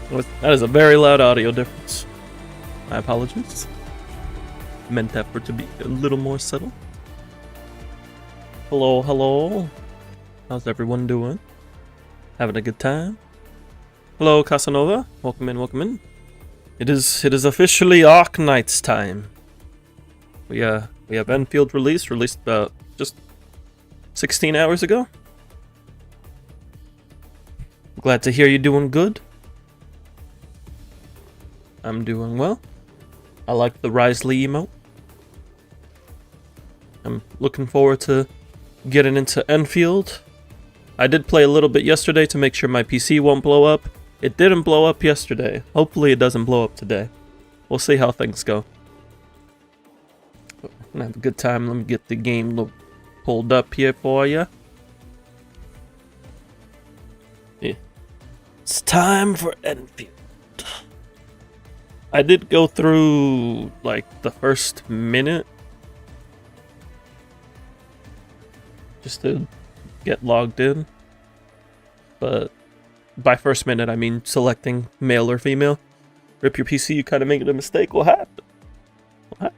That is a very loud audio difference. My apologies. Meant that for it to be a little more subtle. Hello, hello. How's everyone doing? Having a good time? Hello, Casanova. Welcome in, welcome in. It is officially Arknight's time. We have Endfield released about just 16 hours ago. Glad to hear you're doing good. I'm doing well. I like the Risley emote. I'm looking forward to getting into Endfield. I did play a little bit yesterday to make sure my PC won't blow up. It didn't blow up yesterday. Hopefully it doesn't blow up today. We'll see how things go. I'm gonna have a good time. Let me get the game pulled up here for you. Yeah. It's time for Endfield. I did go through like the first minute just to get logged in, but by first minute I mean selecting male or female. Rip your PC, you kind of made a mistake. What happened? What happened?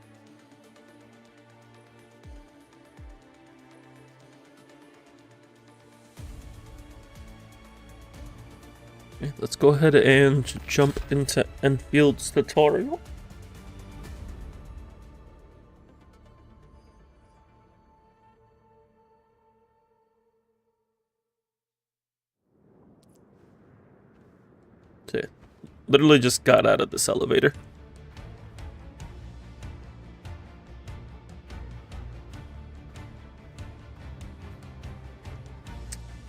Okay, let's go ahead and jump into Enfield's tutorial. Okay. Literally just got out of this elevator.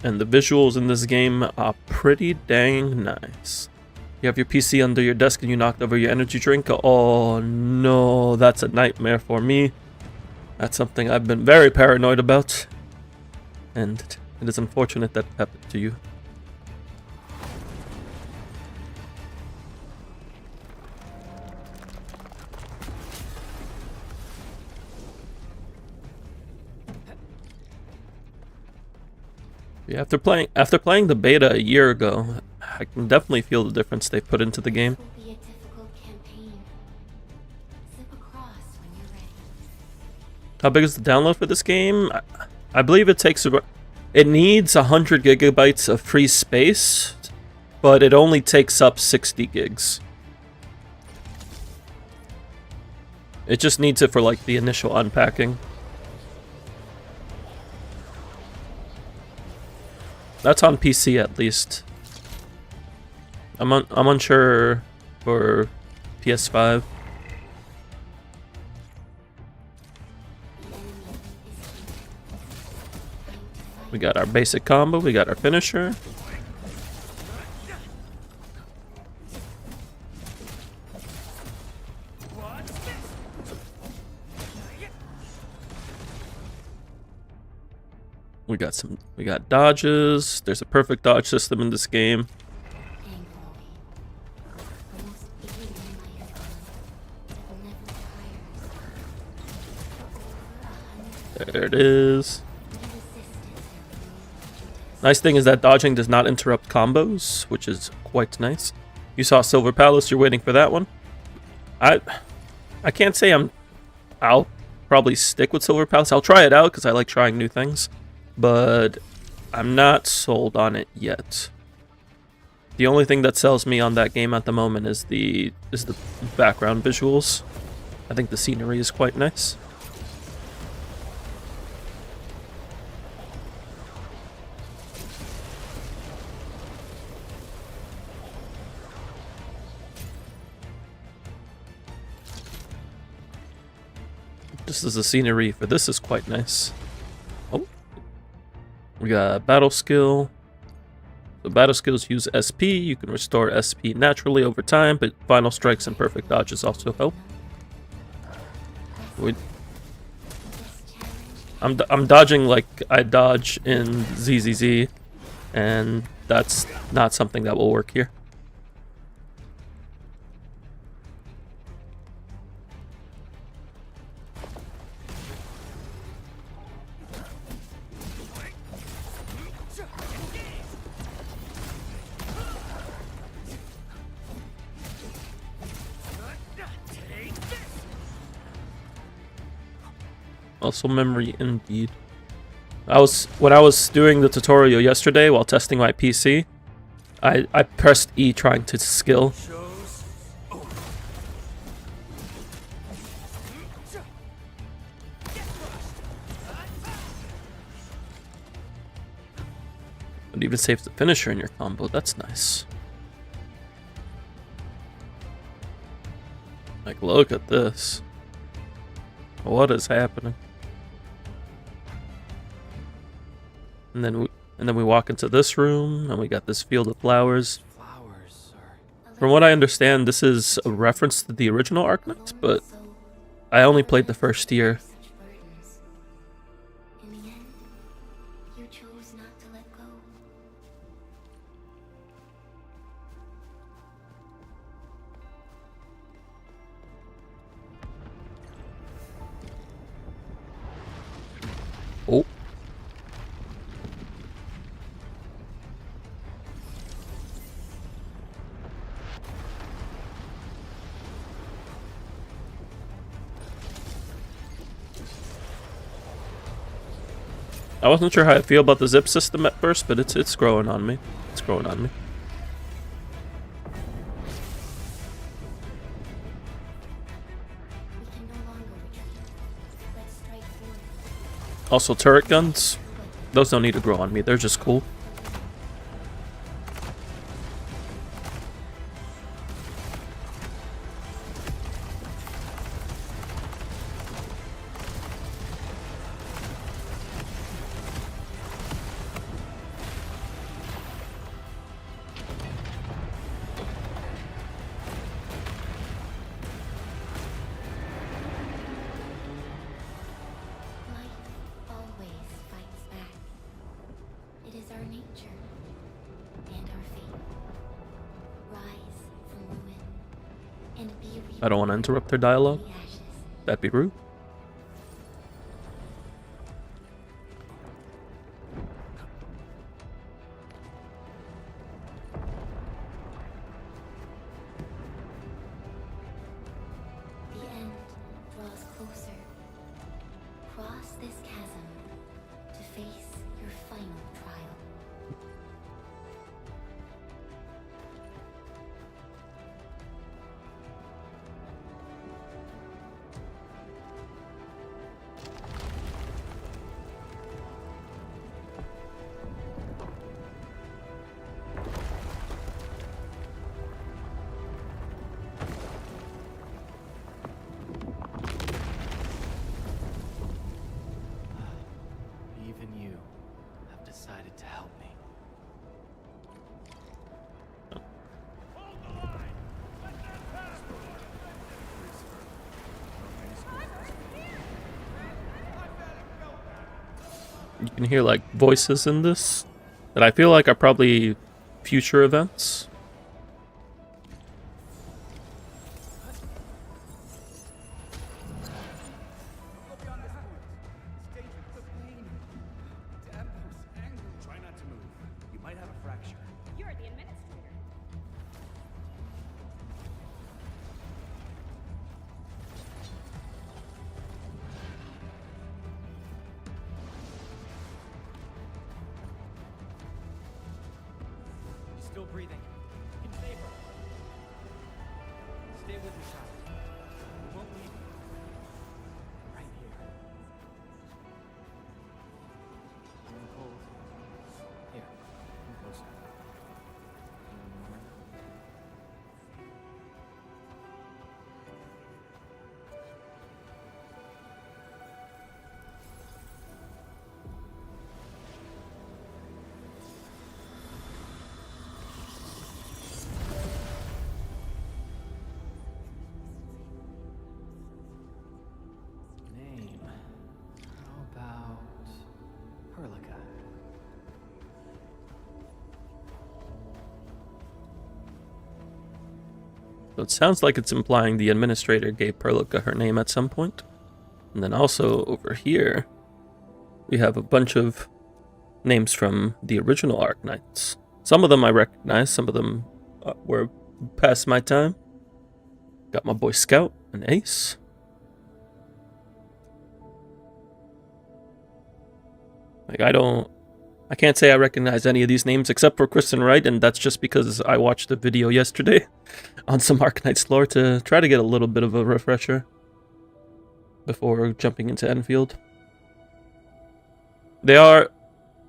And the visuals in this game are pretty dang nice. You have your PC under your desk and you knocked over your energy drink. Oh no, that's a nightmare for me. That's something I've been very paranoid about. And it is unfortunate that happened to you. Yeah, after playing the beta a year ago, I can definitely feel the difference they put into the game. Will be a difficult campaign. Zip across when you're ready. How big is the download for this game? I believe it needs 100 gigabytes of free space, but it only takes up 60 gigs. It just needs it for like the initial unpacking. That's on PC at least. I'm unsure for PS5. We got our basic combo, we got our finisher. We got dodges. There's a perfect dodge system in this game. There it is. Nice thing is that dodging does not interrupt combos, which is quite nice. You saw Silver Palace, you're waiting for that one. I can't say I'll probably stick with Silver Palace. I'll try it out because I like trying new things. But I'm not sold on it yet. The only thing that sells me on that game at the moment is the background visuals. I think the scenery is quite nice. Just as the scenery for this is quite nice. Oh. We got battle skill. The battle skills use SP. You can restore SP naturally over time, but final strikes and perfect dodges also help. I'm dodging like I dodge in ZZZ, and that's not something that will work here. Muscle memory indeed. When I was doing the tutorial yesterday while testing my PC, I pressed E trying to skill. It even saves the finisher in your combo. That's nice. Like, look at this. What is happening? And then we walk into this room, and we got this field of flowers. From what I understand, this is a reference to the original Arknights, but I only played the first year. In the end, you chose not to let go. Oh. I wasn't sure how I feel about the zip system at first, but it's growing on me. It's growing on me. We can no longer retreat. Let's strike forward. Also, turret guns. Those don't need to grow on me. They're just cool. Life always fights back. It is our nature and our fate. Rise from ruin and be reborn I don't want to interrupt their dialogue. from the ashes. That'd be rude. The end draws closer. Cross this chasm to face your final trial. Even you have decided to help me. You can hear like voices in this that I feel like are probably future events. Try not to move. You might have a fracture. You're the administrator. She's still breathing. You can save her. Stay with me, child. We won't leave you. Right here. Feeling cold? Here, come closer. Feeling warmer? Name. How about Perlica? So it sounds like it's implying the administrator gave Perlica her name at some point. And then also over here, we have a bunch of names from the original Arknights. Some of them I recognize, some of them were past my time. Got my boy Scout and Ace. Like, I can't say I recognize any of these names except for Kristen Wright, and that's just because I watched a video yesterday on some Arknights lore to try to get a little bit of a refresher before jumping into Enfield.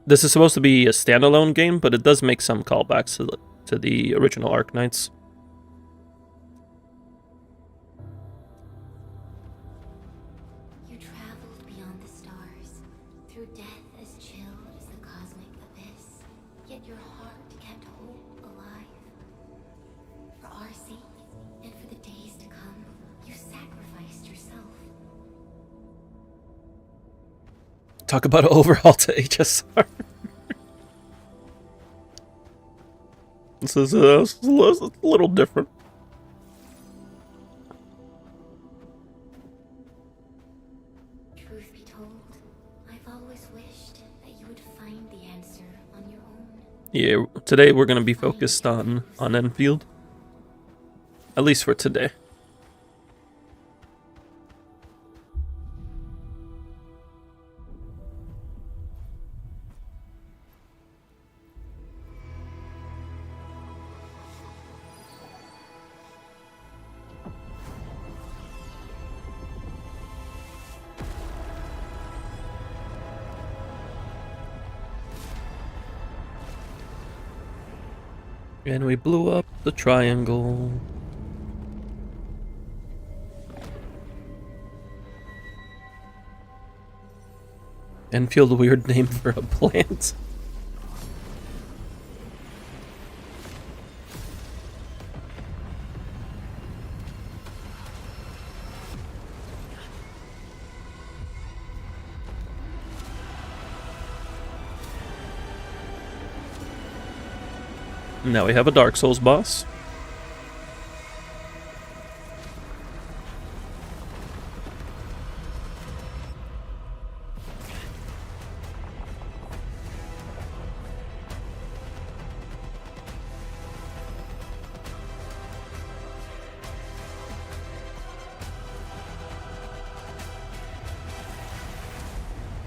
This is supposed to be a standalone game, but it does make some callbacks to the original Arknights. You traveled beyond the stars, through death as chilled as the cosmic abyss. Yet your heart kept hope alive. For our sake, and for the days to come, you sacrificed yourself. Talk about an overhaul to HSR. This is a little different. Truth be told, I've always wished that you would find the answer on your own. Yeah, today we're going to be focused on Enfield. At least for today. And we blew up the triangle. Enfield, a weird name for a plant. Now we have a Dark Souls boss.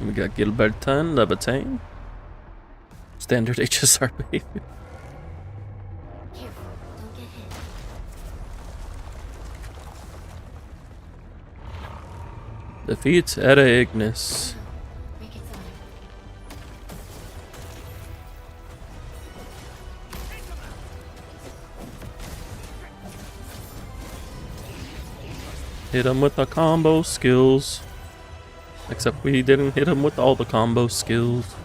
We got Gilbertin, Levitain. Standard HSR behavior. Careful, don't get hit. Defeats Etta Ignis. Break its arm. Hit him with the combo skills. Except we didn't hit him with all the combo skills.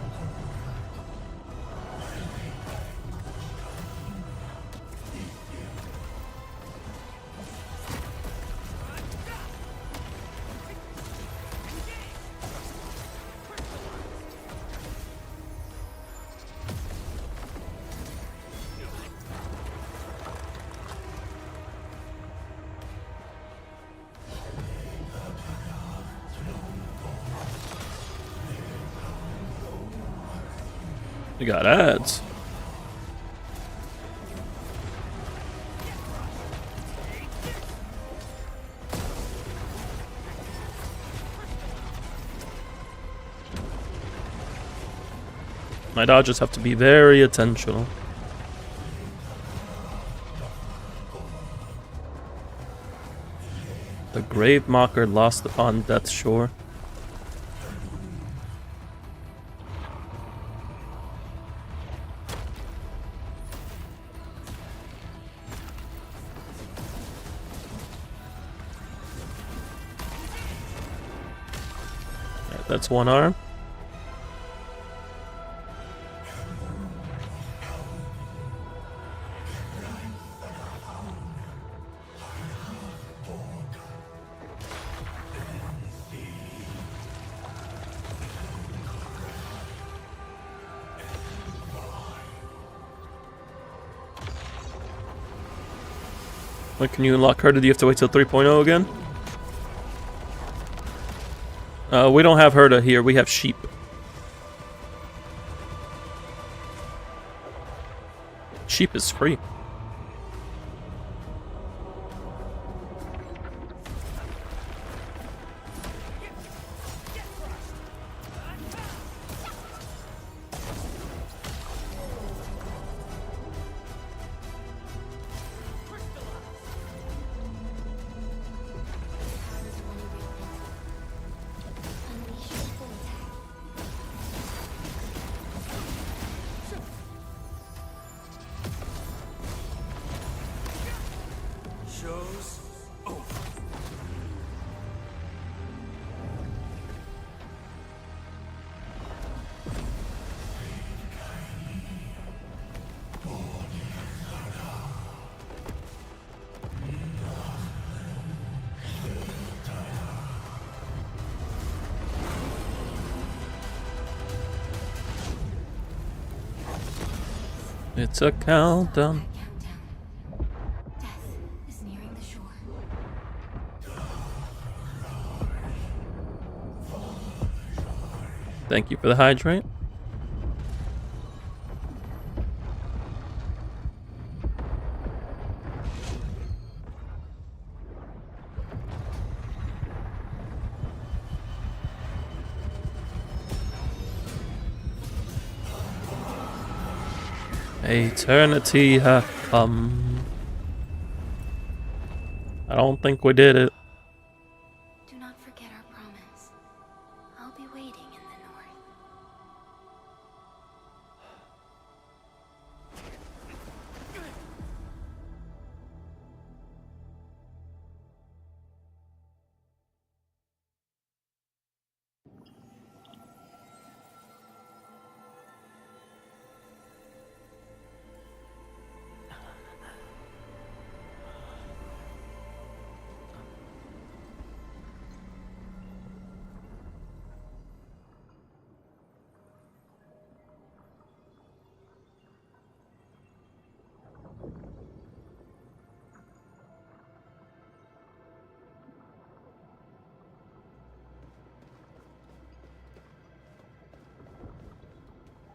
We got ads. My dodges have to be very attentional. The Grave Mocker lost upon Death's Shore. Alright, that's one arm. When can you unlock her? Do you have to wait till 3.0 again? We don't have Herda here, we have sheep. Sheep is free. It's a countdown. Countdown. Death is nearing the shore. Thank you for the hydrate. Eternity hath come. I don't think we did it. Do not forget our promise. I'll be waiting in the north.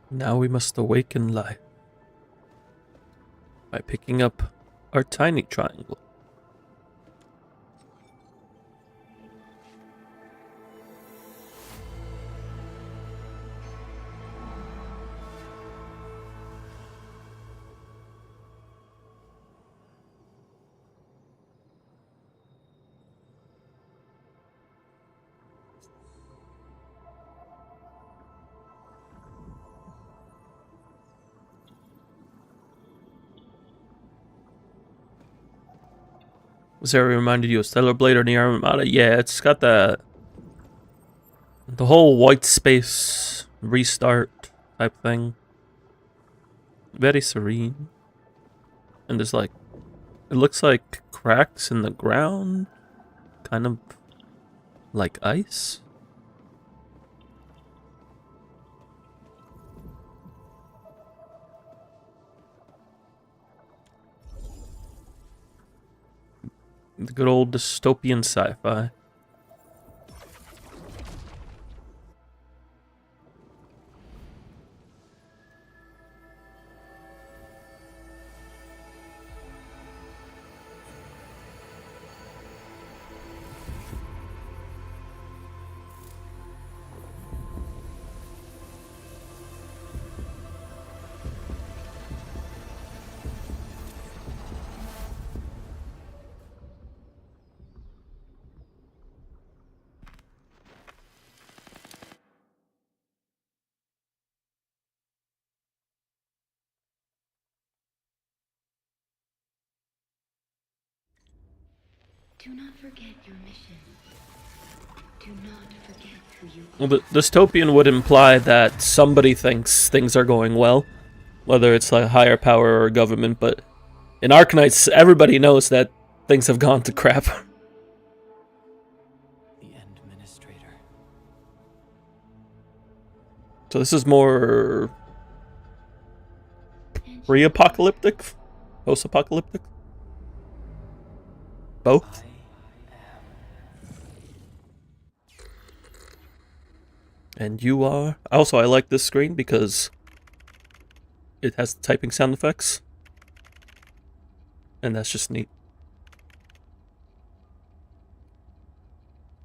Now we must awaken life by picking up our tiny triangle. Was there reminded you of Stellar Blade or the Armada? Yeah, it's got the whole white space restart type thing. Very serene. And there's like, it looks like cracks in the ground, kind of like ice. The good old dystopian sci-fi. Do not forget your mission. Do not forget who you are. Well, the dystopian would imply that somebody thinks things are going well, whether it's a higher power or government, but in Arknights, everybody knows that things have gone to crap. The Administrator. So this is more pre-apocalyptic? Post-apocalyptic? Both? And you are... Also, I like this screen because it has typing sound effects. And that's just neat.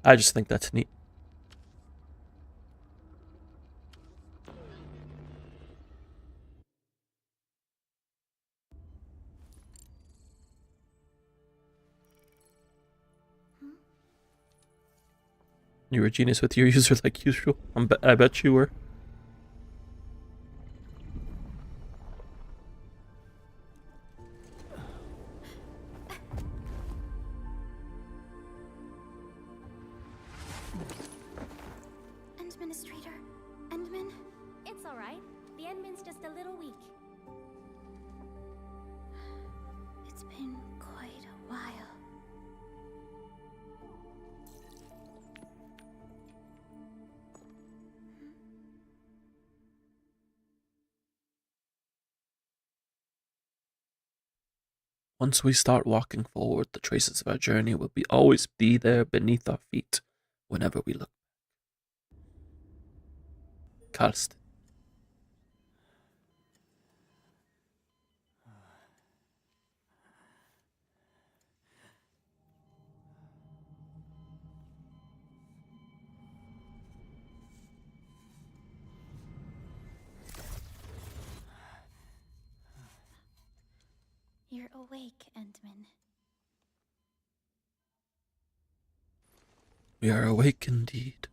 I just think that's neat. You were a genius with your user like usual. I bet you were. Administrator, Endman? It's all right. The Endman's just a little weak. It's been quite a while. Once we start walking forward, the traces of our journey will always be there beneath our feet whenever we look. Karst. You're awake, Endman. We are awake indeed.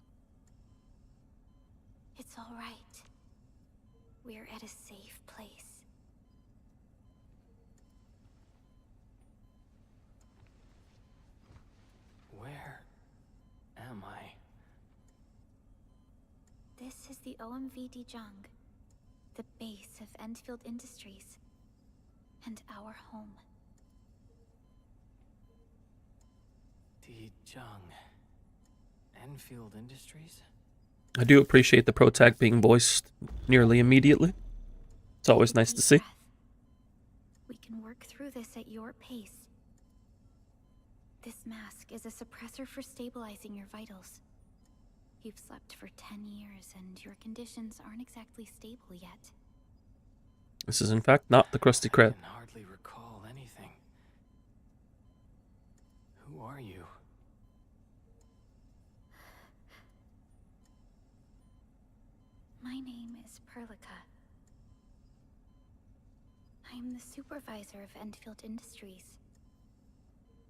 It's all right. We're at a safe place. Where am I? This is the OMV Dijong, the base of Endfield Industries, and our home. Dijong. Enfield Industries? I do appreciate the protag being voiced nearly immediately. It's always nice to see. Breath. We can work through this at your pace. This mask is a suppressor for stabilizing your vitals. You've slept for 10 years and your conditions aren't exactly stable yet. This is in fact not the Krusty Krab. I can hardly recall anything. Who are you? My name is Perlica. I am the supervisor of Endfield Industries.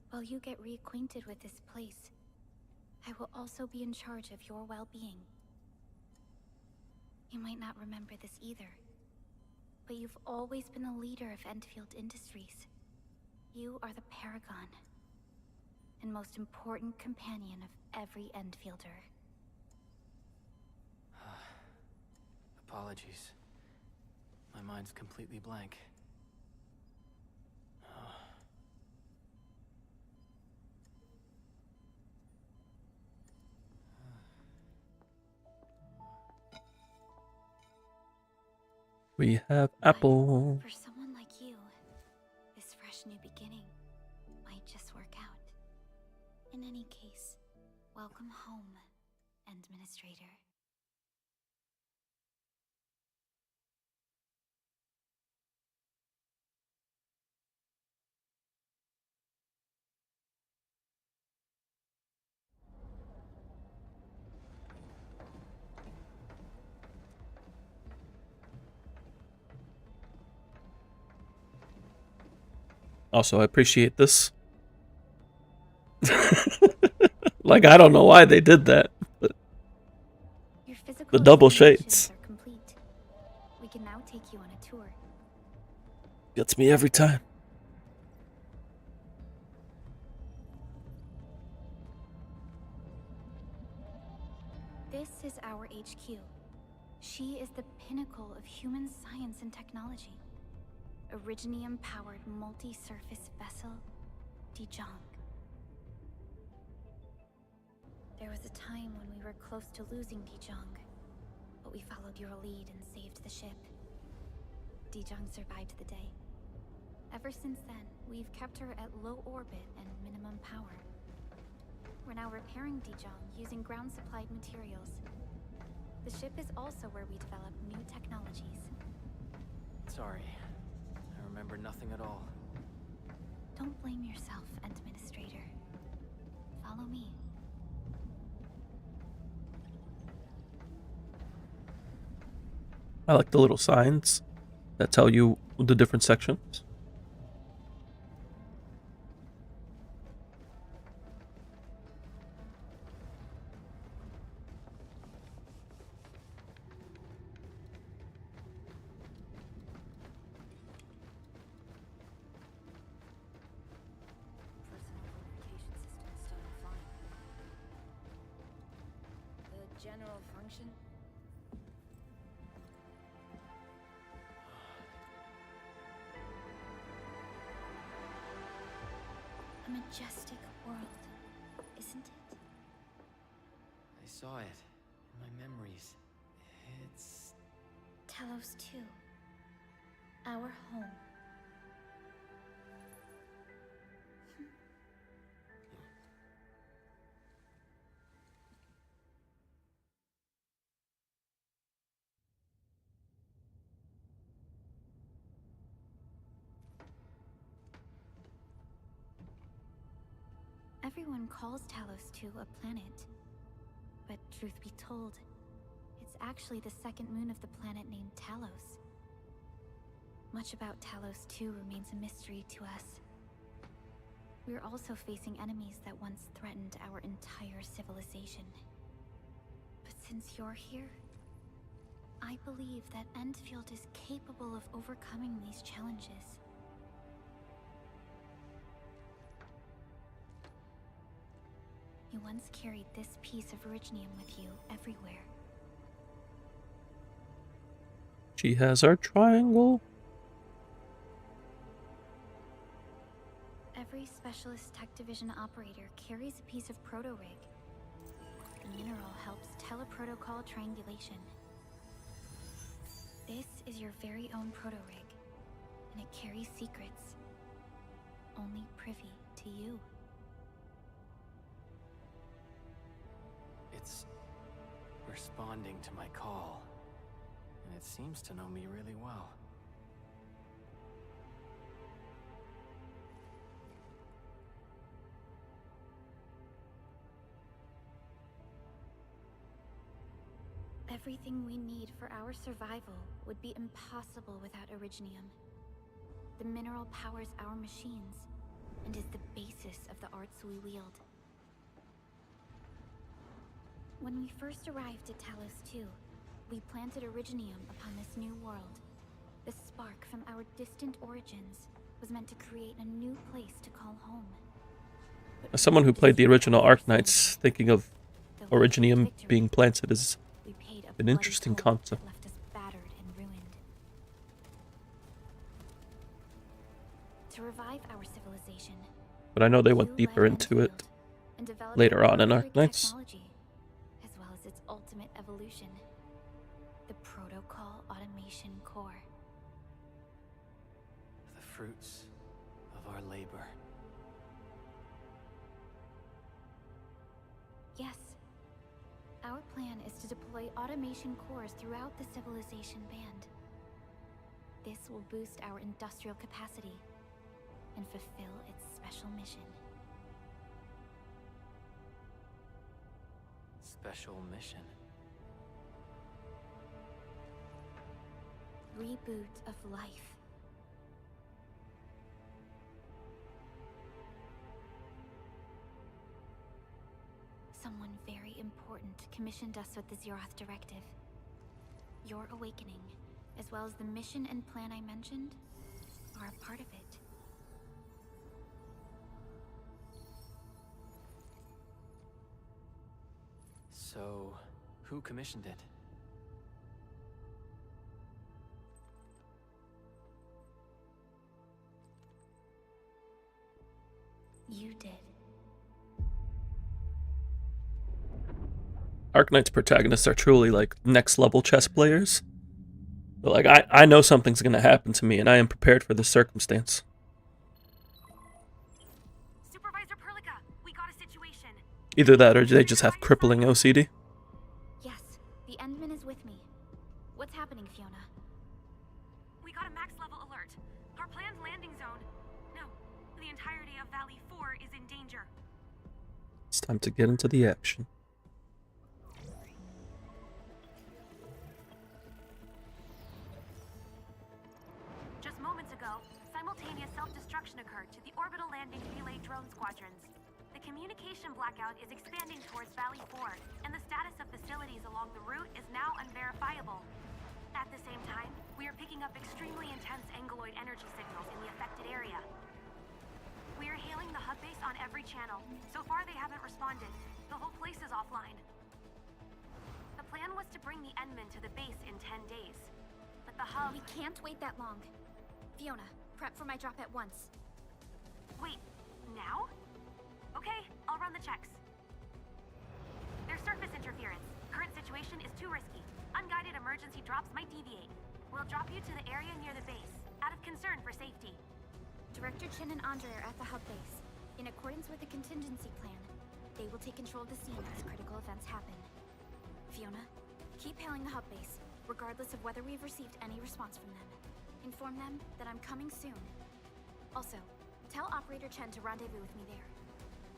While you get reacquainted with this place, I will also be in charge of your well-being. You might not remember this either, but you've always been a leader of Endfield Industries. You are the paragon and most important companion of every Endfielder. Apologies. My mind's completely blank. We have Apple. For someone like you, this fresh new beginning might just work out. In any case, welcome home, Administrator. Also, I appreciate this. Like, I don't know why they did that, but Your physical the double examinations shades are complete. We can now take you on a tour. gets me every time. This is our HQ. She is the pinnacle of human science and technology. Originium-powered multi-surface vessel, Dijong. There was a time when we were close to losing Dijong, but we followed your lead and saved the ship. Dijong survived the day. Ever since then, we've kept her at low orbit and minimum power. We're now repairing Dijong using ground-supplied materials. The ship is also where we develop new technologies. Sorry. I remember nothing at all. Don't blame yourself, Administrator. Follow me. I like the little signs that tell you the different sections. General function? A majestic world, isn't it? I saw it in my memories. It's... Talos 2. Our home. Everyone calls Talos 2 a planet. But truth be told, it's actually the second moon of the planet named Talos. Much about Talos 2 remains a mystery to us. We're also facing enemies that once threatened our entire civilization. But since you're here, I believe that Endfield is capable of overcoming these challenges. You once carried this piece of Originium with you everywhere. She has our triangle. Every Specialist Tech Division operator carries a piece of proto-rig. The mineral helps teleprotocol triangulation. This is your very own proto-rig, and it carries secrets only privy to you. It's responding to my call, and it seems to know me really well. Everything we need for our survival would be impossible without Originium. The mineral powers our machines, and is the basis of the arts we wield. When we first arrived at Talos 2, we planted Originium upon this new world. The spark from our distant origins was meant to create a new place to call home. But As someone who played the original Arknights, thinking of the way to Originium victory, being planted is we paid a an bloody interesting toll concept. that left us battered and ruined. To revive our civilization, But I know they you went led deeper into it Endfield and developed later on in proto-rig Arknights. technology, as well as its ultimate evolution, the Protocol Automation Core. The fruits of our labor. Yes. Our plan is to deploy automation cores throughout the civilization band. This will boost our industrial capacity and fulfill its special mission. Special mission. Reboot of life. Someone very important commissioned us with the Zeroth Directive. Your awakening, as well as the mission and plan I mentioned, are a part of it. So, who commissioned it? You did. Arknights protagonists are truly like next level chess players. But like I know something's gonna happen to me and I am prepared for this circumstance. Supervisor Perlica, we got a situation. Either that or they just have crippling OCD. Yes, the Endman is with me. What's happening, Fiona? We got a max level alert. Our planned landing zone. No, the entirety of Valley 4 is in danger. It's time to get into the action. Just moments ago, simultaneous self-destruction occurred to the orbital landing relay drone squadrons. The communication blackout is expanding towards Valley 4, and the status of facilities along the route is now unverifiable. At the same time, we are picking up extremely intense angeloid energy signals in the affected area. We are hailing the hub base on every channel. So far, they haven't responded. The whole place is offline. The plan was to bring the Endman to the base in 10 days. But the hub... We can't wait that long. Fiona, prep for my drop at once. Wait, now? Okay, I'll run the checks. There's surface interference. Current situation is too risky. Unguided emergency drops might deviate. We'll drop you to the area near the base, out of concern for safety. Director Chin and Andre are at the hub base. In accordance with the contingency plan, they will take control of the scene as critical events happen. Fiona, keep hailing the hub base, regardless of whether we've received any response from them. Inform them that I'm coming soon. Also, tell Operator Chen to rendezvous with me there.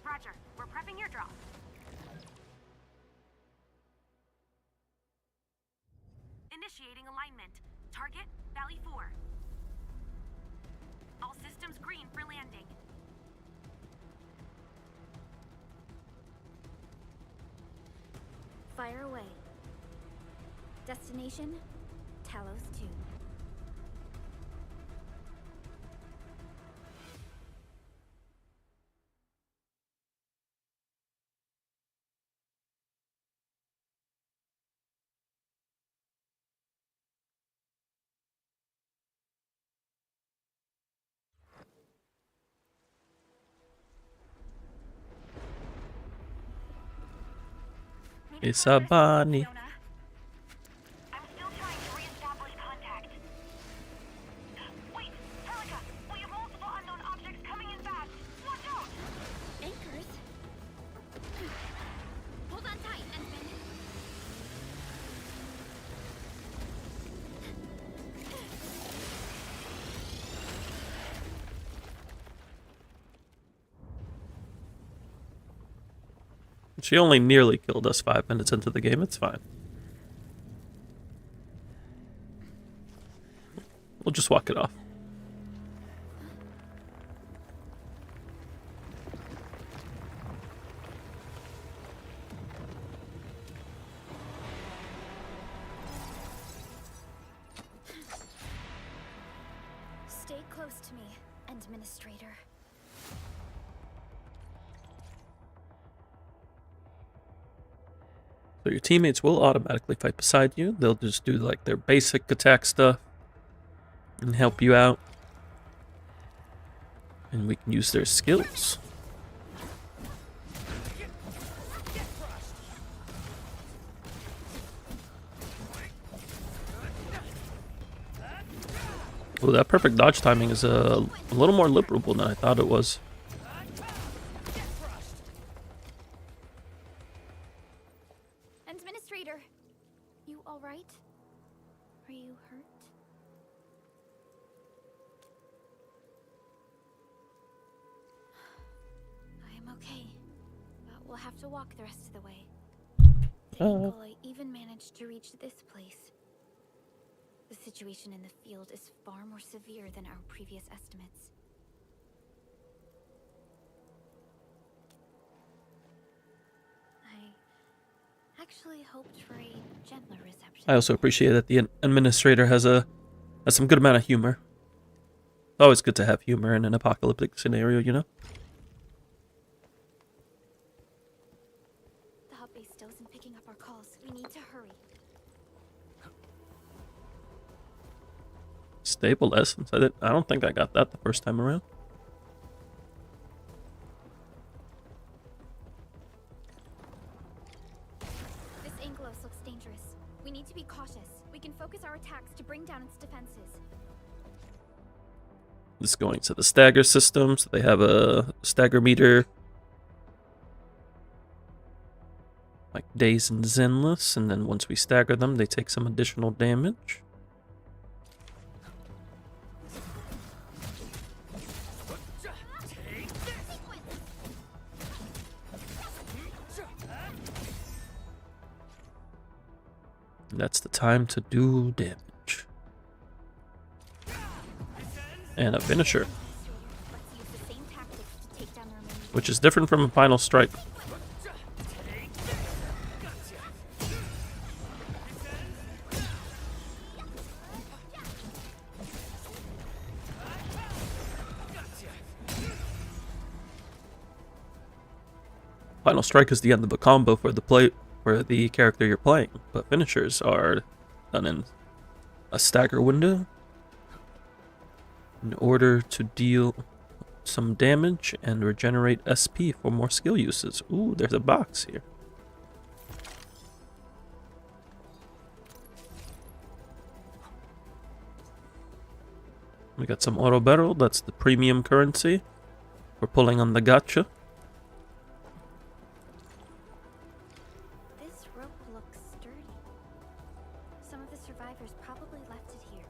Roger. We're prepping your drop. Initiating alignment. Target, Valley 4. All systems green for landing. Fire away. Destination, Talos 2. It's a bunny. I'm still trying to reestablish contact. Wait, Helica, we have multiple unknown objects coming in fast. Watch out! Anchors? Hold on tight, Endman. She only nearly killed us 5 minutes into the game. It's fine. We'll just walk it off. Stay close to me, Administrator. So your teammates will automatically fight beside you. They'll just do like their basic attack stuff and help you out. And we can use their skills. Well, that perfect dodge timing is a little more liberal than I thought it was. Administrator, you all right? Are you hurt? I am okay, but we'll have to walk the rest of the way. Thankful I even managed to reach this place. The situation in the field is far more severe than our previous estimates. I actually hoped for a gentler reception. I also appreciate that the administrator has some good amount of humor. It's always good to have humor in an apocalyptic scenario, you know? The hub base still isn't picking up our calls. We need to hurry. Stable essence. I don't think I got that the first time around. This Angelos looks dangerous. We need to be cautious. We can focus our attacks to bring down its defenses. This is going to the stagger system, so they have a stagger meter. Like Days and Zenless, and then once we stagger them, they take some additional damage. And that's the time to do damage. And a finisher, Let's use the same tactics to take down the remaining. which is different from a final strike. Final strike is the end of a combo for the character you're playing, but finishers are done in a stagger window in order to deal some damage and regenerate SP for more skill uses. Ooh, there's a box here. We got some auto barrel, that's the premium currency. We're pulling on the gacha. This rope looks sturdy. Some of the survivors probably left it here.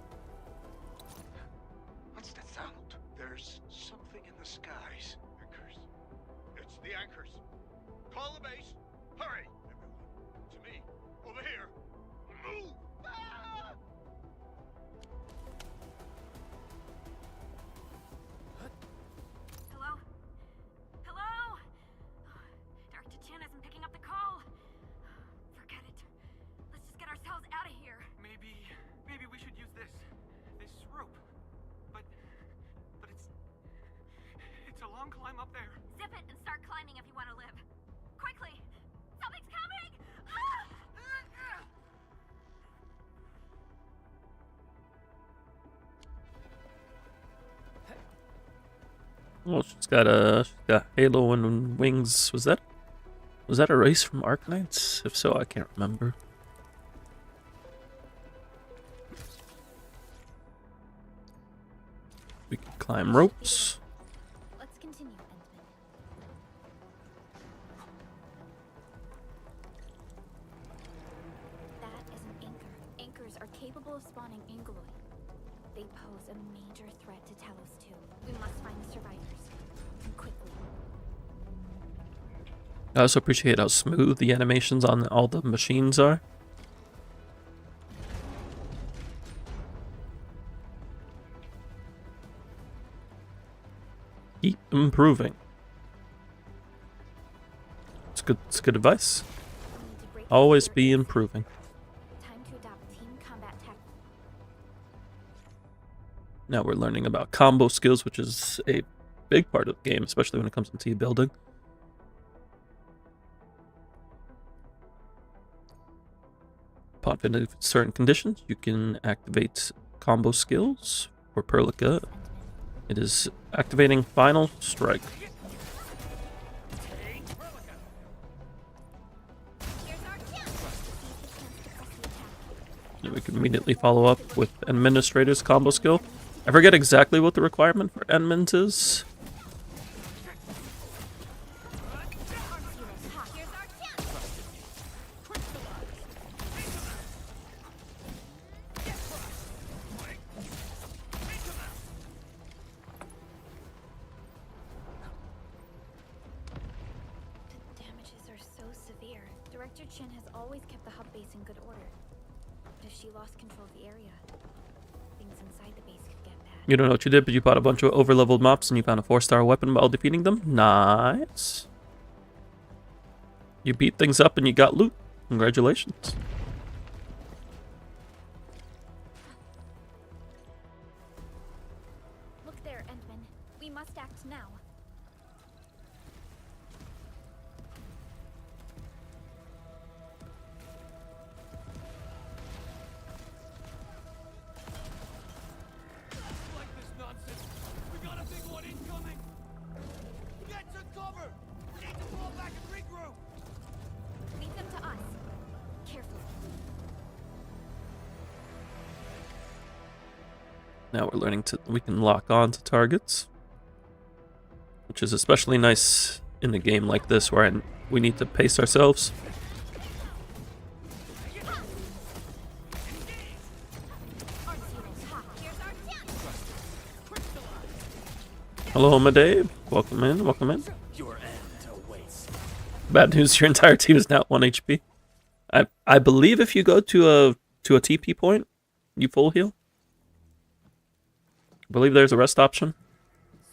What's that sound? There's something in the skies. It's That's the anchors. Call the base. Hurry, everyone. To me. Over here. Move! Ah! Hello? Hello? Director Chin isn't picking up the call. Forget it. Let's just get ourselves out of here. Maybe we should use this rope. But it's a long climb up there. Zip it and start climbing if you want to live. Quickly! Something's coming! Ah! Oh, she's got halo and wings. Was that a race from Arknights? If so, I can't remember. We can climb ropes. Let's continue, Endman. That is an anchor. Anchors are capable of spawning Angeloid. They pose a major threat to Talos too. We must find the survivors. And quickly. I also appreciate how smooth the animations on all the machines are. Keep improving. It's good advice. We need to break Always through be circuits. improving. Time to adopt team combat tactics. Now we're learning about combo skills, which is a big part of the game, especially when it comes to team building. Upon fitting certain conditions, you can activate combo skills. For Perlica, it is activating Final Strike. And we can immediately follow up with Administrator's combo skill. I forget exactly what the requirement for Edmonds is. The damages are so severe. Director Chin has always kept the hub base in good order. But if she lost control of the area, things inside the base could get bad. You don't know what you did, but you bought a bunch of overleveled mobs and you found a 4-star weapon while defeating them. Nice. You beat things up and you got loot. Congratulations. Look there, Endman. We must act now. Like this nonsense. We got a big one incoming. Get to cover! We need to fall back and regroup! Leave them to us. Carefully. Now we're learning we can lock on to targets, which is especially nice in a game like this where we need to pace ourselves. Hello, Dave. Welcome in. Welcome in. Your end awaits. Bad news: your entire team is now 1 HP. I believe if you go to a TP point, you full heal. I believe there's a rest option.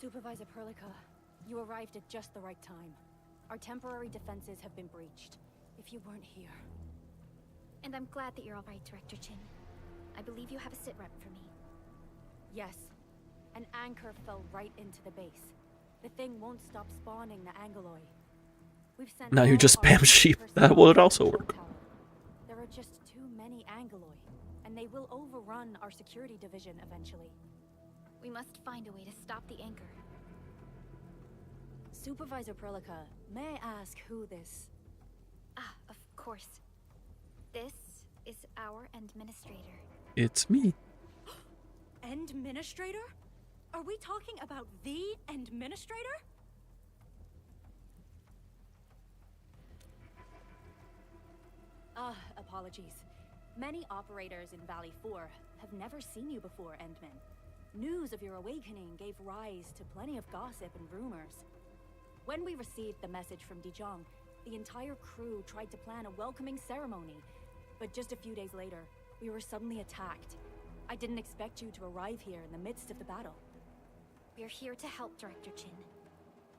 Supervisor Perlica, you arrived at just the right time. Our temporary defenses have been breached. If you weren't here... And I'm glad that you're all right, Director Chin. I believe you have a sit rep for me. Yes. An anchor fell right into the base. The thing won't stop spawning the Angeloi. We've sent Now you all just our spam sheep. personnel That would to the also control work. tower. There are just too many Angeloi, and they will overrun our security division eventually. We must find a way to stop the anchor. Supervisor Perlica, may I ask who this... Ah, of course. This is our administrator. It's me. Endministrator? Are we talking about the Endministrator? Apologies. Many operators in Valley 4 have never seen you before, Endman. News of your awakening gave rise to plenty of gossip and rumors. When we received the message from Dijon, the entire crew tried to plan a welcoming ceremony. But just a few days later, we were suddenly attacked. I didn't expect you to arrive here in the midst of the battle. We're here to help, Director Chin.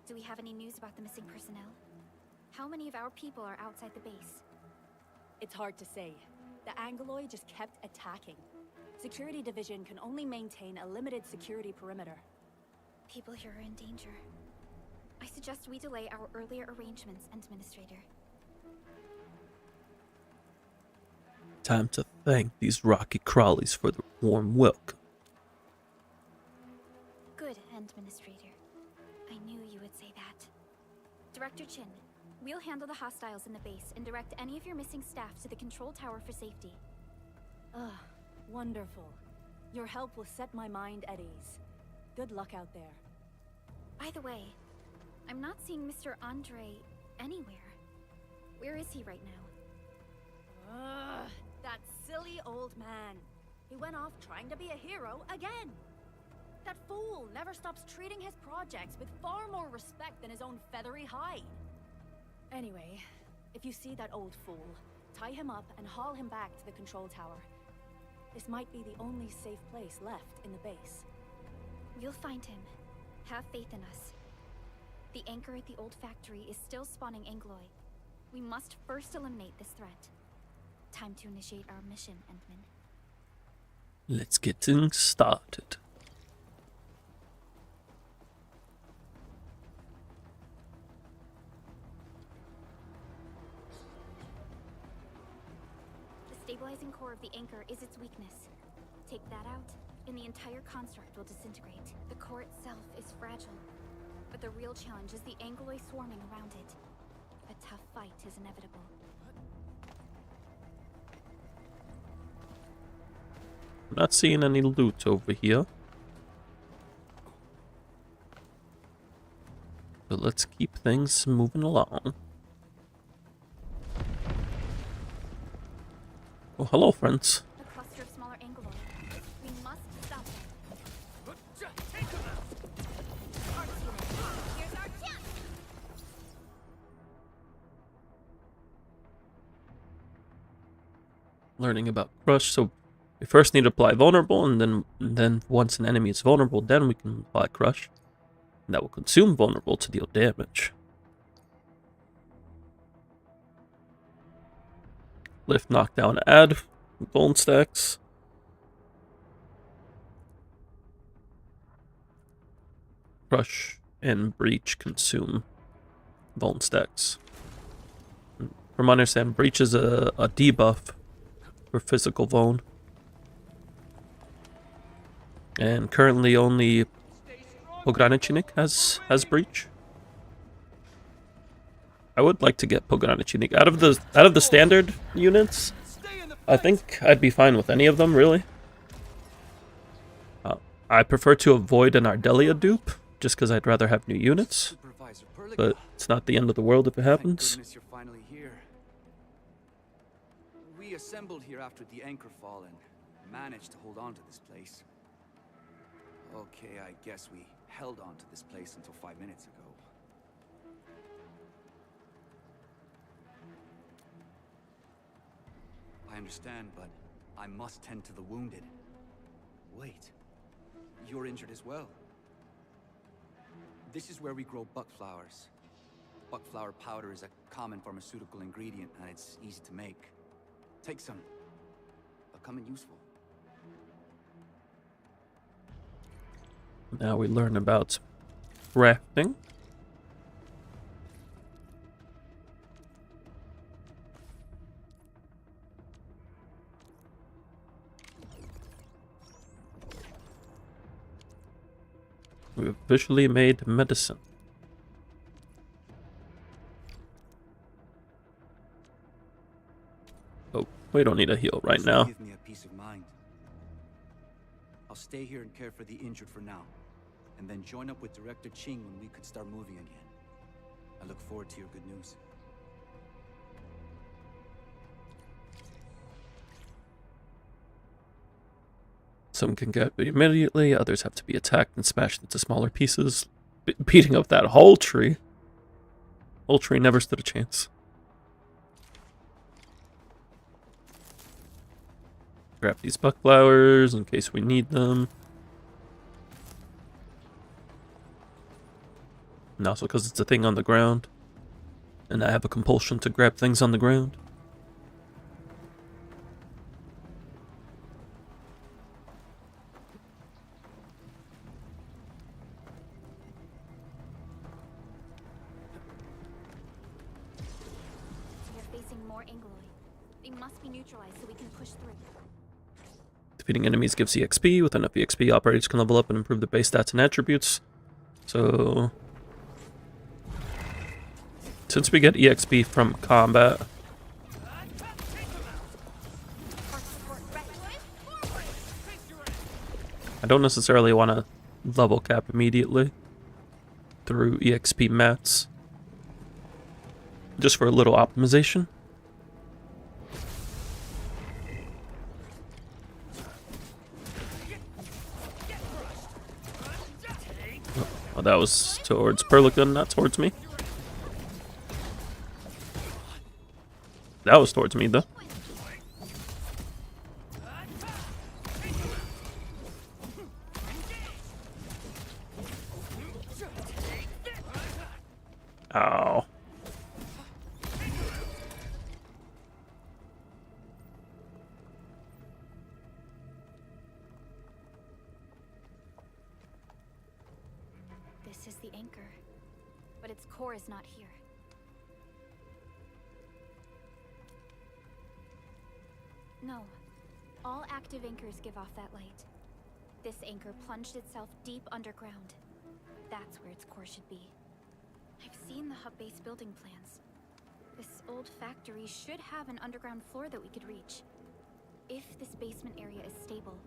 Do we have any news about the missing personnel? How many of our people are outside the base? It's hard to say. The Angoloi just kept attacking. Security Division can only maintain a limited security perimeter. People here are in danger. I suggest we delay our earlier arrangements, Administrator. Time to thank these rocky crawlies for the warm welcome. Good, Administrator. I knew you would say that. Director Chin, we'll handle the hostiles in the base and direct any of your missing staff to the control tower for safety. Ugh, wonderful. Your help will set my mind at ease. Good luck out there. By the way, I'm not seeing Mr. Andre anywhere. Where is he right now? Ugh, that silly old man. He went off trying to be a hero again. That fool never stops treating his projects with far more respect than his own feathery hide. Anyway, if you see that old fool, tie him up and haul him back to the control tower. This might be the only safe place left in the base. We'll find him. Have faith in us. The anchor at the old factory is still spawning Angoloi. We must first eliminate this threat. Time to initiate our mission, Endman. Let's get things started. The stabilizing core of the anchor is its weakness. Take that out, and the entire construct will disintegrate. The core itself is fragile, but the real challenge is the Angoloi swarming around it. A tough fight is inevitable. I'm not seeing any loot over here. But let's keep things moving along. Oh, hello, friends. A cluster of smaller Angoloi. We must stop them. Here's our chance! Learning about Crush, so we first need to apply Vulnerable, and then once an enemy is vulnerable, then we can apply Crush. And that will consume Vulnerable to deal damage. Lift, Knockdown, add bone stacks. Crush and Breach consume bone stacks. From my understanding, Breach is a debuff for physical Bone. And currently only Pograniczynik has Breach. I would like to get Pograniczynik out of the standard units. I think I'd be fine with any of them, really. I prefer to avoid an Ardelia dupe, just because I'd rather have new units. But it's not the end of the world if it happens. Thank goodness you're finally here. We assembled here after the anchor fall and managed to hold on to this place. Okay, I guess we held on to this place until 5 minutes ago. I understand, but I must tend to the wounded. Wait, you're injured as well. This is where we grow buckflowers. Buckflower powder is a common pharmaceutical ingredient, and it's easy to make. Take some. They'll come in useful. Now we learn about crafting. We've officially made medicine. Oh, we don't need a heal right This now. will give me a peace of mind. I'll stay here and care for the injured for now, and then join up with Director Ching when we could start moving again. I look forward to your good news. Some can get immediately, others have to be attacked and smashed into smaller pieces. Beating up that whole tree. Poultry never stood a chance. Grab these buck flowers in case we need them. And also because it's a thing on the ground. And I have a compulsion to grab things on the ground. They're facing more Angloid. They must be neutralized so we can push through. Defeating enemies gives EXP. With enough EXP, operators can level up and improve their base stats and attributes. So, since we get EXP from combat, I don't necessarily want to level cap immediately through EXP mats, just for a little optimization. Oh, that was towards Perlican, not towards me. That was towards me, though. Ow. This is the anchor, but its core is not here. No. All active anchors give off that light. This anchor plunged itself deep underground. That's where its core should be. I've seen the hub base building plans. This old factory should have an underground floor that we could reach. If this basement area is stable,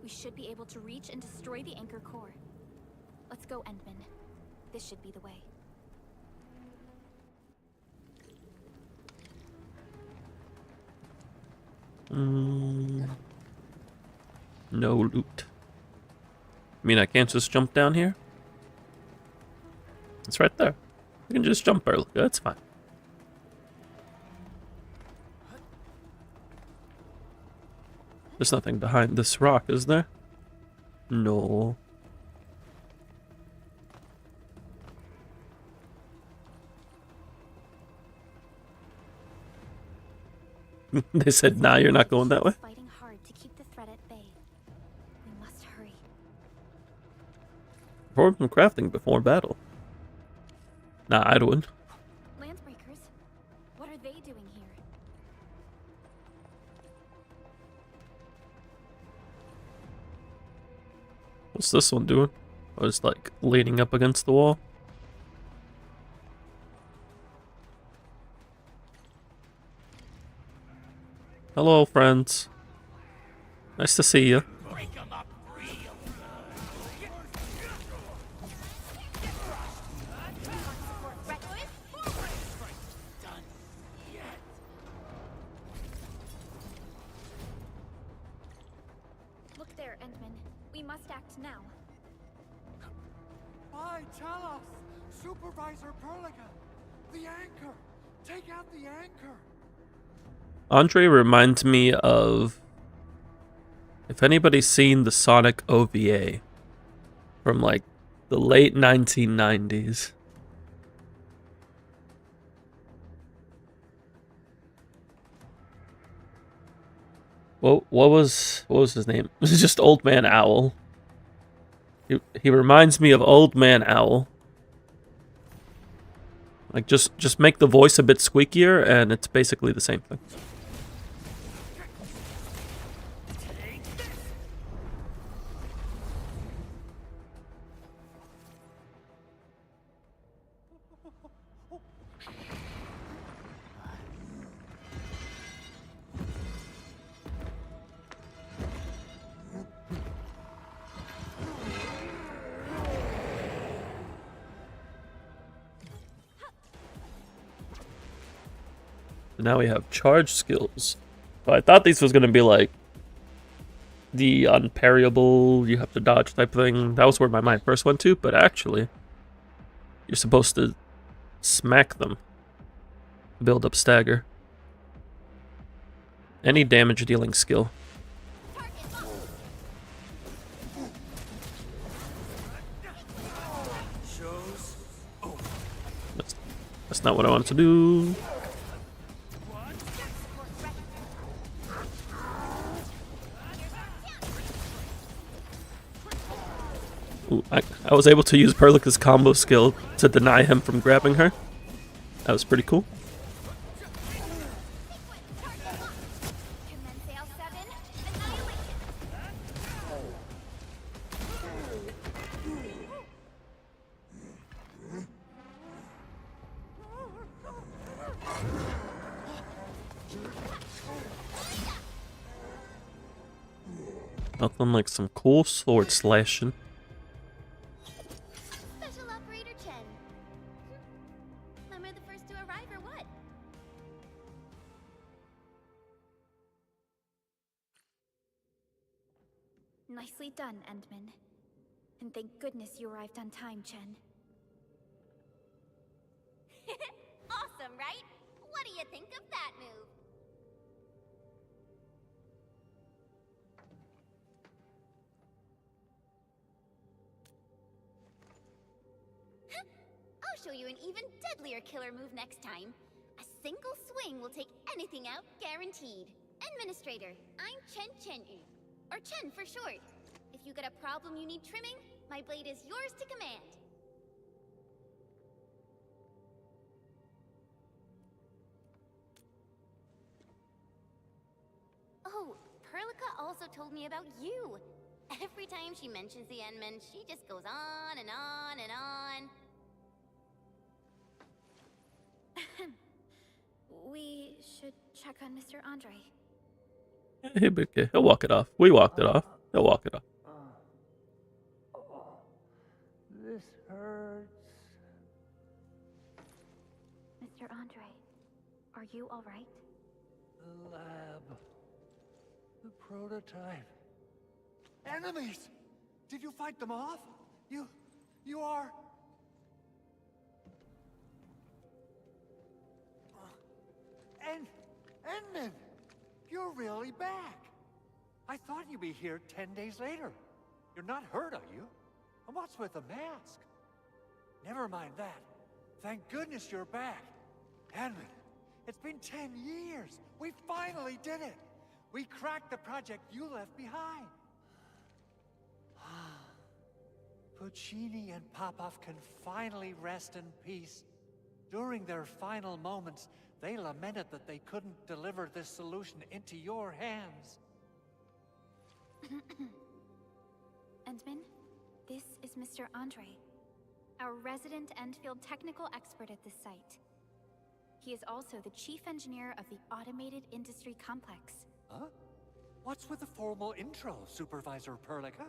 we should be able to reach and destroy the anchor core. Let's go, Endman. This should be the way. No loot. I mean, I can't just jump down here? It's right there. I can just jump early. That's fine. There's nothing behind this rock, is there? No. They said, nah, you're not going that way. Fighting hard to keep the threat at bay. We must hurry. Perform some crafting before battle. Nah, I'd win. Landsbreakers, what are they doing here? What's this one doing? Oh, it's like leaning up against the wall. Hello, friends. Nice to see you. Look there, Endman. We must act now. Why, tell us! Supervisor Perlica! The anchor! Take out the anchor! Andre reminds me of, if anybody's seen the Sonic OVA from like the late 1990s. What was his name? It was just Old Man Owl. He reminds me of Old Man Owl. Like just make the voice a bit squeakier and it's basically the same thing. Now we have charge skills. But I thought these was going to be like the unparryable, you have to dodge type thing. That was where my mind first went to, but actually, you're supposed to smack them. Build up stagger. Any damage dealing skill. That's not what I wanted to do. Ooh, I was able to use Perlica's combo skill to deny him from grabbing her. That was pretty cool. Nothing like some cool sword slashing. Special Operator Chen. Am I the first to arrive or what? Nicely done, Endman. And thank goodness you arrived on time, Chen. Awesome, right? What do you think of that move? I'll show you an even deadlier killer move next time. A single swing will take anything out, guaranteed. Administrator, I'm Chen, or Chen for short. If you got a problem you need trimming, my blade is yours to command. Oh, Perlica also told me about you. Every time she mentions the Endman, she just goes on and on and on. We should check on Mr. Andre. He'll walk it off. We walked it off. He'll walk it off. This hurts. Mr. Andre, are you all right? The lab. The prototype. Enemies! Did you fight them off? You are... Endman! You're really back! I thought you'd be here 10 days later. You're not hurt, are you? And what's with the mask? Never mind that. Thank goodness you're back. Endman, it's been 10 years. We finally did it. We cracked the project you left behind. Puccini and Popov can finally rest in peace. During their final moments, they lamented that they couldn't deliver this solution into your hands. Endman, this is Mr. Andre, our resident Endfield technical expert at this site. He is also the chief engineer of the Automated Industry Complex. Huh? What's with the formal intro, Supervisor Perlica?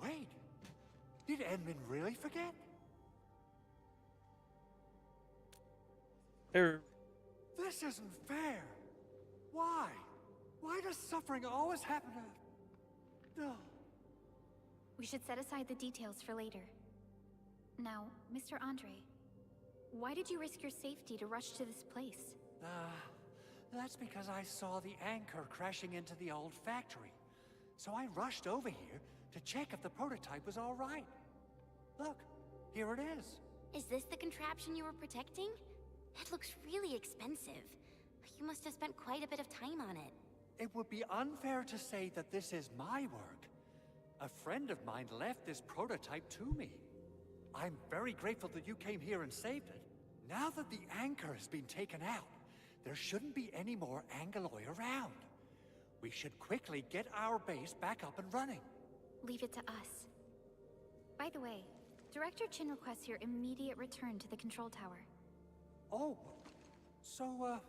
Wait, did Endman really forget? This isn't fair. Why? Why does suffering always happen to... No. We should set aside the details for later. Now, Mr. Andre, why did you risk your safety to rush to this place? That's because I saw the anchor crashing into the old factory. So I rushed over here to check if the prototype was all right. Look, here it is. Is this the contraption you were protecting? It looks really expensive. You must have spent quite a bit of time on it. It would be unfair to say that this is my work. A friend of mine left this prototype to me. I'm very grateful that you came here and saved it. Now that the anchor has been taken out, there shouldn't be any more Angoloi around. We should quickly get our base back up and running. Leave it to us. By the way, Director Chin requests your immediate return to the control tower. Oh, so,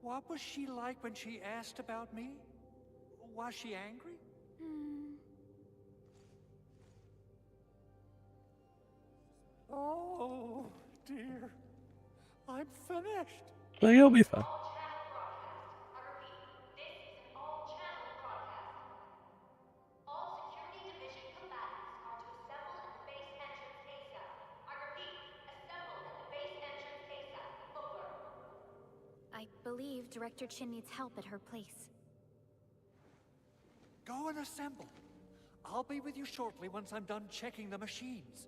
what was she like when she asked about me? Was she angry? Oh, dear. I'm finished. Well, you'll be fine. I believe Director Chin needs help at her place. Go and assemble. I'll be with you shortly once I'm done checking the machines.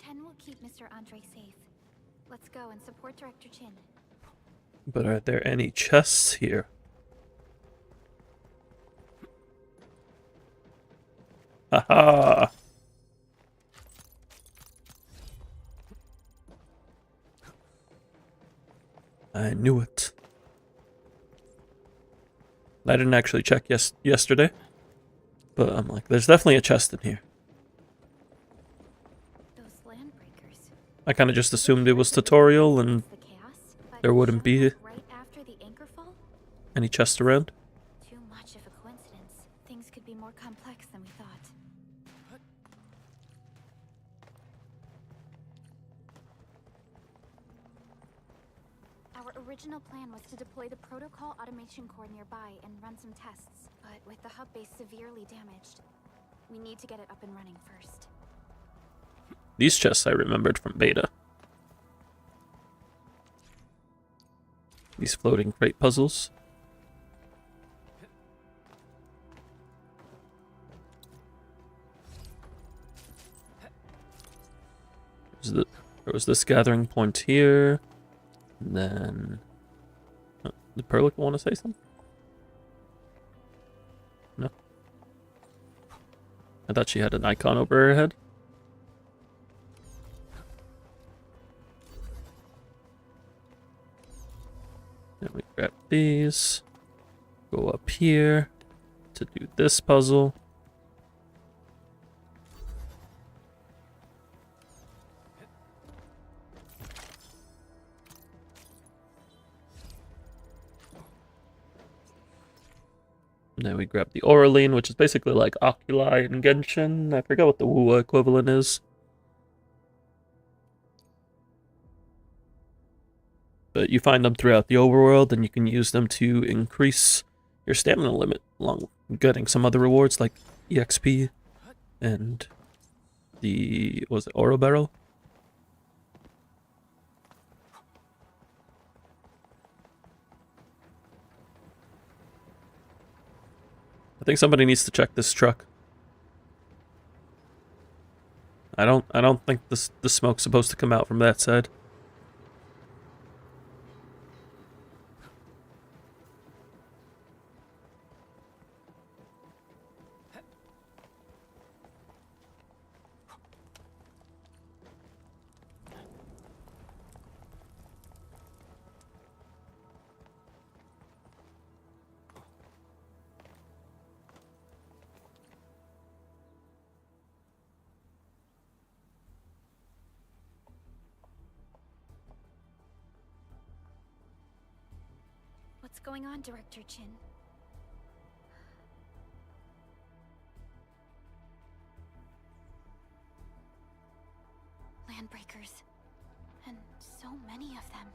Chen will keep Mr. Andre safe. Let's go and support Director Chin. But are there any chests here? Haha! I knew it. I didn't actually check yesterday, but I'm like, there's definitely a chest in here. Those land breakers. I kind of just assumed it was tutorial and The chaos, but there wouldn't be showing up right after the anchor fall? any chests around. Too much of a coincidence. Things could be more complex than we thought. Our original plan was to deploy the protocol automation core nearby and run some tests, but with the hub base severely damaged, we need to get it up and running first. These chests I remembered from beta. These floating crate puzzles. There was this gathering point here. And then... did Perlick want to say something? No? I thought she had an icon over her head. Then we grab these. Go up here to do this puzzle. And then we grab the Oraline, which is basically like Oculi in Genshin. I forget what the WUA equivalent is. But you find them throughout the overworld, and you can use them to increase your stamina limit, along with getting some other rewards like EXP and the, what was it, Oro Barrel? I think somebody needs to check this truck. I don't think the smoke's supposed to come out from that side. What's going on, Director Chin? Landbreakers. And so many of them.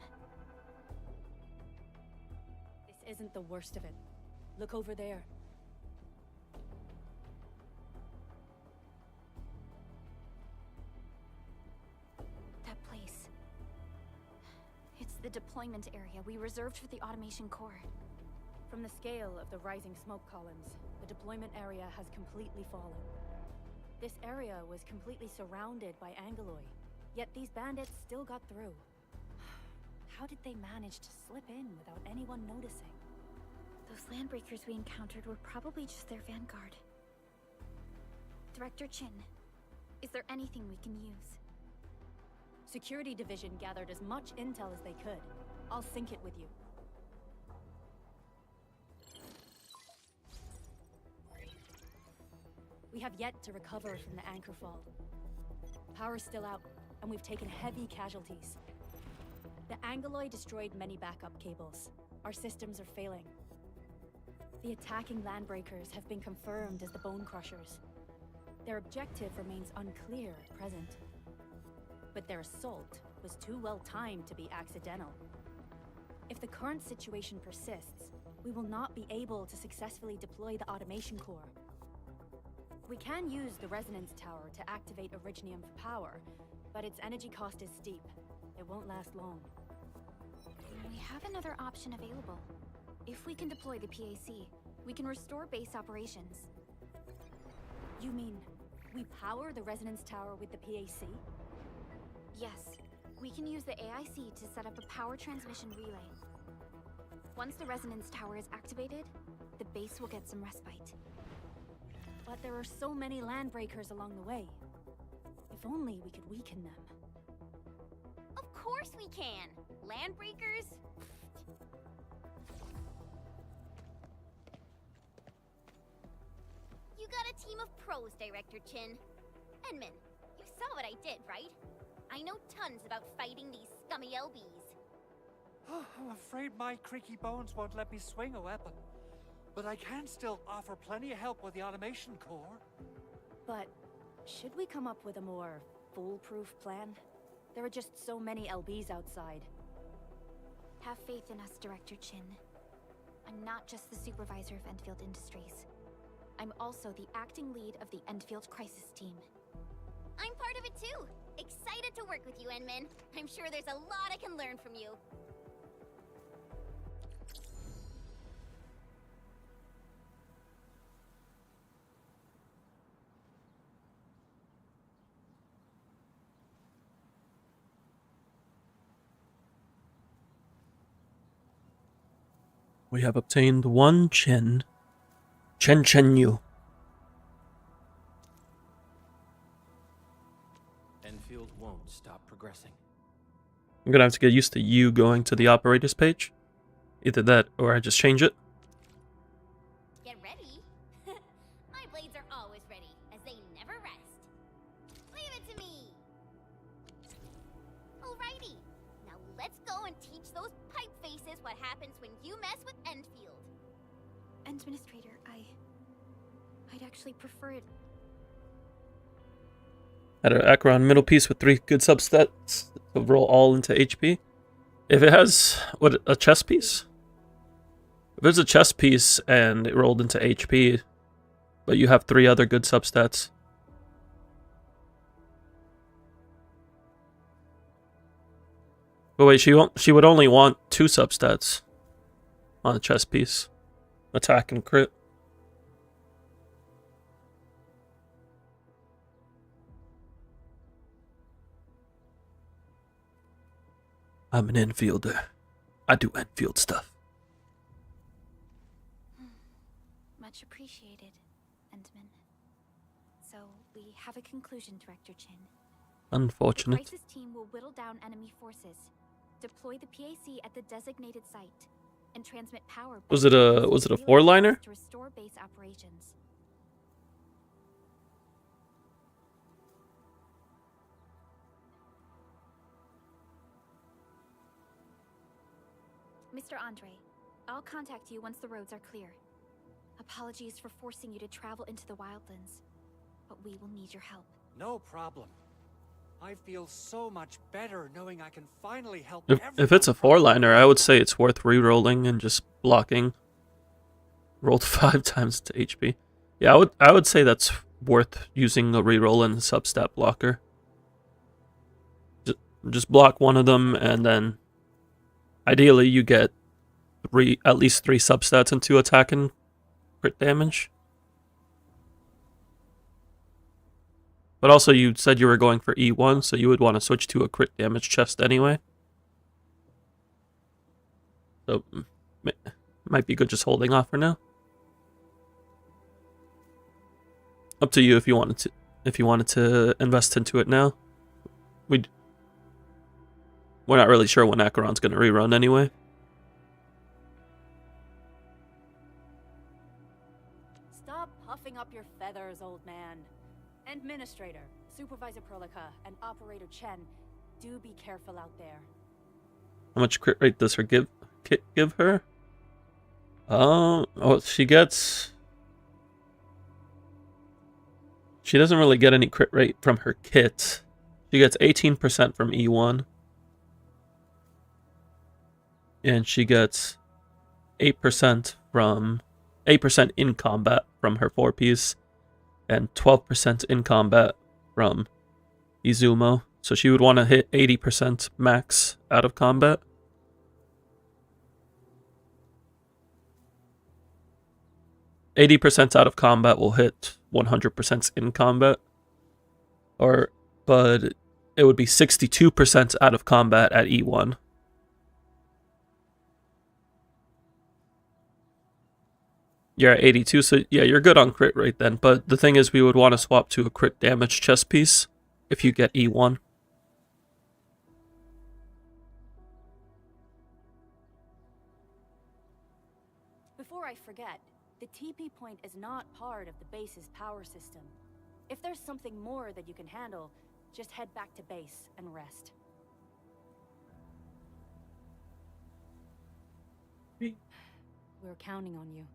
This isn't the worst of it. Look over there. That place. It's the deployment area we reserved for the automation core. From the scale of the rising smoke columns, the deployment area has completely fallen. This area was completely surrounded by Angeloi, yet these bandits still got through. How did they manage to slip in without anyone noticing? Those landbreakers we encountered were probably just their vanguard. Director Chin, is there anything we can use? Security Division gathered as much intel as they could. I'll sync it with you. We have yet to recover from the anchor fall. Power's still out, and we've taken heavy casualties. The Angeloi destroyed many backup cables. Our systems are failing. The attacking landbreakers have been confirmed as the Bone Crushers. Their objective remains unclear at present. But their assault was too well timed to be accidental. If the current situation persists, we will not be able to successfully deploy the automation core. We can use the resonance tower to activate Originium for power, but its energy cost is steep. It won't last long. We have another option available. If we can deploy the PAC, we can restore base operations. You mean we power the resonance tower with the PAC? Yes, we can use the AIC to set up a power transmission relay. Once the resonance tower is activated, the base will get some respite. But there are so many landbreakers along the way. If only we could weaken them. Of course we can! Landbreakers? You got a team of pros, Director Chin. Enman, you saw what I did, right? I know tons about fighting these scummy LBs. I'm afraid my creaky bones won't let me swing a weapon. But I can still offer plenty of help with the automation core. But should we come up with a more foolproof plan? There are just so many LBs outside. Have faith in us, Director Chin. I'm not just the supervisor of Endfield Industries. I'm also the acting lead of the Endfield Crisis Team. I'm part of it too! Excited to work with you, Enman. I'm sure there's a lot I can learn from you. We have obtained one Chen. Chen Yu. Enfield won't stop progressing. I'm gonna have to get used to you going to the operators page. Either that, or I just change it. Get ready. My blades are always ready, as they never rest. Leave it to me. Alrighty. Now let's go and teach those pipe faces what happens when you mess with Endfield. Administrator, I'd actually prefer it. Add an Acheron middle piece with 3 good substats to roll all into HP. If it has, what, a chess piece? If it's a chess piece and it rolled into HP, but you have 3 other good substats. But wait, she would only want 2 substats on a chess piece. Attack and crit. I'm an Enfielder. I do Enfield stuff. Much appreciated, Endman. So, we have a conclusion, Director Chin. Unfortunate. The crisis team will whittle down enemy forces, deploy the PAC at the designated site, and transmit power. Was it a 4-liner? To restore base operations. Mr. Andre, I'll contact you once the roads are clear. Apologies for forcing you to travel into the wildlands, but we will need your help. No problem. I feel so much better knowing I can finally help If it's a 4-liner, I would say it's worth re-rolling and just blocking. Rolled 5 times to HP. Yeah, I would say that's worth using a re-roll and a substat blocker. Just block one of them, and then ideally you get at least 3 substats into attack and crit damage. But also you said you were going for E1, so you would want to switch to a crit damage chest anyway. So might be good just holding off for now. Up to you if you wanted to invest into it now. We're not really sure when Acheron's going to rerun anyway. Stop puffing up your feathers, old man. Administrator, Supervisor Prolica, and Operator Chen, do be careful out there. How much crit rate does her kit give her? Oh, she gets... She doesn't really get any crit rate from her kit. She gets 18% from E1. And she gets 8% in combat from her 4-piece, and 12% in combat from Izumo. So she would want to hit 80% max out of combat. %80 out of combat will hit 100% in combat. But it would be 62% out of combat at E1. You're at 82, so yeah, you're good on crit rate then. But the thing is, we would want to swap to a crit damage chest piece if you get E1. Before I forget, the TP point is not part of the base's power system. If there's something more that you can handle, just head back to base and rest. We're counting on you.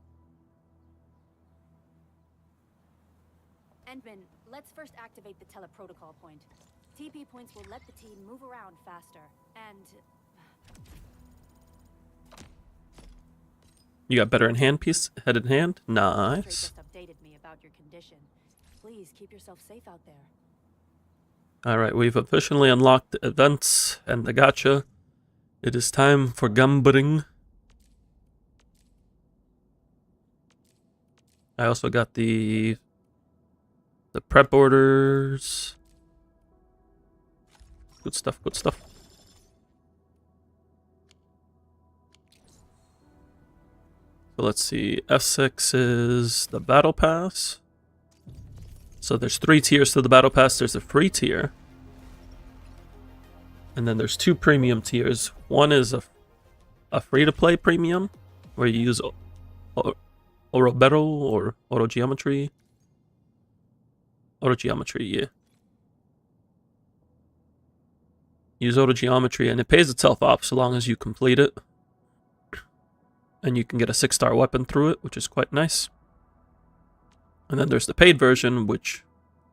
Endman, let's first activate the teleprotocol point. TP points will let the team move around faster, and... You got better in hand piece, head in hand. Nice. Just updated me about your condition. Please keep yourself safe out there. Alright, we've officially unlocked the events and the gacha. It is time for gambling. I also got the prep orders. Good stuff, good stuff. So let's see, F6 is the battle pass. So there's 3 tiers to the battle pass. There's a free tier. And then there's 2 premium tiers. One is a free-to-play premium, where you use Orobeto or Orogeometry. Orogeometry, yeah. Use Orogeometry, and it pays itself off so long as you complete it. And you can get a 6-star weapon through it, which is quite nice. And then there's the paid version, which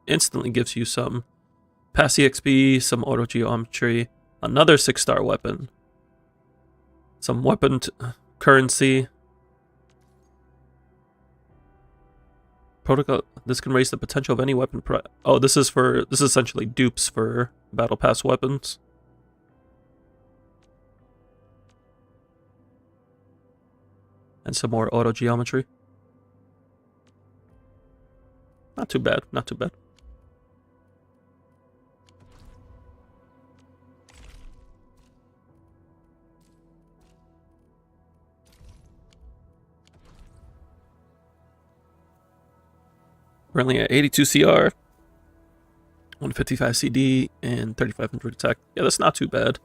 instantly gives you some pass EXP, some Orogeometry, another 6-star weapon, some weapon currency. Protocol. This can raise the potential of any weapon. Oh, this is essentially dupes for battle pass weapons. And some more Orogeometry. Not too bad, not too bad. Currently at 82 CR, 155 CD, and 3500 attack. Yeah, that's not too bad.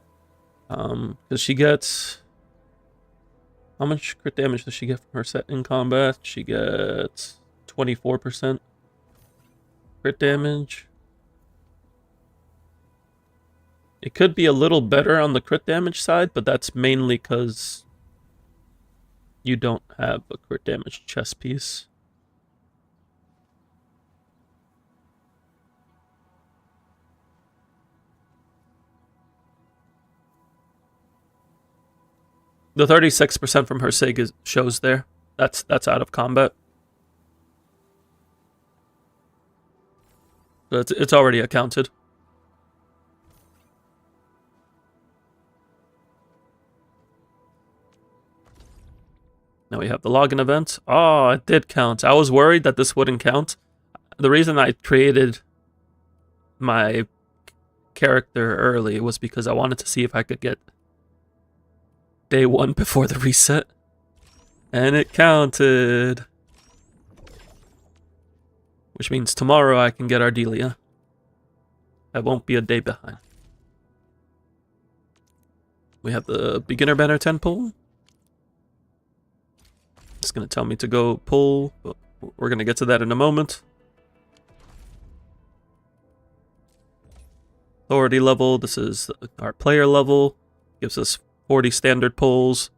Because she gets... How much crit damage does she get from her set in combat? She gets 24% crit damage. It could be a little better on the crit damage side, but that's mainly because you don't have a crit damage chest piece. The 36% from her SIG shows there. That's out of combat. So it's already accounted. Now we have the login event. Oh, it did count. I was worried that this wouldn't count. The reason I created my character early was because I wanted to see if I could get day 1 before the reset. And it counted. Which means tomorrow I can get Ardelia. I won't be a day behind. We have the beginner banner 10 pull. It's going to tell me to go pull, but we're going to get to that in a moment. Authority level, this is our player level. Gives us 40 standard pulls,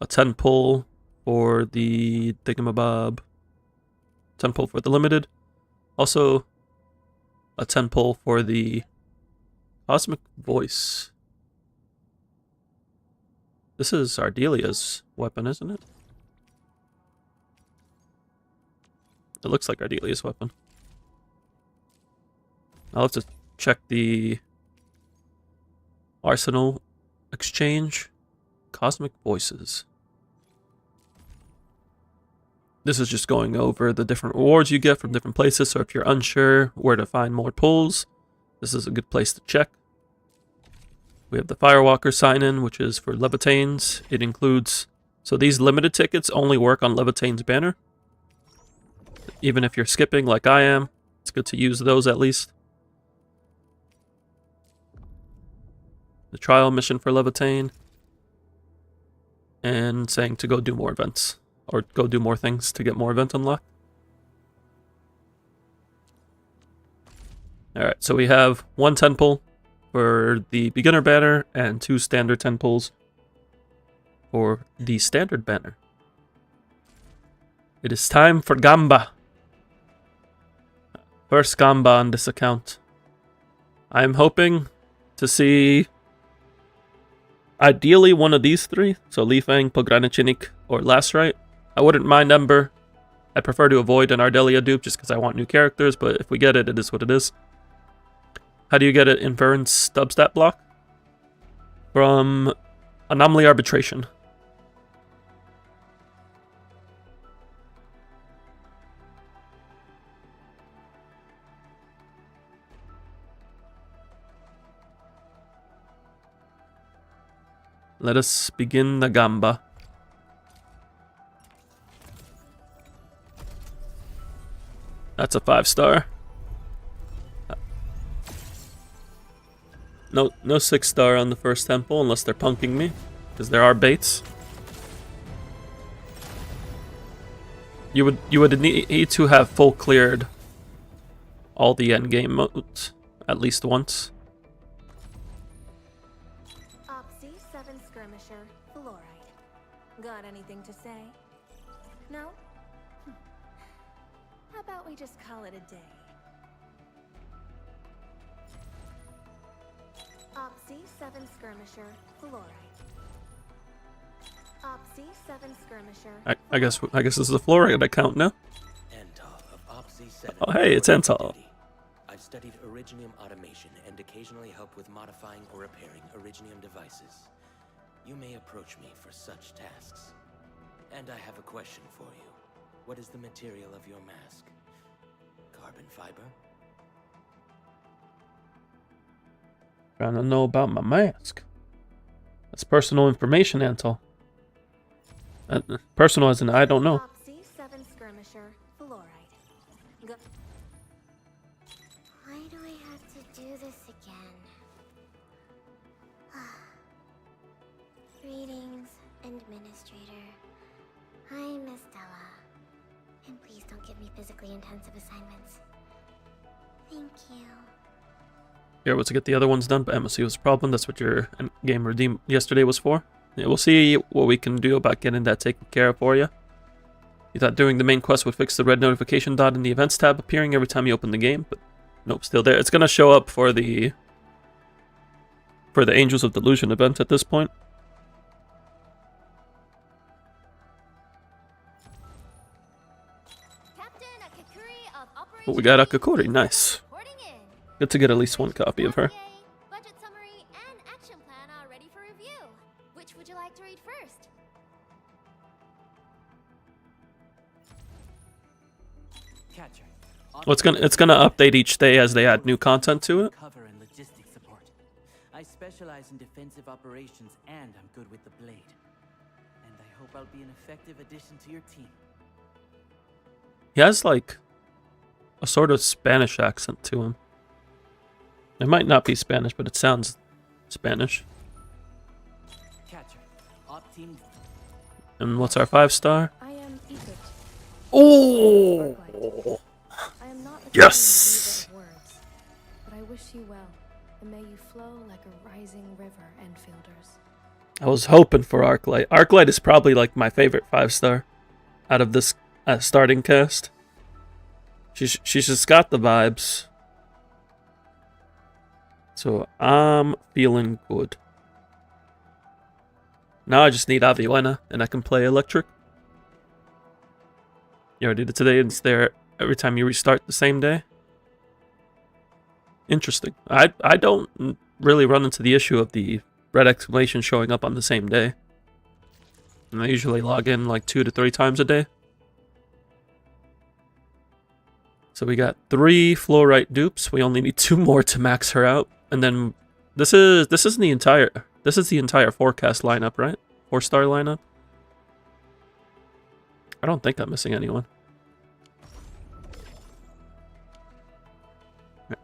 a 10 pull for the thingamabob, 10 pull for the limited, also a 10 pull for the cosmic voice. This is Ardelia's weapon, isn't it? It looks like Ardelia's weapon. I'll have to check the Arsenal exchange. Cosmic voices. This is just going over the different rewards you get from different places, so if you're unsure where to find more pulls, this is a good place to check. We have the Firewalker sign-in, which is for Levitane's. It includes... So these limited tickets only work on Levitane's banner. Even if you're skipping like I am, it's good to use those at least. The trial mission for Levitane. And saying to go do more events. Or go do more things to get more event unlocked. Alright, so we have 1 10 pull for the beginner banner and 2 standard 10 pulls for the standard banner. It is time for Gamba. First Gamba on this account. I am hoping to see ideally one of these 3. So Lifang, Pogranichenik, or Lasrite. I wouldn't mind Ember. I prefer to avoid an Ardelia dupe just because I want new characters, but if we get it, it is what it is. How do you get it? Inference dubstat block? From Anomaly Arbitration. Let us begin the Gamba. That's a 5-star. No 6-star on the first temple unless they're punking me, because there are baits. You would need to have full cleared all the endgame modes at least once. Opsy 7 skirmisher, fluorite. Got anything to say? No? How about we just call it a day? Opsy 7 skirmisher, fluorite. Opsy 7 skirmisher. I guess this is the fluorite account now. Ental of Opsy 7. Oh hey, it's Ental. I've studied originium automation and occasionally help with modifying or repairing originium devices. You may approach me for such tasks. And I have a question for you. What is the material of your mask? Carbon fiber? Trying to know about my mask. That's personal information, Ental. Personal as in I don't know. Opsy 7 skirmisher, fluorite. Why do I have to do this again? Greetings, Administrator. I'm Estella. And please don't give me physically intensive assignments. Thank you. You're able to get the other ones done, but MSC was a problem. That's what your game redeem yesterday was for. Yeah, we'll see what we can do about getting that taken care of for you. You thought doing the main quest would fix the red notification dot in the events tab appearing every time you open the game, but nope, still there. It's gonna show up for the Angels of Delusion event at this point. But we got Akakuri, nice. Good to get at least one copy of her. Budget summary and action plan are ready for review. Which would you like to read first? Catcher. Well, it's gonna update each day as they add new content to it. Cover and logistics support. I specialize in defensive operations and I'm good with the blade. And I hope I'll be an effective addition to your team. He has like a sort of Spanish accent to him. It might not be Spanish, but it sounds Spanish. Catcher. Op team. And what's our 5-star? I am Egypt. Oh! I am not Yes! words, but I wish you well, and may you flow like a rising river, Enfielders. I was hoping for Arclight. Arclight is probably like my favorite 5-star out of this starting cast. She's just got the vibes. So I'm feeling good. Now I just need Aviwena and I can play Electric. You already did it today and it's there every time you restart the same day. Interesting. I don't really run into the issue of the red exclamation showing up on the same day. And I usually log in like 2 to 3 times a day. So we got 3 fluorite dupes. We only need 2 more to max her out. And then this is the entire forecast lineup, right? 4-star lineup. I don't think I'm missing anyone.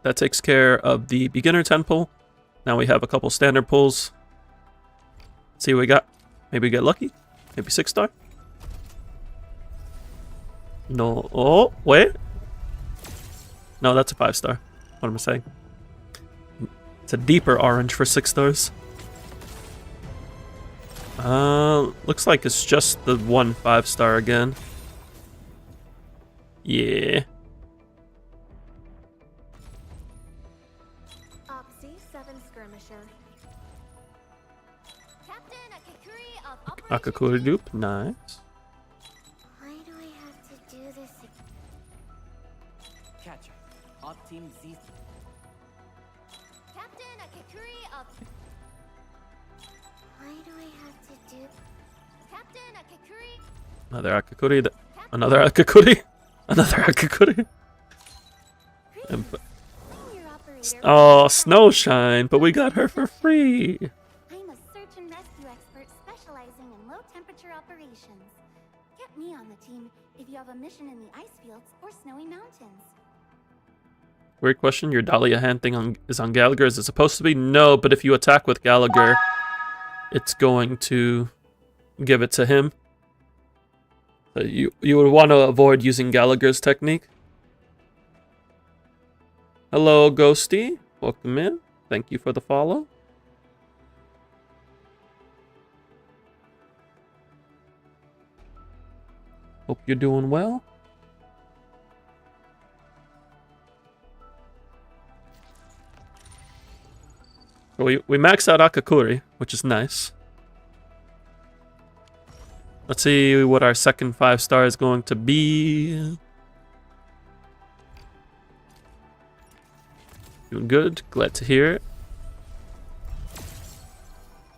That takes care of the beginner 10 pull. Now we have a couple standard pulls. Let's see what we got. Maybe we get lucky. Maybe 6-star. No. Oh, wait. No, that's a 5-star. What am I saying? It's a deeper orange for 6 stars. Looks like it's just the 1 5-star again. Yeah. Oxy 7 skirmisher. Captain Akakuri of Akakuri dupe, nice. Why do I have to do this again? Catcher. Op Team Z. Captain Akakuri of... Why do I have to do... Captain Akakuri... Another Akakuri. Another Akakuri. Another Akakuri. And- I'm your operator. Oh, Snowshine, but we got her for free. I'm a search and rescue expert specializing in low-temperature operations. Get me on the team if you have a mission in the ice fields or snowy mountains. Weird question. Your Dahlia hand thing is on Gallagher. Is it supposed to be? No, but if you attack with Gallagher, it's going to give it to him. So you would want to avoid using Gallagher's technique. Hello, Ghosty. Welcome in. Thank you for the follow. Hope you're doing well. So we maxed out Akakuri, which is nice. Let's see what our second 5-star is going to be. Doing good. Glad to hear it.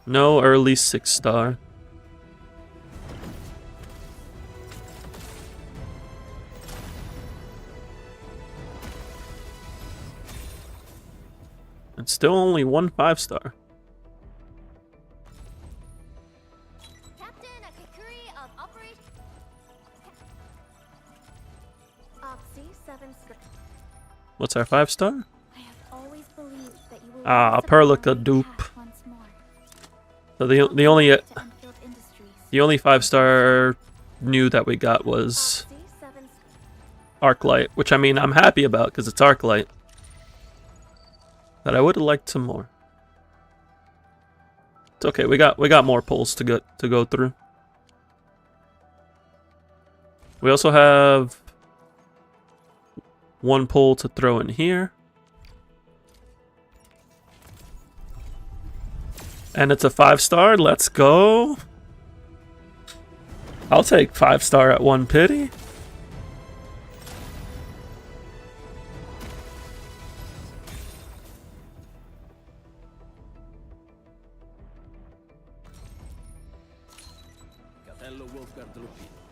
No early 6-star. And still only 1 5-star. Captain Akakuri of Operation... Oxy 7 What's our 5-star? I have always believed that you will Ah, rise Perlica above the dupe. path once more. So Welcome the only to Endfield Industries. the only 5-star new that we got was Oxy 7 Arclight, which I mean I'm happy about because it's Arclight. But I would have liked some more. It's okay. We got more pulls to go through. We also have 1 pull to throw in here. And it's a 5-star. Let's go. I'll take 5-star at 1 pity.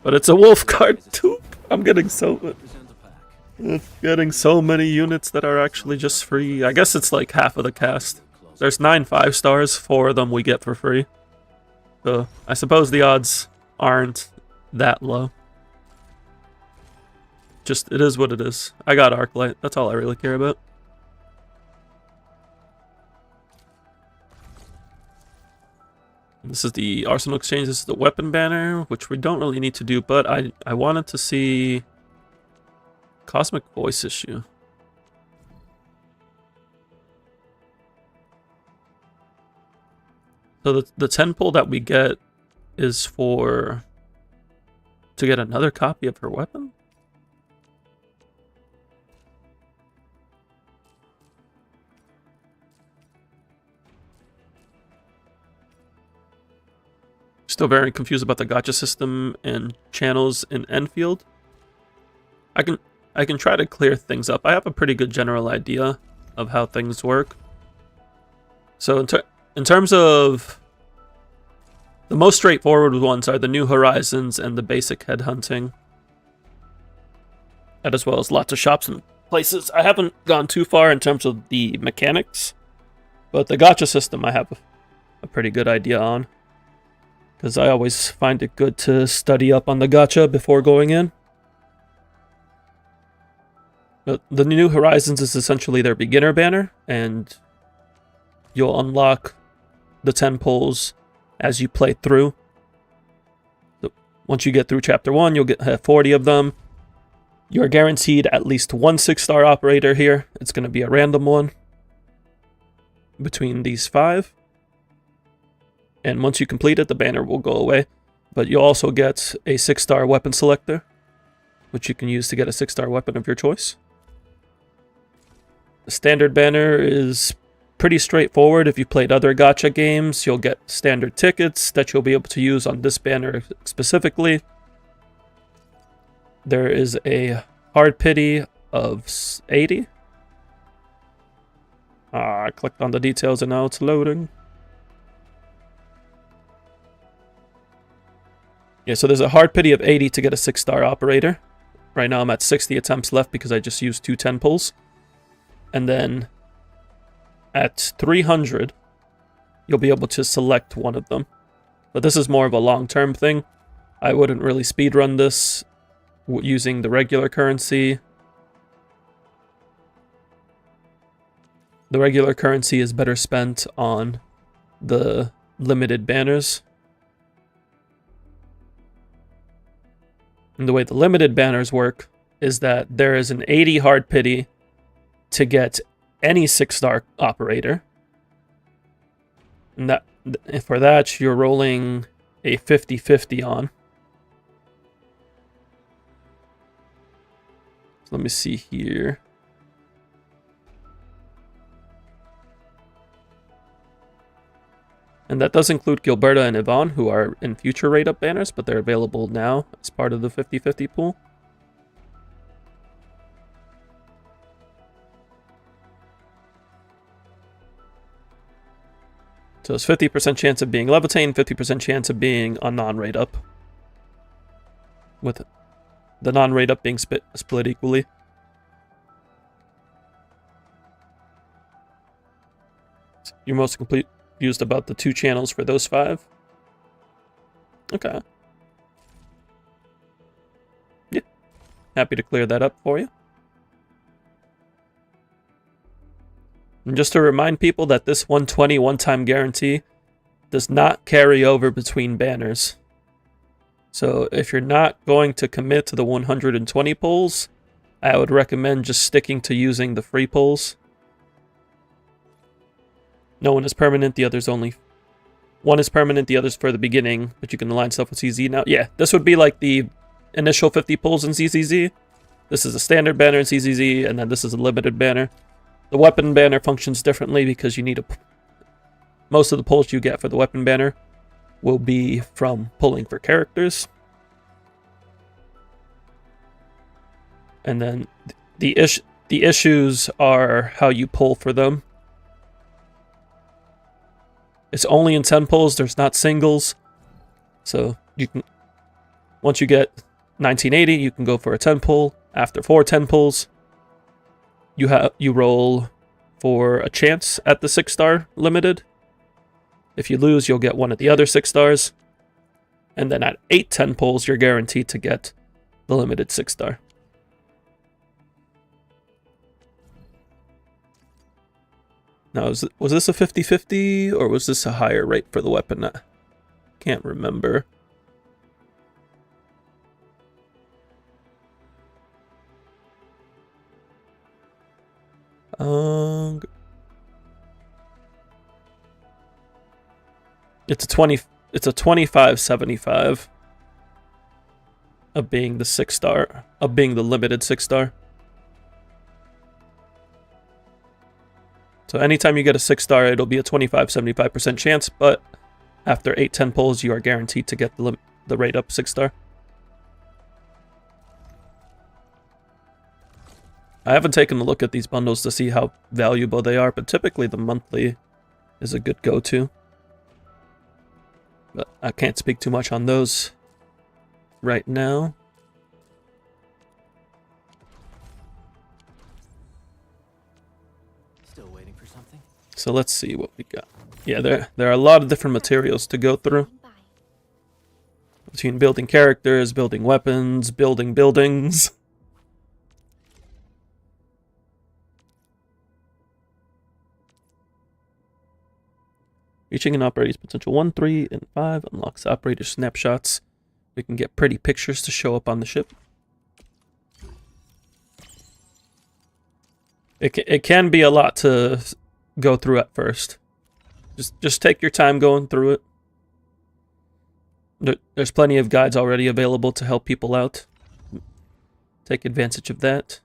But it's a wolf card too. I'm getting so many units that are actually just free. I guess it's like half of the cast. There's 9 5-stars, 4 of them we get for free. So I suppose the odds aren't that low. Just it is what it is. I got Arclight. That's all I really care about. This is the Arsenal Exchange. This is the weapon banner, which we don't really need to do, but I wanted to see Cosmic Voice issue. So the 10 pull that we get is to get another copy of her weapon? Still very confused about the gacha system and channels in Enfield. I can try to clear things up. I have a pretty good general idea of how things work. So in terms of the most straightforward ones are the New Horizons and the basic headhunting, and as well as lots of shops and places. I haven't gone too far in terms of the mechanics, but the gacha system I have a pretty good idea on, because I always find it good to study up on the gacha before going in. But the New Horizons is essentially their beginner banner, and you'll unlock the 10 pulls as you play through. So once you get through Chapter 1, you'll have 40 of them. You're guaranteed at least one 6-star operator here. It's going to be a random one between these 5. And once you complete it, the banner will go away. But you'll also get a 6-star weapon selector, which you can use to get a 6-star weapon of your choice. The standard banner is pretty straightforward. If you played other gacha games, you'll get standard tickets that you'll be able to use on this banner specifically. There is a hard pity of 80. I clicked on the details and now it's loading. Yeah, so there's a hard pity of 80 to get a 6-star operator. Right now I'm at 60 attempts left because I just used 2 10 pulls. And then at 300, you'll be able to select one of them. But this is more of a long-term thing. I wouldn't really speedrun this using the regular currency. The regular currency is better spent on the limited banners. And the way the limited banners work is that there is an 80 hard pity to get any 6-star operator. And for that, you're rolling a 50-50 on. So let me see here. And that does include Gilberta and Yvonne, who are in future rate-up banners, but they're available now as part of the 50-50 pool. So it's 50% chance of being Levitate, 50% chance of being a non-rate up. With the non-rate up being split equally. You're most confused about the 2 channels for those 5? Okay. Yeah. Happy to clear that up for you. And just to remind people that this 120 one-time guarantee does not carry over between banners. So if you're not going to commit to the 120 pulls, I would recommend just sticking to using the free pulls. No one is permanent, the other's only... One is permanent, the other's for the beginning, but you can align stuff with ZZ now. Yeah, this would be like the initial 50 pulls in ZZZ. This is a standard banner in ZZZ, and then this is a limited banner. The weapon banner functions differently because you need most of the pulls you get for the weapon banner will be from pulling for characters. And then the issues are how you pull for them. It's only in 10 pulls, there's not singles. So you can, once you get 1980, you can go for a 10 pull. After 4 10 pulls, you roll for a chance at the 6-star limited. If you lose, you'll get one of the other 6 stars. And then at 8 10 pulls, you're guaranteed to get the limited 6-star. Now, was this a 50-50 or was this a higher rate for the weapon? I can't remember. It's a 25-75 of being the 6-star, of being the limited 6-star. So anytime you get a 6-star, it'll be a 25-75% chance, but after 8 10 pulls, you are guaranteed to get the rate up 6-star. I haven't taken a look at these bundles to see how valuable they are, but typically the monthly is a good go-to. But I can't speak too much on those right now. Still waiting for something? So let's see what we got. Yeah, there are a lot of different materials to go through. Between building characters, building weapons, building buildings. Reaching an operator's potential 1, 3, and 5 unlocks operator snapshots. We can get pretty pictures to show up on the ship. It can be a lot to go through at first. Just take your time going through it. There's plenty of guides already available to help people out. Take advantage of that.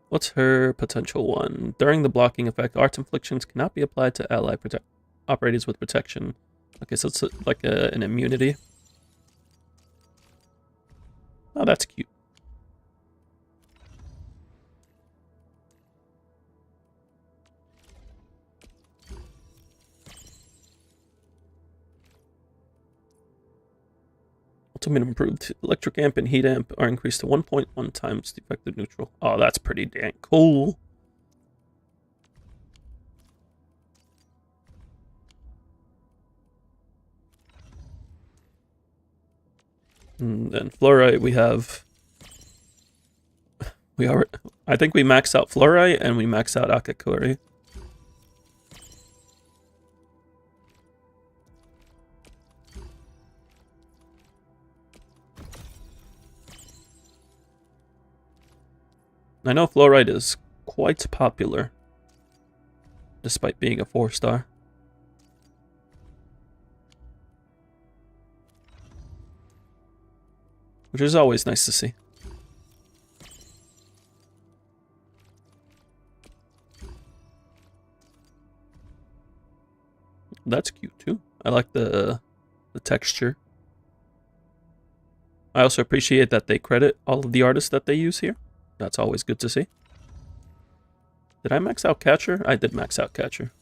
What's her potential one? During the blocking effect, arts inflictions cannot be applied to ally operators with protection. Okay, so it's like an immunity. Oh, that's cute. Ultimate improved. Electric amp and heat amp are increased to 1.1 times the effective neutral. Oh, that's pretty dang cool. And then fluorite we have. I think we max out fluorite and we max out akakori. I know fluorite is quite popular, despite being a 4-star. Which is always nice to see. That's cute too. I like the texture. I also appreciate that they credit all of the artists that they use here. That's always good to see. Did I max out Catcher? I did max out Catcher.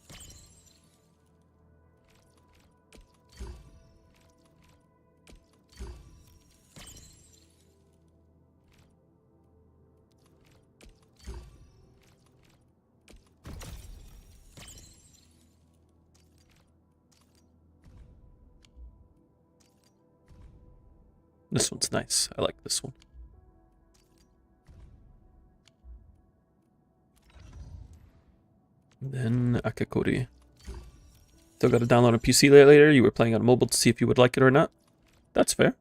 This one's nice. I like this one. Then Akakori. Still got to download a PC later. You were playing on mobile to see if you would like it or not. That's fair.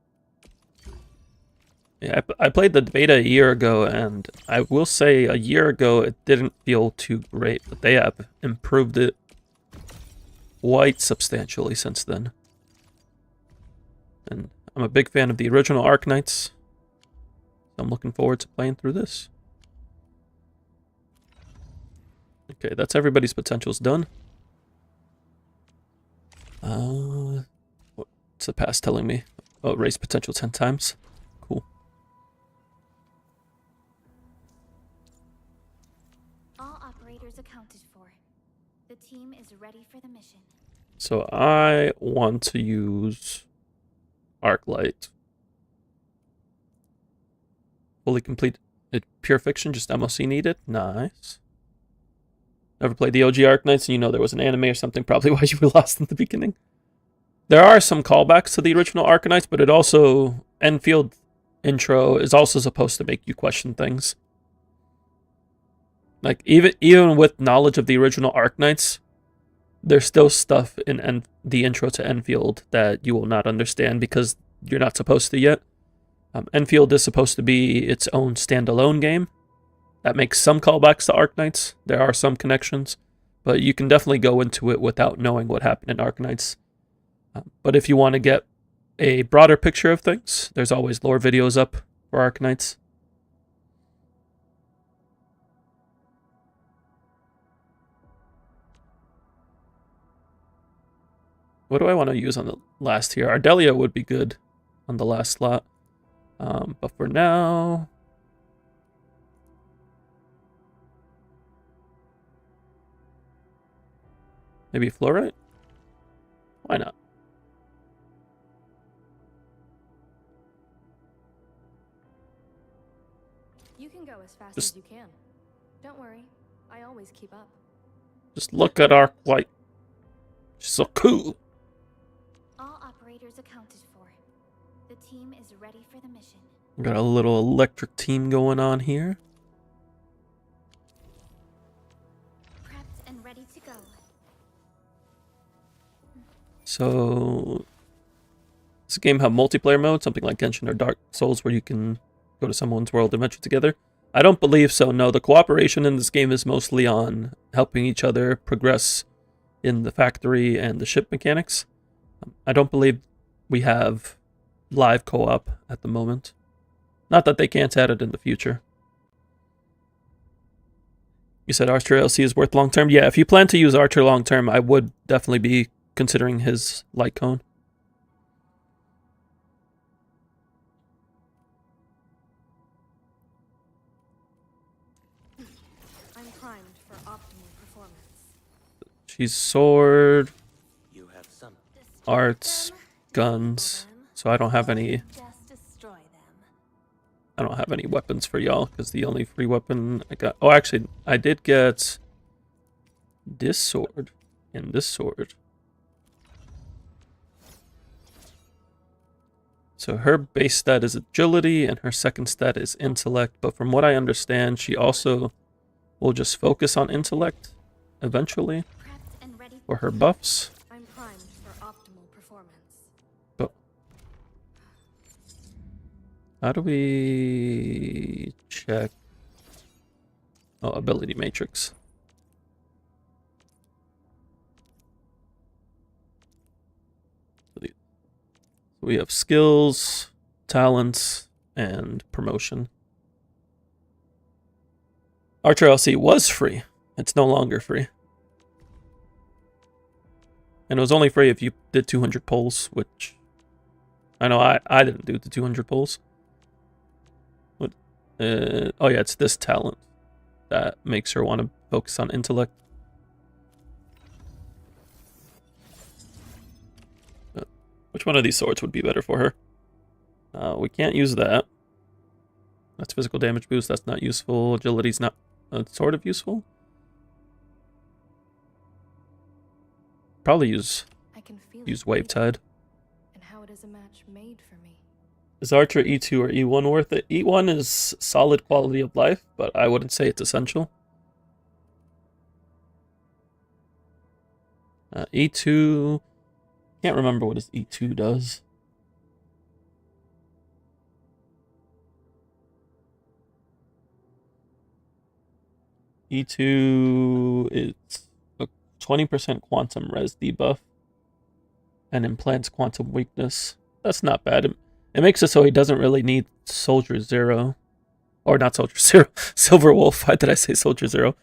Yeah, I played the beta a year ago, and I will say a year ago it didn't feel too great, but they have improved it quite substantially since then. And I'm a big fan of the original Arknights, so I'm looking forward to playing through this. Okay, that's everybody's potentials done. What's the past telling me? Oh, raise potential 10 times. Cool. All operators accounted for. The team is ready for the mission. So I want to use Arclight. Fully complete. Pure fiction, just MOC needed. Nice. Never played the OG Arknights, and you know there was an anime or something, probably why you were lost in the beginning. There are some callbacks to the original Arknights, but it also, Endfield intro is also supposed to make you question things. Like, even with knowledge of the original Arknights, there's still stuff in the intro to Endfield that you will not understand because you're not supposed to yet. Endfield is supposed to be its own standalone game. That makes some callbacks to Arknights. There are some connections, but you can definitely go into it without knowing what happened in Arknights. But if you want to get a broader picture of things, there's always lore videos up for Arknights. What do I want to use on the last tier? Ardelia would be good on the last slot. But for now, Maybe fluorite? Why not? You can go as fast Just- as you can. Don't worry, I always keep up. Just look at our light. She's so cool. All operators accounted for. The team is ready for the mission. We got a little electric team going on here. Prepped and ready to go. So, does the game have multiplayer mode, something like Genshin or Dark Souls, where you can go to someone's world and venture together? I don't believe so, no. The cooperation in this game is mostly on helping each other progress in the factory and the ship mechanics. I don't believe we have live co-op at the moment. Not that they can't add it in the future. You said Archer LC is worth long-term? Yeah, if you plan to use Archer long-term, I would definitely be considering his light cone. I'm primed for optimal performance. She's sword, You have some. arts, guns. So I don't have any. Just destroy them. I don't have any weapons for y'all because the only free weapon I got. Oh, actually, I did get this sword and this sword. So her base stat is agility and her second stat is intellect. But from what I understand, she also will just focus on intellect eventually Prepped and ready. for her buffs. I'm primed for optimal performance. But how do we check? Oh, ability matrix. We have skills, talents, and promotion. Archer LC was free. It's no longer free. And it was only free if you did 200 pulls, which I know I didn't do the 200 pulls. What? Oh yeah, it's this talent that makes her want to focus on intellect. Which one of these swords would be better for her? We can't use that. That's physical damage boost. That's not useful. Agility's not sort of useful. Probably use I can feel use it Wave Tide. and how it is a match made for me. Is Archer E2 or E1 worth it? E1 is solid quality of life, but I wouldn't say it's essential. E2... Can't remember what his E2 does. E2 is a 20% quantum res debuff and implants quantum weakness. That's not bad. It makes it so he doesn't really need Soldier Zero. Or not Soldier Zero. Silver Wolf. Why did I say Soldier Zero?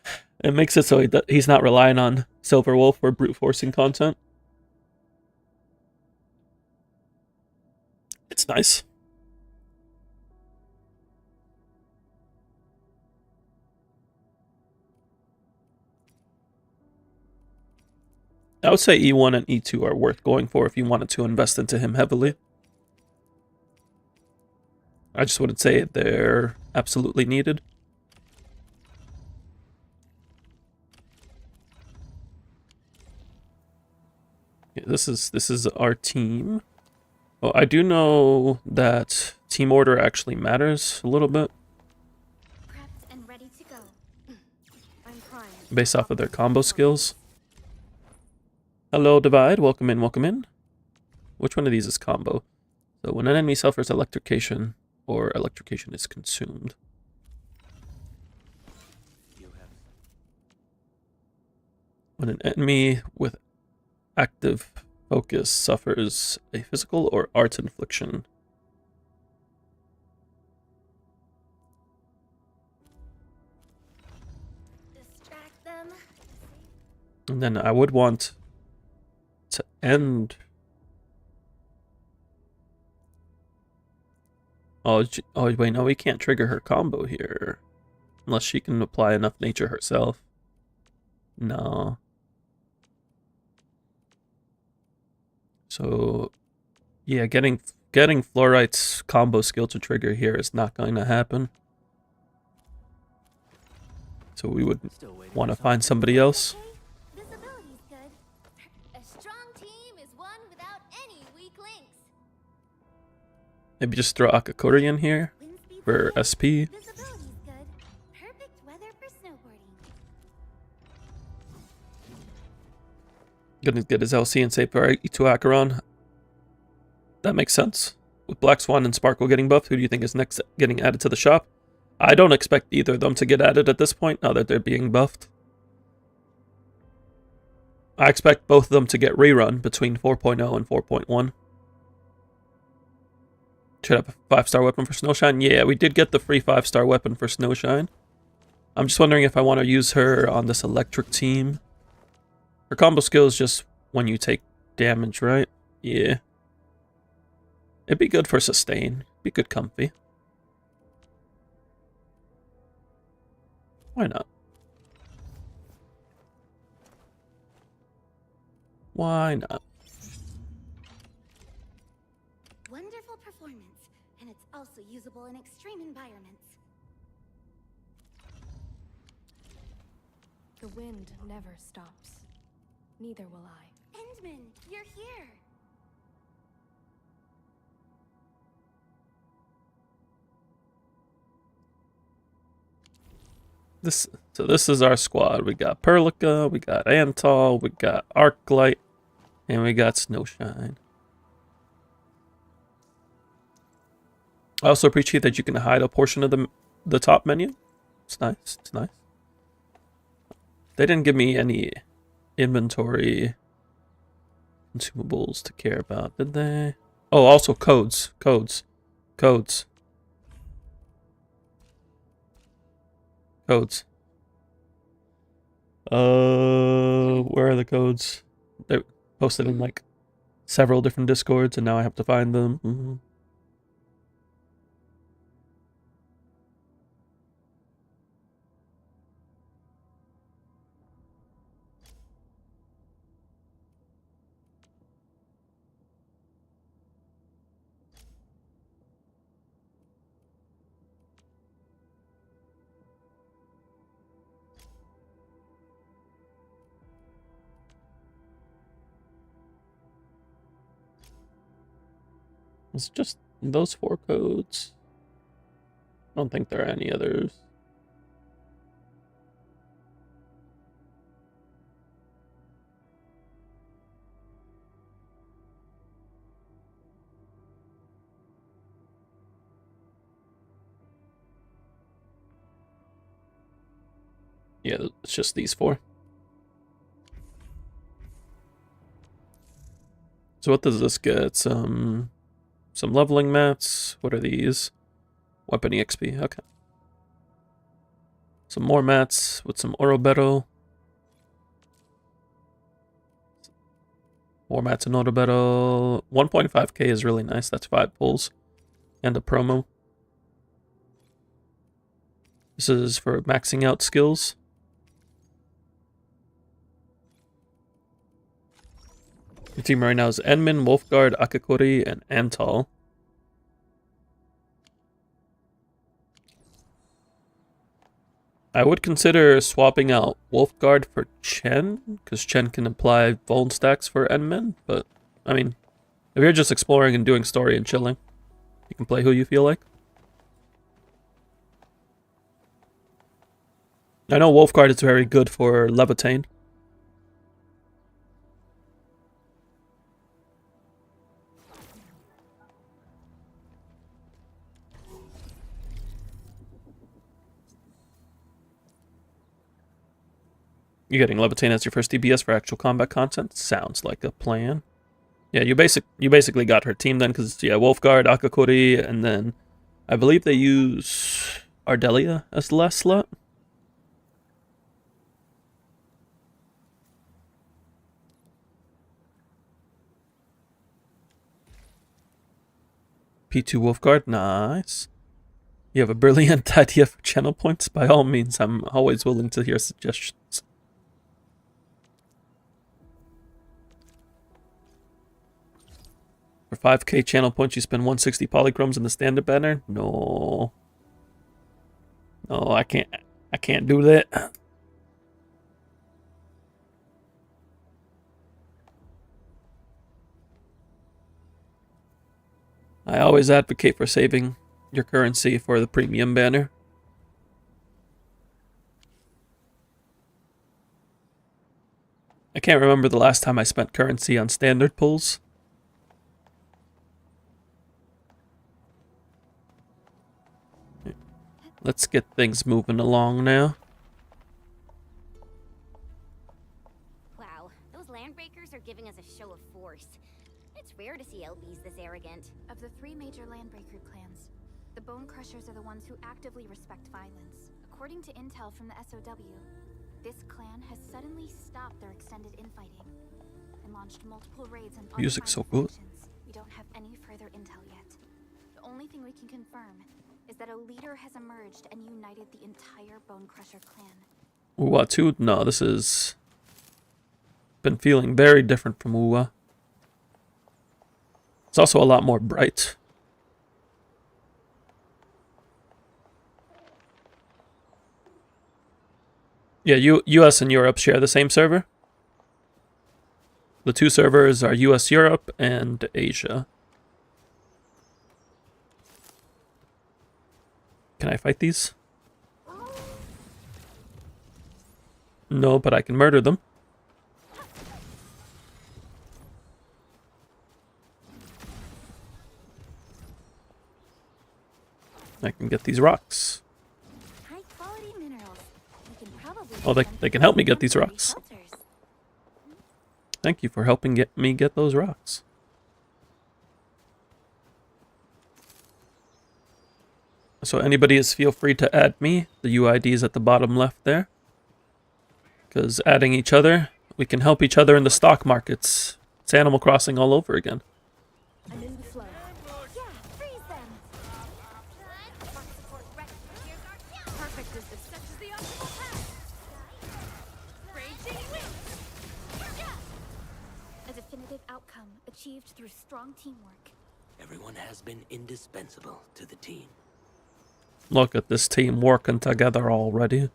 It makes it so he's not relying on Silver Wolf for brute forcing content. It's nice. I would say E1 and E2 are worth going for if you wanted to invest into him heavily. I just wouldn't say they're absolutely needed. Yeah, this is our team. Well, I do know that team order actually matters a little bit Prepped and ready to go. I'm primed. based off of their combo skills. Hello, Divide. Welcome in, welcome in. Which one of these is combo? So when an enemy suffers electrocution or electrocution is consumed. When an enemy with active focus suffers a physical or art infliction. Distract them. And then I would want to end. Oh, wait, no, we can't trigger her combo here. Unless she can apply enough nature herself. No. So, yeah, getting Fluorite's combo skill to trigger here is not going to happen. So we would want to find somebody else. This ability's good. A strong team is one without any weak links. Maybe just throw Akakori in here Wind speed's for good. SP. This ability's good. Perfect weather for snowboarding. Gonna get his LC and save for to Acheron. That makes sense. With Black Swan and Sparkle getting buffed, who do you think is next getting added to the shop? I don't expect either of them to get added at this point, now that they're being buffed. I expect both of them to get rerun between 4.0 and 4.1. Should have a 5-star weapon for Snowshine? Yeah, we did get the free 5-star weapon for Snowshine. I'm just wondering if I want to use her on this electric team. Her combo skill is just when you take damage, right? Yeah. It'd be good for sustain. Be good comfy. Why not? Why not? Wonderful performance, and it's also usable in extreme environments. The wind never stops. Neither will I. Endman, you're here. So this is our squad. We got Perlica, we got Antal, we got Arclight, and we got Snowshine. I also appreciate that you can hide a portion of the top menu. It's nice. It's nice. They didn't give me any inventory consumables to care about, did they? Oh, also codes. Codes. Codes. Codes. Where are the codes? They're posted in like several different Discords, and now I have to find them. It's just those 4 codes. I don't think there are any others. Yeah, it's just these 4. So what does this get? Some leveling mats. What are these? Weapon EXP. Okay. Some more mats with some Orobetto. More mats and Orobetto. 1.5k is really nice. That's 5 pulls. And a promo. This is for maxing out skills. Your team right now is Enmin, Wolfguard, Akakori, and Antal. I would consider swapping out Wolfguard for Chen, because Chen can apply Vuln stacks for Enmin, but, I mean, if you're just exploring and doing story and chilling, you can play who you feel like. I know Wolfguard is very good for Levitain. You're getting Levitain as your first DPS for actual combat content? Sounds like a plan. Yeah, you basically got her team then, because, yeah, Wolfguard, Akakori, and then I believe they use Ardelia as the last slot. P2 Wolfguard, nice. You have a brilliant idea for channel points? By all means, I'm always willing to hear suggestions. For 5k channel points, you spend 160 polychromes in the standard banner? No. No, I can't do that. I always advocate for saving your currency for the premium banner. I can't remember the last time I spent currency on standard pulls. Let's get things moving along now. Wow, those landbreakers are giving us a show of force. It's rare to see LBs this arrogant. Of the 3 major landbreaker clans, the Bone Crushers are the ones who actively respect violence. According to intel from the SOW, this clan has suddenly stopped their extended infighting and launched multiple raids on Music's so undefined good. factions. We don't have any further intel yet. The only thing we can confirm is that a leader has emerged and united the entire Bone Crusher clan. Uwa 2? No, this is... been feeling very different from Uwa. It's also a lot more bright. Yeah, US and Europe share the same server. The 2 servers are US Europe and Asia. Can I fight these? No, but I can murder them. I can get these rocks. High quality minerals. We can probably Oh, they can help me get these rocks. Thank you for helping me get those rocks. So anybody is feel free to add me. The UID is at the bottom left there. Because adding each other, we can help each other in the stock markets. It's Animal Crossing all over again. I'm in the flow. Yeah, freeze them. Perfect as this touches the optimal path. Raging wind. A definitive outcome achieved through strong teamwork. Everyone has been indispensable to the team. Look at this team working together already.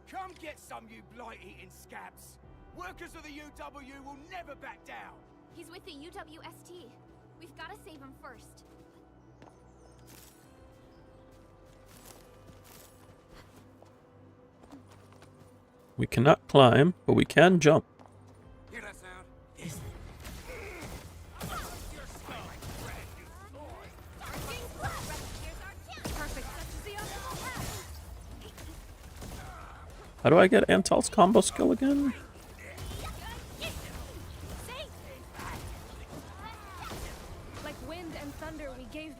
Come get some, you blight-eating scabs. Workers of the UW will never back down. He's with the UWST. We've got to save him first. We cannot climb, but we can jump. Hear that sound? Yes. Perfect touches the optimal path. How do I get Antal's combo skill again? Like wind and thunder, we gave.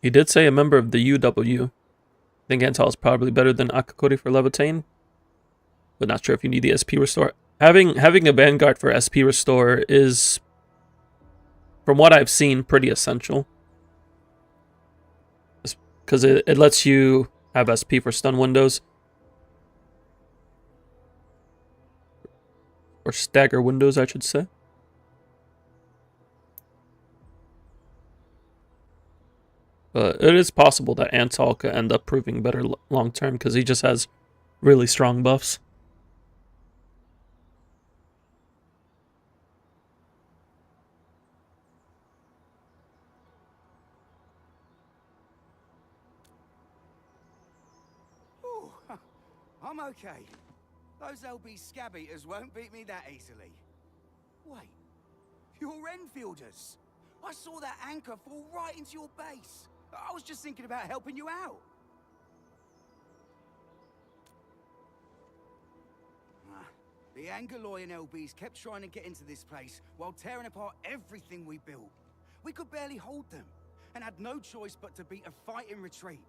He did say a member of the UW. I think Antal is probably better than Akakori for Levitain. But not sure if you need the SP restore. Having a Vanguard for SP restore is, from what I've seen, pretty essential. Because it lets you have SP for stun windows. Or stagger windows, I should say. But it is possible that Antal could end up proving better long term because he just has really strong buffs. Ooh, I'm okay. Those LB scab eaters won't beat me that easily. Wait, you're Enfielders. I saw that anchor fall right into your base. I was just thinking about helping you out. The Angaloy and LBs kept trying to get into this place while tearing apart everything we built. We could barely hold them, and had no choice but to beat a fight in retreat.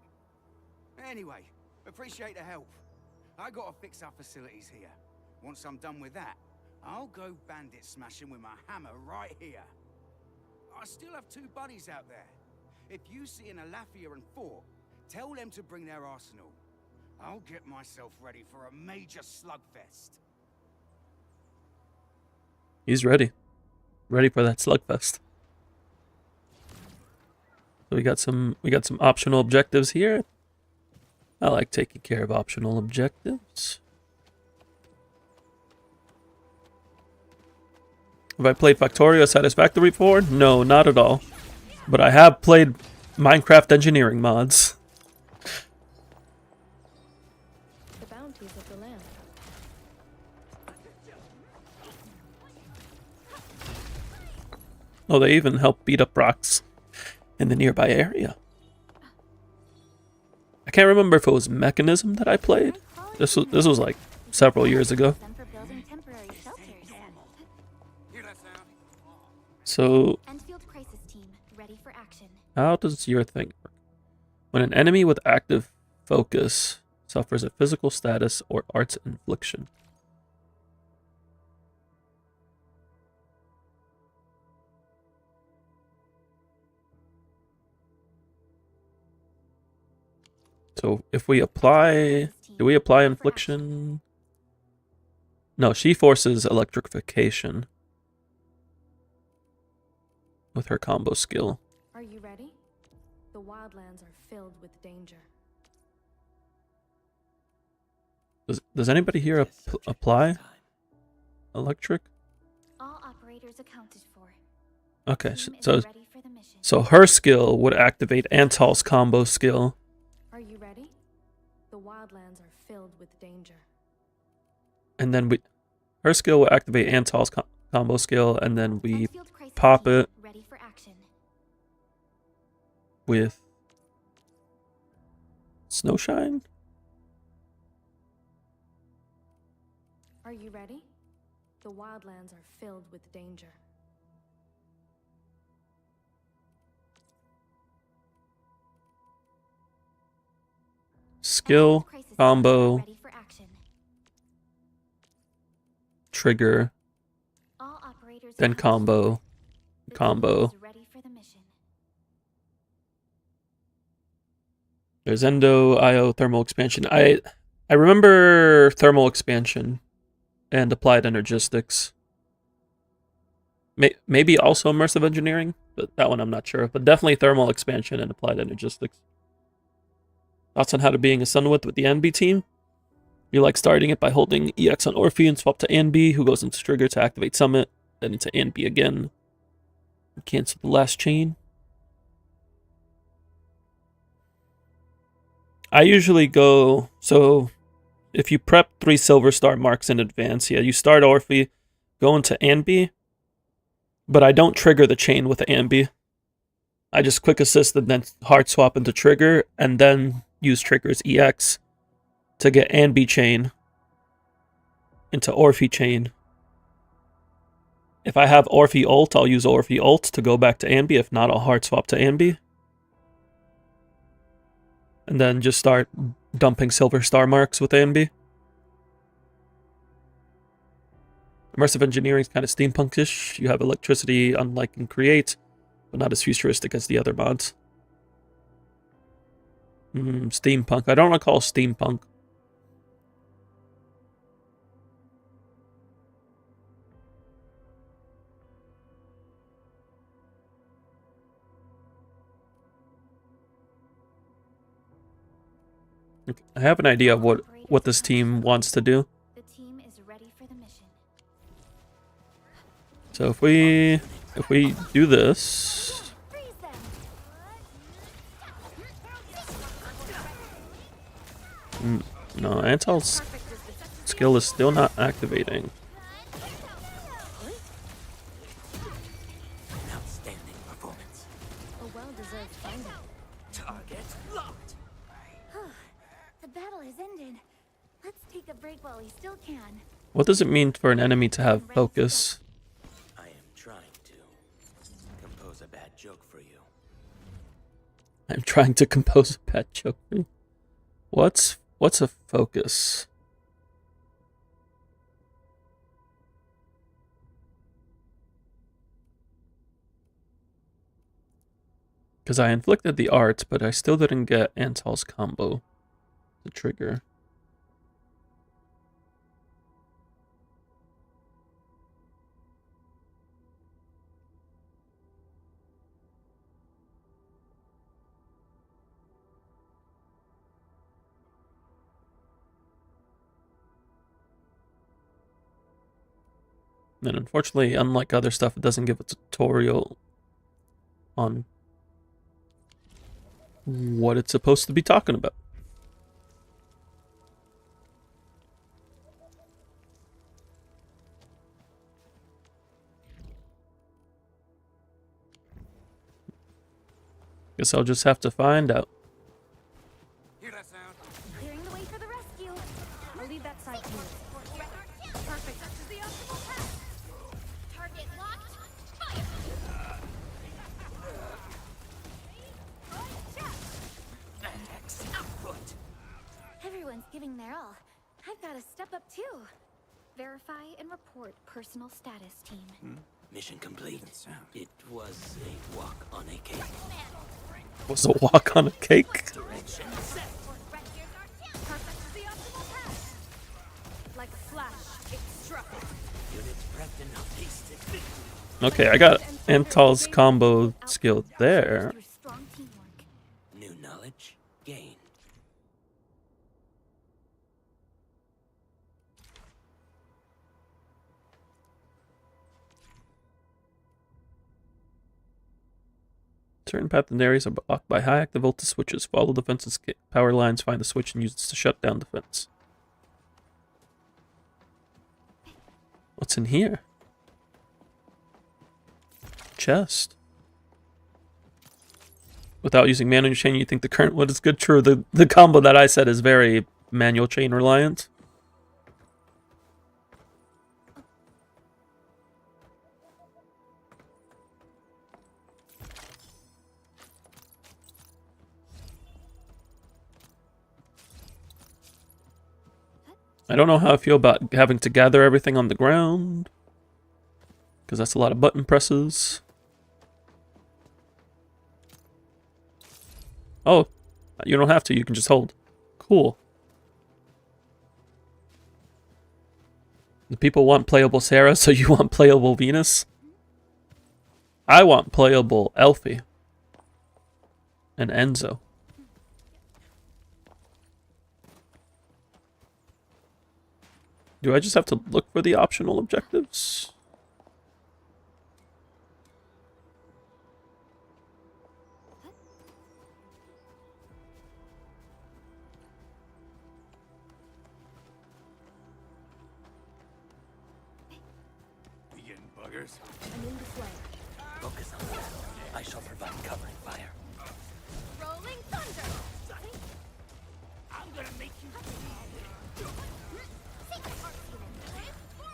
Anyway, appreciate the help. I gotta fix our facilities here. Once I'm done with that, I'll go bandit smashing with my hammer right here. I still have 2 buddies out there. If you see an Alafia and Fort, tell them to bring their arsenal. I'll get myself ready for a major slugfest. He's ready. ready for that slugfest. So we got some optional objectives here. I like taking care of optional objectives. Have I played Factorio Satisfactory before? No, not at all. But I have played Minecraft engineering mods. The bounties of the land. Oh, they even help beat up rocks in the nearby area. I can't remember if it was Mechanism that I played. This was like several years ago. Them for building temporary shelters. So, Endfield Crisis Team, ready for action. how does your thing work? When an enemy with active focus suffers a physical status or arts infliction. So if we apply, do we apply infliction? No, she forces electrification with her combo skill. Are you ready? The wildlands are filled with danger. Does anybody here apply electric? All operators accounted for. Okay, Team is so ready for the mission. so her skill would activate Antal's combo skill. Are you ready? The wildlands are filled with danger. And then her skill will activate Antal's combo skill, and then we Endfield Crisis pop Team, it ready for action. with Snowshine. Are you ready? The wildlands are filled with danger. Skill, Endfield Crisis Team, combo, ready for action. trigger, All operators then accounted for. combo, The combo. team is ready for the mission. There's Endo, IO, thermal expansion. I remember thermal expansion and applied energistics. Maybe also immersive engineering, but that one I'm not sure of. But definitely thermal expansion and applied energistics. Thoughts on how to being a Sunwith with the NB team? You like starting it by holding EX on Orphe and swap to NB, who goes into trigger to activate Summit, then into NB again. Cancel the last chain. I usually go, so if you prep 3 silver star marks in advance, yeah, you start Orphe, go into Anbi, but I don't trigger the chain with Anbi. I just quick assist and then hard swap into trigger, and then use triggers EX to get Anbi chain into Orphe chain. If I have Orphe ult, I'll use Orphe ult to go back to Anbi. If not, I'll hard swap to Anbi. And then just start dumping silver star marks with Anbi. Immersive engineering is kind of steampunkish. You have electricity, unlike in Create, but not as futuristic as the other mods. Steampunk. I don't recall steampunk. I have an idea of what this team wants to do. The team is ready for the mission. So if we do this, Freeze them. no, Antal's skill is still not activating. Outstanding performance. A well-deserved finding. Target locked. The battle has ended. Let's take a break while we still can. What does it mean for an enemy to have focus? I am trying to compose a bad joke for you. I'm trying to compose a bad joke. What's a focus? Because I inflicted the art, but I still didn't get Antal's combo to trigger. And unfortunately, unlike other stuff, it doesn't give a tutorial on what it's supposed to be talking about. Guess I'll just have to find out. Hear that sound? Clearing the way for the rescue. I'll leave that side to you. Perfect. This is the optimal path. Target locked. Fire! Max output. Everyone's giving their all. I've got to step up too. Verify and report personal status, team. Mission complete. It was a walk on a cake. Was a walk on a cake? Direction set. Perfect. This is the optimal path. Like a flash, it struck. Units prepped and pasted. Okay, I got Antal's combo skill there. Through strong teamwork. New knowledge gained. Certain paths and areas are blocked by high active voltage switches. Follow defense's power lines, find the switch, and use it to shut down defense. What's in here? Chest. Without using manual chain, you think the current one is good? True, the combo that I said is very manual chain reliant. I don't know how I feel about having to gather everything on the ground, because that's a lot of button presses. Oh, you don't have to, you can just hold. Cool. The people want playable Sarah, so you want playable Venus? I want playable Elfie. And Enzo. Do I just have to look for the optional objectives? We getting buggers? I'm in the flame. Focus on the battle. I shall provide covering fire. Rolling thunder. I'm gonna make you.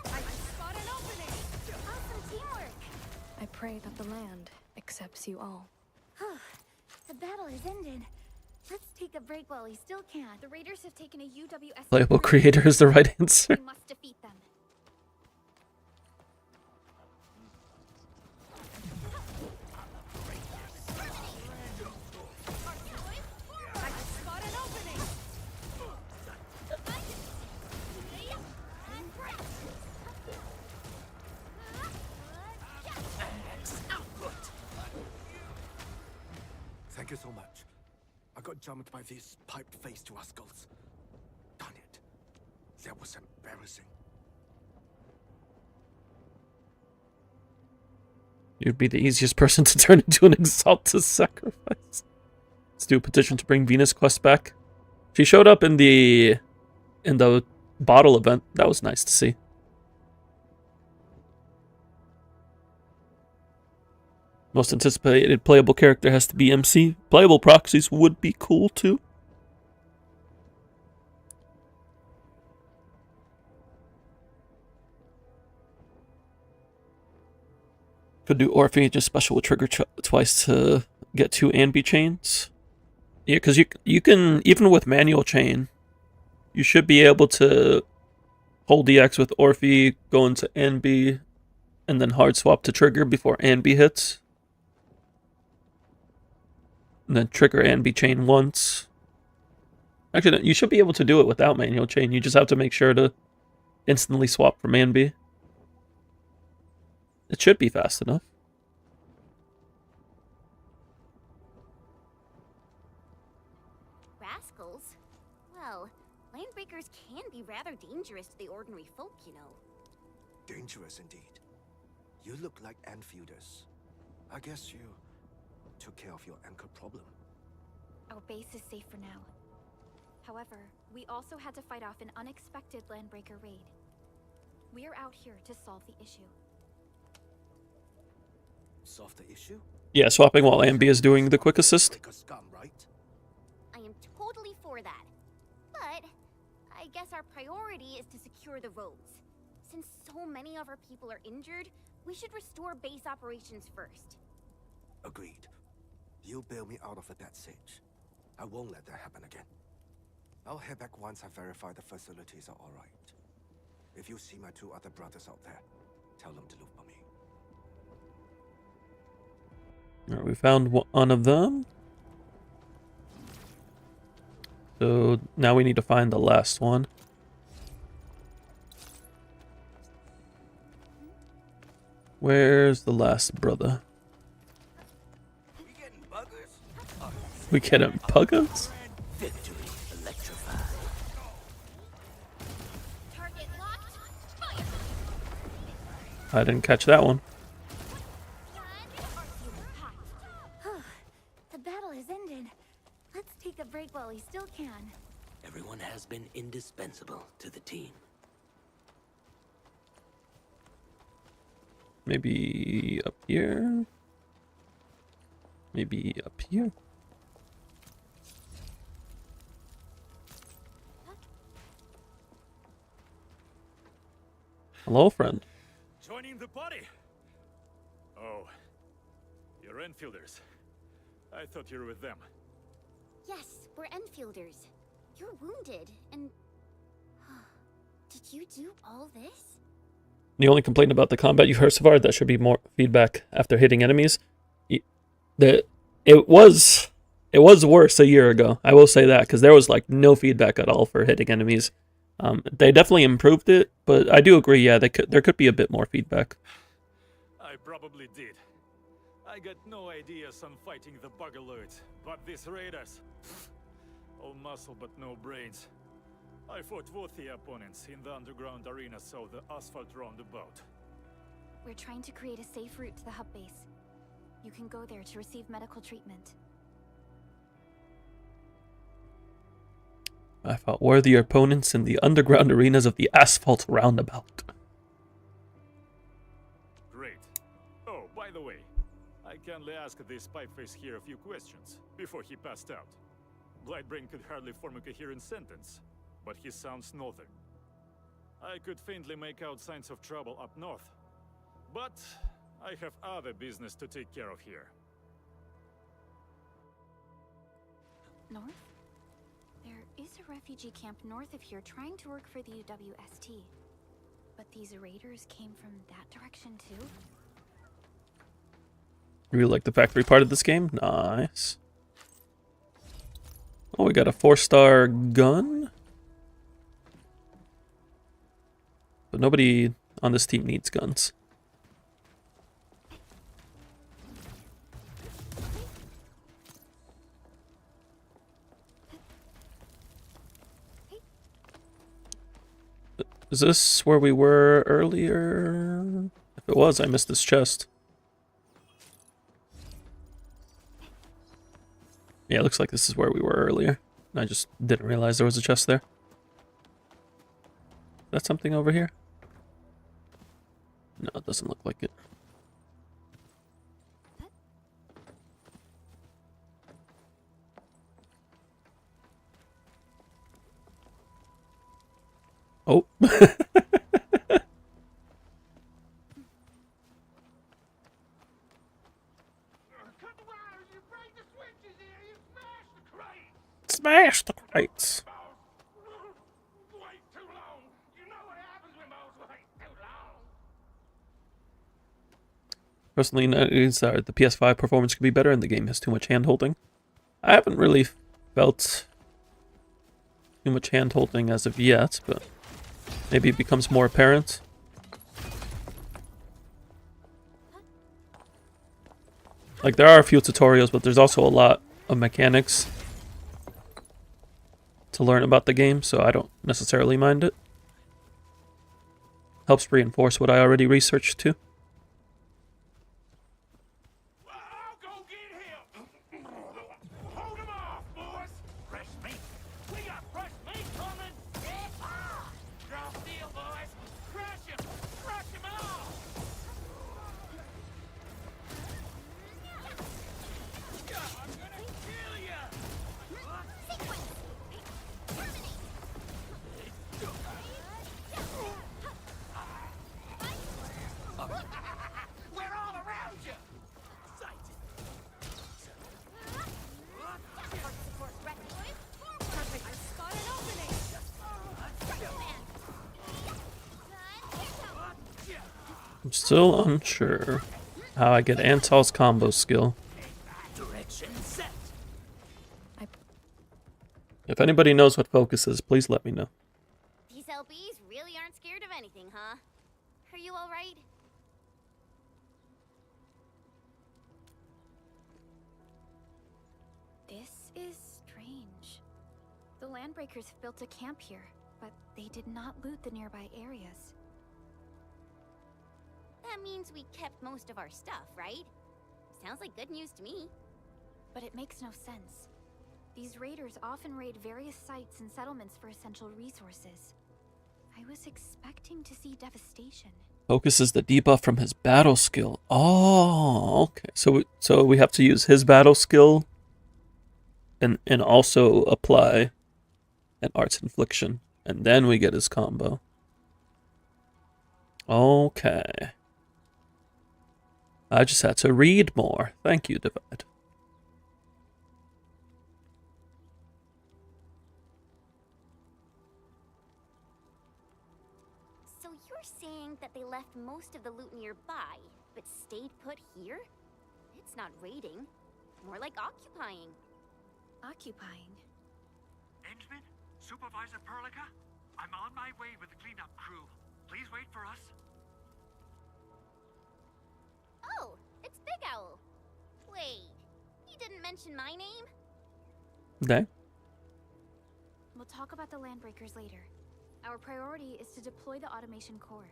I spot an opening. Awesome teamwork. I pray that the land accepts you all. The battle has ended. Let's take a break while we still can. The raiders have taken a UWS. Playable creator is the right answer. We must defeat them. I spot an opening. Max output. Thank you so much. I got jumped by these pipe-faced rascals. Darn it. That was embarrassing. You'd be the easiest person to turn into an exalted sacrifice. Let's do a petition to bring Venus Quest back. She showed up in the bottle event. That was nice to see. Most anticipated playable character has to be MC. Playable proxies would be cool too. Could do Orphe, just special with trigger twice to get 2 ANB chains. Yeah, because you can, even with manual chain, you should be able to hold DX with Orphe, go into ANB, and then hard swap to trigger before ANB hits. And then trigger ANB chain once. Actually, you should be able to do it without manual chain. You just have to make sure to instantly swap from ANB. It should be fast enough. Rascals? Well, landbreakers can be rather dangerous to the ordinary folk, you know. Dangerous indeed. You look like Enfielders. I guess you took care of your anchor problem. Our base is safe for now. However, we also had to fight off an unexpected Landbreaker raid. We're out here to solve the issue. Solve the issue? Yeah, swapping while Ambi is doing the quick assist. Like a scum, right? I am totally for that. But I guess our priority is to secure the roads. Since so many of our people are injured, we should restore base operations first. Agreed. You bail me out of a dead sitch. I won't let that happen again. I'll head back once I verify the facilities are alright. If you see my 2 other brothers out there, tell them to look for me. Alright, we found one of them. So now we need to find the last one. Where's the last brother? We getting buggers? Victory electrified. Target locked. Fire. I didn't catch that one. The battle has ended. Let's take a break while we still can. Everyone has been indispensable to the team. Maybe up here? Maybe up here? Hello, friend. Joining the party? Oh, you're Enfielders. I thought you were with them. Yes, we're Enfielders. You're wounded, and... Did you do all this? The only complaint about the combat you've heard so far, that should be more feedback after hitting enemies. It was worse a year ago. I will say that, because there was like no feedback at all for hitting enemies. They definitely improved it, but I do agree, yeah, there could be a bit more feedback. I probably did. I got no ideas on fighting the buggerloids, but these raiders... all muscle but no brains. I fought worthy opponents in the underground arena, so the asphalt roundabout. We're trying to create a safe route to the hub base. You can go there to receive medical treatment. I fought worthy opponents in the underground arenas of the asphalt roundabout. Great. Oh, by the way, I kindly asked this pipeface here a few questions before he passed out. Blightbrain could hardly form a coherent sentence, but he sounds northern. I could faintly make out signs of trouble up north, but I have other business to take care of here. North? There is a refugee camp north of here trying to work for the UWST. But these raiders came from that direction too? You really like the factory part of this game? Nice. Oh, we got a 4-star gun. But nobody on this team needs guns. Is this where we were earlier? If it was, I missed this chest. Yeah, it looks like this is where we were earlier. I just didn't realize there was a chest there. Is that something over here? No, it doesn't look like it. Oh. Smash the crates. Personally, the PS5 performance could be better and the game has too much hand-holding. I haven't really felt too much hand-holding as of yet, but maybe it becomes more apparent. Like, there are a few tutorials, but there's also a lot of mechanics to learn about the game, so I don't necessarily mind it. Helps reinforce what I already researched too. I'll go get him! Hold him off, boys! Fresh meat! We got fresh meat coming! Draw steel, boys! Crush him! Crush him all! I'm gonna kill ya! We're all around you! I'm still unsure how I get Antal's combo skill. Direction set. If anybody knows what focus is, please let me know. These LBs really aren't scared of anything, huh? Are you alright? This is strange. The Landbreakers built a camp here, but they did not loot the nearby areas. That means we kept most of our stuff, right? Sounds like good news to me. But it makes no sense. These raiders often raid various sites and settlements for essential resources. I was expecting to see devastation. Focus is the debuff from his battle skill. Oh, okay. So we have to use his battle skill and also apply an Arts Infliction. And then we get his combo. Okay. I just had to read more. Thank you, Divide. So you're saying that they left most of the loot nearby, but stayed put here? It's not raiding. More like occupying. Occupying? Endman? Supervisor Perlica? I'm on my way with the cleanup crew. Please wait for us. Oh, it's Big Owl. Wait, he didn't mention my name? Okay. We'll talk about the Landbreakers later. Our priority is to deploy the automation core.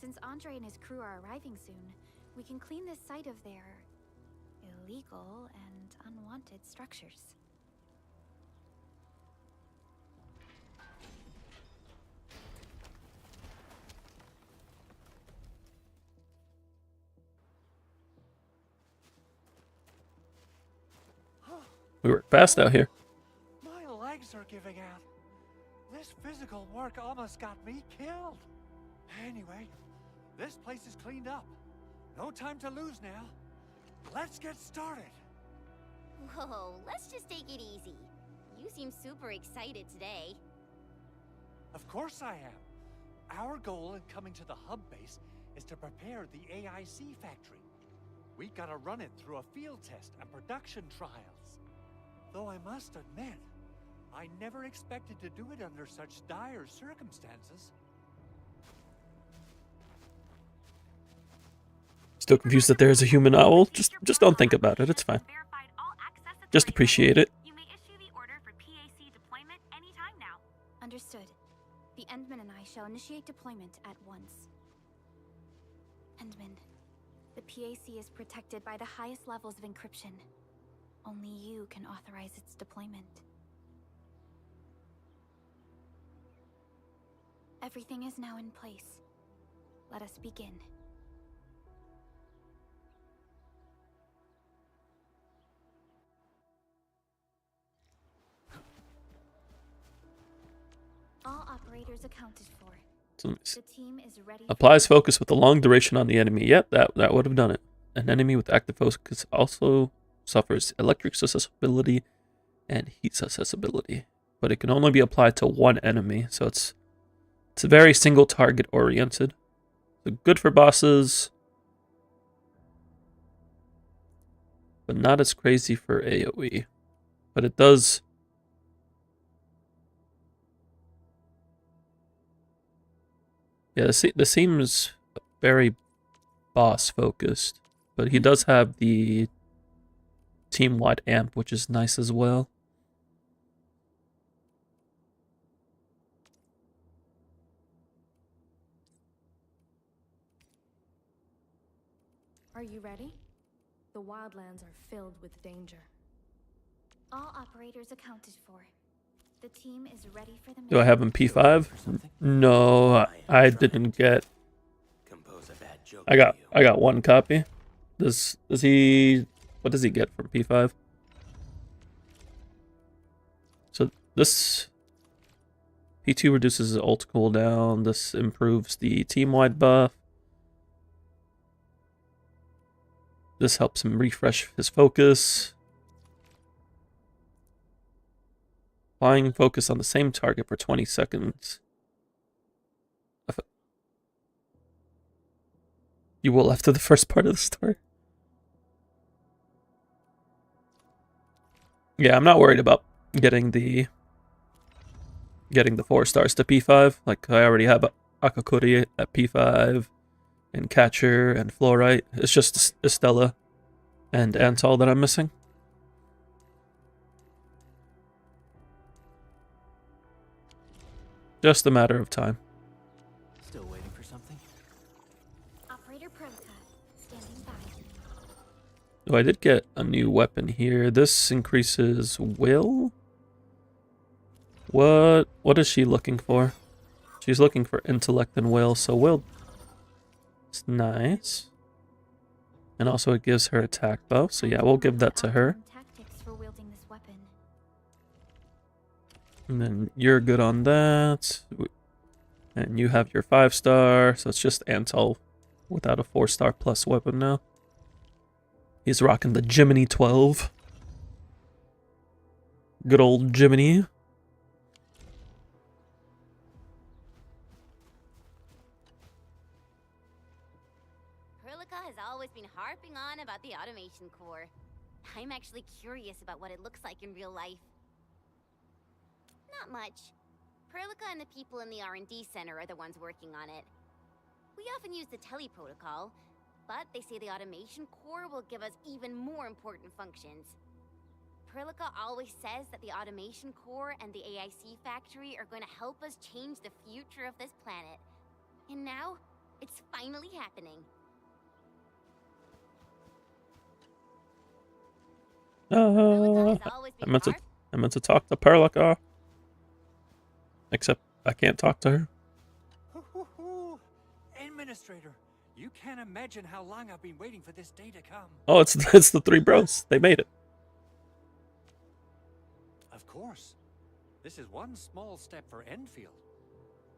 Since Andre and his crew are arriving soon, we can clean this site of their illegal and unwanted structures. We work fast out here. My legs are giving out. This physical work almost got me killed. Anyway, this place is cleaned up. No time to lose now. Let's get started. Whoa, let's just take it easy. You seem super excited today. Of course I am. Our goal in coming to the hub base is to prepare the AIC factory. We gotta run it through a field test and production trials. Though I must admit, I never expected to do it under such dire circumstances. Still confused that there is a human owl? Just don't think about it, it's fine. Just appreciate it. You may issue the order for PAC deployment anytime now. Understood. The Endman and I shall initiate deployment at once. Endman, the PAC is protected by the highest levels of encryption. Only you can authorize its deployment. Everything is now in place. Let us begin. All operators accounted for. So let me see. The team is ready. Applies focus with a long duration on the enemy. Yep, that would have done it. An enemy with active focus also suffers electric susceptibility and heat susceptibility, but it can only be applied to one enemy, so it's very single target oriented. So good for bosses, but not as crazy for AoE. But it does. Yeah, this seems very boss focused, but he does have the team-wide amp, which is nice as well. Are you ready? The wildlands are filled with danger. All operators accounted for. The team is ready for the mission. Do I have him P5? No, I didn't get. Compose a bad joke I got one copy. Does he? What does he get from P5? So this P2 reduces his ult cooldown. This improves the team-wide buff. This helps him refresh his focus. Applying focus on the same target for 20 seconds. You will after the first part of the story. Yeah, I'm not worried about getting the 4 stars to P5. Like, I already have Akakuri at P5, and Catcher, and Fluorite. It's just Estella and Antal that I'm missing. Just a matter of time. Still waiting for something? Operator Protocol, standing by. Oh, I did get a new weapon here. This increases will? What is she looking for? She's looking for intellect and will, so will. It's nice. And also it gives her attack buff, so yeah, we'll give that to her. Tactics for wielding this weapon. And then you're good on that. And you have your 5-star, so it's just Antal without a 4-star plus weapon now. He's rocking the Jiminy 12. Good old Jiminy. Perlica has always been harping on about the automation core. I'm actually curious about what it looks like in real life. Not much. Perlica and the people in the R&D center are the ones working on it. We often use the tele protocol, but they say the automation core will give us even more important functions. Perlica always says that the automation core and the AIC factory are going to help us change the future of this planet. And now, it's finally happening. I meant to talk to Perlica. Except I can't talk to her. Administrator, you can't imagine how long I've been waiting for this day to come. Oh, it's the 3 bros. They made it. Of course. This is one small step for Endfield,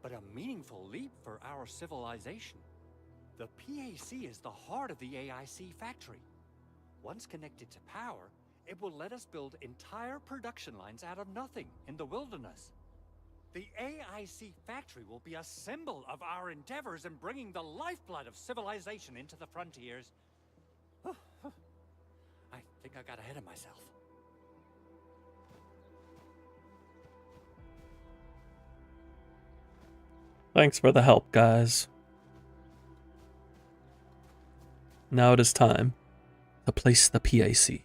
but a meaningful leap for our civilization. The PAC is the heart of the AIC factory. Once connected to power, it will let us build entire production lines out of nothing in the wilderness. The AIC factory will be a symbol of our endeavors in bringing the lifeblood of civilization into the frontiers. I think I got ahead of myself. Thanks for the help, guys. Now it is time to place the PAC.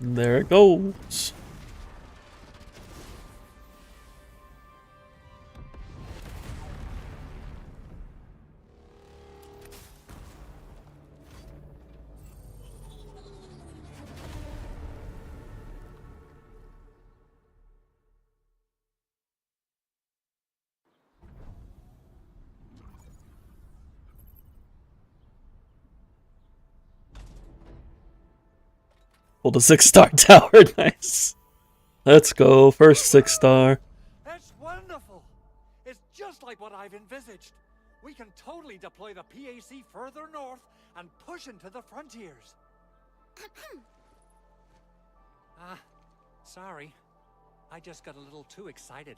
There it goes. Hold a 6-star tower, nice. Let's go, first 6-star. That's wonderful. It's just like what I've envisaged. We can totally deploy the PAC further north and push into the frontiers. Sorry. I just got a little too excited.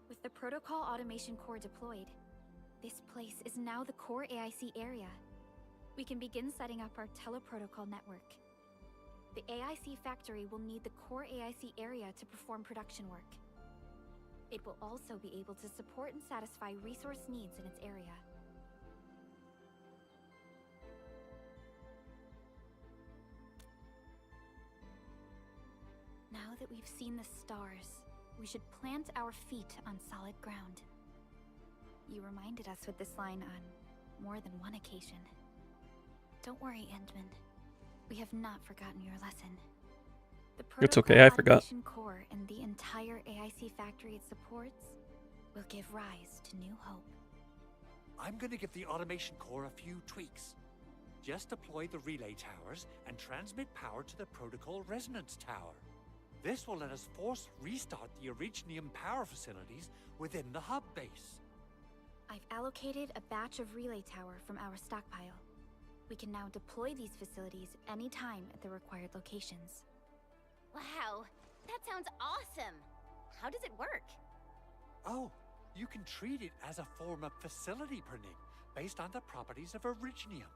With the protocol automation core deployed, this place is now the core AIC area. We can begin setting up our teleprotocol network. The AIC factory will need the core AIC area to perform production work. It will also be able to support and satisfy resource needs in its area. Now that we've seen the stars, we should plant our feet on solid ground. You reminded us with this line on more than one occasion. Don't worry, Endman. We have not forgotten your lesson. The It's okay, I forgot. automation core and the entire AIC factory it supports will give rise to new hope. I'm gonna give the automation core a few tweaks. Just deploy the relay towers and transmit power to the protocol resonance tower. This will let us force restart the Originium power facilities within the hub base. I've allocated a batch of relay tower from our stockpile. We can now deploy these facilities anytime at the required locations. Wow, that sounds awesome. How does it work? Oh, you can treat it as a form of facility printing based on the properties of Originium.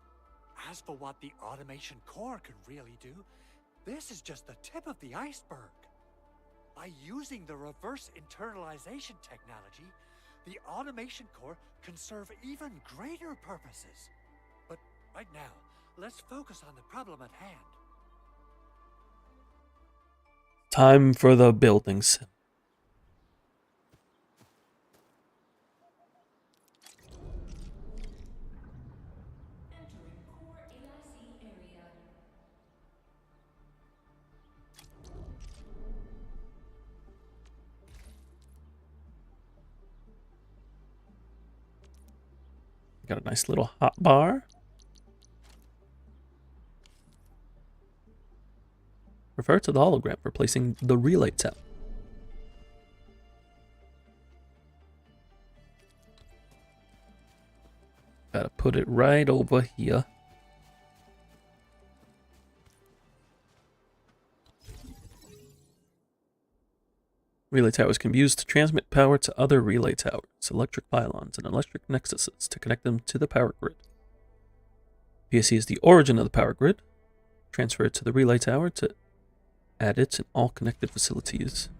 As for what the automation core can really do, this is just the tip of the iceberg. By using the reverse internalization technology, the automation core can serve even greater purposes. But right now, let's focus on the problem at hand. Time for the buildings. Entering core AIC area. Got a nice little hot bar. Refer to the hologram for placing the relay tab. Gotta put it right over here. Relay towers can be used to transmit power to other relay towers, electric pylons, and electric nexuses to connect them to the power grid. PSC is the origin of the power grid. Transfer it to the relay tower to add it in all connected facilities.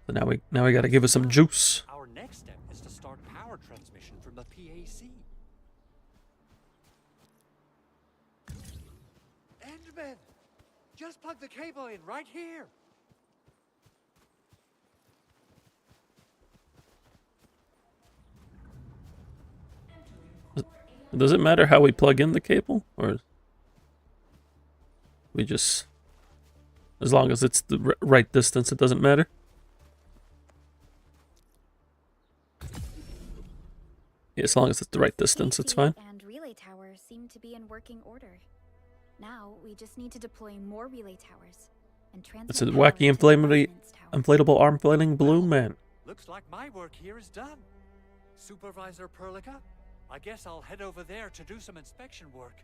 So now we gotta give it some juice. Our next step is to start power transmission from the PAC. Endman! Just plug the cable in right here. Does it matter how we plug in the cable? Or we just... As long as it's the right distance, it doesn't matter? Yeah, as long as it's the right distance, it's fine. And relay towers seem to be in working order. Now we just need to deploy more relay towers and transmit. It's a power wacky to the resonance tower. inflatable arm flailing balloon man. Looks like my work here is done. Supervisor Perlica, I guess I'll head over there to do some inspection work.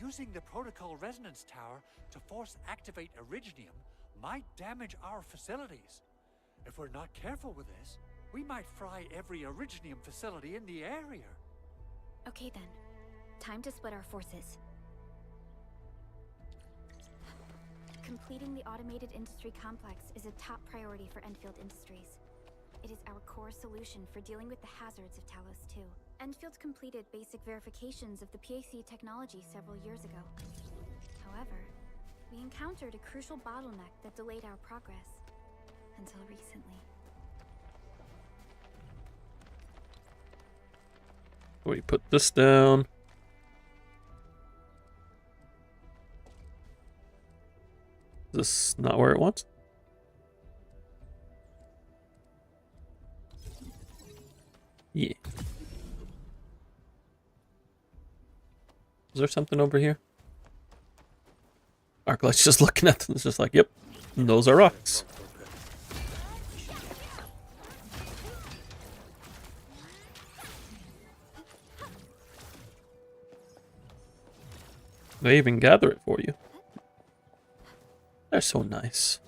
Using the protocol resonance tower to force activate Originium might damage our facilities. If we're not careful with this, we might fry every Originium facility in the area. Okay then, time to split our forces. Completing the automated industry complex is a top priority for Endfield Industries. It is our core solution for dealing with the hazards of Talos 2. Endfield completed basic verifications of the PAC technology several years ago. However, we encountered a crucial bottleneck that delayed our progress until recently. We put this down. Is this not where it wants? Yeah. Is there something over here? Arclight's just looking at them. It's just like, yep, those are rocks. They even gather it for you. They're so nice.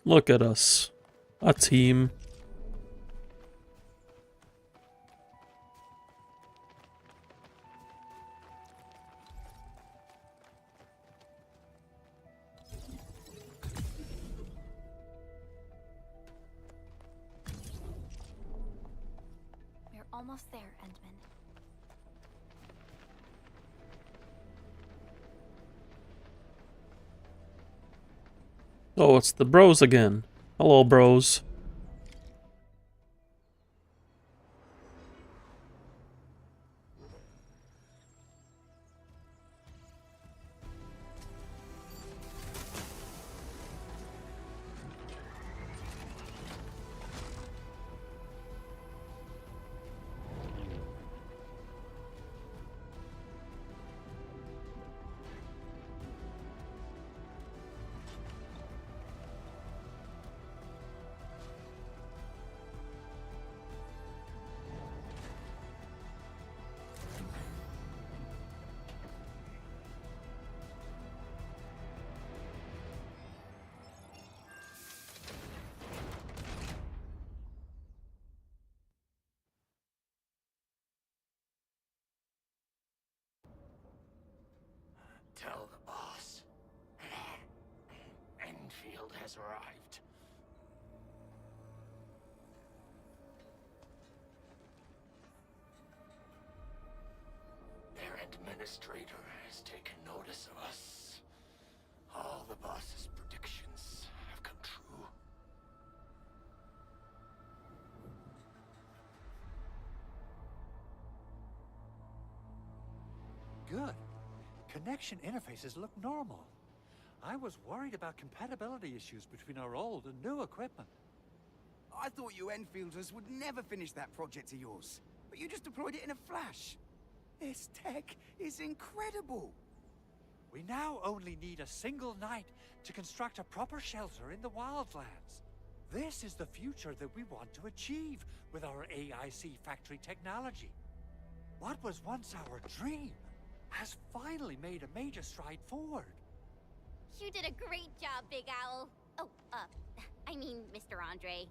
Look at us. A team. We're almost there, Endman. Oh, it's the bros again. Hello, bros. Tell the boss. Enfield has arrived. Their administrator has taken notice of us. All the boss's predictions have come true. Good. Connection interfaces look normal. I was worried about compatibility issues between our old and new equipment. I thought you Enfielders would never finish that project of yours, but you just deployed it in a flash. This tech is incredible. We now only need a single night to construct a proper shelter in the wildlands. This is the future that we want to achieve with our AIC factory technology. What was once our dream has finally made a major stride forward. You did a great job, Big Owl. Oh, I mean, Mr. Andre.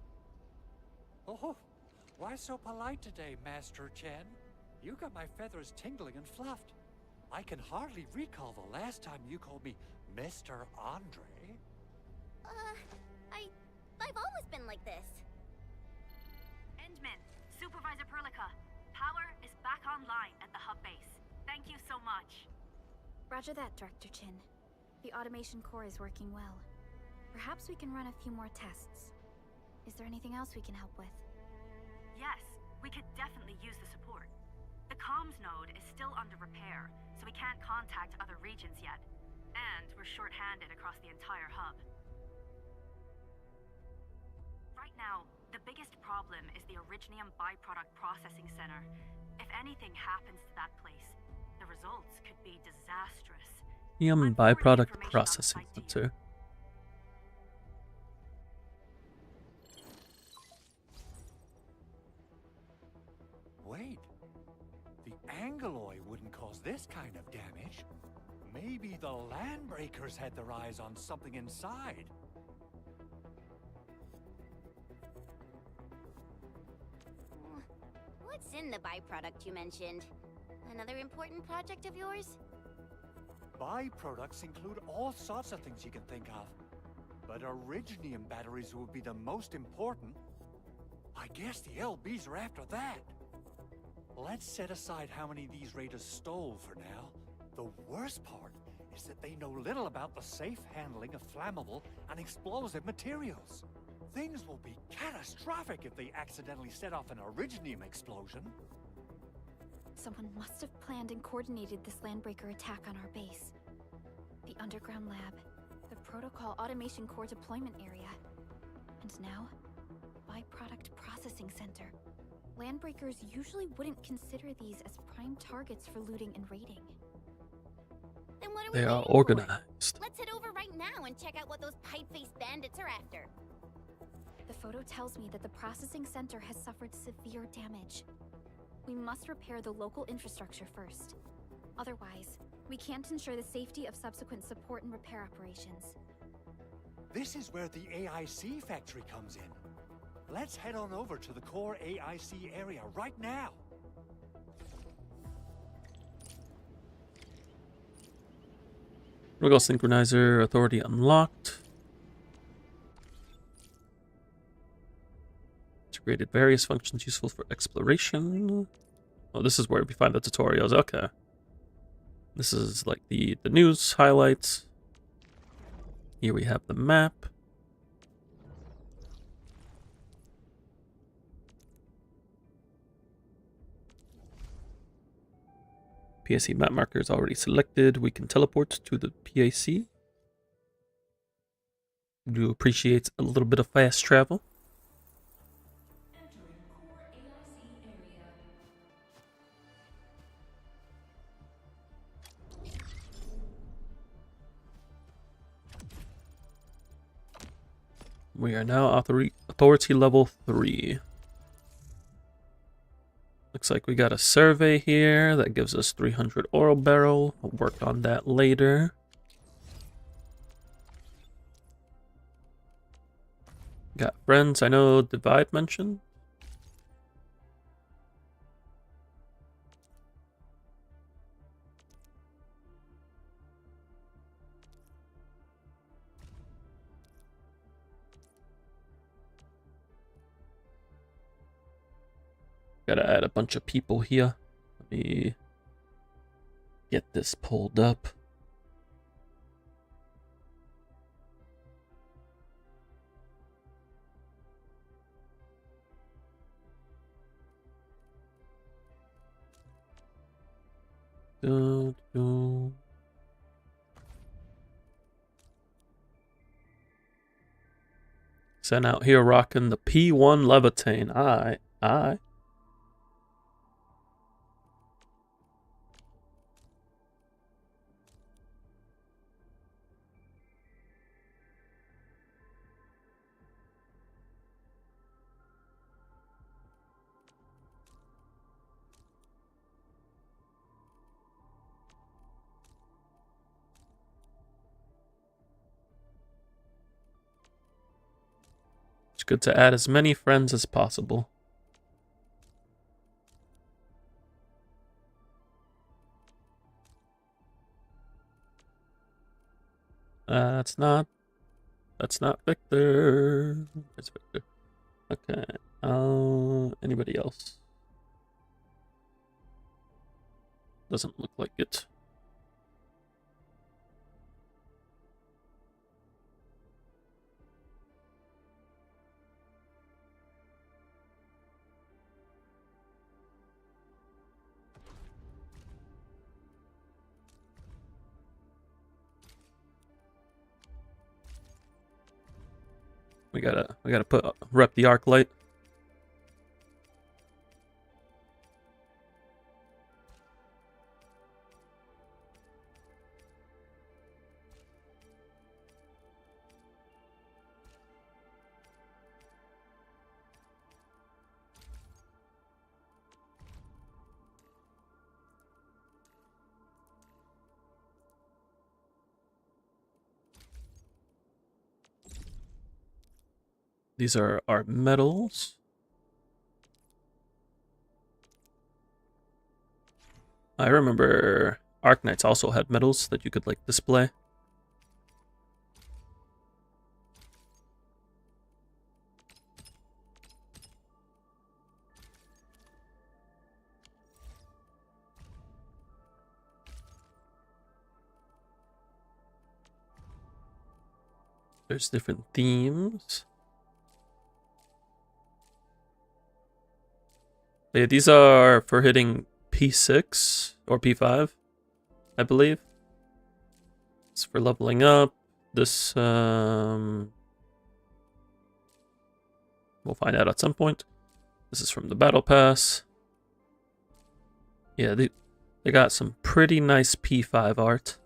Oh, why so polite today, Master Chen? You got my feathers tingling and fluffed. I can hardly recall the last time you called me Mr. Andre. I've always been like this. Endman, Supervisor Perlica, power is back online at the hub base. Thank you so much. Roger that, Director Chin. The automation core is working well. Perhaps we can run a few more tests. Is there anything else we can help with? Yes, we could definitely use the support. The comms node is still under repair, so we can't contact other regions yet. And we're short-handed across the entire hub. Right now, the biggest problem is the Originium byproduct processing center. If anything happens to that place, the results could be disastrous. Byproduct processing center. Wait, the Angeloy wouldn't cause this kind of damage. Maybe the Landbreakers had their eyes on something inside. What's in the byproduct you mentioned? Another important project of yours? Byproducts include all sorts of things you can think of. But Originium batteries would be the most important. I guess the LBs are after that. Let's set aside how many these raiders stole for now. The worst part is that they know little about the safe handling of flammable and explosive materials. Things will be catastrophic if they accidentally set off an Originium explosion. Someone must have planned and coordinated this Landbreaker attack on our base. The underground lab, the protocol automation core deployment area, and now, byproduct processing center. Landbreakers usually wouldn't consider these as prime targets for looting and raiding. Then what are They we are waiting organized. for? Let's head over right now and check out what those pipe-faced bandits are after. The photo tells me that the processing center has suffered severe damage. We must repair the local infrastructure first. Otherwise, we can't ensure the safety of subsequent support and repair operations. This is where the AIC factory comes in. Let's head on over to the core AIC area right now. Wiggle synchronizer authority unlocked. Integrated various functions useful for exploration. Oh, this is where we find the tutorials. Okay. This is like the news highlights. Here we have the map. PAC map marker is already selected. We can teleport to the PAC. Do appreciate a little bit of fast travel. Entering core AIC area. We are now authority level 3. Looks like we got a survey here that gives us 300 oil barrel. We'll work on that later. Got friends. I know Divide mentioned. Gotta add a bunch of people here. Let me get this pulled up. Sent out here rocking the P1 Levitain. Aye. It's good to add as many friends as possible. That's not Victor. It's Victor. Okay. Anybody else? Doesn't look like it. We gotta rep the arc light. These are our medals. I remember Arc Knights also had medals that you could like display. There's different themes. Yeah, these are for hitting P6 or P5, I believe. It's for leveling up. This, we'll find out at some point. This is from the Battle Pass. Yeah, they got some pretty nice P5 art.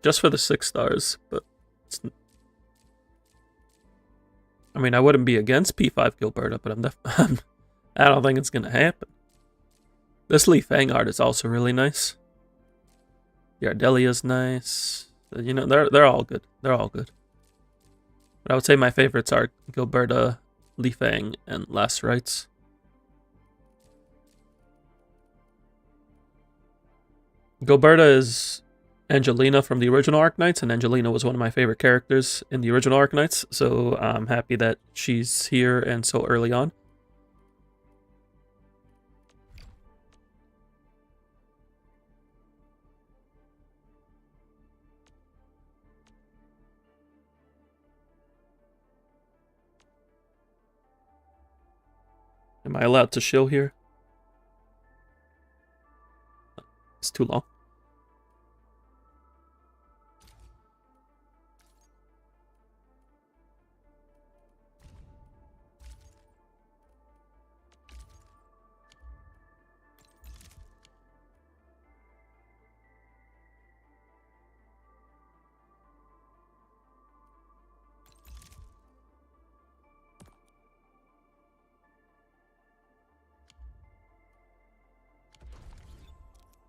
Just for the 6 stars, but it's... I mean, I wouldn't be against P5 Gilberta, but I don't think it's gonna happen. This Li Fang art is also really nice. The Ardelia's nice. You know, they're all good. They're all good. But I would say my favorites are Gilberta, Li Fang, and Last Rites. Gilberta is Angelina from the original Arknights, and Angelina was one of my favorite characters in the original Arknights, so I'm happy that she's here and so early on. Am I allowed to shill here? It's too long.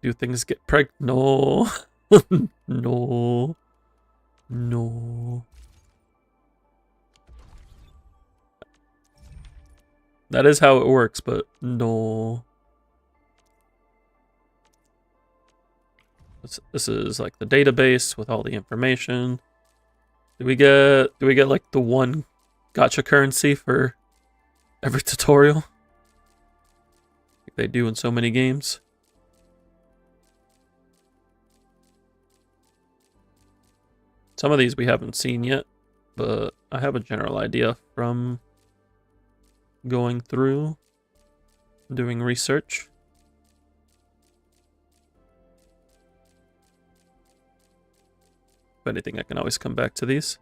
Do things get no. No. No. That is how it works, but no. This is like the database with all the information. Do we get like the one gacha currency for every tutorial? Like they do in so many games. Some of these we haven't seen yet, but I have a general idea from going through, doing research. If anything, I can always come back to these.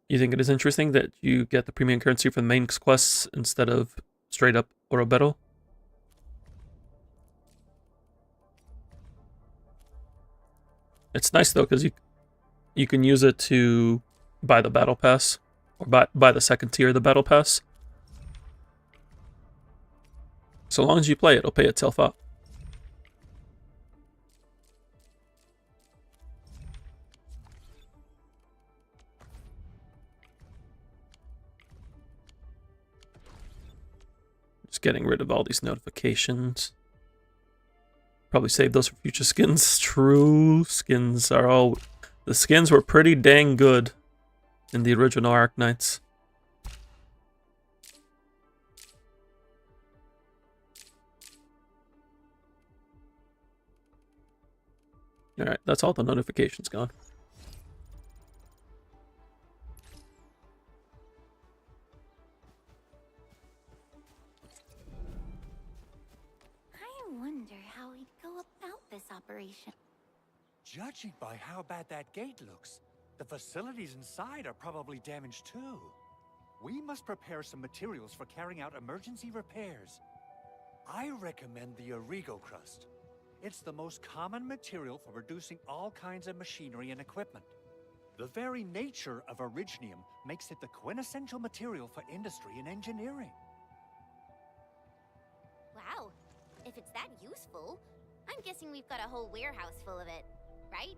You think it is interesting that you get the premium currency for the main quests instead of straight up Oro Battle? It's nice though, because you can use it to buy the battle pass, or buy the second tier of the battle pass. So long as you play it, it'll pay itself out. Just getting rid of all these notifications. Probably save those for future skins. True, skins are all... The skins were pretty dang good in the original Arknights. Alright, that's all the notifications gone. I wonder how we'd go about this operation. Judging by how bad that gate looks, the facilities inside are probably damaged too. We must prepare some materials for carrying out emergency repairs. I recommend the Origo crust. It's the most common material for producing all kinds of machinery and equipment. The very nature of originium makes it the quintessential material for industry and engineering. Wow, if it's that useful, I'm guessing we've got a whole warehouse full of it, right?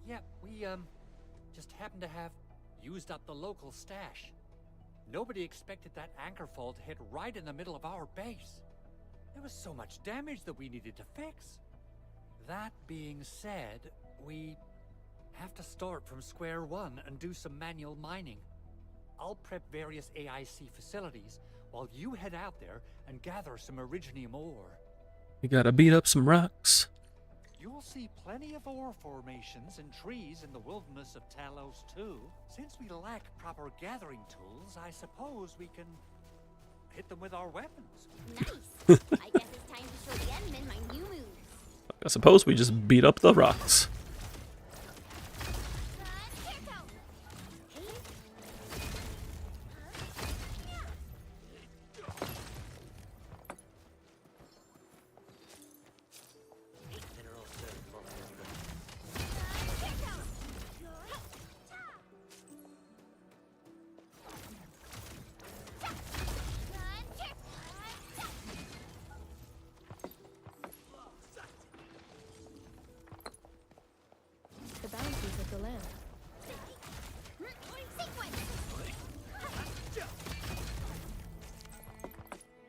Yeah, we, just happen to have used up the local stash. Nobody expected that anchor fall to hit right in the middle of our base. There was so much damage that we needed to fix. That being said, we have to start from square one and do some manual mining. I'll prep various AIC facilities while you head out there and gather some originium ore. We gotta beat up some rocks. You'll see plenty of ore formations and trees in the wilderness of Talos too. Since we lack proper gathering tools, I suppose we can hit them with our weapons. Nice. I guess it's time to show the Edmund my new moves. I suppose we just beat up the rocks.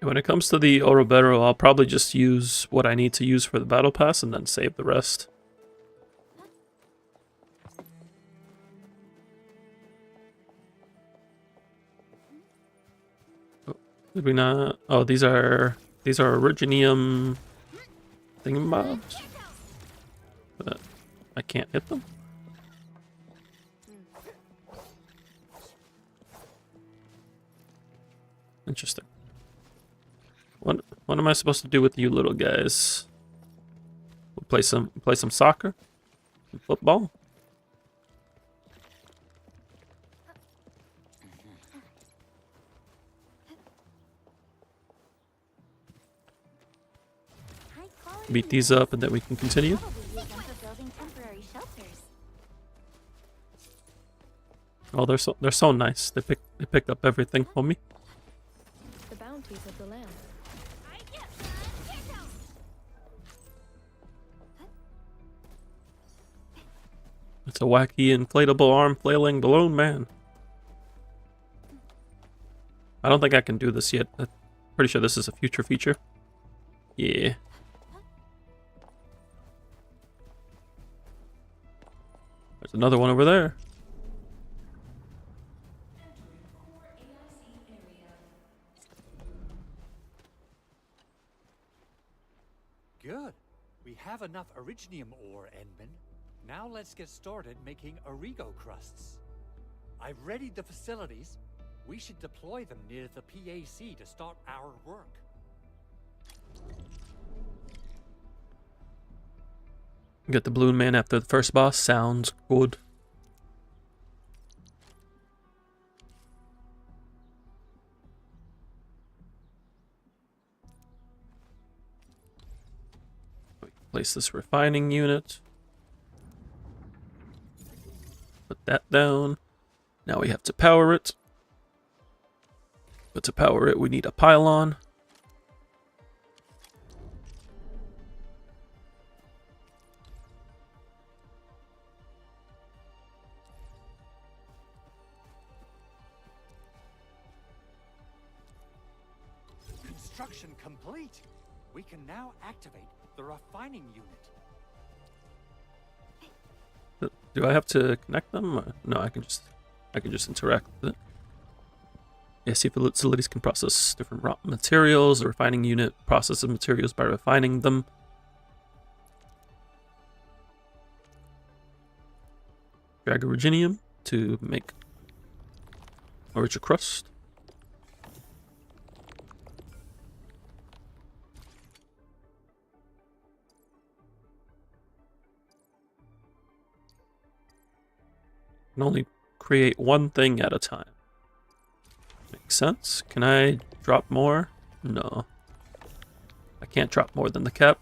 When it comes to the Orobero, I'll probably just use what I need to use for the battle pass and then save the rest. Oh, did we not? Oh, these are Originium thingamabobs, but I can't hit them. Interesting. What am I supposed to do with you little guys? We'll play some soccer? Some football? Beat these up and then we can continue. Oh, they're so nice. They picked up everything for me. The bounties of the land. It's a wacky inflatable arm flailing balloon man. I don't think I can do this yet. I'm pretty sure this is a future feature. Yeah. There's another one over there. Good. We have enough Originium ore, Endman. Now let's get started making Origo crusts. I've readied the facilities. We should deploy them near the PAC to start our work. Get the balloon man after the first boss. Sounds good. Place this refining unit. Put that down. Now we have to power it. But to power it, we need a pylon. Construction complete. We can now activate the refining unit. Do I have to connect them? No, I can just interact with it. Yeah, see, facilities can process different raw materials. The refining unit processes materials by refining them. Drag Originium to make a richer crust. Can only create one thing at a time. Makes sense. Can I drop more? No. I can't drop more than the cap.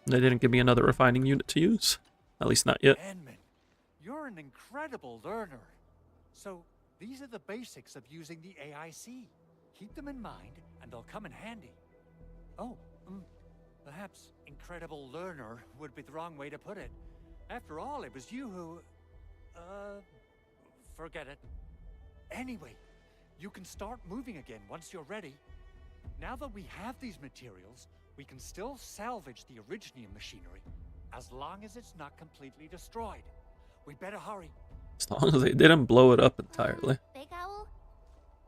They didn't give me another refining unit to use. At least not yet. Endman, you're an incredible learner. So, these are the basics of using the AIC. Keep them in mind, and they'll come in handy. Oh, perhaps incredible learner would be the wrong way to put it. After all, it was you who... forget it. Anyway, you can start moving again once you're ready. Now that we have these materials, we can still salvage the Originium machinery, as long as it's not completely destroyed. We better hurry. As long as they didn't blow it up entirely. Big Owl?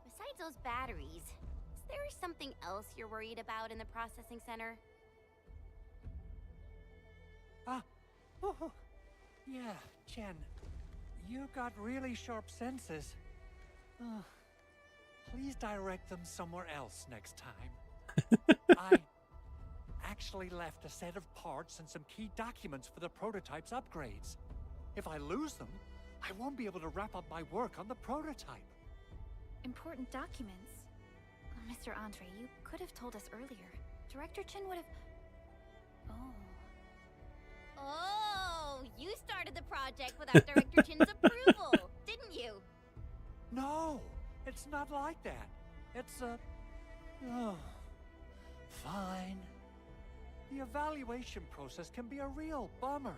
Besides those batteries, is there something else you're worried about in the processing center? Yeah, Jen. You got really sharp senses. Please direct them somewhere else next time. I actually left a set of parts and some key documents for the prototype's upgrades. If I lose them, I won't be able to wrap up my work on the prototype. Important documents? Mr. Andre, you could have told us earlier. Director Chin would have... Oh, you started the project without Director Chin's approval, didn't you? No, it's not like that. It's fine. The evaluation process can be a real bummer.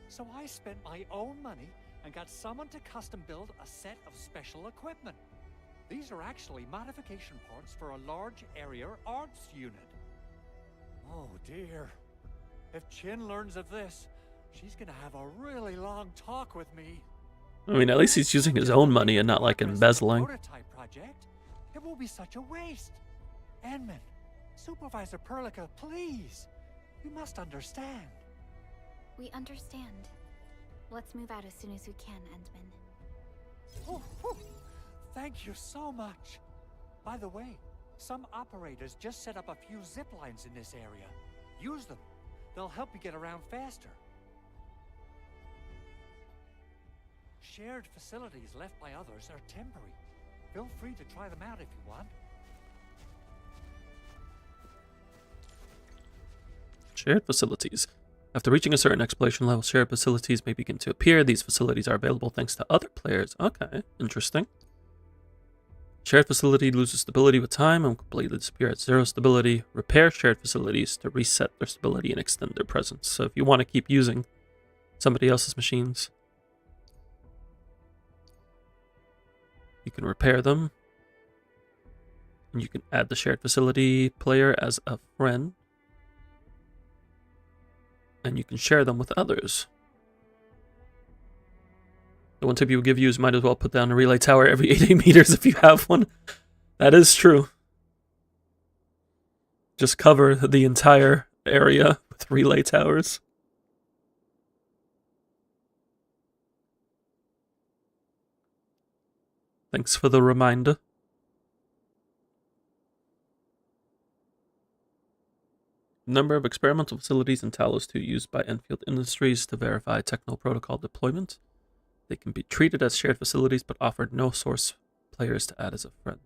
So I spent my own money and got someone to custom build a set of special equipment. These are actually modification parts for a large area arts unit. Oh dear. If Chin learns of this, she's gonna have a really long talk with me. I mean, at least he's using his own money and not like embezzling. Prototype project. It will be such a waste. Edmund, Supervisor Perlica, please. You must understand. We understand. Let's move out as soon as we can, Endman. Oh, whew. Thank you so much. By the way, some operators just set up a few zip lines in this area. Use them. They'll help you get around faster. Shared facilities left by others are temporary. Feel free to try them out if you want. Shared facilities. After reaching a certain exploration level, shared facilities may begin to appear. These facilities are available thanks to other players. Okay, interesting. Shared facility loses stability with time and will completely disappear at 0 stability. Repair shared facilities to reset their stability and extend their presence. So if you want to keep using somebody else's machines, you can repair them. And you can add the shared facility player as a friend. And you can share them with others. The one tip you would give you is might as well put down a relay tower every 80 meters if you have one. That is true. Just cover the entire area with relay towers. Thanks for the reminder. Number of experimental facilities in Talos 2 used by Enfield Industries to verify techno-protocol deployment. They can be treated as shared facilities, but offered no source players to add as a friend.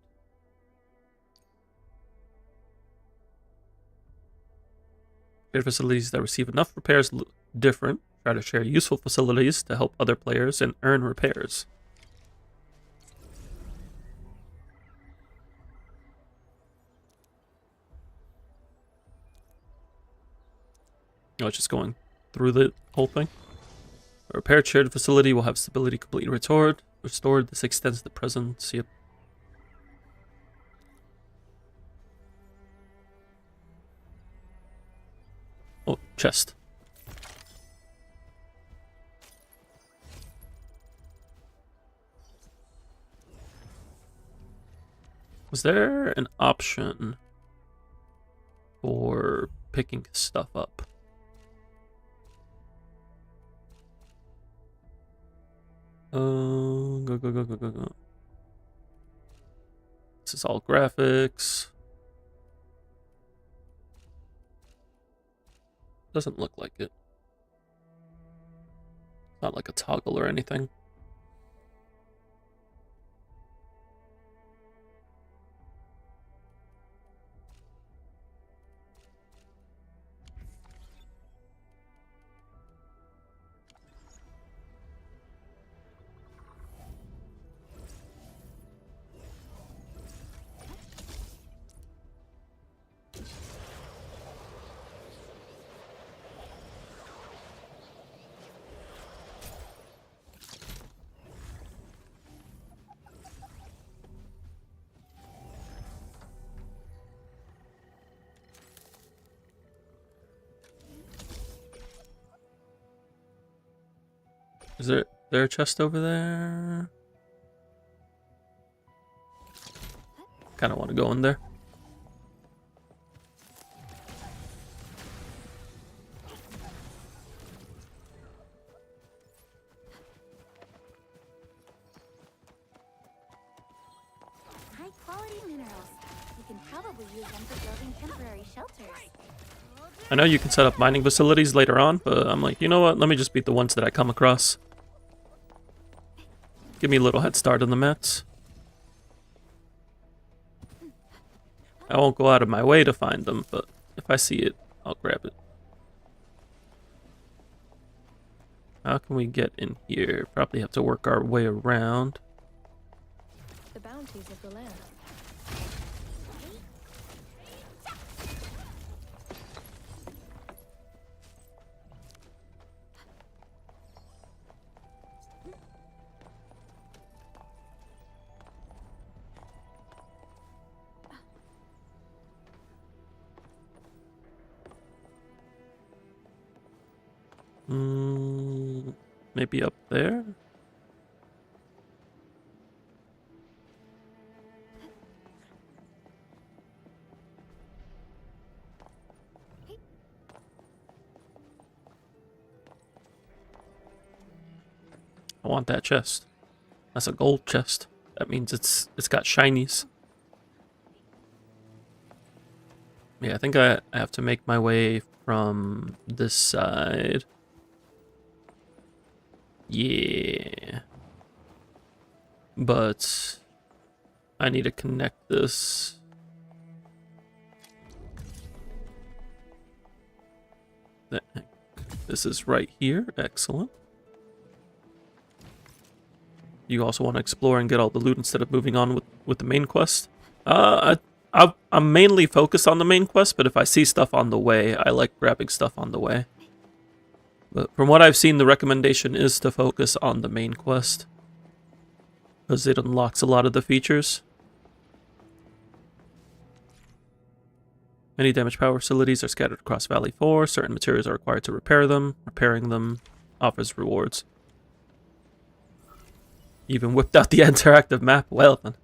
Shared facilities that receive enough repairs look different. Try to share useful facilities to help other players and earn repairs. Oh, it's just going through the whole thing. A repaired shared facility will have stability completely restored. This extends the presence. Yep. Oh, chest. Was there an option for picking stuff up? Go. This is all graphics. Doesn't look like it. Not like a toggle or anything. Is there a chest over there? Kind of want to go in there. High quality minerals. You can probably use them for building temporary shelters. I know you can set up mining facilities later on, but I'm like, you know what? Let me just beat the ones that I come across. Give me a little head start on the mats. I won't go out of my way to find them, but if I see it, I'll grab it. How can we get in here? Probably have to work our way around. The bounties of the land. Maybe up there? I want that chest. That's a gold chest. That means it's got shinies. Yeah, I think I have to make my way from this side. Yeah. But I need to connect this. This is right here. Excellent. You also want to explore and get all the loot instead of moving on with the main quest. I'm mainly focused on the main quest, but if I see stuff on the way, I like grabbing stuff on the way. But from what I've seen, the recommendation is to focus on the main quest, because it unlocks a lot of the features. Many damaged power facilities are scattered across Valley 4. Certain materials are required to repair them. Repairing them offers rewards. Even whipped out the interactive map. Well then.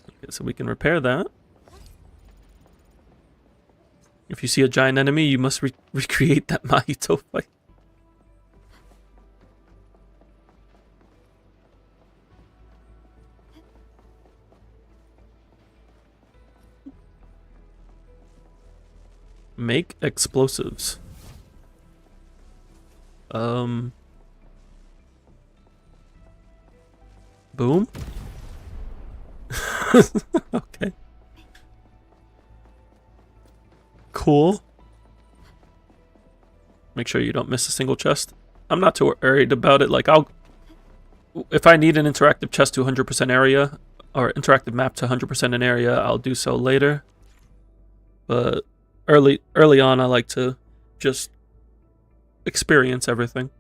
Okay, so we can repair that. If you see a giant enemy, you must recreate that Mahito fight. Make explosives. Boom. Okay. Cool. Make sure you don't miss a single chest. I'm not too worried about it. Like, if I need an interactive chest to 100% area, or interactive map to 100% an area, I'll do so later. But early on, I like to just experience everything.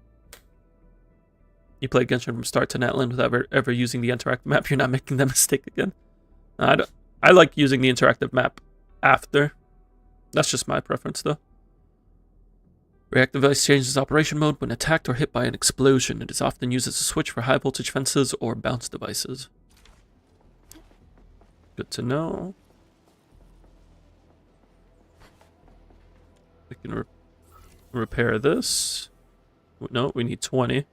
You play Genshin from start to Netland without ever using the interactive map, you're not making that mistake again. I like using the interactive map after. That's just my preference, though. Reactive device changes operation mode when attacked or hit by an explosion. It is often used as a switch for high voltage fences or bounce devices. Good to know. We can repair this. No, we need 20.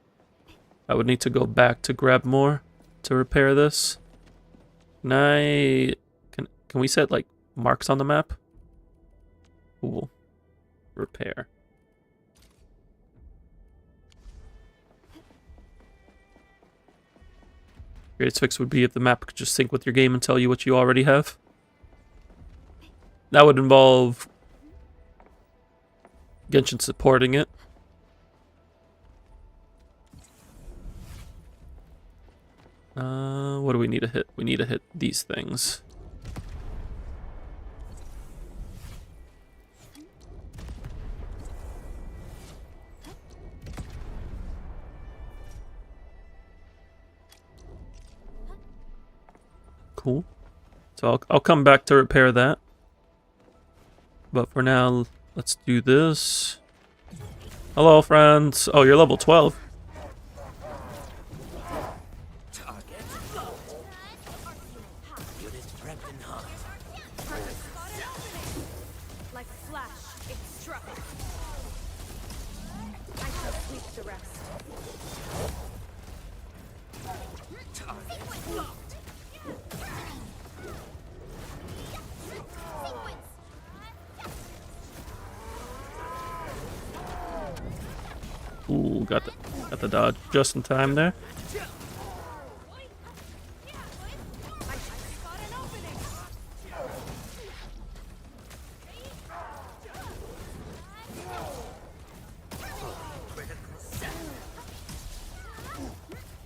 I would need to go back to grab more to repair this. Can we set like marks on the map? Cool. Repair. Greatest fix would be if the map could just sync with your game and tell you what you already have. That would involve Genshin supporting it. What do we need to hit? We need to hit these things. Cool. So I'll come back to repair that. But for now, let's do this. Hello, friends. Oh, you're level 12. Like a flash, it struck. I shall sweep the rest. Ooh, got the dodge just in time there.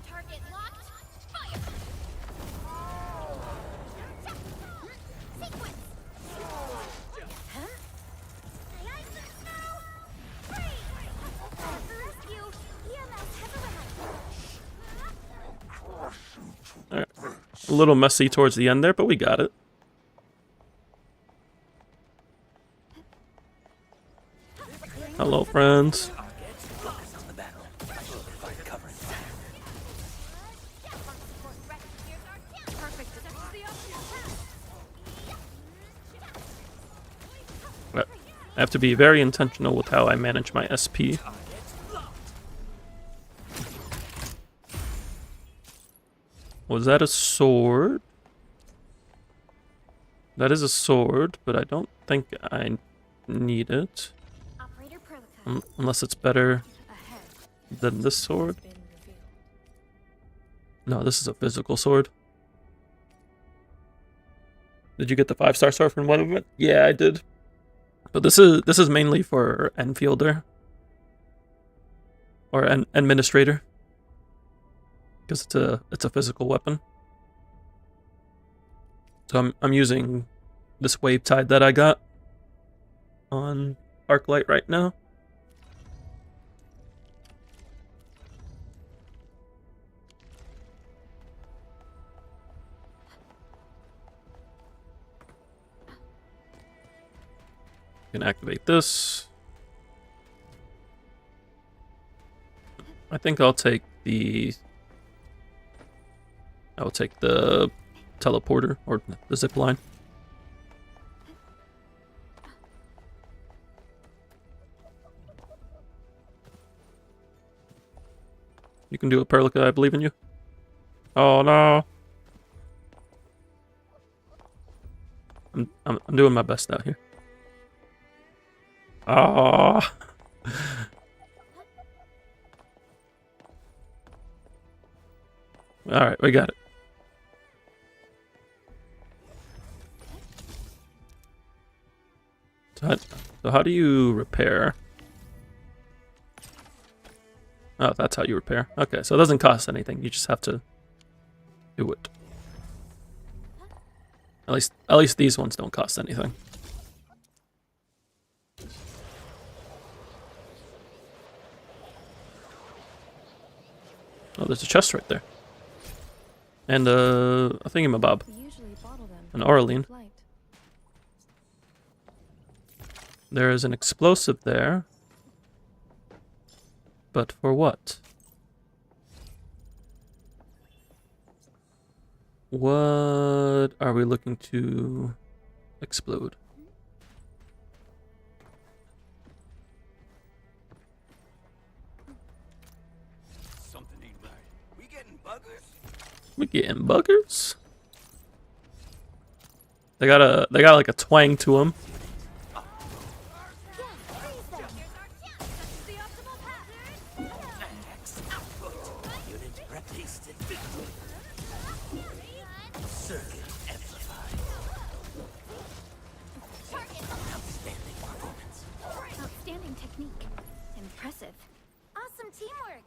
Target locked. Fire. Sequence. Huh? May I please know? Free. The rescue. EMS has arrived. All right. A little messy towards the end there, but we got it. Hello, friends. Focus on the battle. I should provide cover and fire. But I have to be very intentional with how I manage my SP. Was that a sword? That is a sword, but I don't think I need it. Operator Perlica. Unless it's better Ahead. than this sword. Been revealed. No, this is a physical sword. Did you get the 5-star sword from one of them? Yeah, I did. But this is mainly for Enfielder. Or an administrator. Because it's a physical weapon. So I'm using this wave tide that I got on Arclight right now. Can activate this. I think I'll take the teleporter or the zip line. You can do it, Perlica. I believe in you. Oh no. I'm doing my best out here. Oh. All right, we got it. So how do you repair? Oh, that's how you repair. Okay, so it doesn't cost anything. You just have to do it. At least these ones don't cost anything. Oh, there's a chest right there. And a thingamabob. We usually bottle them An for Auraline. flight. There is an explosive there. But for what? What are we looking to explode? Something ain't right. We getting buggers? We getting buggers? They got like a twang to them. Outstanding technique. Impressive. Awesome teamwork.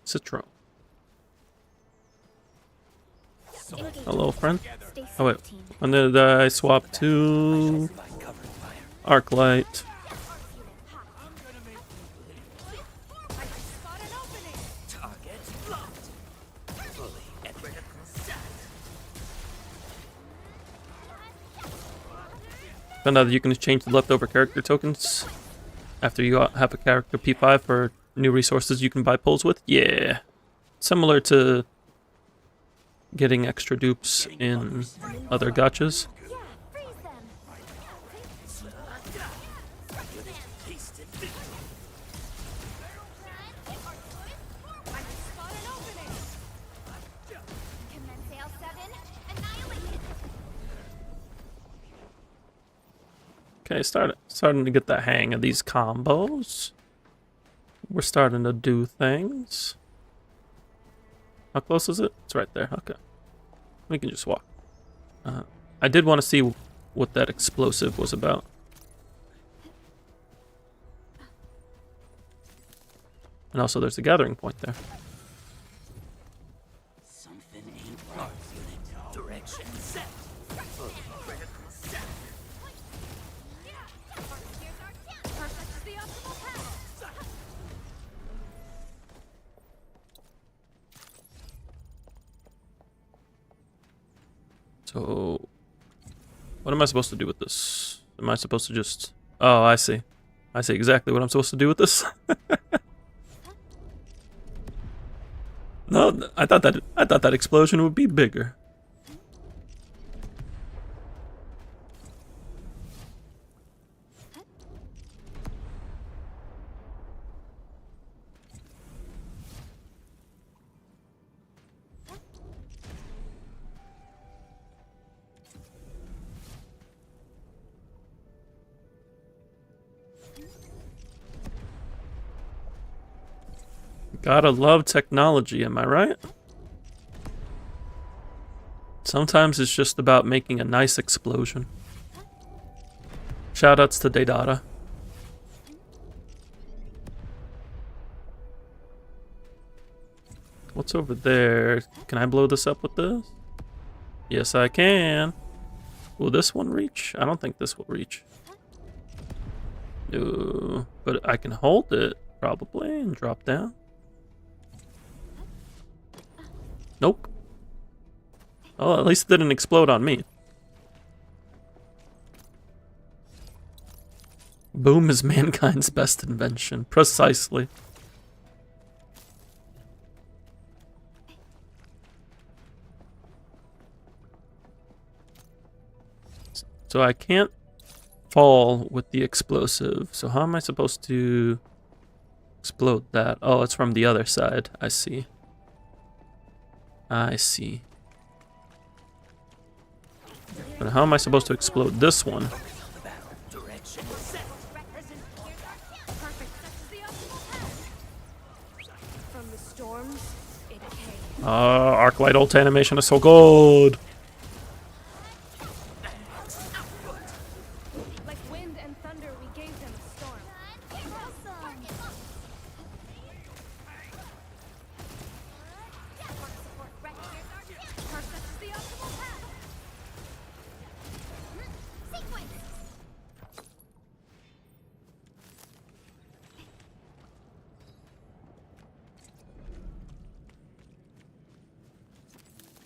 Citron. Hello, friend. Stay Oh wait, safe, team. when did I swap to Arclight? Found out that you can change the leftover character tokens after you have a character P5 for new resources you can buy pulls with. Yeah, similar to getting extra dupes in other gachas. Commence L7. Annihilate. Okay, starting to get the hang of these combos. We're starting to do things. How close is it? It's right there. Okay. We can just walk. I did want to see what that explosive was about. And also there's a gathering point there. Something ain't right, unit. Direction set. Critical set. Perfect is the optimal path. So, what am I supposed to do with this? Am I supposed to just... Oh, I see. I see exactly what I'm supposed to do with this. No, I thought that explosion would be bigger. Gotta love technology, am I right? Sometimes it's just about making a nice explosion. Shoutouts to Daydata. What's over there? Can I blow this up with this? Yes, I can. Will this one reach? I don't think this will reach. No, but I can hold it, probably, and drop down. Nope. Oh, at least it didn't explode on me. Boom is mankind's best invention. Precisely. So I can't fall with the explosive. So how am I supposed to explode that? Oh, it's from the other side. I see. I see. But how am I supposed to explode this one? From the storms, it came. Arclight ult animation is so good. Like wind and thunder, we gave them a storm.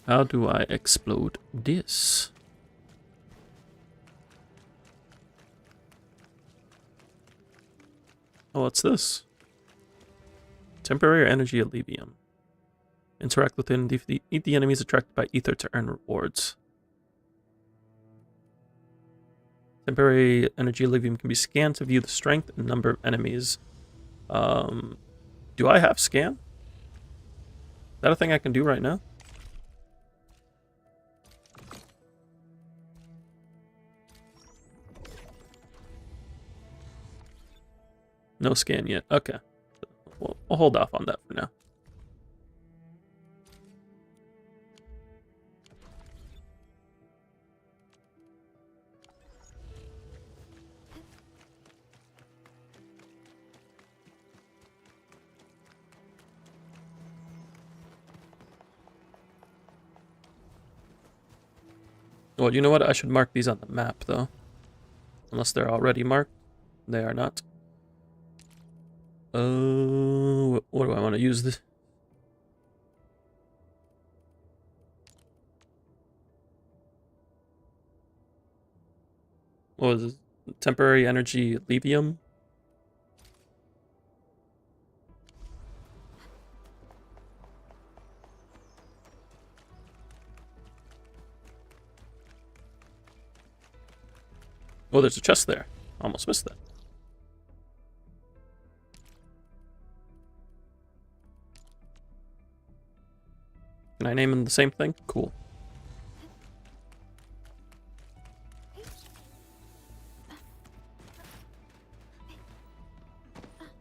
How do I explode this? Oh, what's this? Temporary energy allevium. Interact with and defeat the enemies attracted by ether to earn rewards. Temporary energy allevium can be scanned to view the strength and number of enemies. Do I have scan? Is that a thing I can do right now? No scan yet. Okay. We'll hold off on that for now. Well, you know what? I should mark these on the map, though. Unless they're already marked. They are not. What do I want to use this? What was this? Temporary energy allevium? Oh, there's a chest there. Almost missed that. Can I name them the same thing? Cool.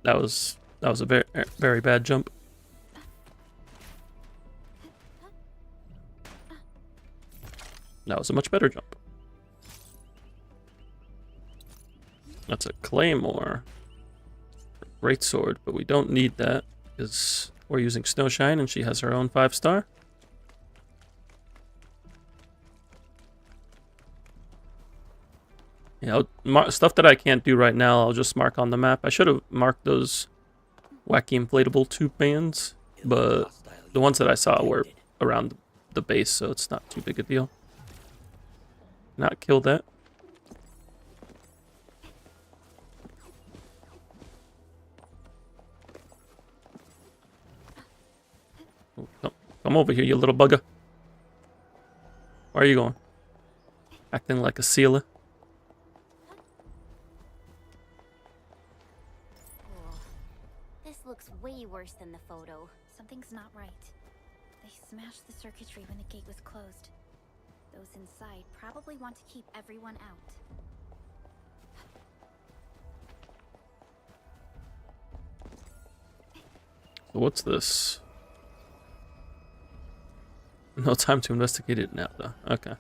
That was a very bad jump. That was a much better jump. That's a claymore. Great sword, but we don't need that because we're using Snowshine and she has her own 5-star. Yeah, stuff that I can't do right now, I'll just mark on the map. I should have marked those wacky inflatable tube bands, but the ones that I saw were around the base, so it's not too big a deal. Not kill that. Come over here, you little bugger. Where are you going? Acting like a sealer. This looks way worse than the photo. Something's not right. They smashed the circuitry when the gate was closed. Those inside probably want to keep everyone out. So what's this? No time to investigate it now, though. Okay.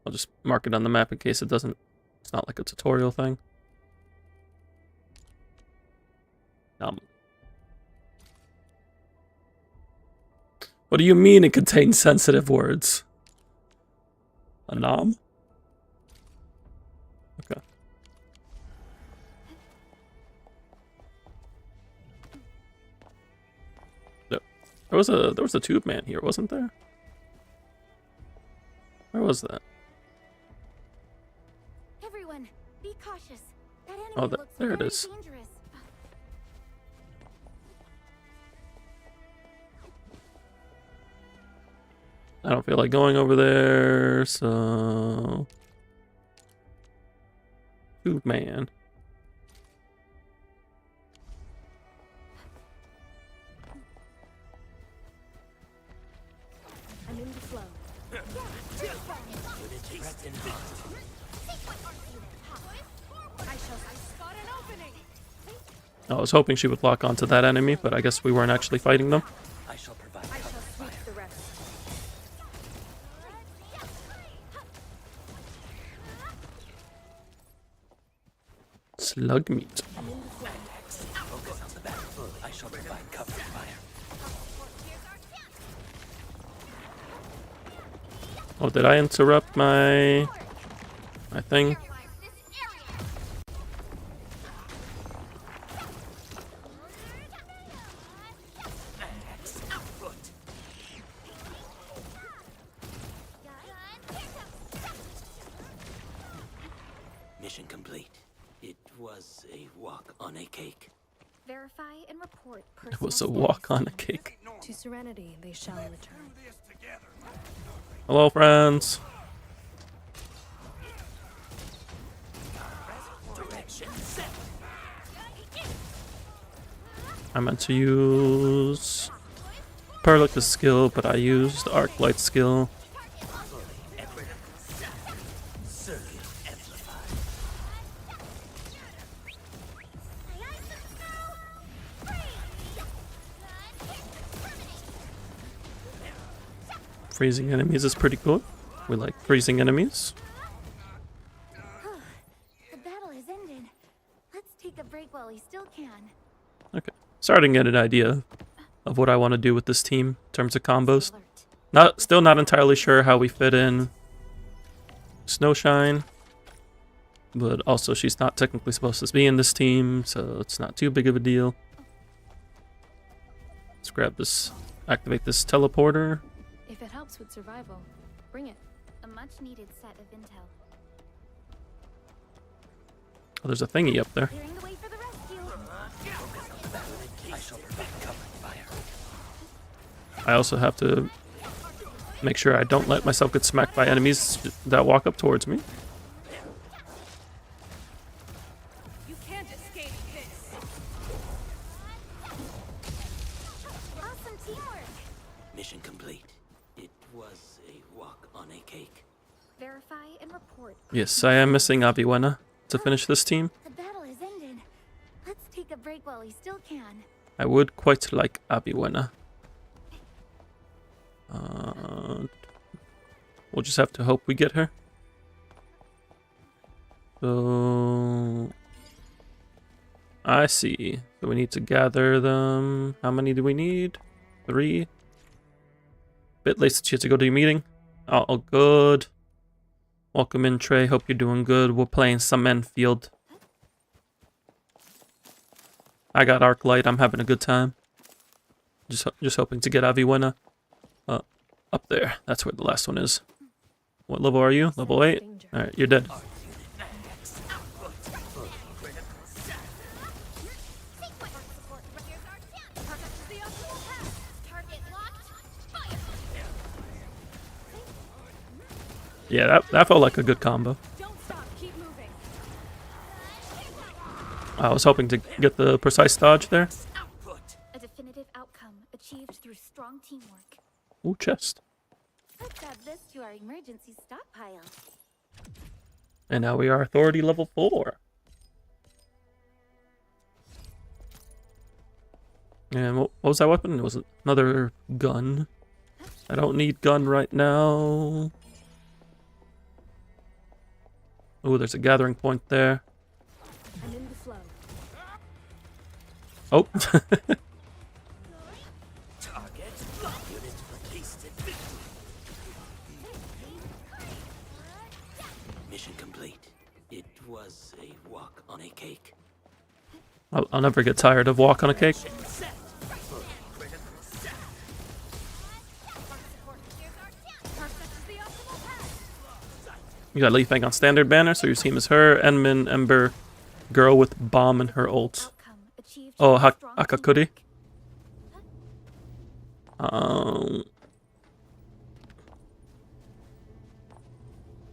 I'll just mark it on the map in case it doesn't. It's not like a tutorial thing. What do you mean it contains sensitive words? A nom? Okay. There was a tube man here, wasn't there? Where was that? Everyone, be cautious. That enemy Oh, looks there it very is. dangerous. I don't feel like going over there, so... Tube man. I'm in the flow. I spot an opening. I was hoping she would lock onto that enemy, but I guess we weren't actually fighting them. I shall provide I shall cover sweep fire. the rest. Slug meat. Focus on the battle. I shall provide cover fire. Oh, did I interrupt my thing? Mission complete. It was a walk on a cake. Verify and report It was a personal walk status. on a cake. To Serenity they shall return. Hello, friends. Direction set. I meant to use Perlica's skill, but I used Arclight skill. Circuit amplified. Freezing enemies is pretty cool. We like freezing enemies. The battle has ended. Let's take a break while we still can. Okay. Starting to get an idea of what I want to do with this team in terms of combos. Still not entirely sure how we fit in Snowshine. But also she's not technically supposed to be in this team, so it's not too big of a deal. Let's grab this, activate this teleporter. If it helps with survival, bring it. A much-needed set of intel. Oh, there's a thingy up there. Clearing the way for the rescue. I shall provide cover fire. I also have to make sure I don't let myself get smacked by enemies that walk up towards me. You can't escape this. Awesome teamwork. Mission complete. It was a walk on a cake. Verify and report. Yes, I am missing Abiwena to finish this team. The battle has ended. Let's take a break while we still can. I would quite like Abiwena. We'll just have to hope we get her. So I see. So we need to gather them. How many do we need? 3. Bit late since you have to go to your meeting. Oh, good. Welcome in, Trey. Hope you're doing good. We're playing some Endfield. I got Arclight. I'm having a good time. Just hoping to get Aviwena up there. That's where the last one is. What level are you? Level 8? Alright, you're dead. Yeah, that felt like a good combo. Don't stop, keep moving. I was hoping to get the precise dodge there. A definitive outcome achieved through strong teamwork. Ooh, chest. Let's add this to our emergency stockpile. And now we are authority level 4. And what was that weapon? It was another gun. I don't need gun right now. Oh, there's a gathering point there. I'm in the flow. Oh. Mission complete. It was a walk on a cake. I'll never get tired of walk on a cake. You got Lee Fang on standard banner, so your team is her, Enmin, Ember, girl with bomb in her ult. Oh, Akakuri.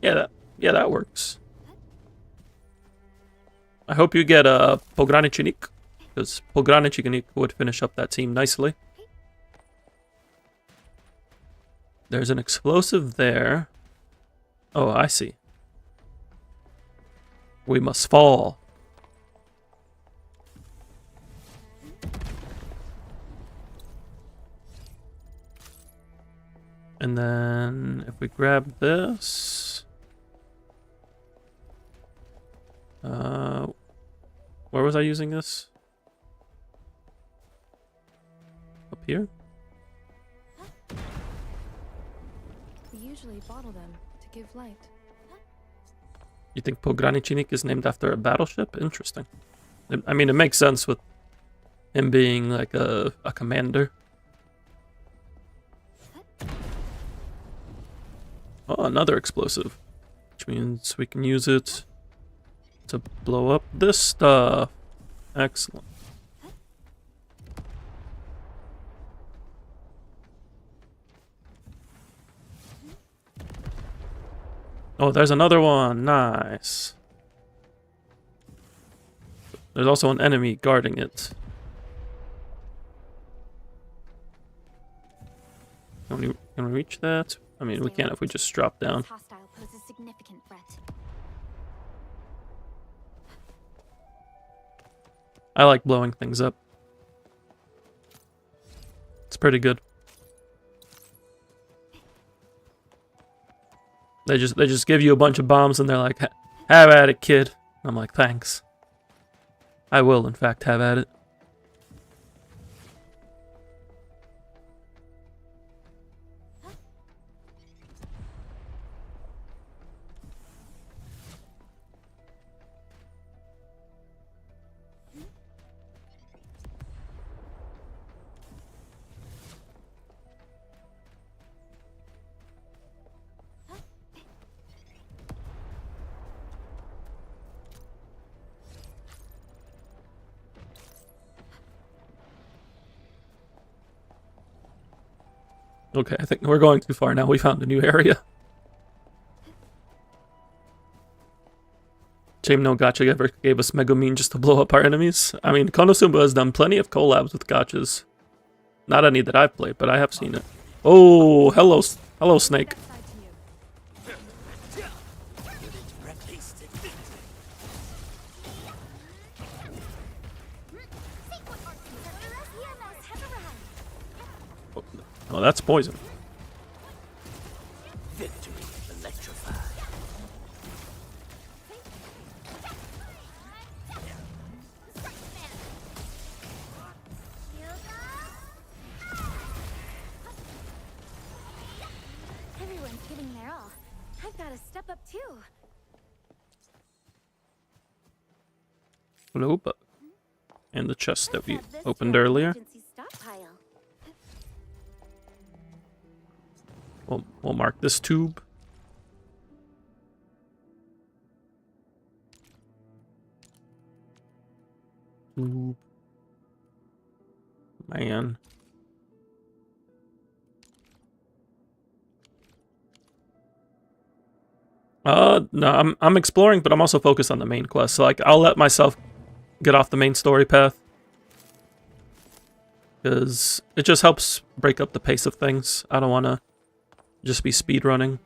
Yeah, that works. I hope you get a Pogranichenik, because Pogranichenik would finish up that team nicely. There's an explosive there. Oh, I see. We must fall. And then if we grab this, where was I using this? Up here? We usually bottle them to give light. You think Pogranichenik is named after a battleship? Interesting. I mean, it makes sense with him being like a commander. Oh, another explosive. Which means we can use it to blow up this stuff. Excellent. Oh, there's another one. Nice. There's also an enemy guarding it. Can we reach that? I mean, we can if we just drop down. Hostile poses significant threat. I like blowing things up. It's pretty good. They just give you a bunch of bombs and they're like, have at it, kid. I'm like, thanks. I will, in fact, have at it. Okay, I think we're going too far now. We found a new area. Shame no gacha ever gave us Megumin just to blow up our enemies. I mean, Konosuba has done plenty of collabs with gachas. Not any that I've played, but I have seen it. Oh, hello, Snake. Oh, that's poison. Victory electrified. Everyone's giving their all. I've got to step up too. Hello, bug. And the chest that we opened earlier. We'll mark this tube. Tube. Man. No, I'm exploring, but I'm also focused on the main quest. So like, I'll let myself get off the main story path, because it just helps break up the pace of things. I don't want to just be speedrunning.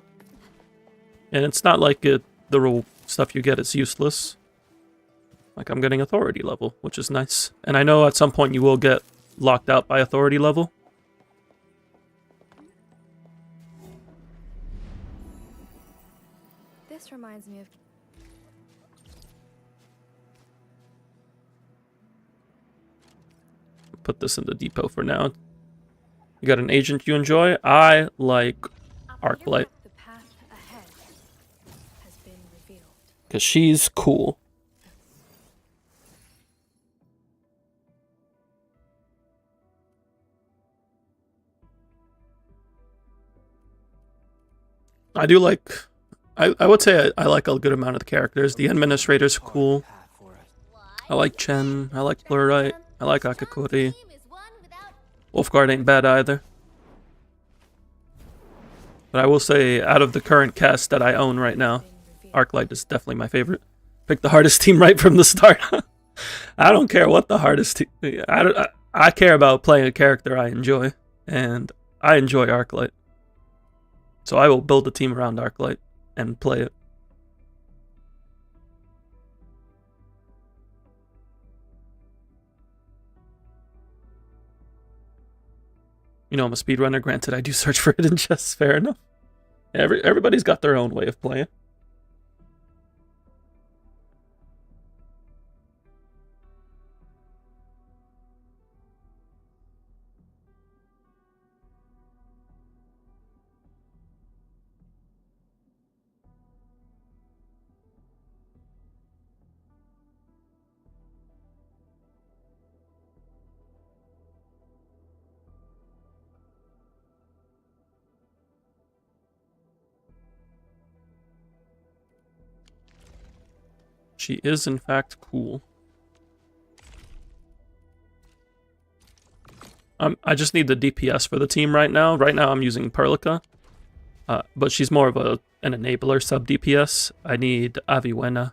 And it's not like the real stuff you get is useless. Like, I'm getting authority level, which is nice. And I know at some point you will get locked out by authority level. This reminds me of... Put this in the depot for now. You got an agent you enjoy? I like Arclight. The path ahead has been revealed. Because she's cool. I do like... I would say I like a good amount of the characters. The administrator's cool. I like Chen. I like Plurite. I like Akakori. Wolfguard ain't bad either. But I will say, out of the current cast that I own right now, Arclight is definitely my favorite. Pick the hardest team right from the start. I don't care what the hardest team... I care about playing a character I enjoy. And I enjoy Arclight. So I will build a team around Arclight and play it. You know, I'm a speedrunner. Granted, I do search for hidden chests. Fair enough. Everybody's got their own way of playing. She is, in fact, cool. I just need the DPS for the team right now. Right now I'm using Perlica. But she's more of an enabler sub-DPS. I need Aviwena.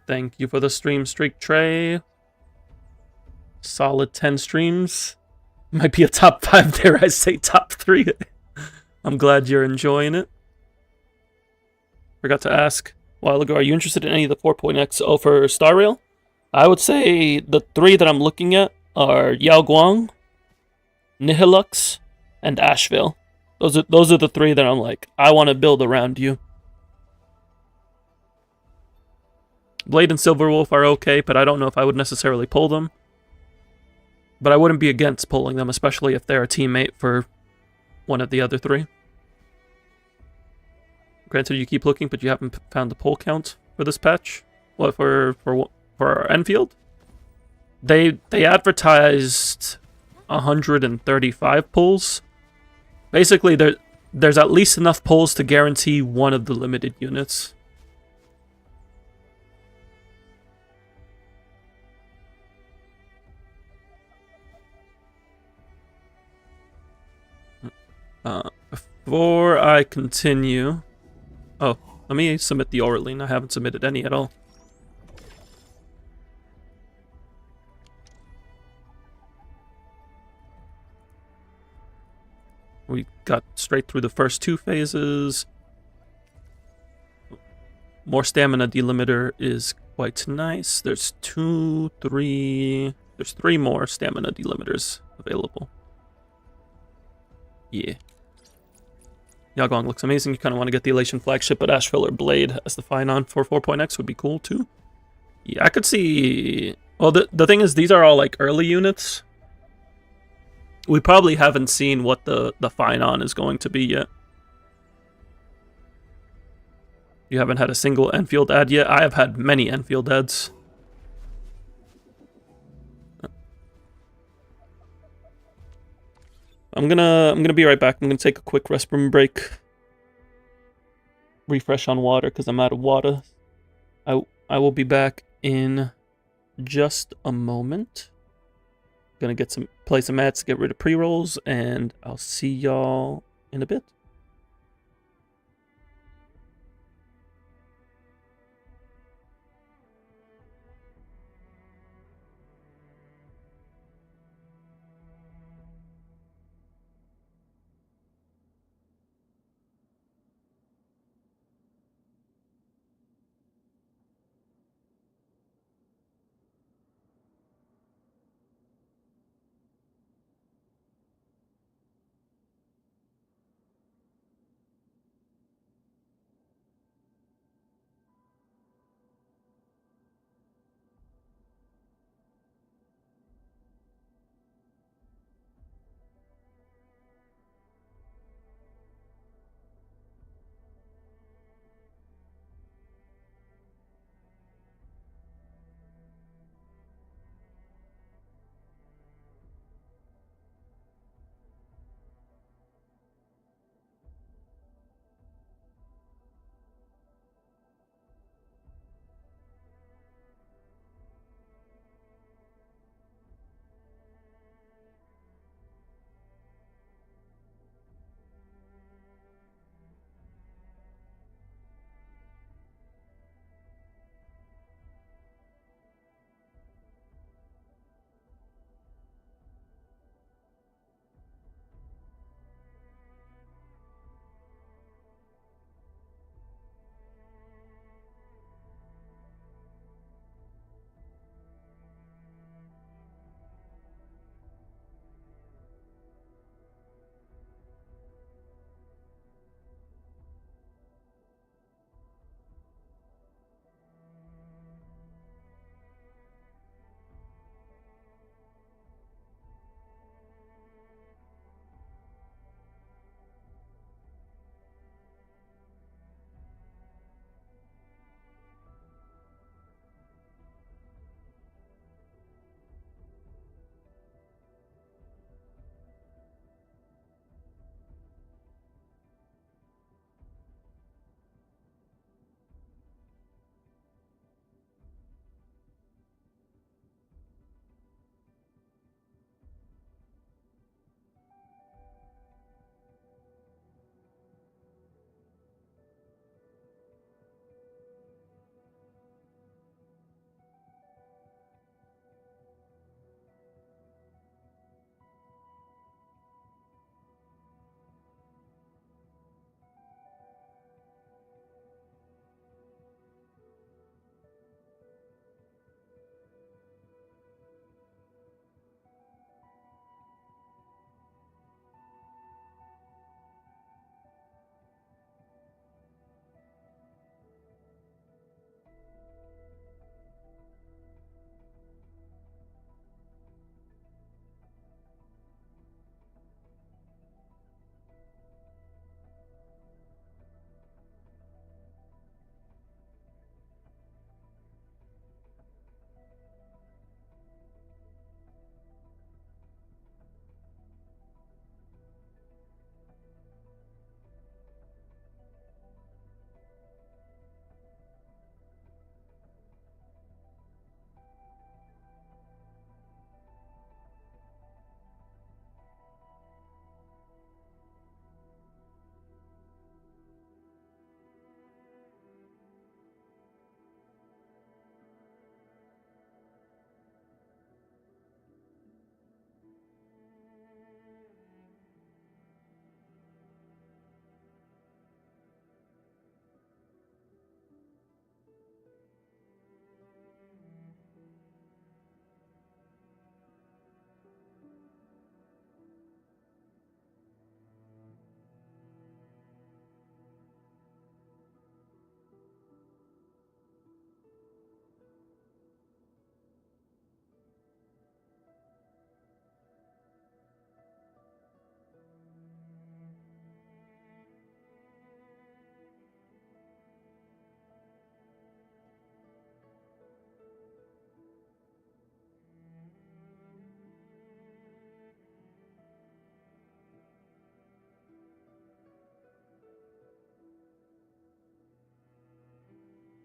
Thank you for the stream streak, Trey. Solid 10 streams. Might be a top 5, dare I say top 3. I'm glad you're enjoying it. Forgot to ask a while ago, are you interested in any of the 4.XO for Star Rail? I would say the 3 that I'm looking at are Yao Guang, Nihilux, and Asheville. Those are the 3 that I'm like, I want to build around you. Blade and Silverwolf are okay, but I don't know if I would necessarily pull them. But I wouldn't be against pulling them, especially if they're a teammate for one of the other 3. Granted, you keep looking, but you haven't found the pull count for this patch. What, for Enfield? They advertised 135 pulls. Basically, there's at least enough pulls to guarantee one of the limited units. Before I continue... Oh, let me submit the Oraline. I haven't submitted any at all. We got straight through the first 2 phases. More stamina delimiter is quite nice. There's 2, 3... There's 3 more stamina delimiters available. Yeah. Yagong looks amazing. You kind of want to get the Elation flagship, but Asheville or Blade as the Finon for 4.x would be cool too. Yeah, I could see... Well, the thing is, these are all like early units. We probably haven't seen what the Finon is going to be yet. You haven't had a single Enfield ad yet? I have had many Enfield ads. I'm gonna be right back. I'm gonna take a quick restroom break. Refresh on water because I'm out of water. I will be back in just a moment. Gonna play some mats, get rid of pre-rolls, and I'll see y'all in a bit.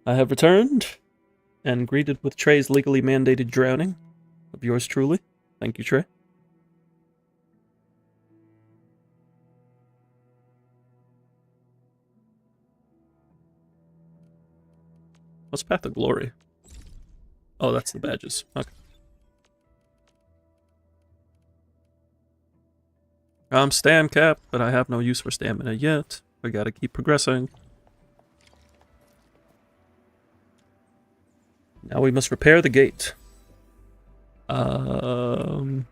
I have returned and greeted with Trey's legally mandated drowning of yours truly. Thank you, Trey. What's Path of Glory? Oh, that's the badges. Okay. I'm stam capped, but I have no use for stamina yet. We gotta keep progressing. Now we must repair the gate. So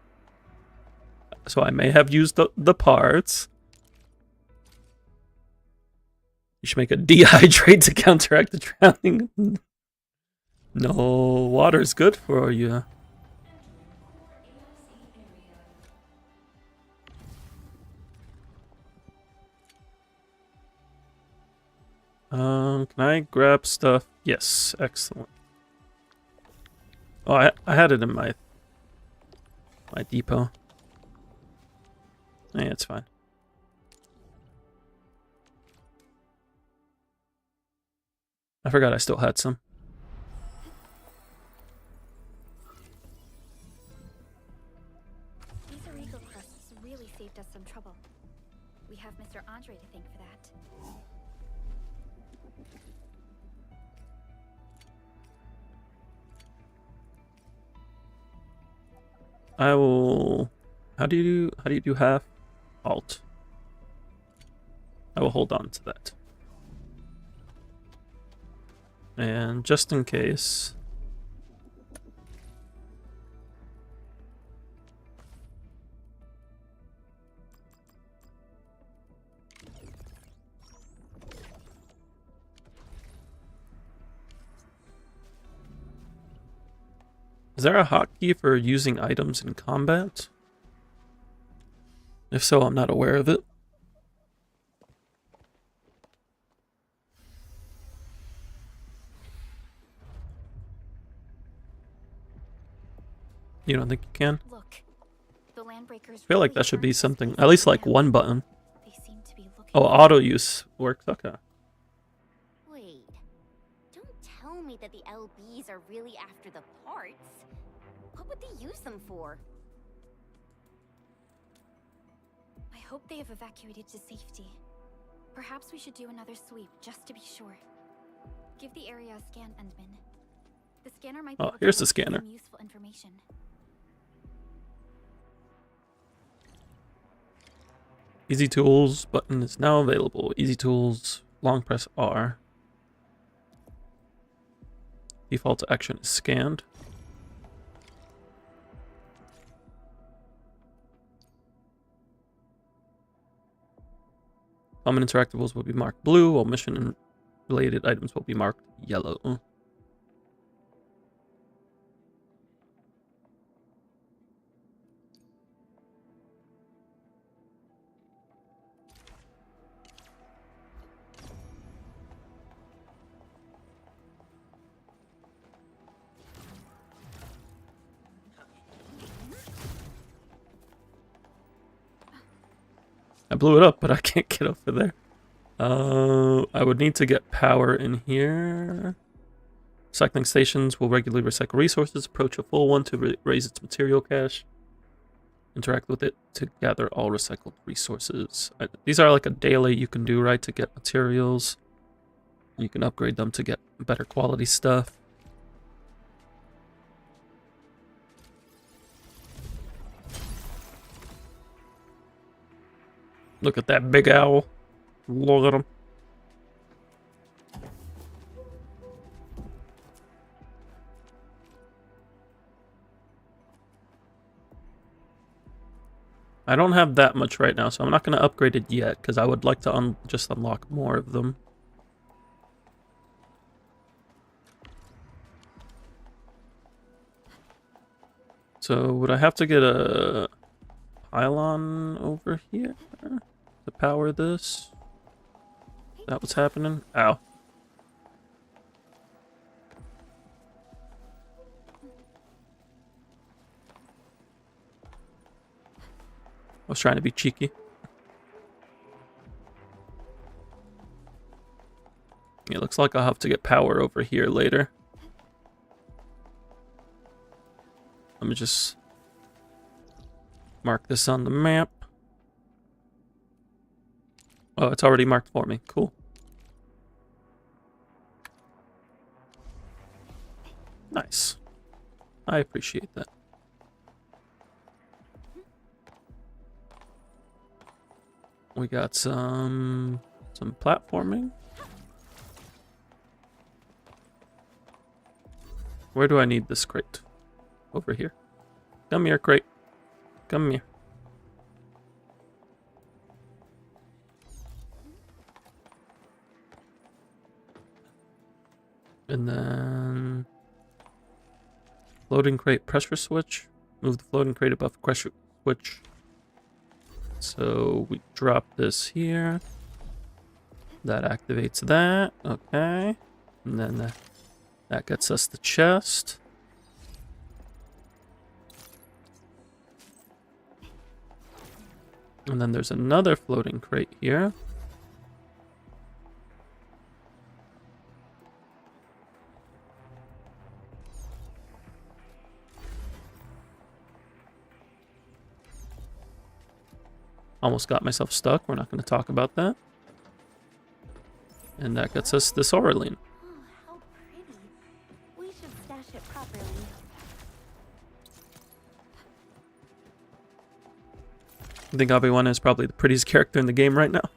I may have used the parts. You should make a dehydrate to counteract the drowning. No, water's good for you. Can I grab stuff? Yes, excellent. Oh, I had it in my depot. Yeah, it's fine. I forgot I still had some. These illegal crusts really saved us some trouble. We have Mr. Andre to thank for that. I will. How do you do half? Alt. I will hold on to that. And just in case. Is there a hotkey for using items in combat? If so, I'm not aware of it. You don't think you can? Look, the Landbreakers I feel like that should be something, at least like one button. They seem to be looking. Oh, auto use works. Okay. Wait. Don't tell me that the LBs are really after the parts. What would they use them for? I hope they have evacuated to safety. Perhaps we should do another sweep just to be sure. Give the area a scan, Endman. The scanner might be able to Here's the give scanner. some useful information. Easy Tools button is now available. Easy Tools, long press R. Default action is scanned. Common interactables will be marked blue, while mission and related items will be marked yellow. I blew it up, but I can't get over there. I would need to get power in here. Recycling stations will regularly recycle resources. Approach a full one to raise its material cache. Interact with it to gather all recycled resources. These are like a daily you can do, right, to get materials. You can upgrade them to get better quality stuff. Look at that big owl. Look at him. I don't have that much right now, so I'm not going to upgrade it yet, because I would like to just unlock more of them. So would I have to get a pylon over here to power this? Is that what's happening? Ow. I was trying to be cheeky. It looks like I'll have to get power over here later. Let me just mark this on the map. Oh, it's already marked for me. Cool. Nice. I appreciate that. We got some platforming. Where do I need this crate? Over here. Come here, crate. Come here. And then floating crate pressure switch. Move the floating crate above pressure switch. So we drop this here. That activates that. Okay. And then that gets us the chest. And then there's another floating crate here. Almost got myself stuck. We're not going to talk about that. And that gets us this Oraline. Oh, how pretty. We should stash it properly. I think Obi-Wan is probably the prettiest character in the game right now.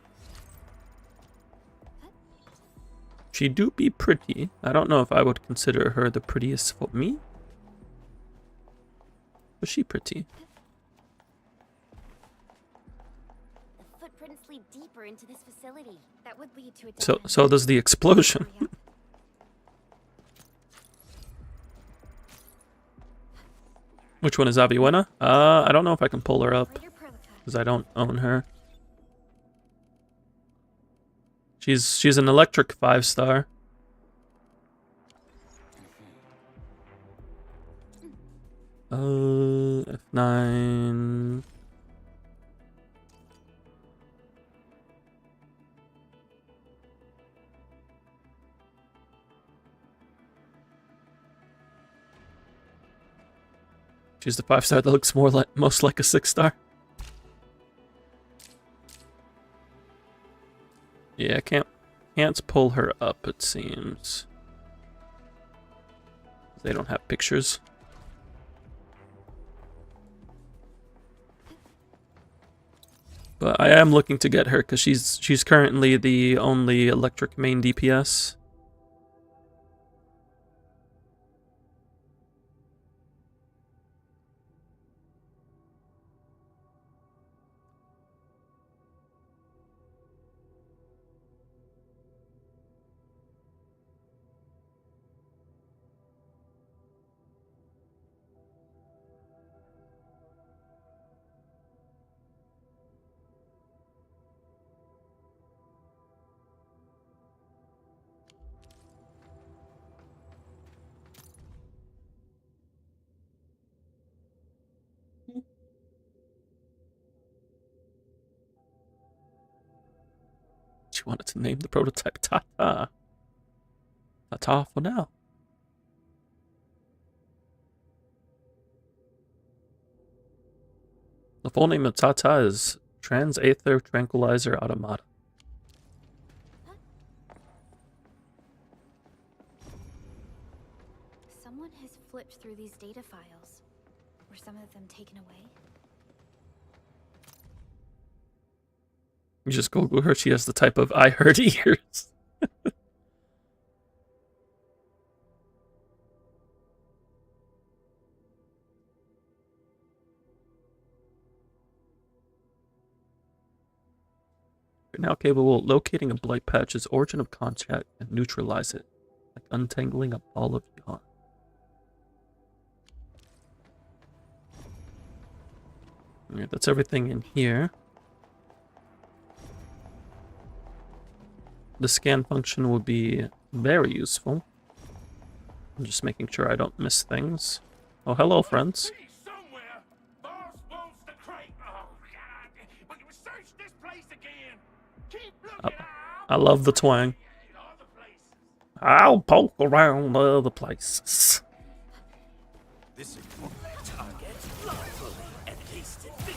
She do be pretty. I don't know if I would consider her the prettiest for me. But she pretty. The footprints lead deeper into this facility. That would lead to a So does the explosion. Which one is Aviwena? I don't know if I can pull her up. Because I don't own her. She's an electric 5-star. F9. She's the 5-star that looks most like a 6-star. Yeah, can't pull her up, it seems. They don't have pictures. But I am looking to get her because she's currently the only electric main DPS. She wanted to name the prototype Tata. Tata for now. The full name of Tata is Trans-Aether Tranquilizer Automata. Someone has flipped through these data files. Were some of them taken away? You just Google her, she has the type of I heard ears. You're now capable of locating a blight patch's origin of contact and neutralize it, like untangling a ball of yarn. Alright, that's everything in here. The scan function will be very useful. I'm just making sure I don't miss things. Oh, hello, friends. I love the twang. I'll poke around other places. This is Target lawfully and hasted victory.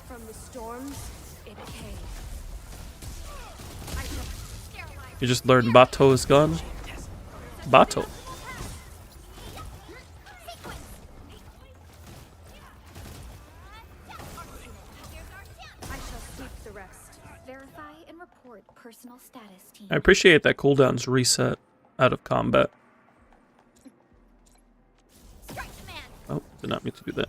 From the storms, it came. You just learned Bato's gun. Bato. I shall sweep the rest. Verify and report personal status, team. I appreciate that cooldowns reset out of combat. Oh, did not mean to do that.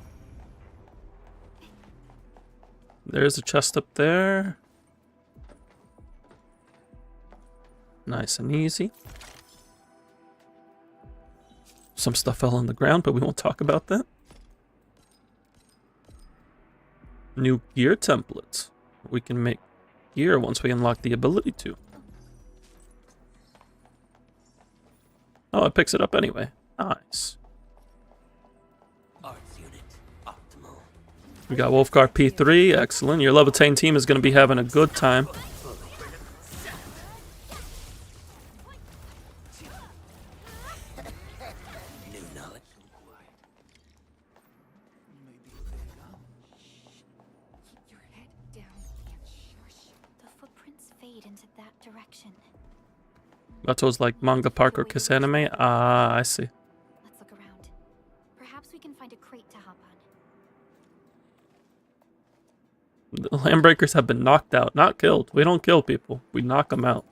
There's a chest up there. Nice and easy. Some stuff fell on the ground, but we won't talk about that. New gear templates. We can make gear once we unlock the ability to. Oh, it picks it up anyway. Nice. Arts unit optimal. We got Wolfguard P3. Excellent. Your Levitating team is going to be having a good time. New knowledge. Keep your head down and shush. The footprints fade into that direction. Bato's like manga park or kiss anime. Ah, I see. Let's look around. Perhaps we can find a crate to hop on. The Landbreakers have been knocked out, not killed. We don't kill people. We knock them out.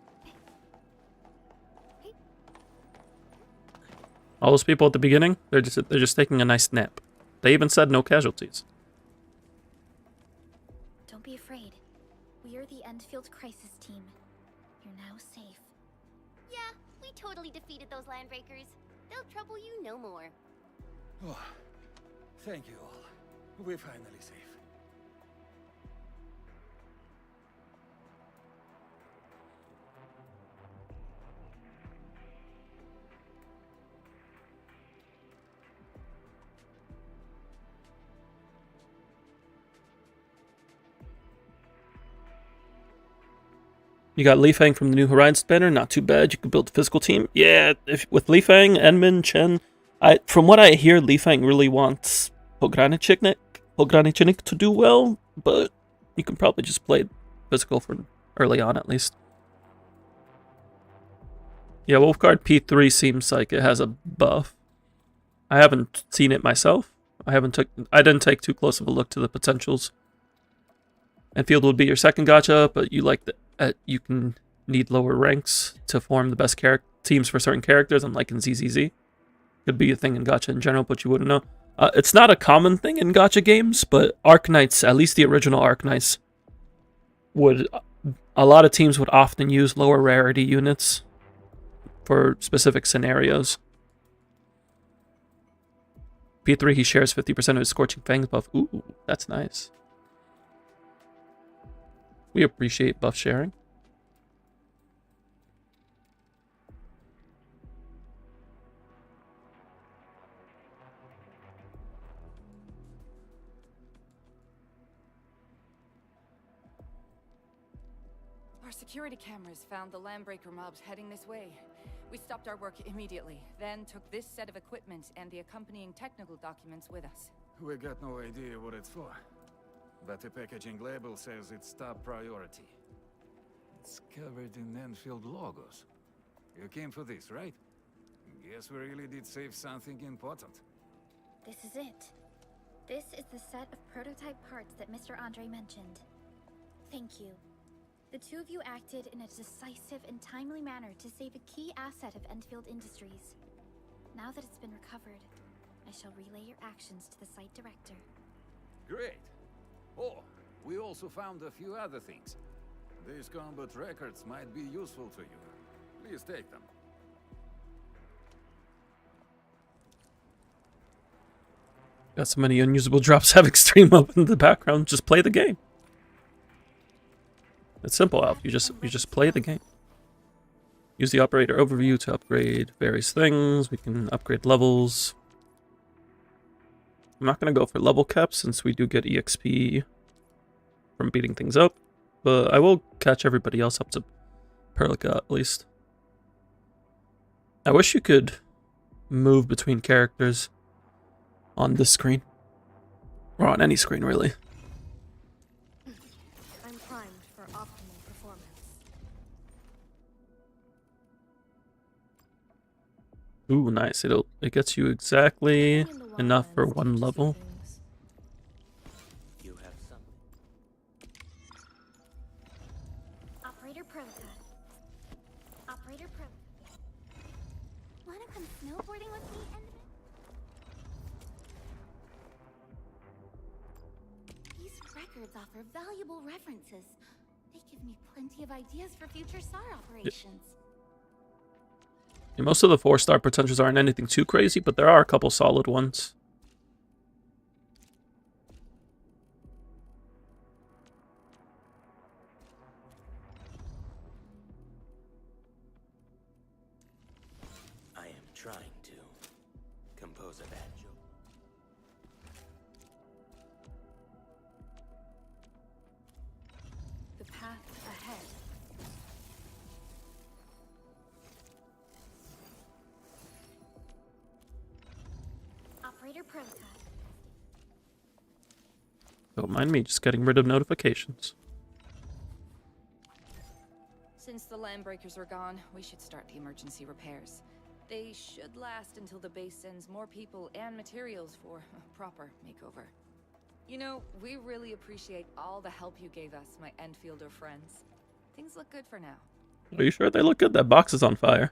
All those people at the beginning, they're just taking a nice nap. They even said no casualties. Don't be afraid. We are the Endfield crisis team. You're now safe. Yeah, we totally defeated those landbreakers. They'll trouble you no more. Oh, thank you all. We're finally safe. You got Li Fang from the New Horizons banner. Not too bad. You can build a physical team. Yeah, with Li Fang, Enmin, Chen. From what I hear, Li Fang really wants Pogranichnik to do well, but you can probably just play physical for early on at least. Yeah, Wolfguard P3 seems like it has a buff. I haven't seen it myself. I didn't take too close of a look to the potentials. Enfield would be your second gacha, but you like you can need lower ranks to form the best teams for certain characters, unlike in ZZZ. Could be a thing in gacha in general, but you wouldn't know. It's not a common thing in gacha games, but Arknights, at least the original Arknights, a lot of teams would often use lower rarity units for specific scenarios. P3, he shares 50% of his Scorching Fangs buff. Ooh, that's nice. We appreciate buff sharing. Our security cameras found the Landbreaker mobs heading this way. We stopped our work immediately, then took this set of equipment and the accompanying technical documents with us. We got no idea what it's for, but the packaging label says it's top priority. It's covered in Endfield logos. You came for this, right? Guess we really did save something important. This is it. This is the set of prototype parts that Mr. Andre mentioned. Thank you. The two of you acted in a decisive and timely manner to save a key asset of Endfield Industries. Now that it's been recovered, I shall relay your actions to the site director. Great. Oh, we also found a few other things. These combat records might be useful to you. Please take them. Got so many unusable drops have extreme up in the background. Just play the game. It's simple, Alf. You just play the game. Use the operator overview to upgrade various things. We can upgrade levels. I'm not going to go for level caps since we do get EXP from beating things up, but I will catch everybody else up to Perlica at least. I wish you could move between characters on this screen, or on any screen really. I'm primed for optimal performance. Ooh, nice. It gets you exactly enough for one level. You have something. Operator Perlica. Operator Perlica. Wanna come snowboarding with me and... These records offer valuable references. They give me plenty of ideas for future SAR operations. Yeah, most of the 4-star potentials aren't anything too crazy, but there are a couple solid ones. I am trying to compose a bad joke. The path ahead. Operator Perlica. Don't mind me just getting rid of notifications. Since the Landbreakers are gone, we should start the emergency repairs. They should last until the base sends more people and materials for a proper makeover. You know, we really appreciate all the help you gave us, my Endfielder friends. Things look good for now. Are you sure they look good? That box is on fire.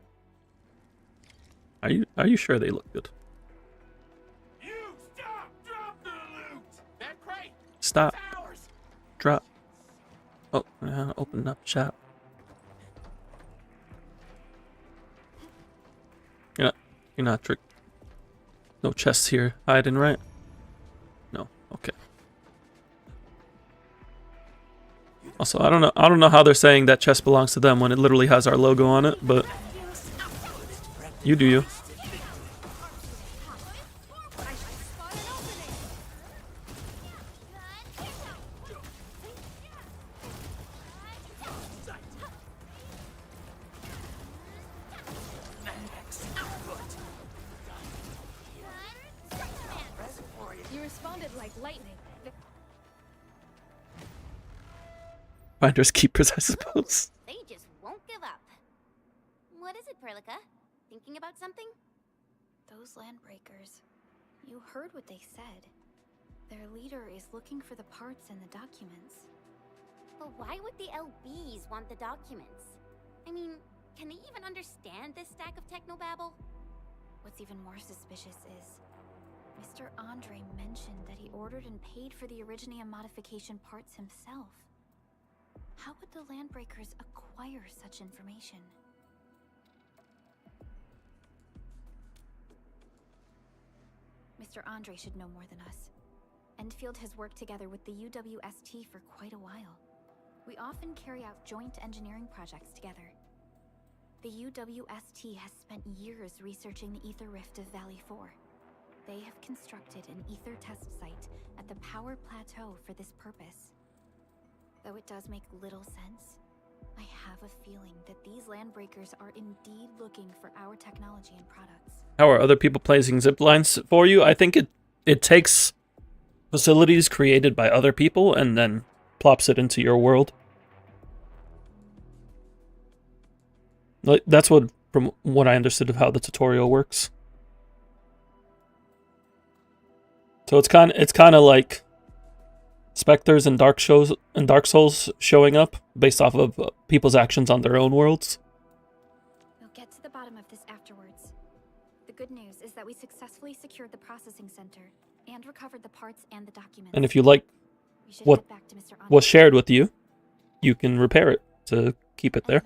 Are you sure they look good? You stop! Drop the loot! That crate! Stop. It's ours! Drop. Oh, open up shop. You're not trick. No chests here hiding, right? No. Okay. Also, I don't know how they're saying that chest belongs to them when it literally has our logo on it, but you do you. You responded like lightning. Finders keepers, I suppose. They just won't give up. What is it, Perlica? Thinking about something? Those Landbreakers. You heard what they said. Their leader is looking for the parts in the documents. But why would the LBs want the documents? I mean, can they even understand this stack of technobabble? What's even more suspicious is Mr. Andre mentioned that he ordered and paid for the Originium modification parts himself. How would the Landbreakers acquire such information? Mr. Andre should know more than us. Endfield has worked together with the UWST for quite a while. We often carry out joint engineering projects together. The UWST has spent years researching the ether rift of Valley 4. They have constructed an ether test site at the power plateau for this purpose. Though it does make little sense, I have a feeling that these Landbreakers are indeed looking for our technology and products. How are other people placing zip lines for you? I think it takes facilities created by other people and then plops it into your world. Like, that's what, from what I understood of how the tutorial works. So it's kind of like specters and Dark Souls showing up based off of people's actions on their own worlds. We'll get to the bottom of this afterwards. The good news is that we successfully secured the processing center and recovered the parts and the documents. And if you like We should what head back to Mr. Andre. was shared with you, you can repair it to keep it there.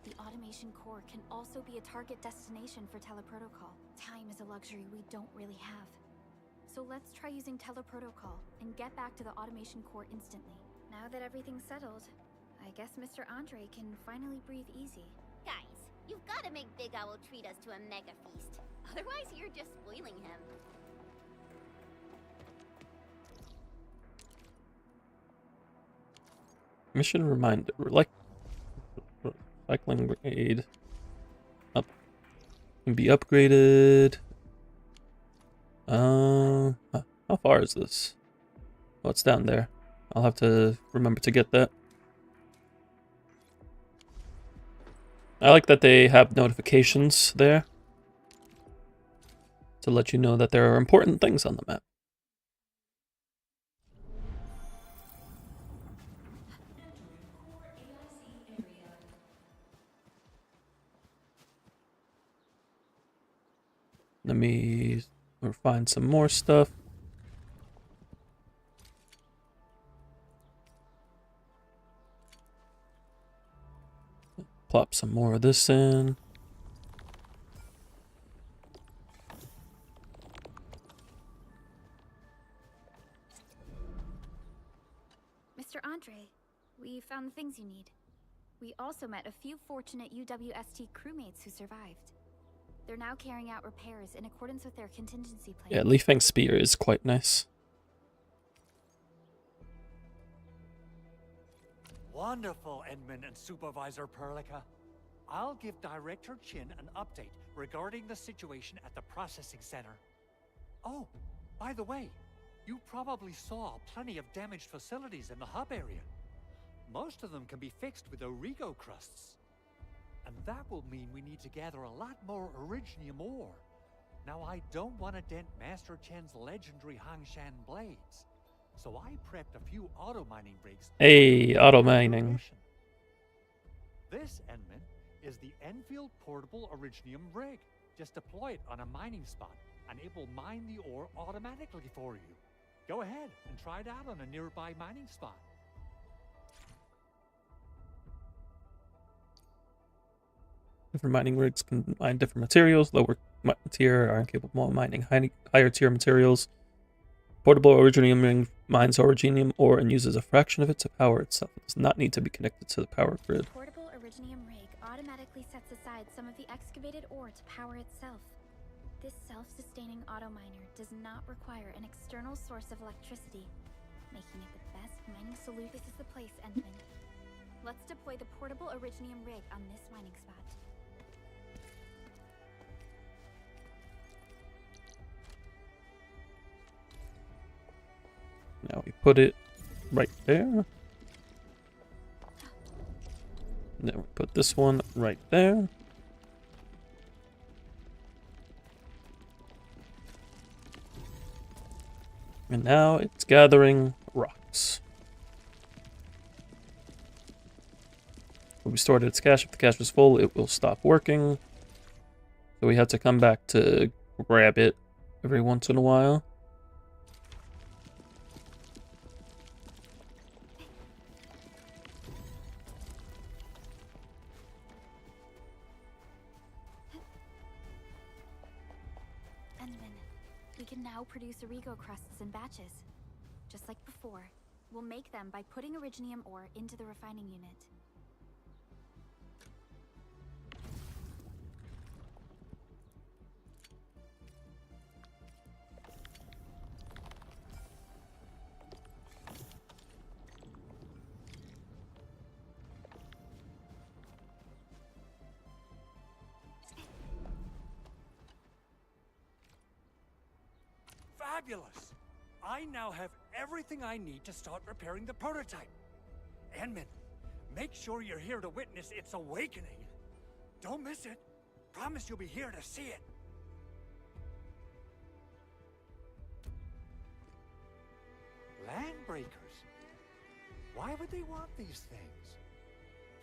The automation core can also be a target destination for teleprotocol. Time is a luxury we don't really have. So let's try using teleprotocol and get back to the automation core instantly. Now that everything's settled, I guess Mr. Andre can finally breathe easy. Guys, you've got to make Big Owl treat us to a mega feast. Otherwise, you're just spoiling him. Mission reminder. Recycling raid. Up. Can be upgraded. How far is this? Oh, it's down there. I'll have to remember to get that. I like that they have notifications there to let you know that there are important things on the map. Let me find some more stuff. Plop some more of this in. Mr. Andre, we found the things you need. We also met a few fortunate UWST crewmates who survived. They're now carrying out repairs in accordance with their contingency plan. Yeah, Leafang Spear is quite nice. Wonderful, Edmund and Supervisor Perlica. I'll give Director Chin an update regarding the situation at the processing center. Oh, by the way, you probably saw plenty of damaged facilities in the hub area. Most of them can be fixed with Origo crusts. And that will mean we need to gather a lot more Originium ore. Now, I don't want to dent Master Chen's legendary Hangshan blades, so I prepped a few auto-mining rigs. Hey, auto-mining. This, Enman, is the Enfield Portable Originium rig. Just deploy it on a mining spot, and it will mine the ore automatically for you. Go ahead and try it out on a nearby mining spot. Different mining rigs can mine different materials. Lower tier are incapable of mining higher tier materials. Portable Originium ring mines Originium ore and uses a fraction of it to power itself. It does not need to be connected to the power grid. The portable Originium rig automatically sets aside some of the excavated ore to power itself. This self-sustaining auto-miner does not require an external source of electricity, making it the best mining solution. This is the place, Endman. Let's deploy the portable Originium rig on this mining spot. Now we put it right there. Then we put this one right there. And now it's gathering rocks. When we stored its cache, if the cache was full, it will stop working. So we have to come back to grab it every once in a while. We can now produce Origo crusts in batches. Just like before, we'll make them by putting Originium ore into the refining unit. Fabulous! I now have everything I need to start repairing the prototype. Enman, make sure you're here to witness its awakening. Don't miss it. Promise you'll be here to see it. Landbreakers? Why would they want these things?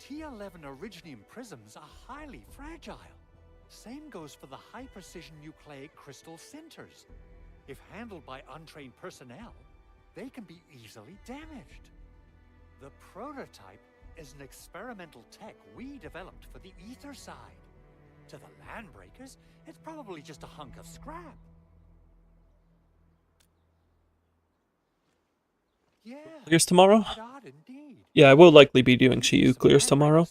T11 Originium prisms are highly fragile. Same goes for the high-precision nucleic crystal sinters. If handled by untrained personnel, they can be easily damaged. The prototype is an experimental tech we developed for the ether side. To the Landbreakers, it's probably just a hunk of scrap. Yeah. Clears tomorrow? Odd indeed. Yeah, I will likely be doing Shiyu clears tomorrow.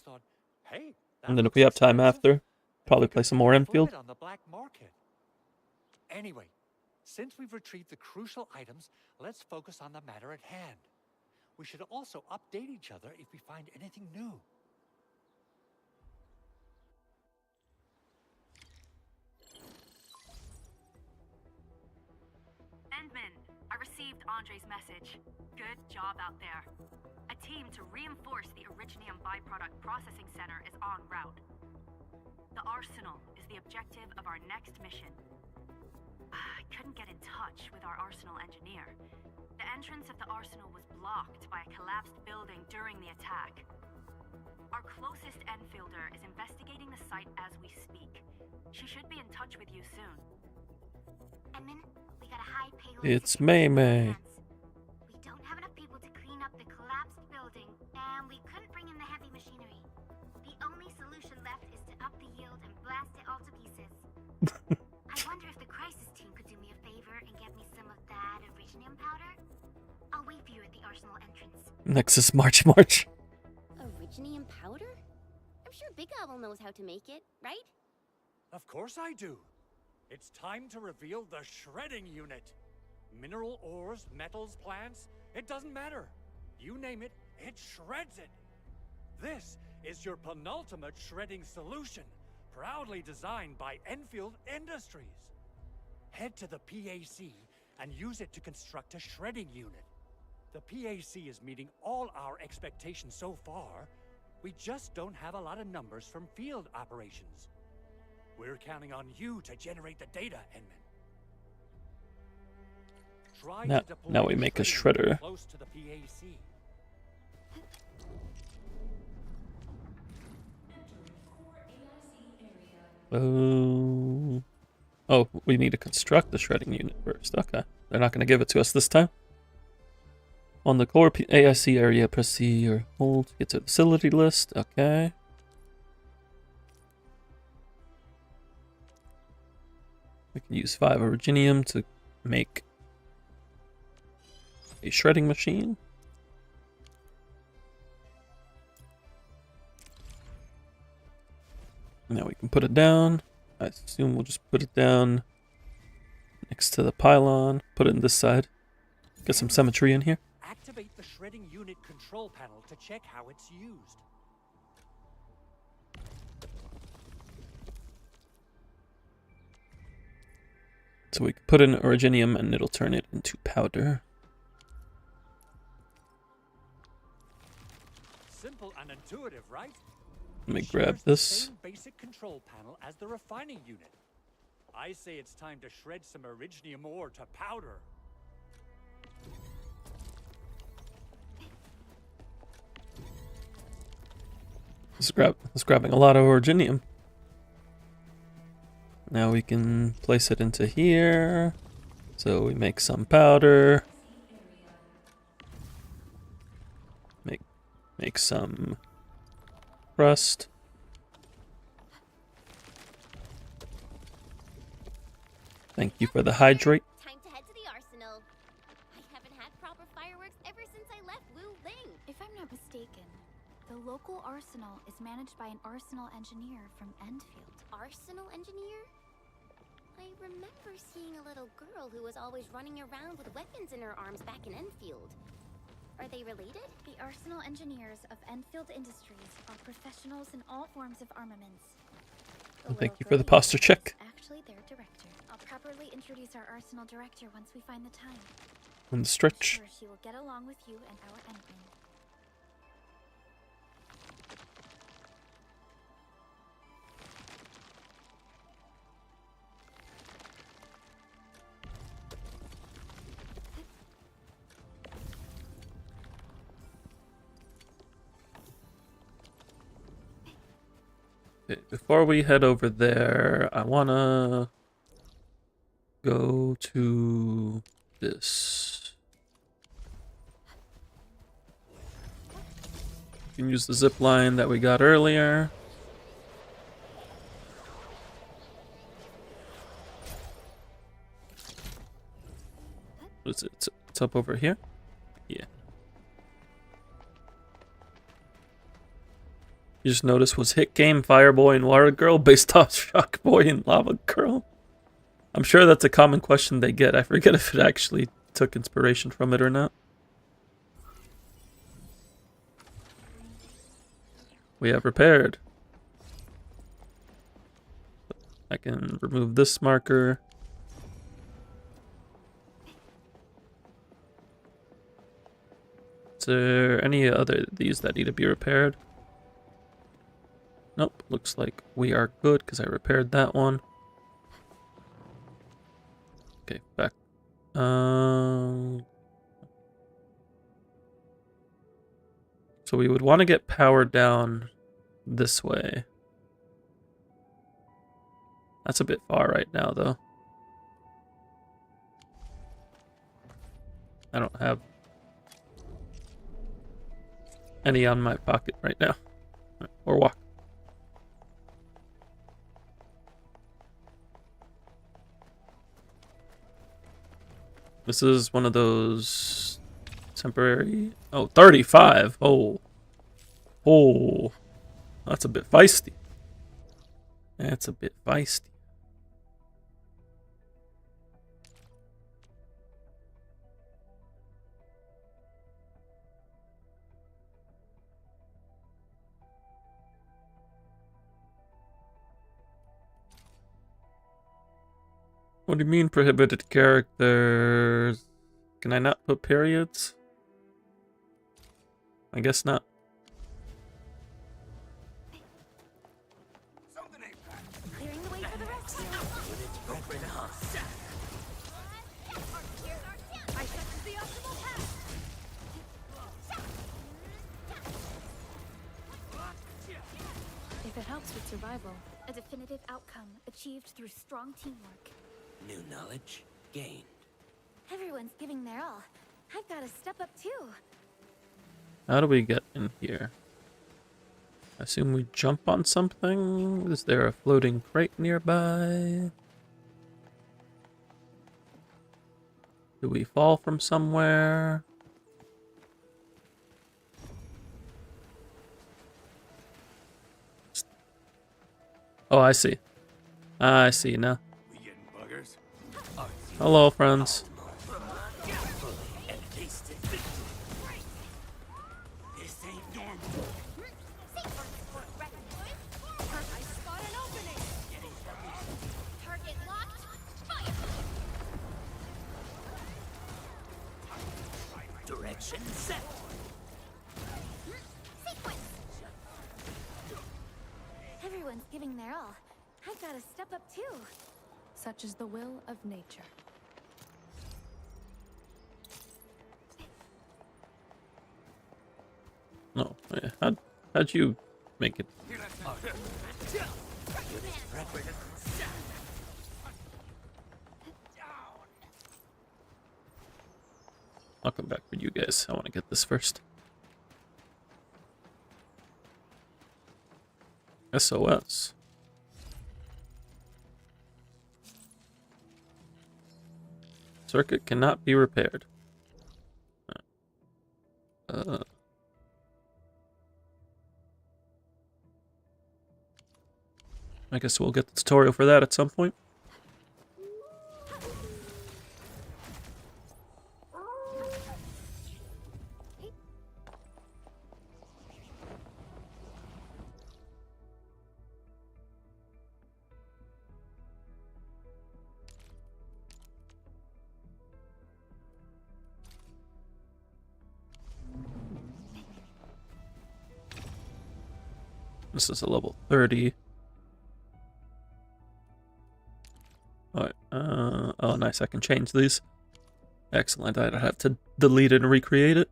Hey, And then if we have time after, probably play some more Enfield. on the black market. Anyway, since we've retrieved the crucial items, let's focus on the matter at hand. We should also update each other if we find anything new. Endman, I received Andre's message. Good job out there. A team to reinforce the Originium byproduct processing center is en route. The arsenal is the objective of our next mission. I couldn't get in touch with our arsenal engineer. The entrance of the arsenal was blocked by a collapsed building during the attack. Our closest Enfielder is investigating the site as we speak. She should be in touch with you soon. Edmund, we got a high payload. It's May May. We don't have enough people to clean up the collapsed building, and we couldn't bring in the heavy machinery. The only solution left is to up the yield and blast it all to pieces. I wonder if the crisis team could do me a favor and get me some of that Originium powder? I'll wait for you at the arsenal entrance. Nexus March March. Originium powder? I'm sure Big Owl knows how to make it, right? Of course I do. It's time to reveal the shredding unit. Mineral ores, metals, plants, it doesn't matter. You name it, it shreds it. This is your penultimate shredding solution, proudly designed by Enfield Industries. Head to the PAC and use it to construct a shredding unit. The PAC is meeting all our expectations so far. We just don't have a lot of numbers from field operations. We're counting on you to generate the data, Edmund. Now we make a shredder. Close to the PAC. Oh, we need to construct the shredding unit first. Okay. They're not going to give it to us this time. On the core AIC area, press C or hold to get to the facility list. Okay. We can use 5 Originium to make a shredding machine. Now we can put it down. I assume we'll just put it down next to the pylon. Put it in this side. Get some symmetry in here. Activate the shredding unit control panel to check how it's used. So we can put in Originium and it'll turn it into powder. Simple and intuitive, right? Let me grab this. Same basic control panel as the refining unit. I say it's time to shred some Originium ore to powder. It's grabbing a lot of Originium. Now we can place it into here. So we make some powder. Make some rust. Thank you for the hydrate. Time to head to the arsenal. I haven't had proper fireworks ever since I left Wu Ling. If I'm not mistaken, the local arsenal is managed by an arsenal engineer from Endfield. Arsenal engineer? I remember seeing a little girl who was always running around with weapons in her arms back in Enfield. Are they related? The arsenal engineers of Endfield Industries are professionals in all forms of armaments. Thank you for the posture check. Actually, their director. I'll properly introduce our arsenal director once we find the time. On the stretch. I'm sure she will get along with you and our Endman. Before we head over there, I wanna go to this. We can use the zip line that we got earlier. What is it? It's up over here? Yeah. You just noticed was Hit Game, Fireboy, and Water Girl based off Shock Boy and Lava Girl? I'm sure that's a common question they get. I forget if it actually took inspiration from it or not. We have repaired. I can remove this marker. Is there any other of these that need to be repaired? Nope, looks like we are good because I repaired that one. Okay, back. So we would want to get power down this way. That's a bit far right now, though. I don't have any on my pocket right now. Or walk. This is one of those temporary... Oh, 35! Oh. Oh. That's a bit feisty. That's a bit feisty. What do you mean prohibited characters? Can I not put periods? I guess not. Clearing the way for the rescue. I shut the optimal path. If it helps with survival, a definitive outcome achieved through strong teamwork. New knowledge gained. Everyone's giving their all. I've got to step up too. How do we get in here? I assume we jump on something? Is there a floating crate nearby? Do we fall from somewhere? Oh, I see. I see now. Hello, friends. Direction set. Everyone's giving their all. I've got to step up too. Such is the will of nature. No, how'd you make it? I'll come back for you guys. I want to get this first. SOS. Circuit cannot be repaired. I guess we'll get the tutorial for that at some point. This is a level 30. Alright, oh nice, I can change these. Excellent, I don't have to delete it and recreate it.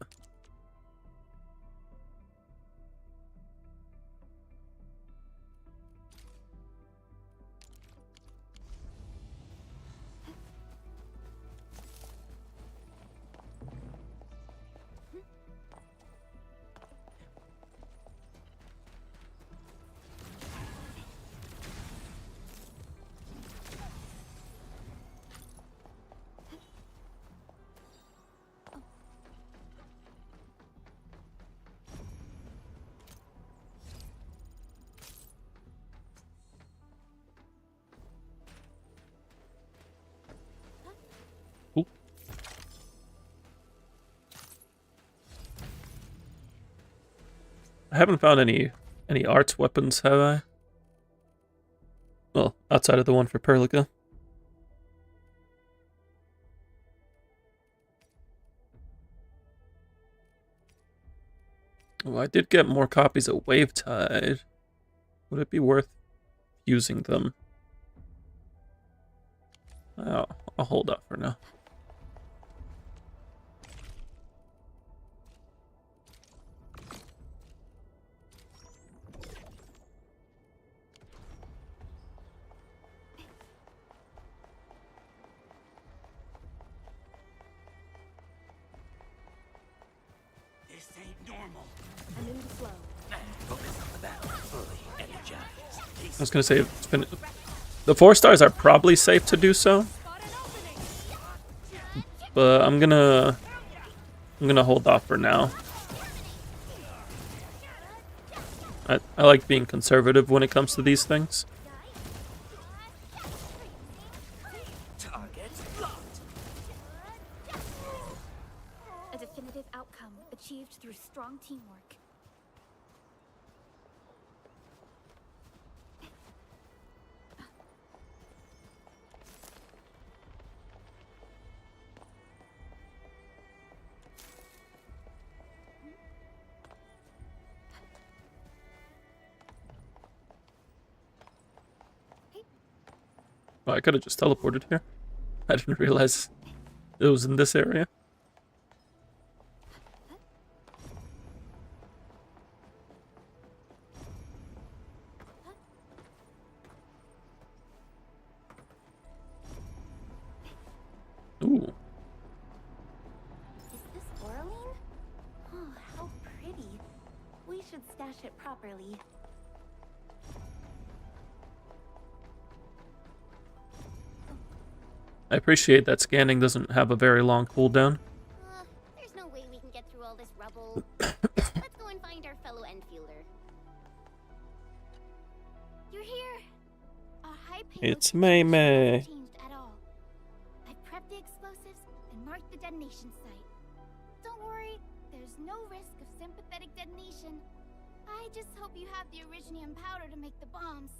I haven't found any Any arts weapons have I? Well, outside of the one for Perlica. Oh, I did get more copies of Wavetide. Would it be worth using them? Oh, I'll hold off for now. This ain't normal. I'm in the flow. Focus on the battle, fully energized. I was gonna say, it's been... The 4 stars are probably safe to do so. But I'm gonna hold off for now. I like being conservative when it comes to these things. A definitive outcome achieved through strong teamwork. Oh, I could have just teleported here. I didn't realize it was in this area. Ooh. Is this Oraline? Oh, how pretty. We should stash it properly. I appreciate that scanning doesn't have a very long cooldown. There's no way we can get through all this rubble. Let's go and find our fellow Enfielder. You're here. Our high payload It's May May. hasn't changed at all. I've prepped the explosives and marked the detonation site. Don't worry, there's no risk of sympathetic detonation. I just hope you have the originium powder to make the bombs.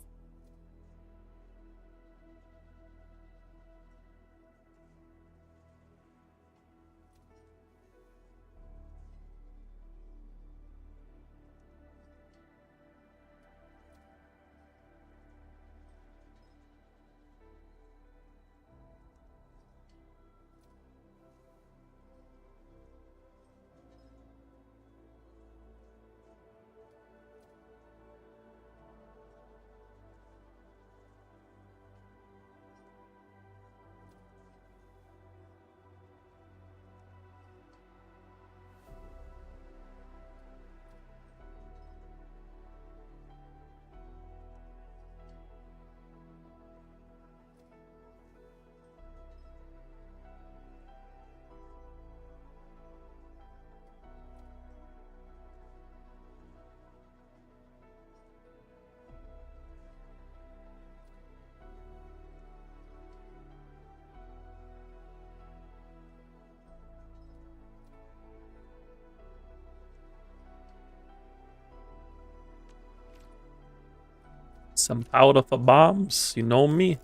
Some powder for bombs, you know me.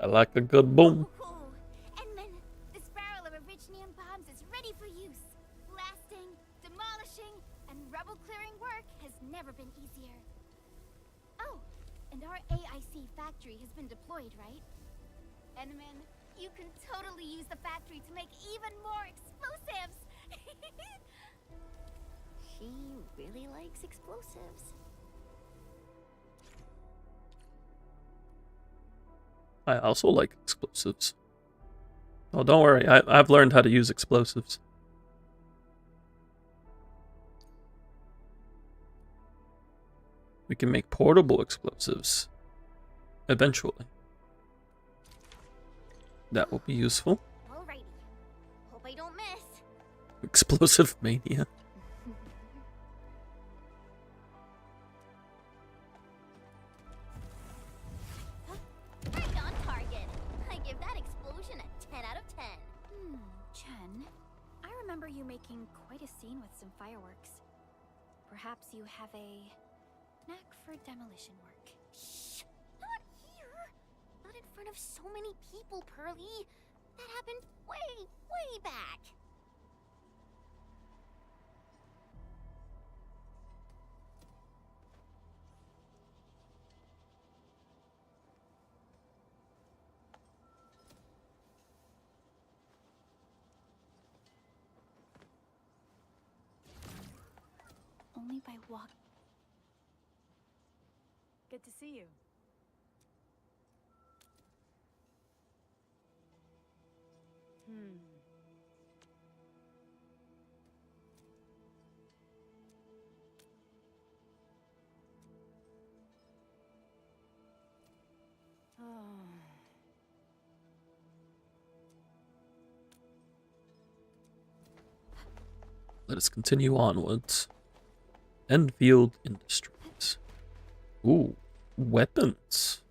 I like a good boom. Cool. And then this barrel of originium bombs is ready for use. Blasting, demolishing, and rebel clearing work has never been easier. Oh, and our AIC factory has been deployed, right? Enman, you can totally use the factory to make even more explosives. She really likes explosives. I also like explosives. Oh, don't worry. I've learned how to use explosives. We can make portable explosives. Eventually. That will be useful. Alrighty. Hope I don't miss. Explosive mania. Right on target. I give that explosion a 10 out of 10. Chen, I remember you making quite a scene with some fireworks. Perhaps you have a Knack for demolition work. Shh! Not here! Not in front of so many people, Pearly. That happened way, way back. Only by walk. Good to see you. Let us continue onwards. Endfield Industries. Ooh, weapons.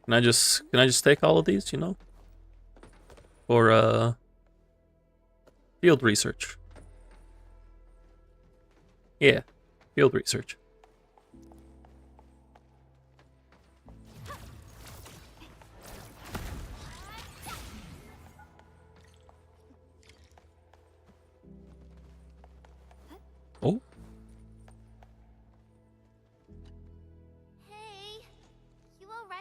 Can I just take all of these, you know? For field research. Yeah, field research. Oh. Hey, you all right?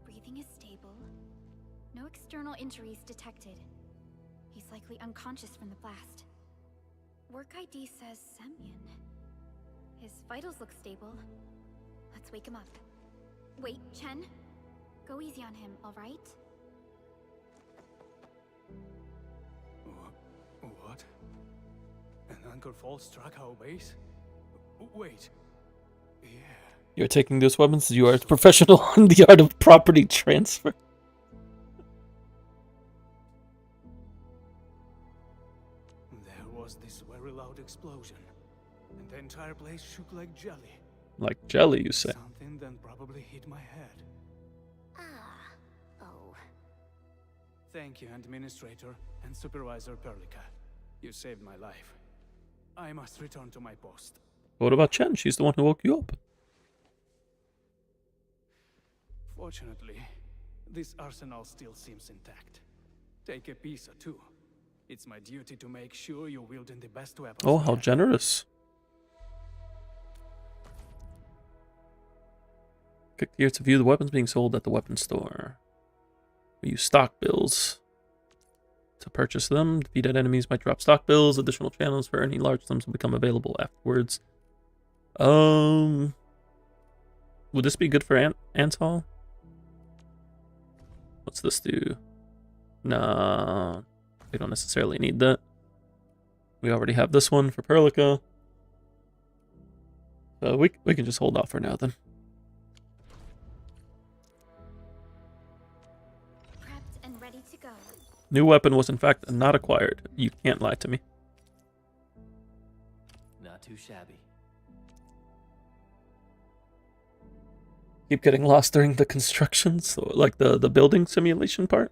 Breathing is stable. No external injuries detected. He's likely unconscious from the blast. Work ID says Semyon. His vitals look stable. Let's wake him up. Wait, Chen. Go easy on him, all right? What? An anchor fault struck our base? Wait. Yeah. You're taking those weapons. You are a professional in the art of property transfer. There was this very loud explosion, and the entire place shook like jelly. Like jelly, you say? Something then probably hit my head. Oh. Thank you, Administrator and Supervisor Perlica. You saved my life. I must return to my post. What about Chen? She's the one who woke you up. Fortunately, this arsenal still seems intact. Take a piece or two. It's my duty to make sure you're wielding the best weapons. Oh, how generous. Click here to view the weapons being sold at the weapons store. We use stock bills to purchase them. Defeated enemies might drop stock bills. Additional channels for earning large sums will become available afterwards. Would this be good for Antal? What's this do? Nah, we don't necessarily need that. We already have this one for Perlica. So we can just hold off for now then. Prepped and ready to go. New weapon was in fact not acquired. You can't lie to me. Not too shabby. Keep getting lost during the construction, so like the building simulation part.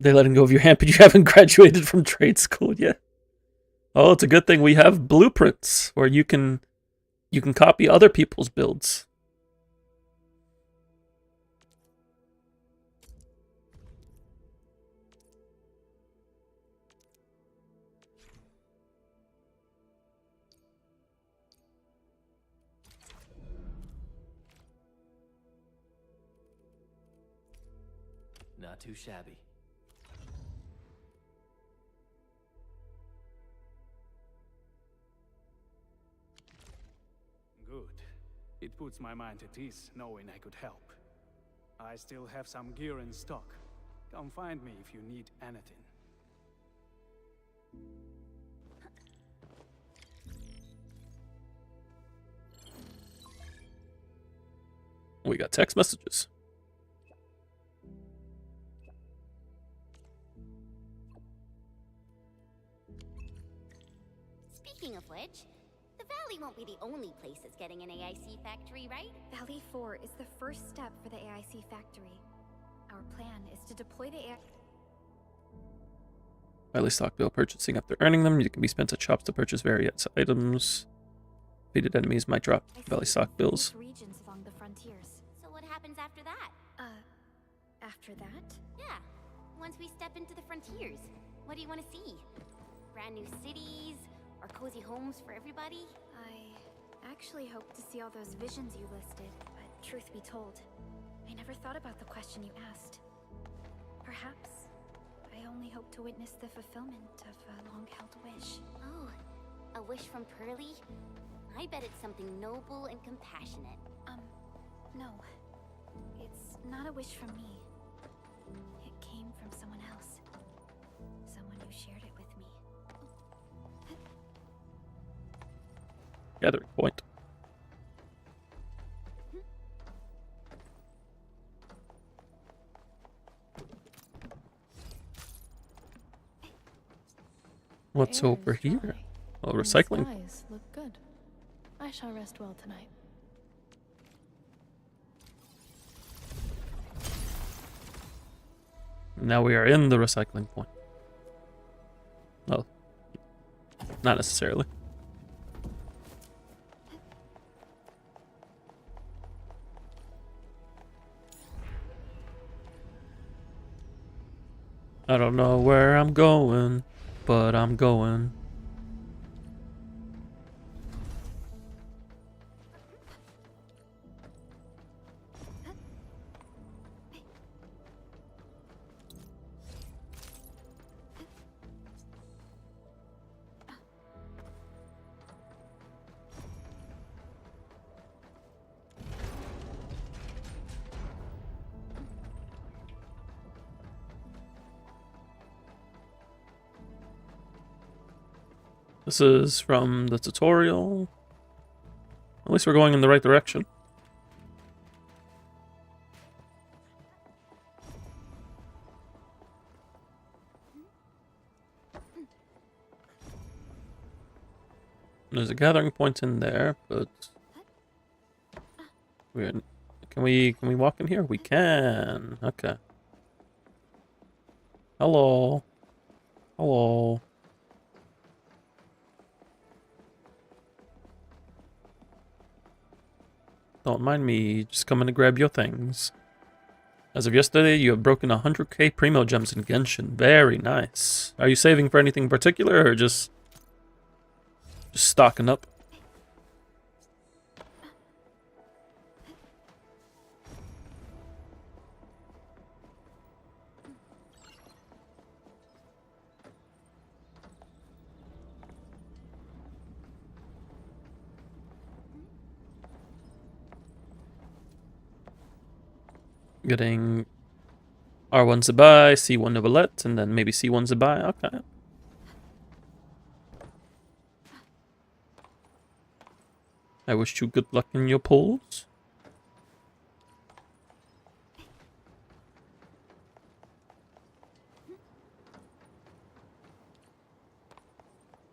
They letting go of your hand, but you haven't graduated from trade school yet. Oh, it's a good thing we have blueprints where you can copy other people's builds. not too shabby. Good. It puts my mind at ease knowing I could help. I still have some gear in stock. Come find me if you need anything. We got text messages. Speaking of which, the Valley won't be the only place that's getting an AIC factory, right? Valley 4 is the first step for the AIC factory. Our plan is to deploy the AI... Highly stock bill purchasing after earning them. You can be spent at shops to purchase various items. Defeated enemies might drop Valley stock bills. regions along the frontiers. So what happens after that? After that? Yeah, once we step into the frontiers, what do you want to see? Brand new cities? Or cozy homes for everybody? I actually hoped to see all those visions you listed, but truth be told, I never thought about the question you asked. Perhaps I only hope to witness the fulfillment of a long-held wish. Oh, a wish from Pearly? I bet it's something noble and compassionate. No. It's not a wish from me. It came from someone else. Someone who shared it with me. Gathering point. What's over here? Oh, recycling. The skies look good. I shall rest well tonight. Now we are in the recycling point. Oh, not necessarily. I don't know where I'm going, but I'm going. This is from the tutorial. At least we're going in the right direction. There's a gathering point in there, but can we walk in here? We can. Okay. Hello. Hello. Don't mind me, just coming to grab your things. As of yesterday, you have broken 100k Primo Gems in Genshin. Very nice. Are you saving for anything particular, or just stocking up? Getting R1 to buy, C1 to Valette, and then maybe C1 to buy. Okay. I wish you good luck in your pulls.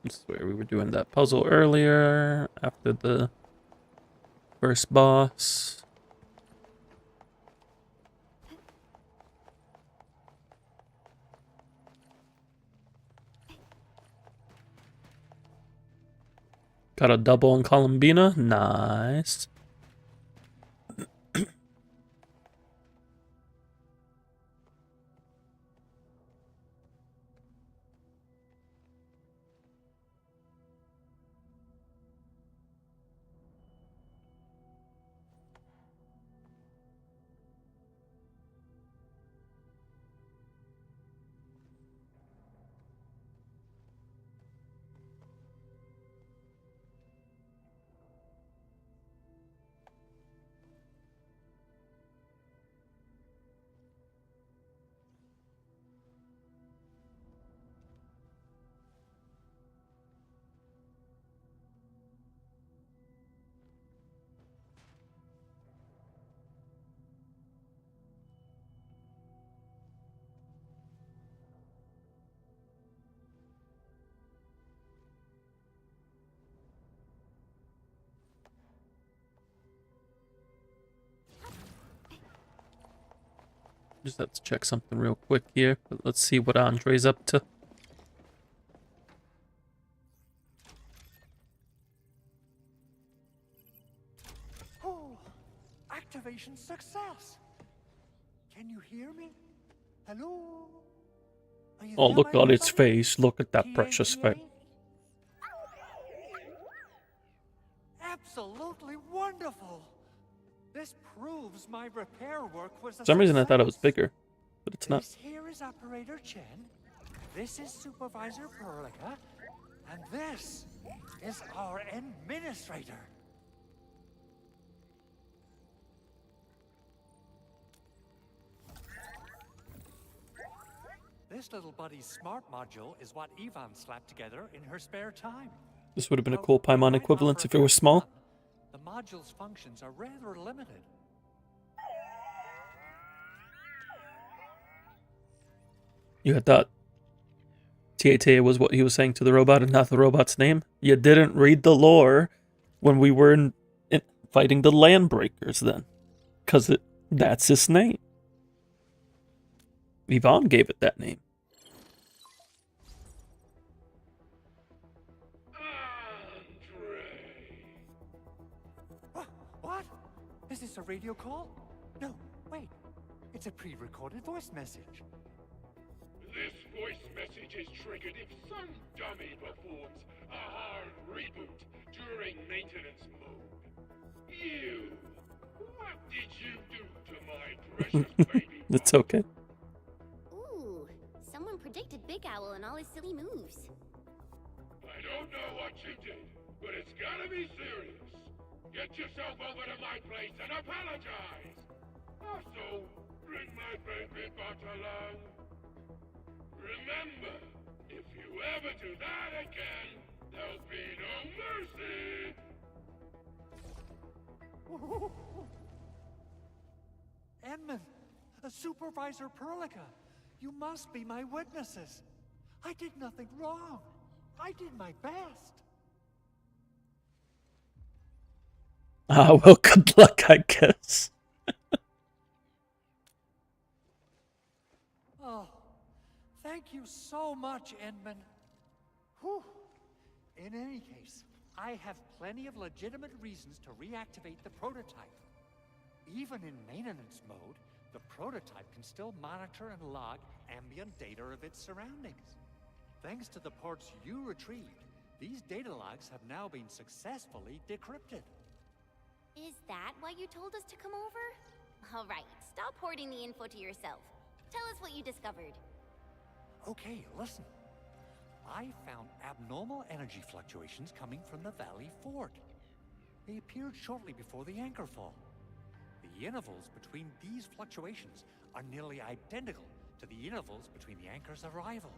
This is where we were doing that puzzle earlier, after the first boss. Got a double on Columbina. Nice. Just have to check something real quick here. But let's see what Andre's up to. Oh, activation success. Can you hear me? Hello? Are you Oh, there, look my at its everybody? face. Look at that precious face. Absolutely wonderful. This proves my repair work was a For some reason, I thought it was success. bigger, but it's not. This here is Operator Chen. This is Supervisor Perlica. And this is our Administrator. This little buddy's smart module is what Yvonne slapped together in her spare time. This would have been a cool Paimon equivalent if it was small. The module's functions are rather limited. You had thought Tia was what he was saying to the robot and not the robot's name? You didn't read the lore when we were in fighting the Landbreakers then. Because that's his name. Yvonne gave it that name. What? Is this a radio call? No, wait. It's a pre-recorded voice message. This voice message is triggered if some dummy performs a hard reboot during maintenance mode. You! What did you do to my precious baby? It's okay. Ooh, someone predicted Big Owl and all his silly moves. I don't know what you did, but it's gotta be serious. Get yourself over to my place and apologize. Also, bring my baby bot along. Remember, if you ever do that again, there'll be no mercy. Edmund, Supervisor Perlica, you must be my witnesses. I did nothing wrong. I did my best. Ah, well, good luck, I guess. Oh, thank you so much, Edmund. Whew. In any case, I have plenty of legitimate reasons to reactivate the prototype. Even in maintenance mode, the prototype can still monitor and log ambient data of its surroundings. Thanks to the ports you retrieved, these data logs have now been successfully decrypted. Is that why you told us to come over? All right, stop hoarding the info to yourself. Tell us what you discovered. Okay, listen. I found abnormal energy fluctuations coming from the Valley Fort. They appeared shortly before the anchor fall. The intervals between these fluctuations are nearly identical to the intervals between the anchor's arrival.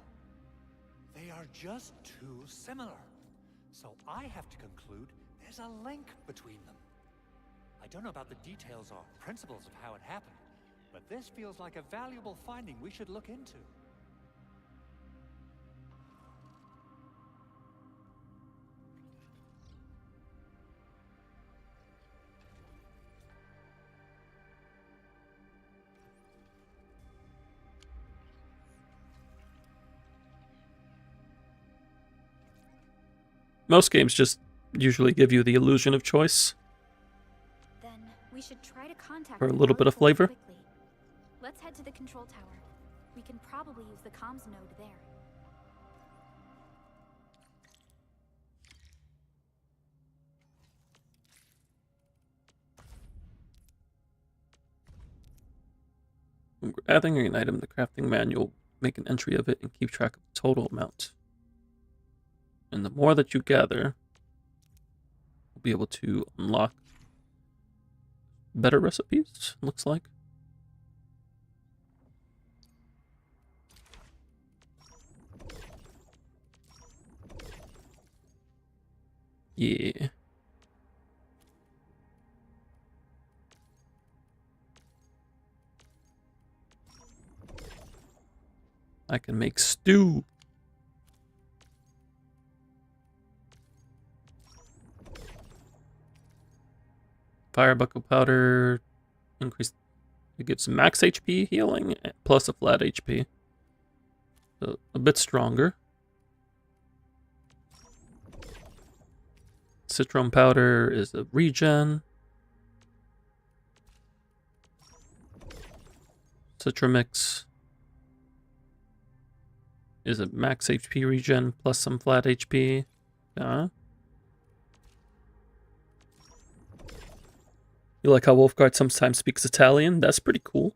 They are just too similar. So I have to conclude there's a link between them. I don't know about the details or principles of how it happened, but this feels like a valuable finding we should look into. Most games just usually give you the illusion of choice. Then we should try to contact For a the little bit of Valley Fort flavor. quickly. Let's head to the control tower. We can probably use the comms node there. When adding an item in the crafting manual, make an entry of it and keep track of the total amount. And the more that you gather, you'll be able to unlock better recipes, looks like. Yeah. I can make stew. Fire buckle powder. Increase It gives max HP healing plus a flat HP. So a bit stronger. Citron powder is a regen. Citramix is a max HP regen plus some flat HP. You like how Wolfguard sometimes speaks Italian? That's pretty cool.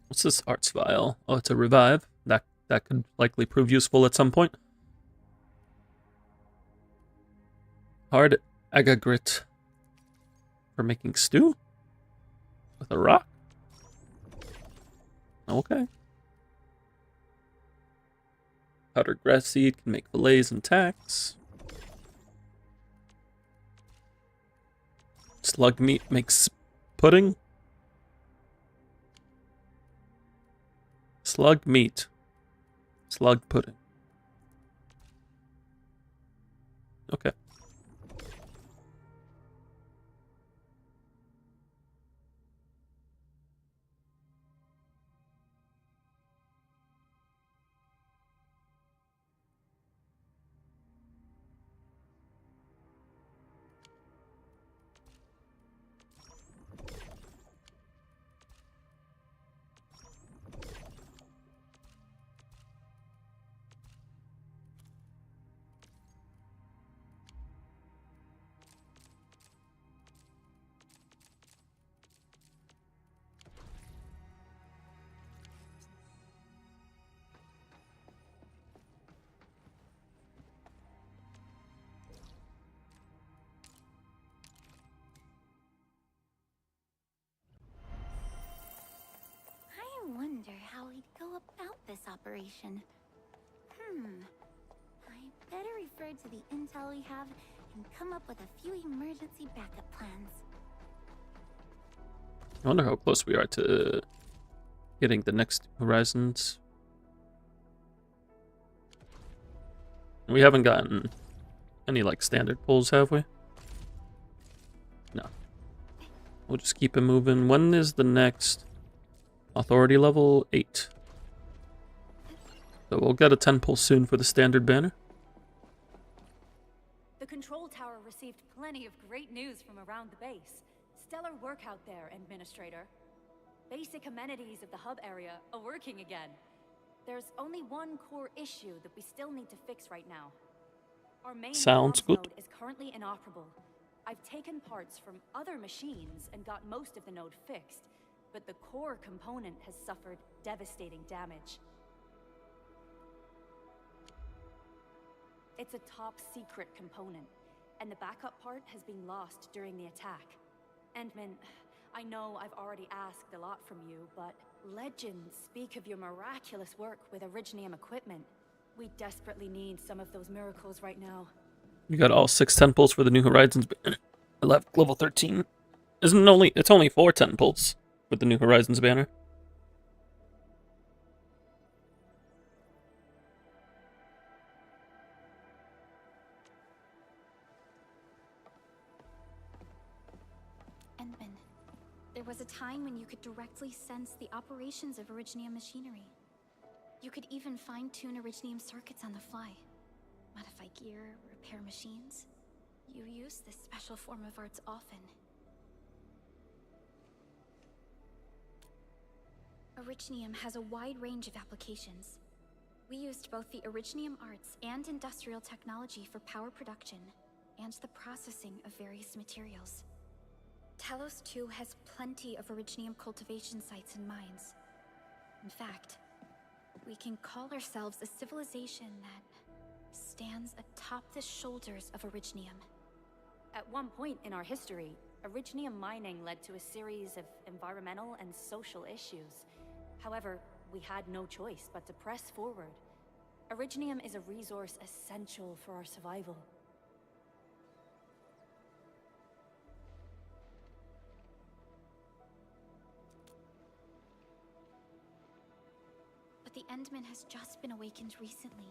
What's this arts vial? Oh, it's a revive. That could likely prove useful at some point. Hard agagrit for making stew with a rock. Okay. Powdered grass seed can make fillets and tacks. Slug meat makes pudding. Slug meat. Slug pudding. Okay. I wonder how we'd go about this operation. I better refer to the intel we have and come up with a few emergency backup plans. I wonder how close we are to getting the next Horizons. We haven't gotten any, like, standard pulls, have we? No. We'll just keep it moving. When is the next authority level? 8. So we'll get a 10 pull soon for the standard banner. The control tower received plenty of great news from around the base. Stellar work out there, Administrator. Basic amenities of the hub area are working again. There's only one core issue that we still need to fix right now. Our main Sounds comms good. node is currently inoperable. I've taken parts from other machines and got most of the node fixed, but the core component has suffered devastating damage. It's a top secret component, and the backup part has been lost during the attack. Endman, I know I've already asked a lot from you, but legends speak of your miraculous work with Originium equipment. We desperately need some of those miracles right now. We got all 6 10 pulls for the New Horizons. I left level 13. It's only 4 10 pulls with the New Horizons banner. Endman, there was a time when you could directly sense the operations of Originium machinery. You could even fine-tune Originium circuits on the fly. Modify gear, repair machines. You use this special form of arts often. Originium has a wide range of applications. We used both the Originium arts and industrial technology for power production and the processing of various materials. Telos 2 has plenty of Originium cultivation sites and mines. In fact, we can call ourselves a civilization that stands atop the shoulders of Originium. At one point in our history, Originium mining led to a series of environmental and social issues. However, we had no choice but to press forward. Originium is a resource essential for our survival. But the Endman has just been awakened recently,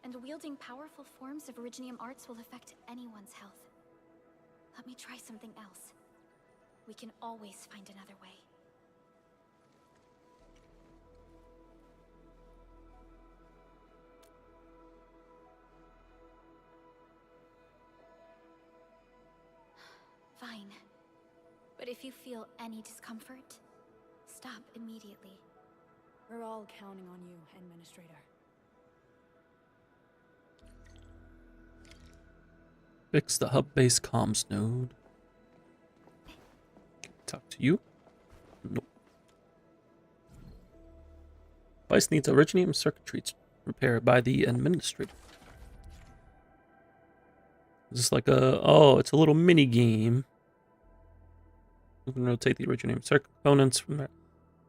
and wielding powerful forms of Originium arts will affect anyone's health. Let me try something else. We can always find another way. Fine. But if you feel any discomfort, stop immediately. We're all counting on you, Administrator. Fix the hub-based comms node. Talk to you? Nope. Device needs originium circuitries repaired by the administrator. Is this like a... Oh, it's a little mini game. We can rotate the originium circuit components from there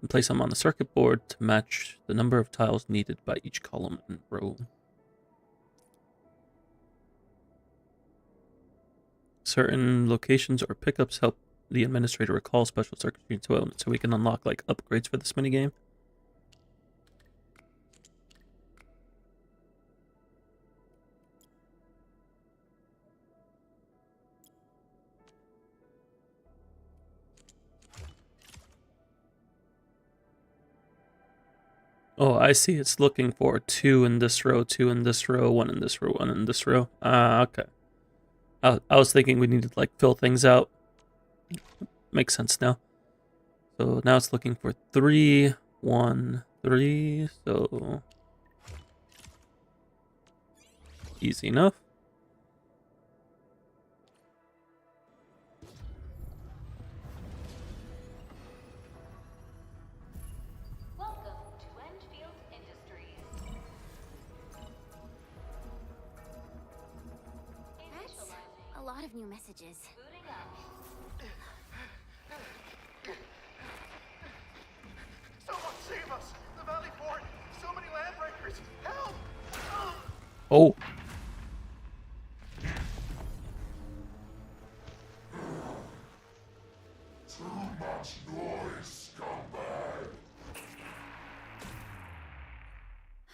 and place them on the circuit board to match the number of tiles needed by each column and row. Certain locations or pickups help the administrator recall special circuitry to elements, so we can unlock like upgrades for this minigame. Oh, I see. It's looking for 2 in this row, 2 in this row, 1 in this row, 1 in this row. Ah, okay. I was thinking we needed to like fill things out. Makes sense now. So now it's looking for 3, 1, 3. So easy enough. Welcome to Endfield Industries. That's a lot of new messages. Booting up. Someone save us! The Valley Fort! So many landbreakers! Help! Oh. Too much noise, scumbag.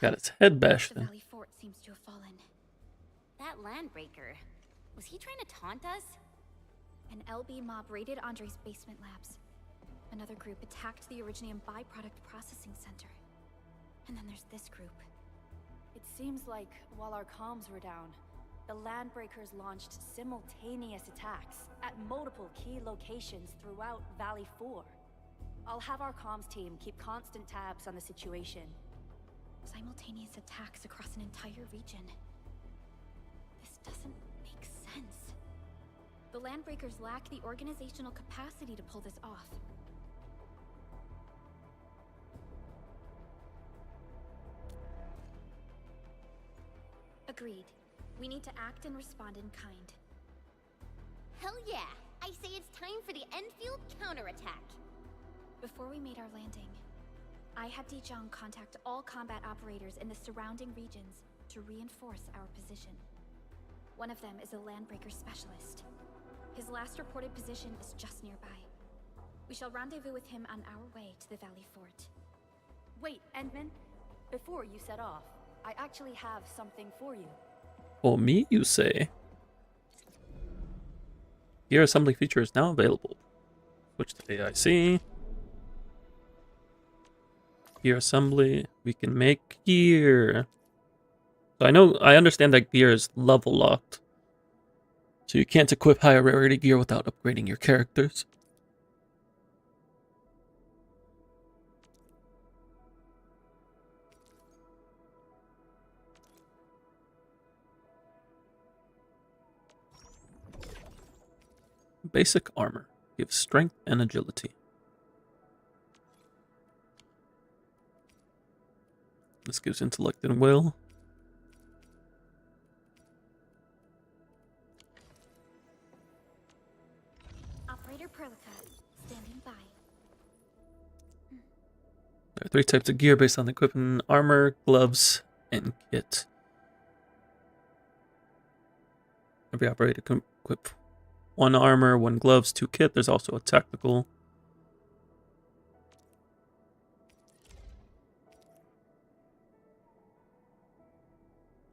Got its head bashed The in. Valley Fort seems to have fallen. That landbreaker. Was he trying to taunt us? An LB mob raided Andre's basement labs. Another group attacked the Originium byproduct processing center. And then there's this group. It seems like while our comms were down, the Landbreakers launched simultaneous attacks at multiple key locations throughout Valley 4. I'll have our comms team keep constant tabs on the situation. Simultaneous attacks across an entire region. This doesn't make sense. The Landbreakers lack the organizational capacity to pull this off. Agreed. We need to act and respond in kind. Hell yeah! I say it's time for the Enfield counterattack. Before we made our landing, I had Dijon contact all combat operators in the surrounding regions to reinforce our position. One of them is a Landbreaker specialist. His last reported position is just nearby. We shall rendezvous with him on our way to the Valley Fort. Wait, Endman, before you set off, I actually have something for you. For me, you say? Gear assembly feature is now available. Switch to AIC. Gear assembly. We can make gear. So I understand that gear is level locked. So you can't equip higher rarity gear without upgrading your characters. Basic armor gives strength and agility. This gives intellect and will. Operator Perlica, standing by. There are 3 types of gear based on the equipment: armor, gloves, and kit. Every operator can equip 1 armor, 1 gloves, 2 kit. There's also a tactical.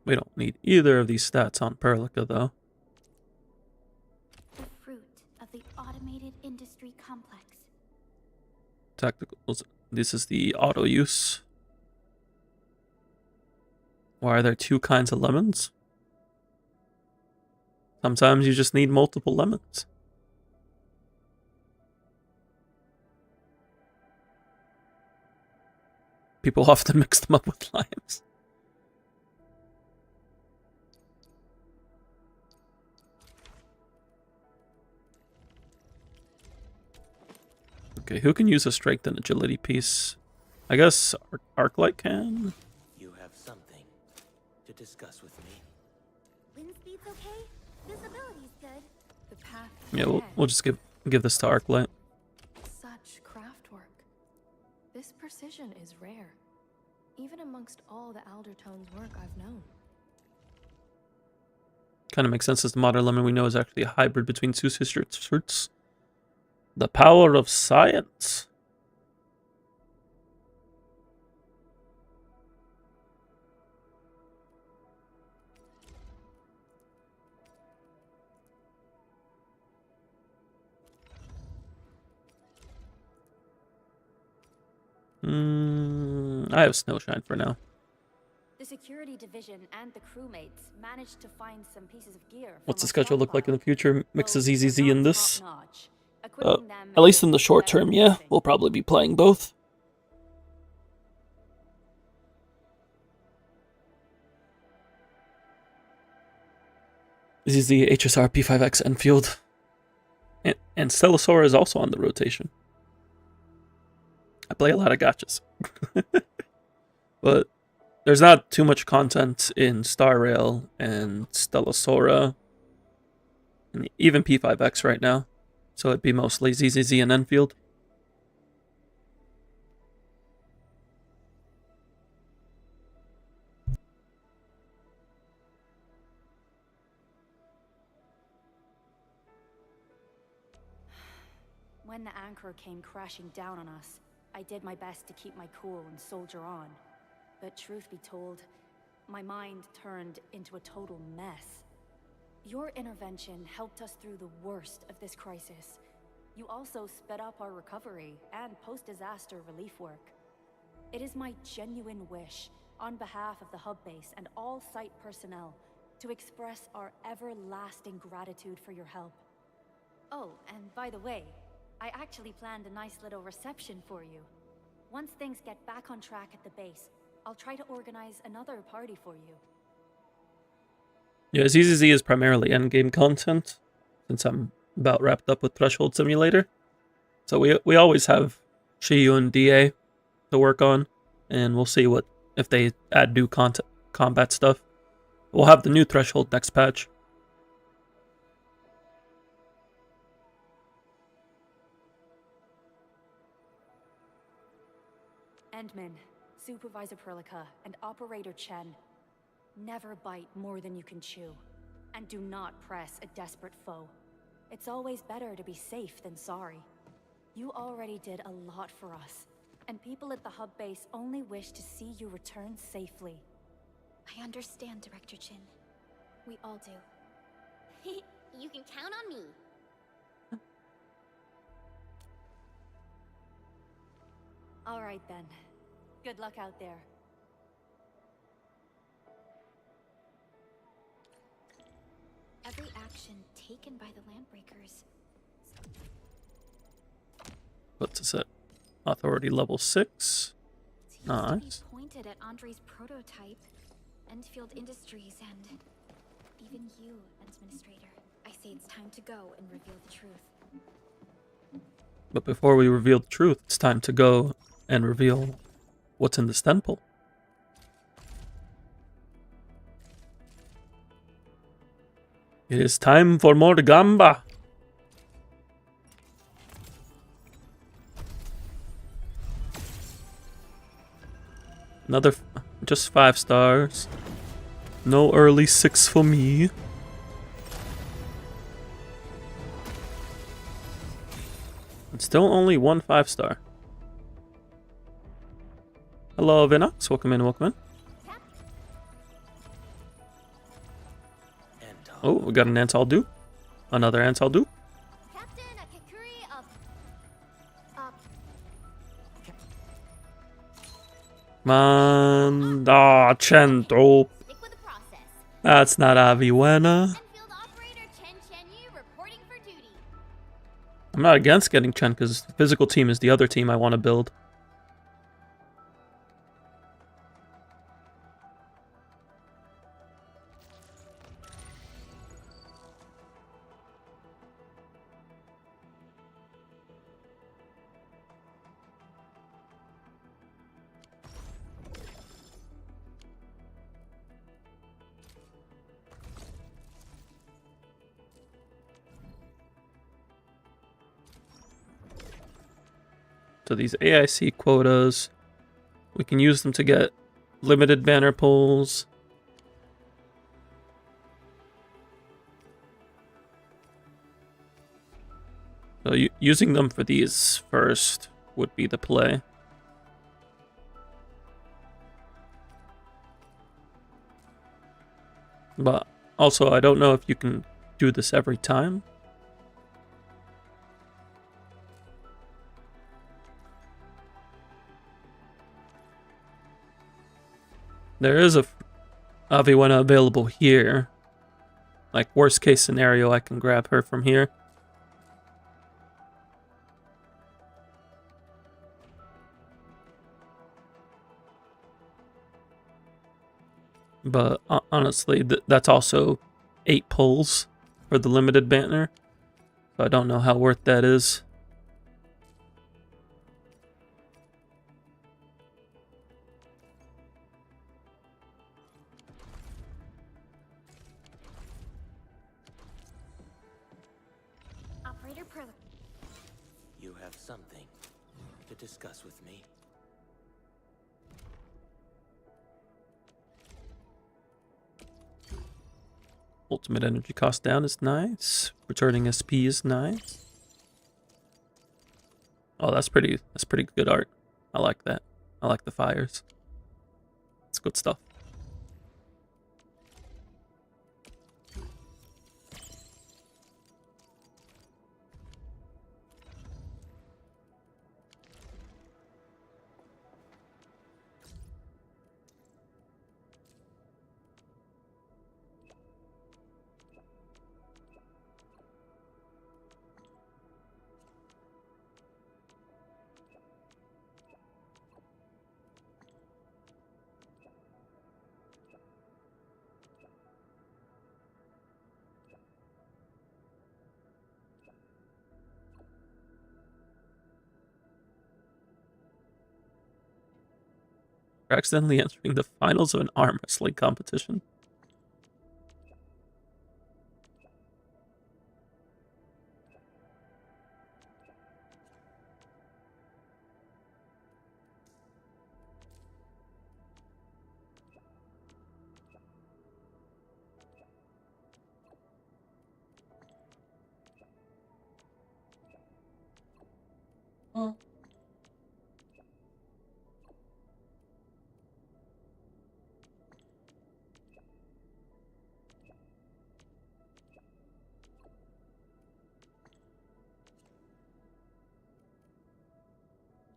We don't need either of these stats on Perlica, though. The fruit of the automated industry complex. Tacticals. This is the auto use. Why are there two kinds of lemons? Sometimes you just need multiple lemons. People often mix them up with limes. Okay, who can use a strength and agility piece? I guess Arclight can. You have something to discuss with me. Wind speed's okay? Visibility's good. The path. Yeah, we'll just give this to Arclight. Such craftwork. This precision is rare, even amongst all the Aldertone's work I've known. Kind of makes sense as the modern lemon we know is actually a hybrid between two sister fruits. The power of science. I have Snowshine for now. The security division and the crewmates managed to find some pieces of gear. What's the schedule look like in the future? Mix of ZZZ in this? At least in the short term, yeah. We'll probably be playing both. ZZ, HSR, P5X, Enfield. And Stellasaur is also on the rotation. I play a lot of gachas. But there's not too much content in Star Rail and Stellasaura. And even P5X right now. So it'd be mostly ZZZ and Enfield. When the anchor came crashing down on us, I did my best to keep my cool and soldier on. But truth be told, my mind turned into a total mess. Your intervention helped us through the worst of this crisis. You also sped up our recovery and post-disaster relief work. It is my genuine wish, on behalf of the hub base and all site personnel, to express our everlasting gratitude for your help. Oh, and by the way, I actually planned a nice little reception for you. Once things get back on track at the base, I'll try to organize another party for you. Yeah, ZZZ is primarily endgame content, since I'm about wrapped up with Threshold Simulator. So we always have Shiyu and DA to work on, and we'll see what if they add new combat stuff. We'll have the new Threshold next patch. Endman, Supervisor Perlica, and Operator Chen. Never bite more than you can chew. And do not press a desperate foe. It's always better to be safe than sorry. You already did a lot for us, and people at the hub base only wish to see you return safely. I understand, Director Chin. We all do. You can count on me. All right then. Good luck out there. Every action taken by the Landbreakers. What's this at? Authority level 6. Nice. Pointed at Andre's prototype, Endfield Industries, and even you, Administrator. I say it's time to go and reveal the truth. But before we reveal the truth, it's time to go and reveal what's in this temple. It is time for more gamba. Another, just 5 stars. No early 6 for me. And still only 1 5-star. Hello, Vinox. Welcome in, welcome in. Oh, we got an Antaldu. Another Antaldu. Captain Akikuri of on. Ah, Chen dope. That's not Aviwena. I'm not against getting Chen because the physical team is the other team I want to build. So these AIC quotas, we can use them to get limited banner pulls. So using them for these first would be the play. But also, I don't know if you can do this every time. There is a Aviwena available here. Like, worst case scenario, I can grab her from here. But honestly, that's also 8 pulls for the limited banner. So I don't know how worth that is. Operator Perla. You have something to discuss with me. Ultimate energy cost down is nice. Returning SP is nice. Oh, that's pretty good art. I like that. I like the fires. It's good stuff. You're accidentally entering the finals of an arm wrestling competition. Oh.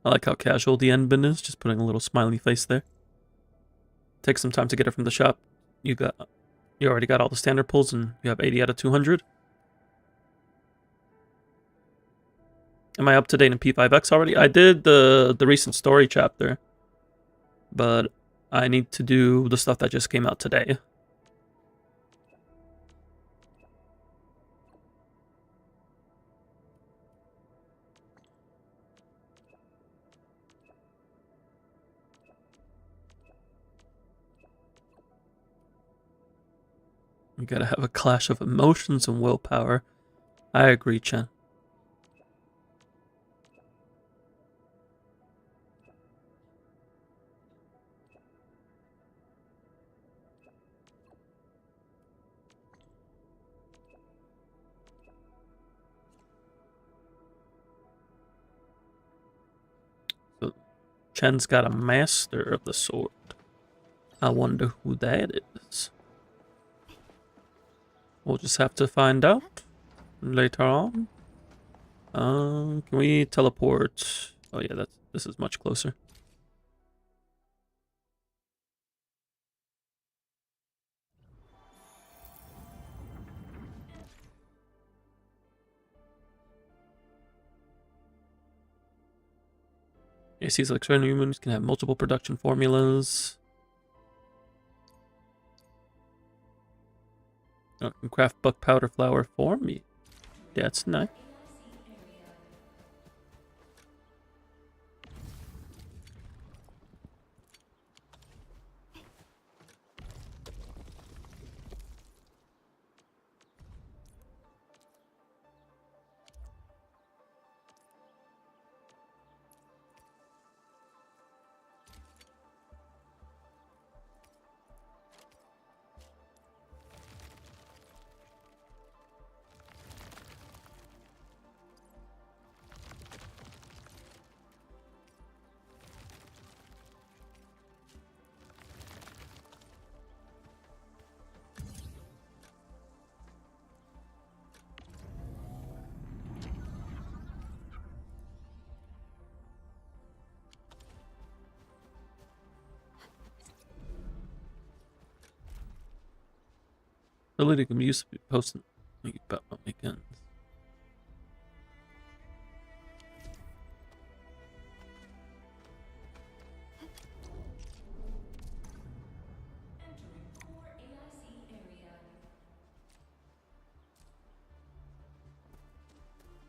I like how casual the end bin is, just putting a little smiley face there. Takes some time to get it from the shop. You already got all the standard pulls and you have 80 out of 200. Am I up to date in P5X already? I did the recent story chapter, but I need to do the stuff that just came out today. You gotta have a clash of emotions and willpower. I agree, Chen. So, Chen's got a master of the sword. I wonder who that is. We'll just have to find out later on. Can we teleport? Oh yeah, this is much closer. ACs like certain humans can have multiple production formulas. Oh, can craft buck powder flour for me. That's nice. Ability can be used to be posted about weekends.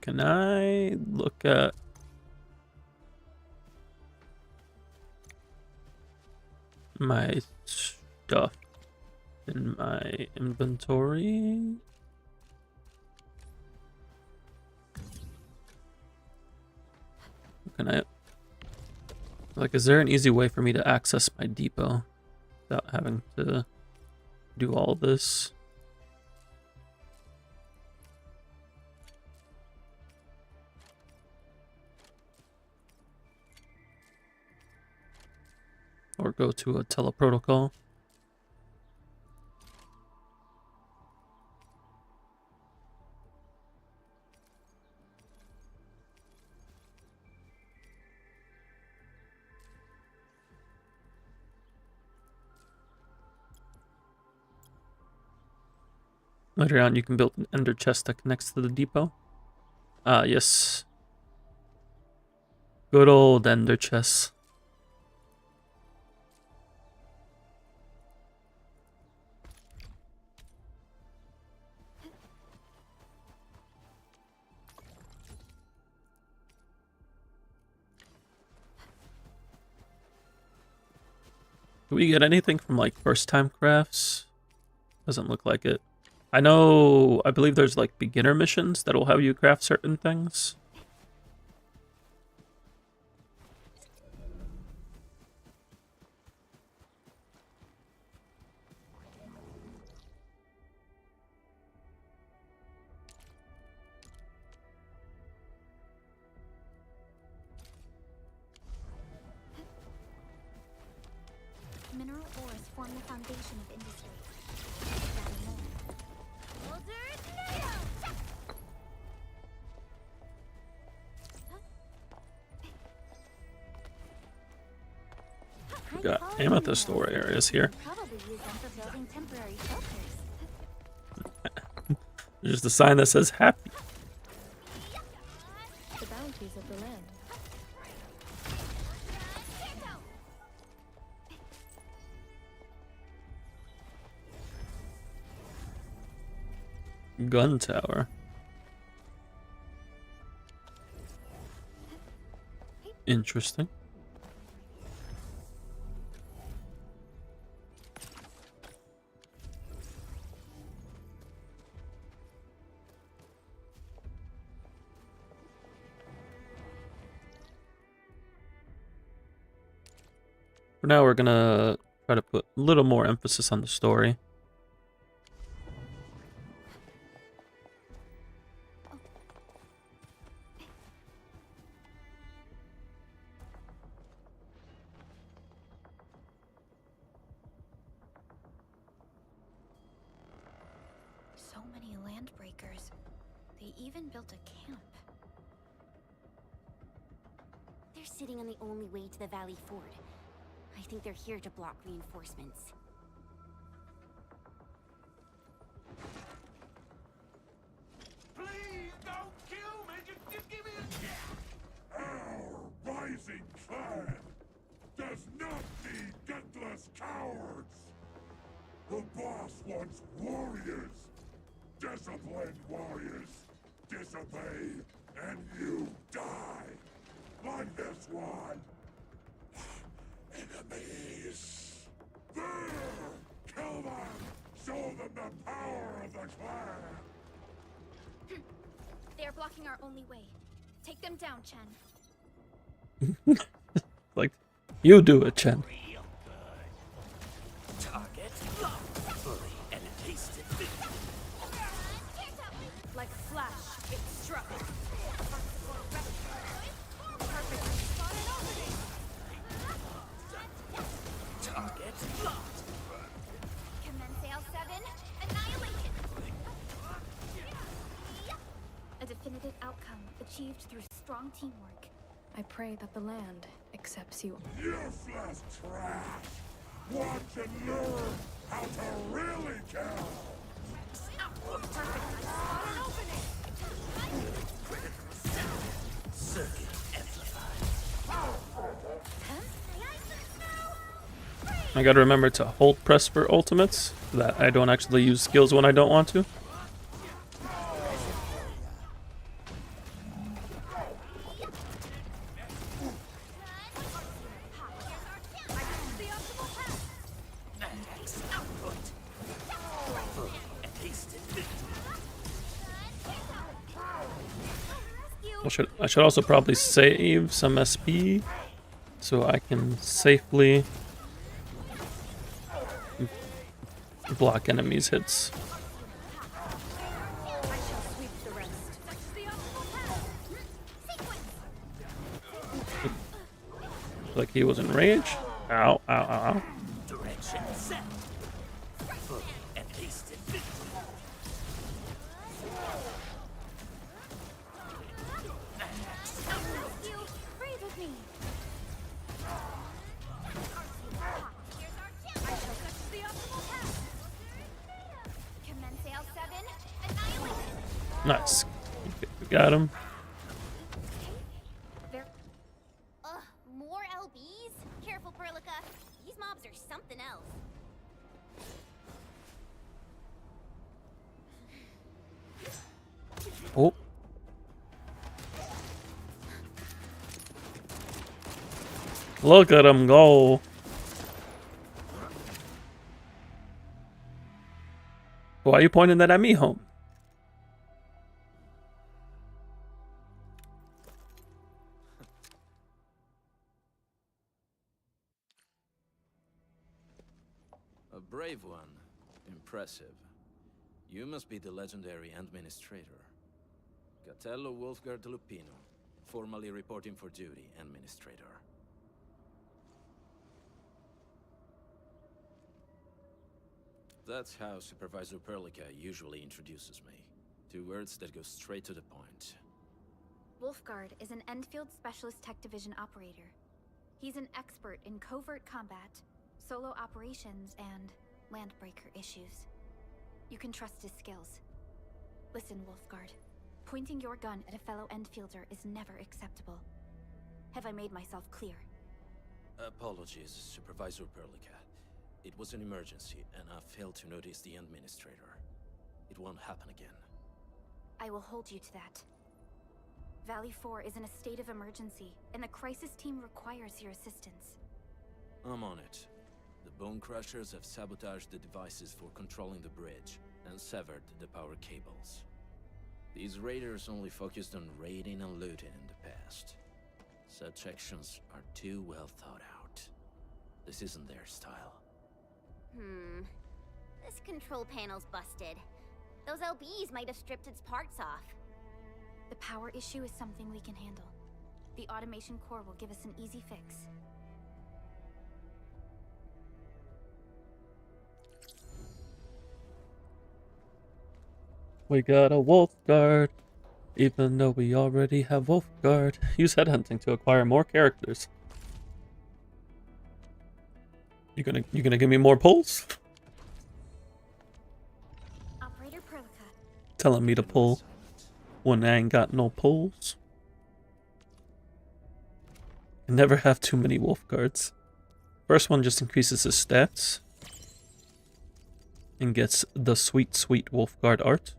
Can I look at my stuff in my inventory? Can I, like, is there an easy way for me to access my depot without having to do all this? Or go to a teleprotocol? Later on, you can build an ender chest that connects to the depot. Ah, yes. Good old ender chest. Do we get anything from, like, first-time crafts? Doesn't look like it. I believe there's, like, beginner missions that'll have you craft certain things. Mineral ores form the foundation of industry. We got amethyst ore areas here. Probably use them for building temporary shelters. There's just a sign that says happy. The bounties of the land. Gun tower. Interesting. For now, we're gonna try to put a little more emphasis on the story. So many land breakers. They even built a camp. They're sitting on the only way to the Valley Ford. I think they're here to block reinforcements. Please don't kill me! Just give me a chance! Our rising sun The boss wants warriors! Disciplined warriors! Disobey, and you die! Like this one! Enemies! There! Kill them! Show them the power of the clan! They are blocking our only way. Take them down, Chen. Like, you do it, Chen. Target fully and tasted. Like a flash, it struck. Target locked. Commence L7. Annihilation. A definitive outcome achieved through strong teamwork. I pray that the land accepts you. Useless trash! Watch and learn how to really kill! Circuit amplified. I gotta remember to hold press for ultimates, so that I don't actually use skills when I don't want to. I should also probably save some SP so I can safely block enemies' hits. Like he was in rage. Ow, ow, ow, ow. Direction set. Fully and tasted. Nice. We got him. More LBs? Careful, Perlica. These mobs are something else. Oh. Look at him go. Why are you pointing that at me, home? A brave one. Impressive. You must be the legendary administrator. Catello Wolfgard Lupino, formally reporting for duty, administrator. That's how Supervisor Perlica usually introduces me. 2 words that go straight to the point. Wolfgard is an Endfield Specialist Tech Division operator. He's an expert in covert combat, solo operations, and landbreaker issues. You can trust his skills. Listen, Wolfgard. Pointing your gun at a fellow Endfielder is never acceptable. Have I made myself clear? Apologies, Supervisor Perlica. It was an emergency, and I failed to notice the administrator. It won't happen again. I will hold you to that. Valley 4 is in a state of emergency, and the crisis team requires your assistance. I'm on it. The Bone Crushers have sabotaged the devices for controlling the bridge, and severed the power cables. These raiders only focused on raiding and looting in the past. Such actions are too well thought out. This isn't their style. This control panel's busted. Those LBs might have stripped its parts off. The power issue is something we can handle. The automation core will give us an easy fix. We got a Wolfguard, even though we already have Wolfguard. Use headhunting to acquire more characters. You gonna give me more pulls? Operator Perlica. Telling me to pull when I ain't got no pulls. Never have too many Wolfguards. First one just increases his stats. and gets the sweet, sweet Wolfguard art.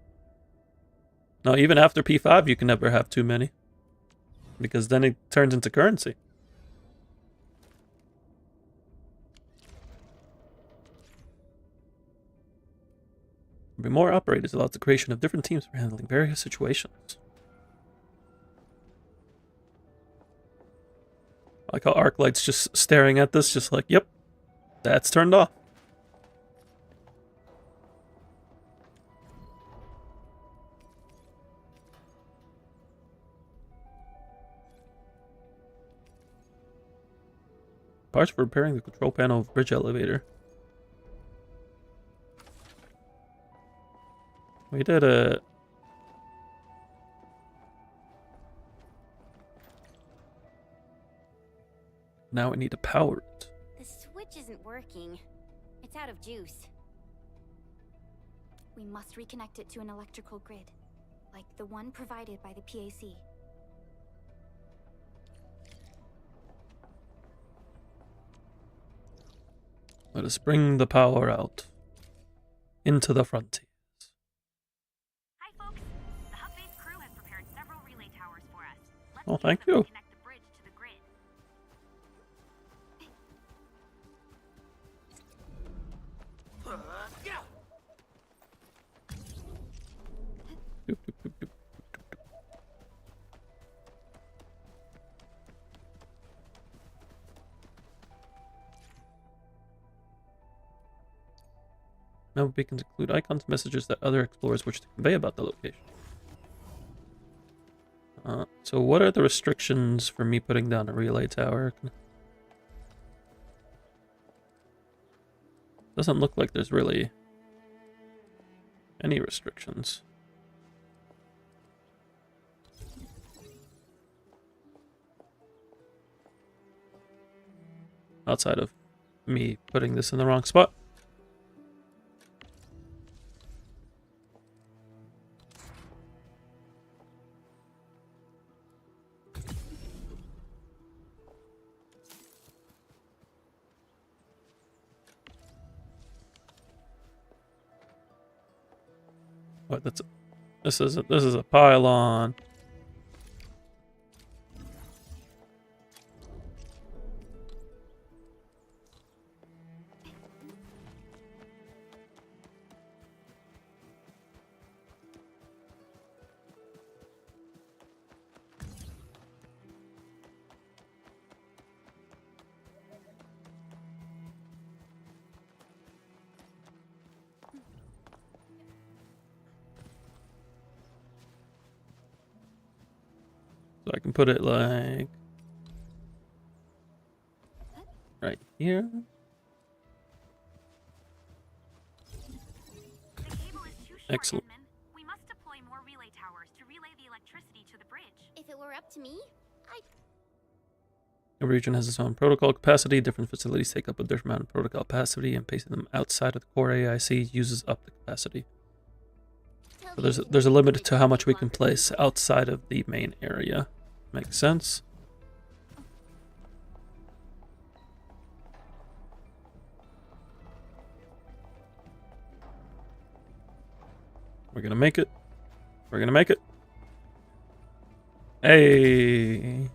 Now, even after P5, you can never have too many, because then it turns into currency. There'll be more operators allows the creation of different teams for handling various situations. I like how Arclight's just staring at this, just like, yep, that's turned off. Parts for repairing the control panel of bridge elevator. We did a... Now we need to power it. The switch isn't working. It's out of juice. We must reconnect it to an electrical grid, like the one provided by the PAC. Let us bring the power out into the frontiers. Hi, folks. The hub-based crew has prepared several relay towers for us. Let's Oh, thank you. connect the bridge to the grid. Now beacons include icons, messages that other explorers wish to convey about the location. So what are the restrictions for me putting down a relay tower? Doesn't look like there's really any restrictions. Outside of me putting this in the wrong spot. What? This is a pylon. So I can put it like right here. The cable is too short, Excellent. Edmund. We must deploy more relay towers to relay the electricity to the bridge. If it were up to me, Every region has its own protocol capacity. Different facilities take up a different amount of protocol capacity, and placing them outside of the core AIC uses up the capacity. So there's a limit to how much we can place outside of the main area. Makes sense. We're gonna make it. We're gonna make it. Hey.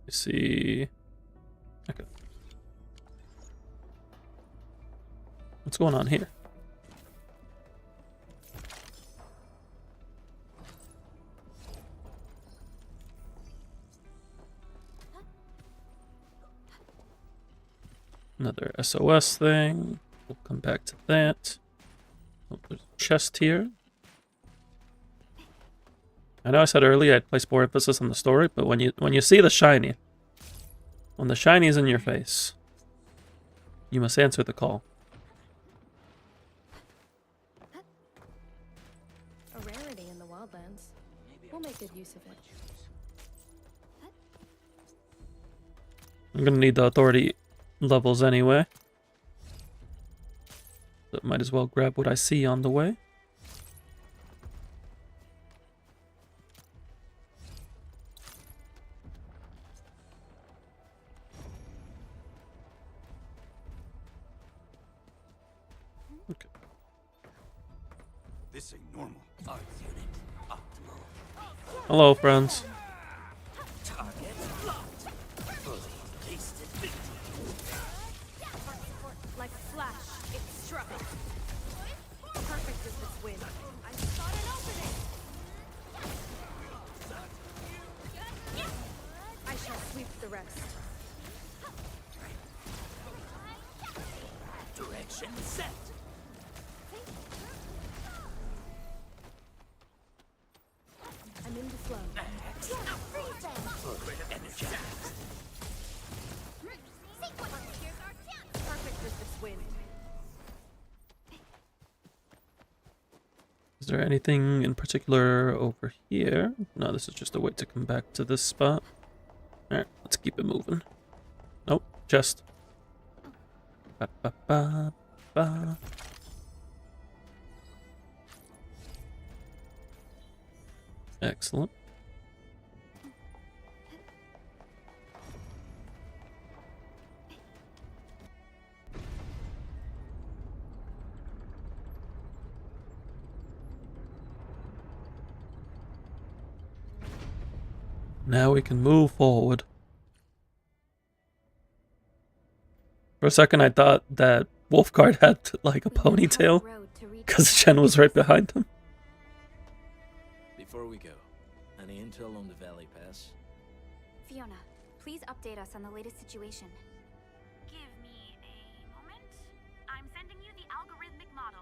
Let's see. Okay. What's going on here? Another SOS thing. We'll come back to that. Oh, there's a chest here. I know I said earlier I'd place more emphasis on the story, but when you see the shiny, when the shiny is in your face, you must answer the call. A rarity in the wildlands. We'll make good use of it. I'm gonna need the authority levels anyway. So might as well grab what I see on the way. This ain't normal. Arts unit optimal. Hello, friends. Target locked. Fully tasted victim. Like a flash, it struck. Perfect as this win. I saw an opening. I shall sweep the rest. Direction set. I'm in the flow. Fully energized. Perfect as this win. Is there anything in particular over here? No, this is just a way to come back to this spot. Alright, let's keep it moving. Nope, chest. Ba, ba, ba, ba. Excellent. Now we can move forward. For a second I thought that Wolfguard had like a ponytail, because Chen was right behind him. Before we go, any intel on the Valley Pass? Fiona, please update us on the latest situation. Give me a moment. I'm sending you the algorithmic model.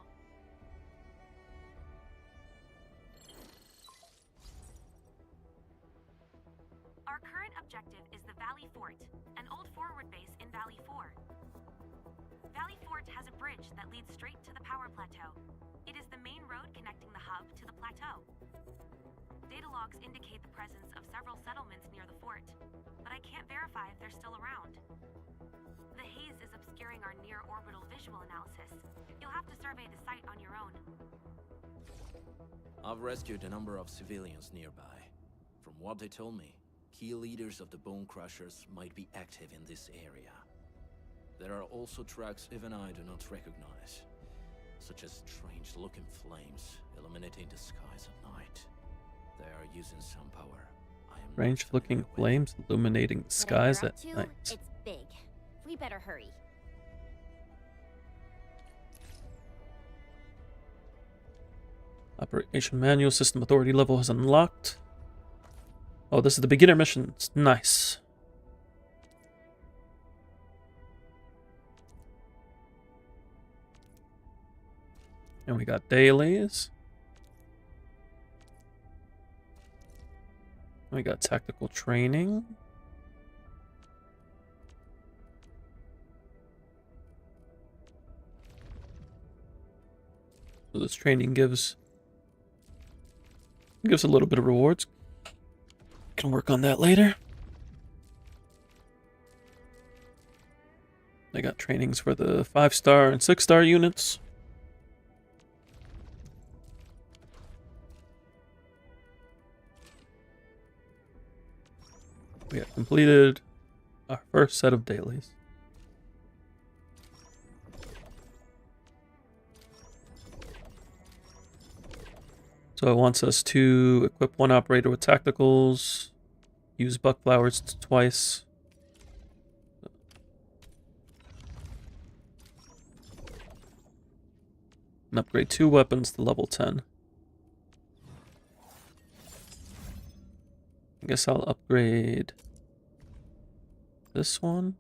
Our current objective is the Valley Fort, an old forward base in Valley 4. Valley Fort has a bridge that leads straight to the power plateau. It is the main road connecting the hub to the plateau. Data logs indicate the presence of several settlements near the fort, but I can't verify if they're still around. The haze is obscuring our near-orbital visual analysis. You'll have to survey the site on your own. I've rescued a number of civilians nearby. From what they told me, key leaders of the Bone Crushers might be active in this area. There are also tracks even I do not recognize, such as strange-looking flames illuminating the skies at night. They are using some power. Strange-looking flames illuminating the skies at night. It's big. We better hurry. Operation manual system authority level has unlocked. Oh, this is the beginner mission. It's nice. And we got dailies. We got tactical training. So this training gives a little bit of rewards. Can work on that later. They got trainings for the 5-star and 6-star units. We have completed our first set of dailies. So it wants us to equip one operator with tacticals, use buck flowers twice. And upgrade 2 weapons to level 10. I guess I'll upgrade this one.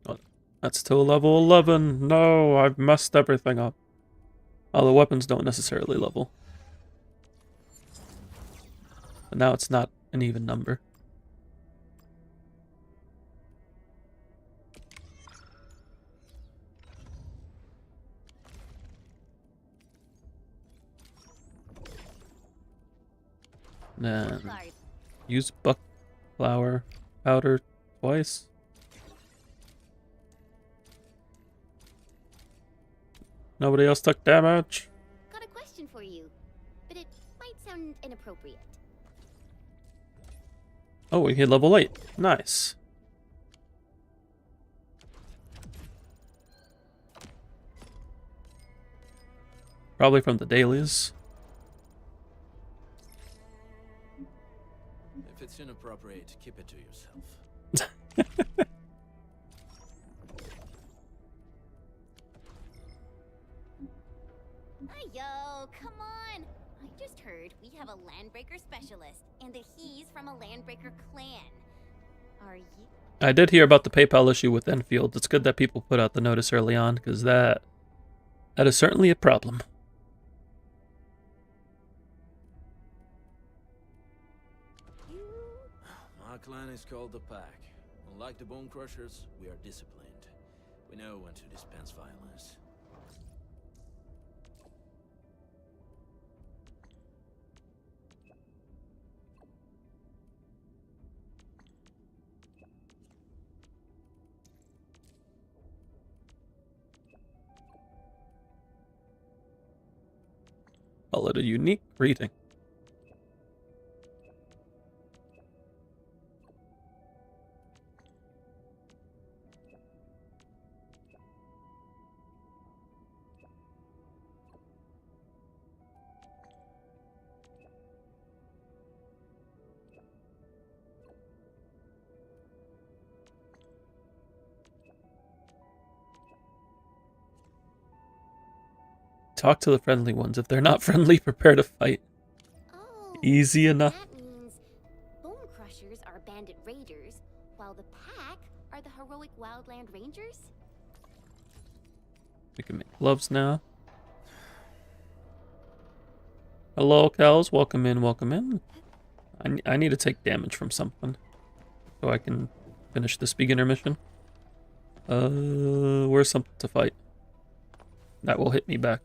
Oh, that's till level 11. No, I've messed everything up. Oh, the weapons don't necessarily level. But now it's not an even number. Then use buck flower powder twice. Nobody else took damage. Got a question for you, but it might sound inappropriate. Oh, we hit level 8. Nice. Probably from the dailies. If it's inappropriate, keep it to yourself. Yo, come on! I just heard we have a Landbreaker specialist, and that he's from a Landbreaker clan. Are you? I did hear about the PayPal issue with Enfield. It's good that people put out the notice early on, because that is certainly a problem. My clan is called the Pack. Unlike the Bone Crushers, we are disciplined. We know when to dispense violence. Call it a unique greeting. Talk to the friendly ones. If they're not friendly, prepare to fight. Oh, easy enough. That means Bone Crushers are bandit raiders, while the Pack are the heroic wildland rangers? We can make gloves now. Hello, cows. Welcome in, welcome in. I need to take damage from something so I can finish this beginner mission. Where's something to fight? That will hit me back.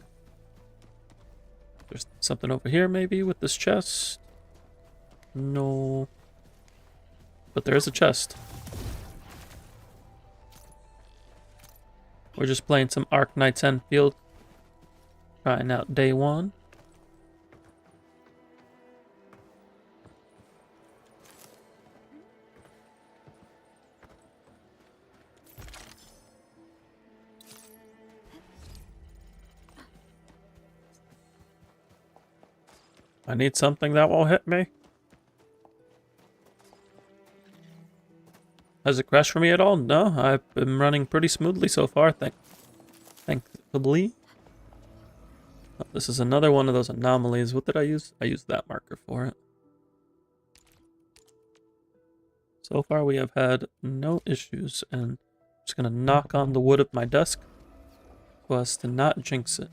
There's something over here maybe with this chest. No. But there is a chest. We're just playing some Ark Knights Endfield. Trying out day one. I need something that won't hit me. Has it crashed for me at all? No, I've been running pretty smoothly so far, thankfully. Oh, this is another one of those anomalies. What did I use? I used that marker for it. So far we have had no issues, and I'm just going to knock on the wood of my desk so as to not jinx it.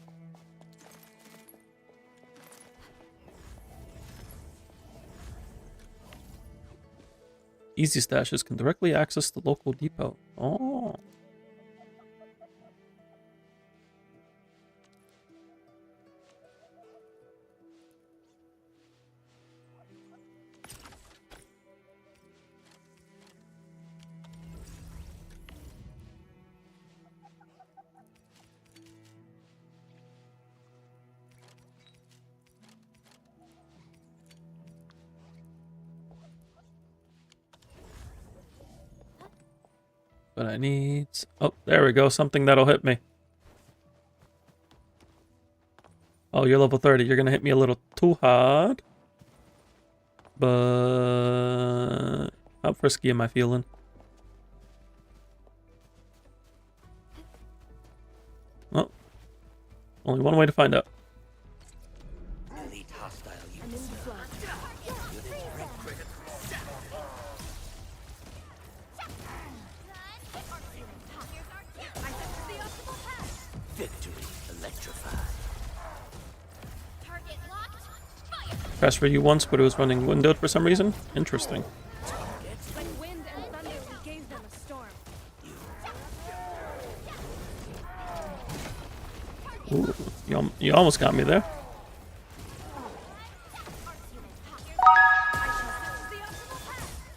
Easy stashes can directly access the local depot. Oh. But I need... Oh, there we go. Something that'll hit me. Oh, you're level 30. You're going to hit me a little too hard. But... how frisky am I feeling? Well, only one way to find out. Elite hostile Victory electrified. Crashed for you once, but it was running windowed for some reason. Interesting. When wind and thunder, we gave them a storm. Ooh, you almost got me there.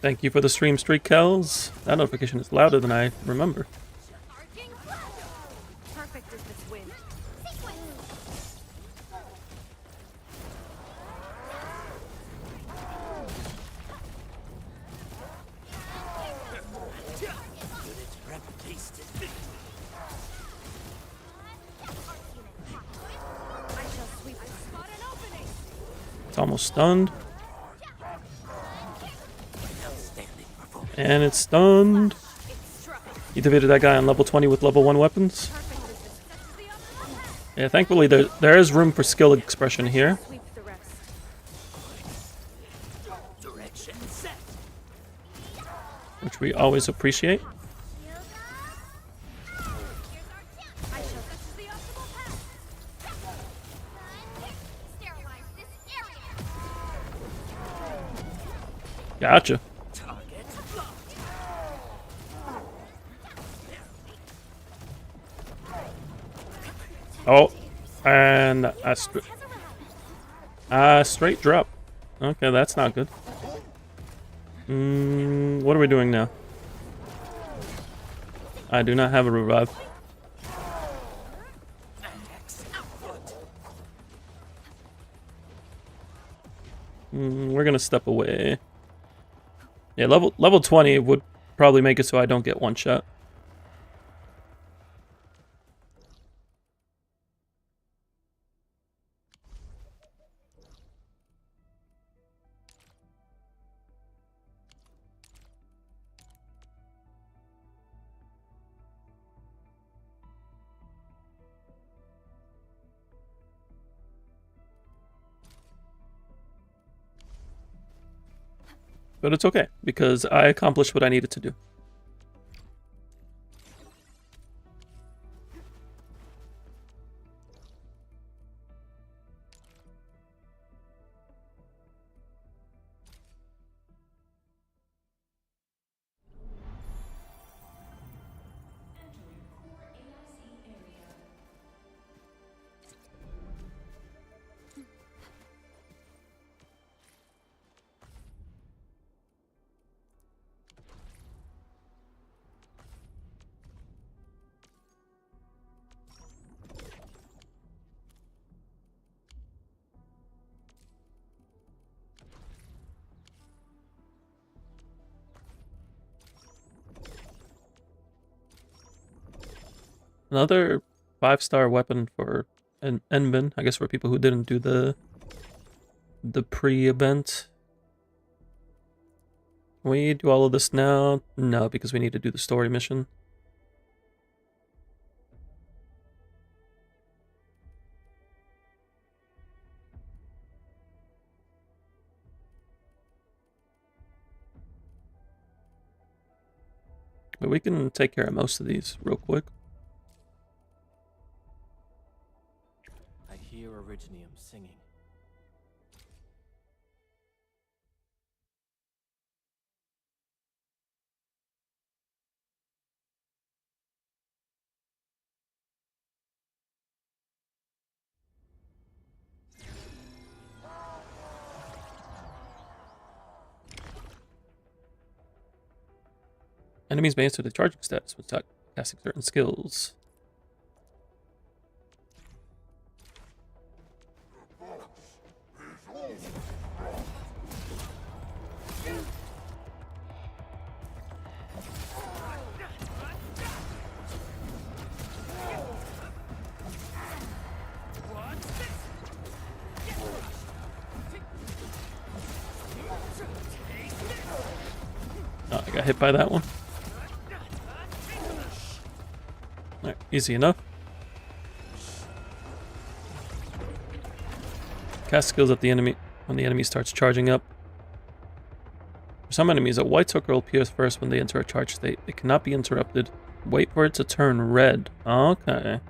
Thank you for the stream streak, Kells. That notification is louder than I remember. Perfect is this wind. It's almost stunned. And it's stunned. He defeated that guy on level 20 with level 1 weapons. Yeah, thankfully there is room for skill expression here. Which we always appreciate. Gotcha. Oh, and a straight drop. Okay, that's not good. What are we doing now? I do not have a revive. We're gonna step away. Yeah, level 20 would probably make it so I don't get one shot. But it's okay, because I accomplished what I needed to do. Another 5-star weapon for an Enbin, I guess for people who didn't do the pre-event. Can we do all of this now? No, because we need to do the story mission. But we can take care of most of these real quick. I hear Originium singing. Enemies may enter the charging status without casting certain skills. Oh, I got hit by that one. Alright, easy enough. Cast skills at the enemy when the enemy starts charging up. For some enemies, a white circle appears first when they enter a charge state. It cannot be interrupted. Wait for it to turn red. Okay.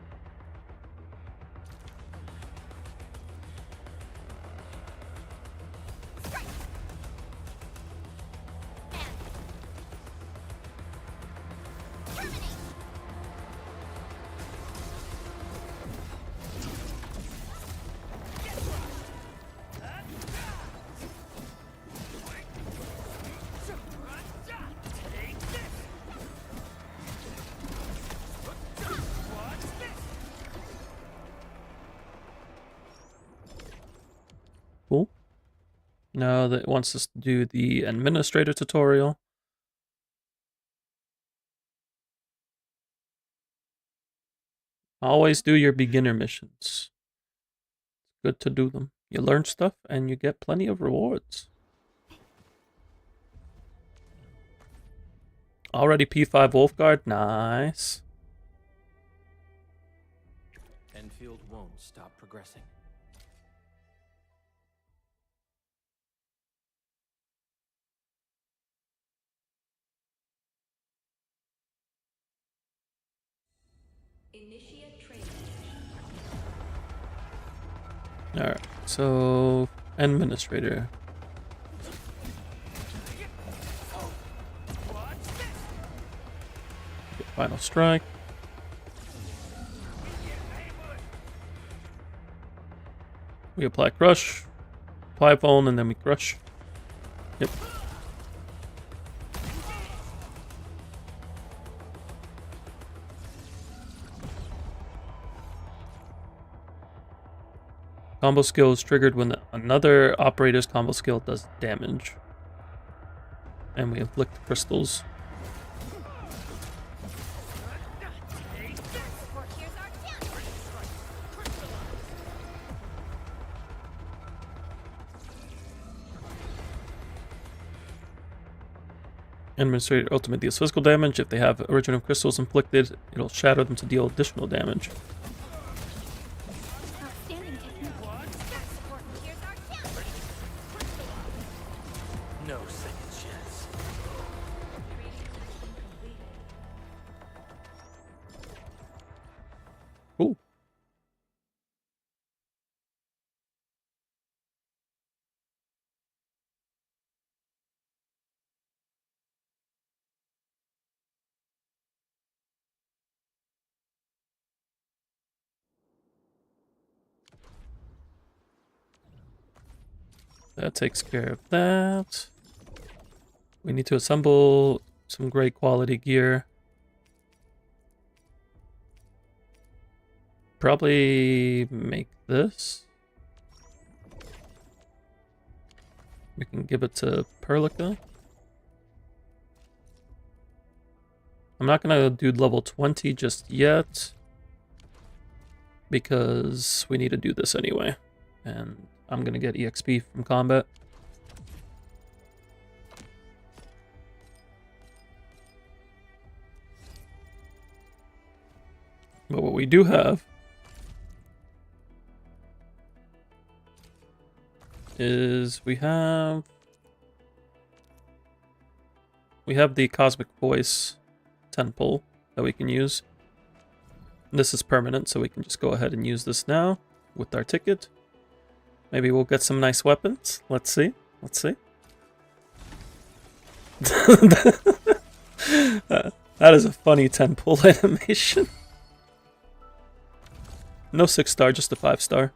Cool. Now that it wants us to do the administrator tutorial. Always do your beginner missions. It's good to do them. You learn stuff and you get plenty of rewards. Already P5 Wolfguard, nice. Enfield won't stop progressing. Initiate training. Alright, so administrator. Get final strike. We apply crush, apply phone, and then we crush. Yep. Combo skill is triggered when another operator's combo skill does damage. And we inflict crystals. Administrator ultimate deals physical damage. If they have original crystals inflicted, it'll shatter them to deal additional damage. No second chance. Cool. That takes care of that. We need to assemble some great quality gear. Probably make this. We can give it to Perlica. I'm not gonna do level 20 just yet, because we need to do this anyway. And I'm gonna get EXP from combat. But what we do have is we have the Cosmic Voice 10 pull that we can use. This is permanent, so we can just go ahead and use this now with our ticket. Maybe we'll get some nice weapons. Let's see. Let's see. That is a funny 10 pull animation. No 6-star, just a 5-star.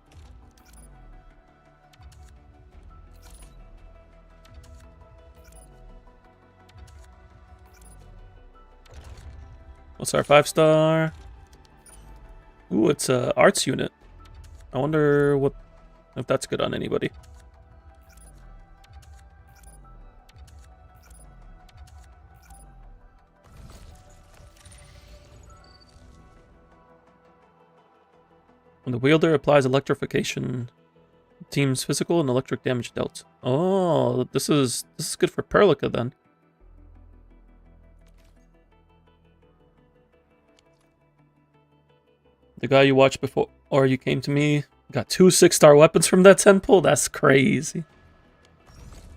What's our 5-star? Ooh, it's a arts unit. I wonder if that's good on anybody. When the wielder applies electrification, team's physical and electric damage dealt. Oh, this is good for Perlica then. The guy you watched before, or you came to me, got 2 6-star weapons from that 10 pull? That's crazy.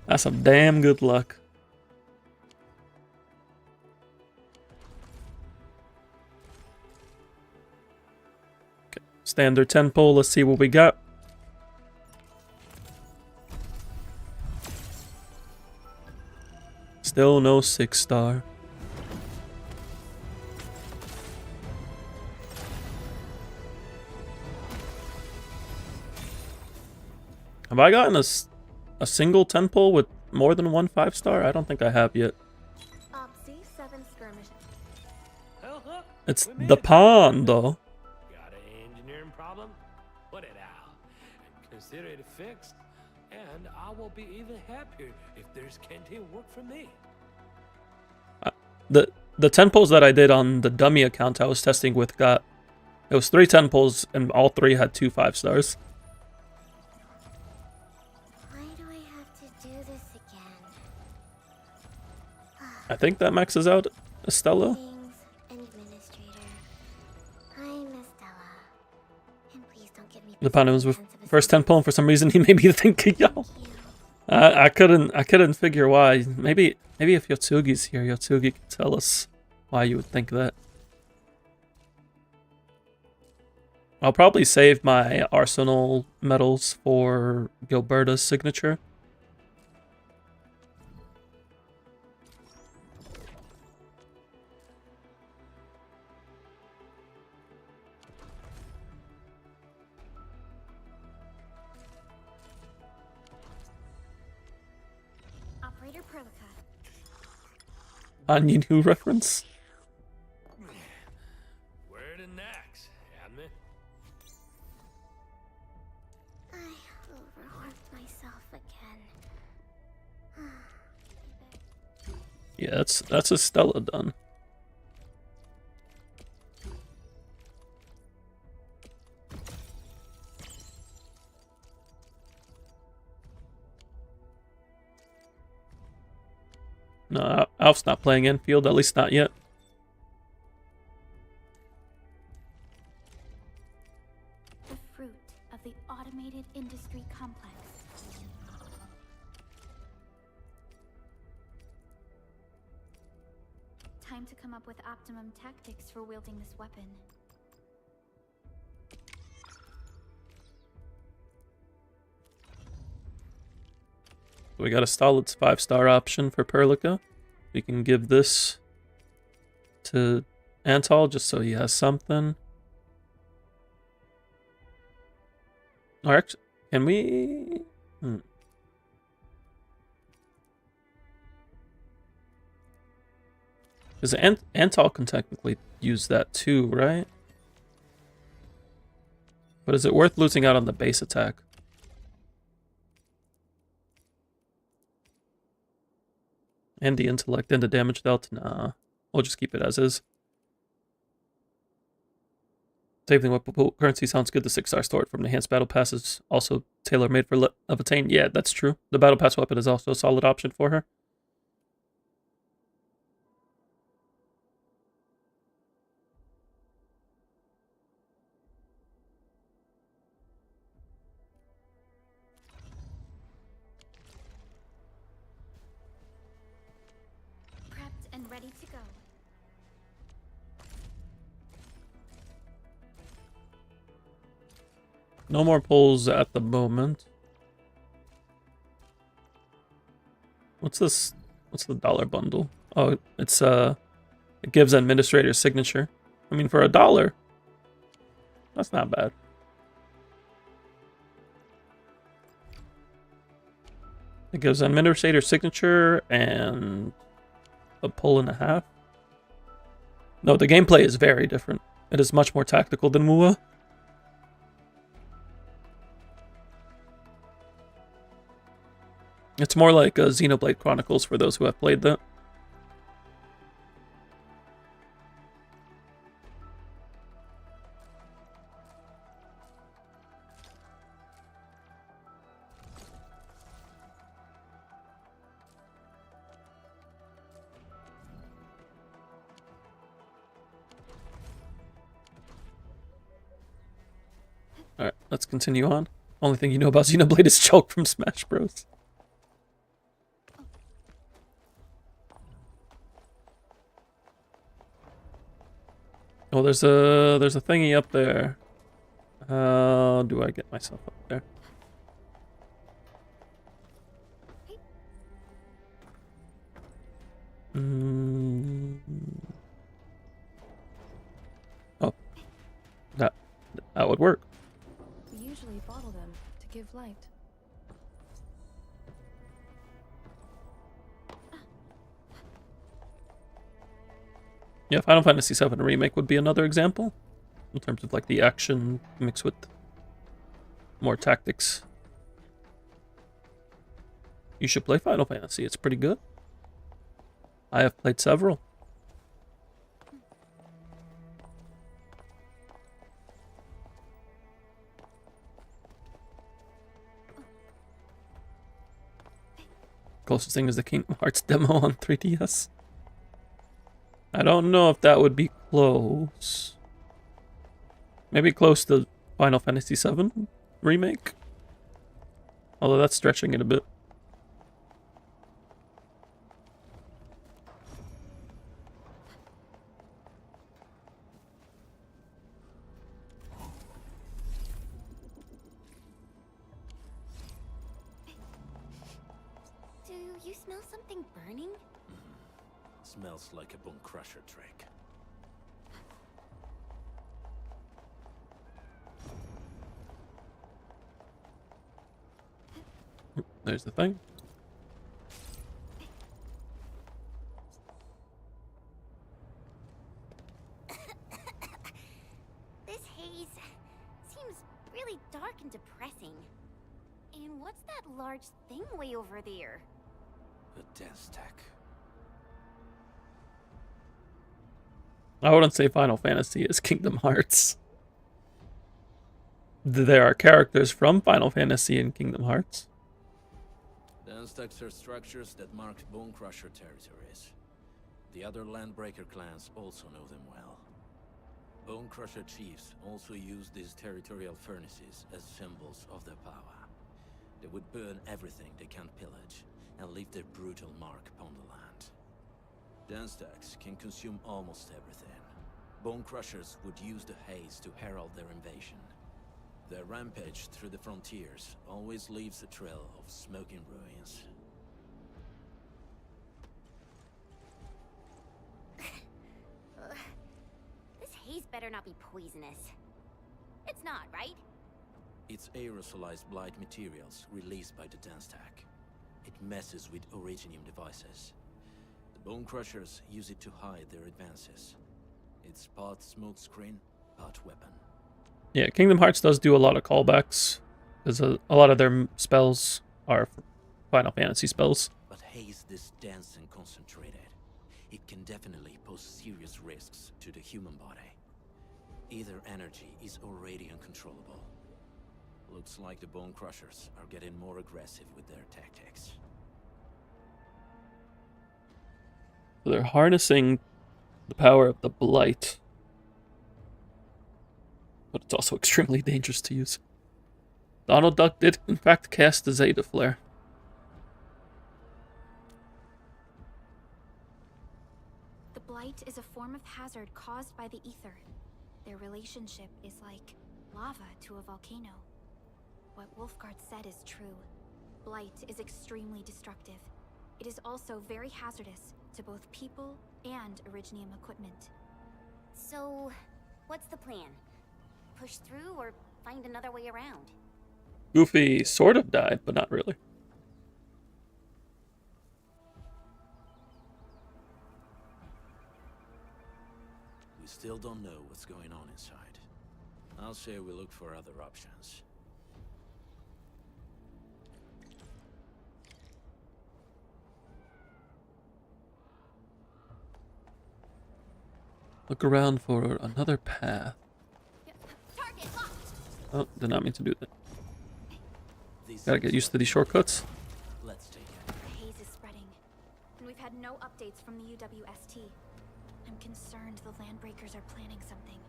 That's some damn good luck. Okay, standard 10 pull, let's see what we got. Still no 6-star. Have I gotten a single 10 pull with more than 1 5-star? I don't think I have yet. It's the pond, though. Got an engineering problem? Put it out. Consider it fixed. And I will be even happier if there's canteen work for me. The 10 pulls that I did on the dummy account I was testing with it was 3 10 pulls and all 3 had 2 5-stars. I think that maxes out Estella. Administrator. I'm Estella. And please don't give me The Panda was with first 10 pull, and for some reason he made me think of y'all. I couldn't figure why. Maybe if Yotsugi's here, Yotsugi can tell us why you would think that. I'll probably save my arsenal medals for Gilberta's signature. Operator Perlica. Onion Who reference? Where the next, Admin? I overworked myself again. Yeah, that's Estella done. No, Alf's not playing Enfield, at least not yet. The fruit of the automated industry complex. Time to come up with optimum tactics for wielding this weapon. We got a solid 5-star option for Perlica. We can give this to Antal just so he has something. Or actually, can we? Because Antal can technically use that too, right? But is it worth losing out on the base attack? And the intellect and the damage dealt? Nah. We'll just keep it as is. Same thing with currency sounds good. The 6-star stored from the enhanced battle pass is also tailor-made for Levitain. Yeah, that's true. The battle pass weapon is also a solid option for her. And ready to go. No more pulls at the moment. What's this? What's the dollar bundle? Oh, it's it gives administrator's signature. I mean, for $1, that's not bad. It gives administrator's signature and a pull and a half. No, the gameplay is very different. It is much more tactical than Mua. It's more like Xenoblade Chronicles for those who have played that. Alright, let's continue on. Only thing you know about Xenoblade is Choke from Smash Bros. Oh, there's a thingy up there. How do I get myself up there? Oh, that would work. We usually bottle them to give light. Yeah, Final Fantasy VII Remake would be another example. In terms of like the action mixed with more tactics. You should play Final Fantasy, it's pretty good. I have played several. Closest thing is the Kingdom Hearts demo on 3DS. I don't know if that would be close. Maybe close to Final Fantasy VII Remake? Although that's stretching it a bit. Do you smell something burning? Smells like a bone crusher trick. There's the thing. This haze seems really dark and depressing. And what's that large thing way over there? A dense tech. I wouldn't say Final Fantasy is Kingdom Hearts. There are characters from Final Fantasy in Kingdom Hearts. Dense techs are structures that mark bone crusher territories. The other Landbreaker clans also know them well. Bone crusher chiefs also use these territorial furnaces as symbols of their power. They would burn everything they can't pillage and leave their brutal mark upon the land. Dense techs can consume almost everything. Bone crushers would use the haze to herald their invasion. Their rampage through the frontiers always leaves a trail of smoking ruins. This haze better not be poisonous. It's not, right? It's aerosolized blight materials released by the dense tech. It messes with Originium devices. The bone crushers use it to hide their advances. It's part smokescreen, part weapon. Yeah, Kingdom Hearts does do a lot of callbacks, because a lot of their spells are Final Fantasy spells. But haze this dense and concentrated. It can definitely pose serious risks to the human body. Either energy is already uncontrollable. Looks like the bone crushers are getting more aggressive with their tactics. So they're harnessing the power of the blight. But it's also extremely dangerous to use. Donald Duck did, in fact, cast the Zeta Flare. The blight is a form of hazard caused by the ether. Their relationship is like lava to a volcano. What Wolfguard said is true. Blight is extremely destructive. It is also very hazardous to both people and Originium equipment. So, what's the plan? Push through or find another way around? Goofy sort of died, but not really. We still don't know what's going on inside. I'll say we look for other options. Look around for another path. Oh, did not mean to do that. Gotta get used to these shortcuts. Let's take it. The haze is spreading, and we've had no updates from the UWST. I'm concerned the Landbreakers are planning something.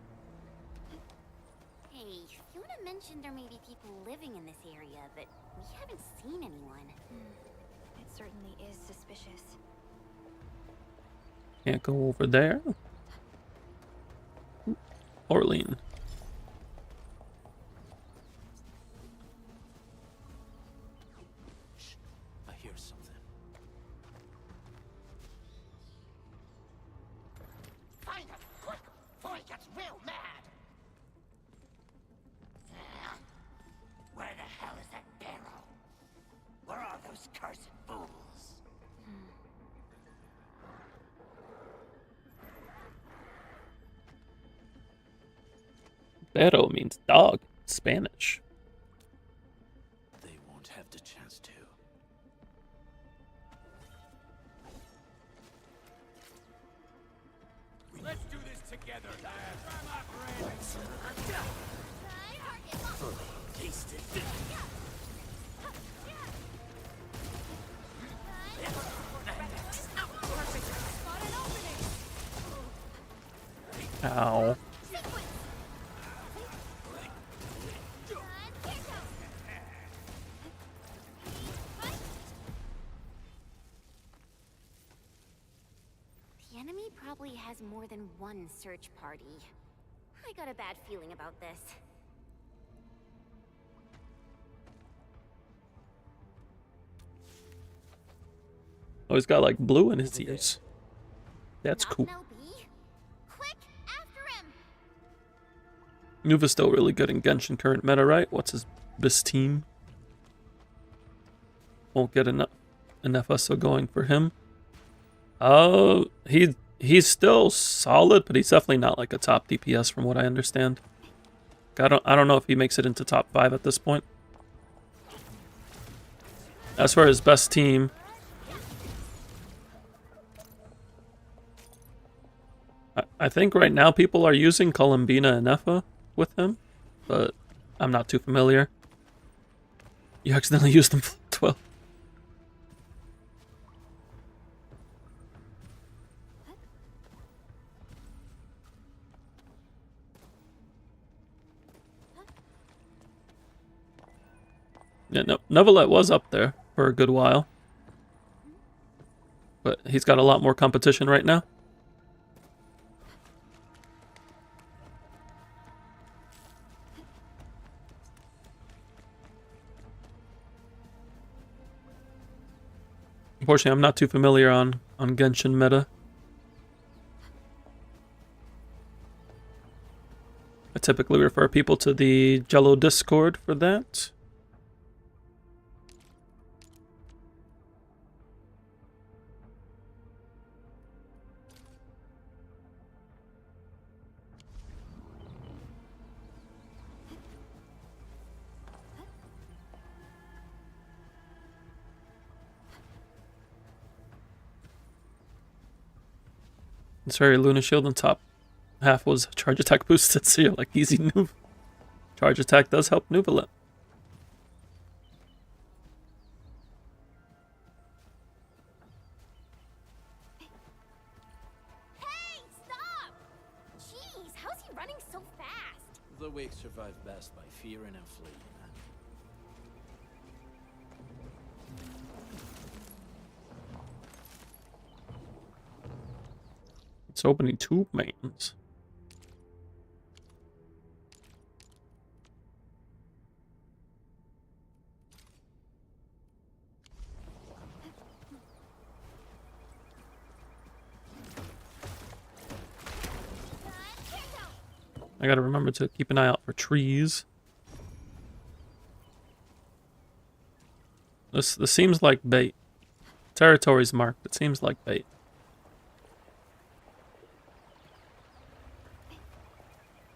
Hey, Fiona mentioned there may be people living in this area, but we haven't seen anyone. It certainly is suspicious. Can't go over there. Orlean. I hear something. Find him, quick, before he gets real mad! Where the hell is that barrel? Where are those cursed fools? Perro means dog in Spanish. They won't have the chance to. Let's do this together, lad. Try my friend. Fully tasted. Ow. The enemy probably has more than one search party. I got a bad feeling about this. Oh, he's got like blue in his ears. That's cool. Nuva's still really good in Genshin current meta, right? What's his best team? Won't get enough SO going for him. He's still solid, but he's definitely not like a top DPS from what I understand. I don't know if he makes it into top 5 at this point. As for his best team, I think right now people are using Columbina and Effa with him, but I'm not too familiar. You accidentally used them for 12. Yeah, no, Neuvillette was up there for a good while, but he's got a lot more competition right now. Unfortunately, I'm not too familiar on Genshin meta. I typically refer people to the Jello Discord for that. Sorry, Luna Shield and top half was charge attack boosted, so you're like easy noob. Charge attack does help Neuvillette. Hey, stop! Jeez, how's he running so fast? The weak survive best by fearing and fleeing. It's opening 2 mains. I gotta remember to keep an eye out for trees. This seems like bait. Territory's marked. It seems like bait.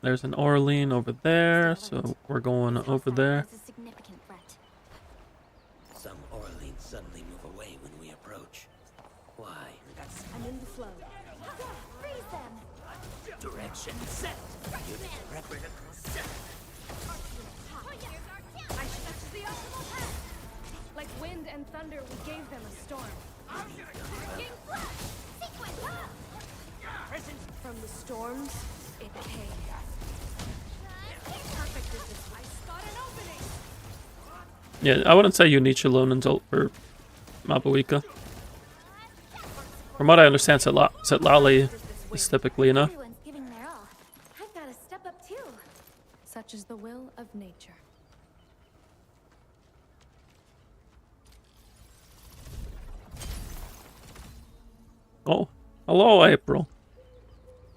There's an Orlean over there, so we're going over there. Some Orleans suddenly move away when we approach. Why? I'm in the flow. Freeze them! Direction set! Unit record set! I should the optimal path! Like wind and thunder, we gave them a storm. King Flash! Sequence! From the storms, it came. Perfect is this. I spot an opening! Yeah, I wouldn't say you need Lunen's ult for Mabuika. From what I understand, Setlali is typically enough. Everyone's giving their all. I've got to step up too. Such is the will of nature. Oh, hello, April.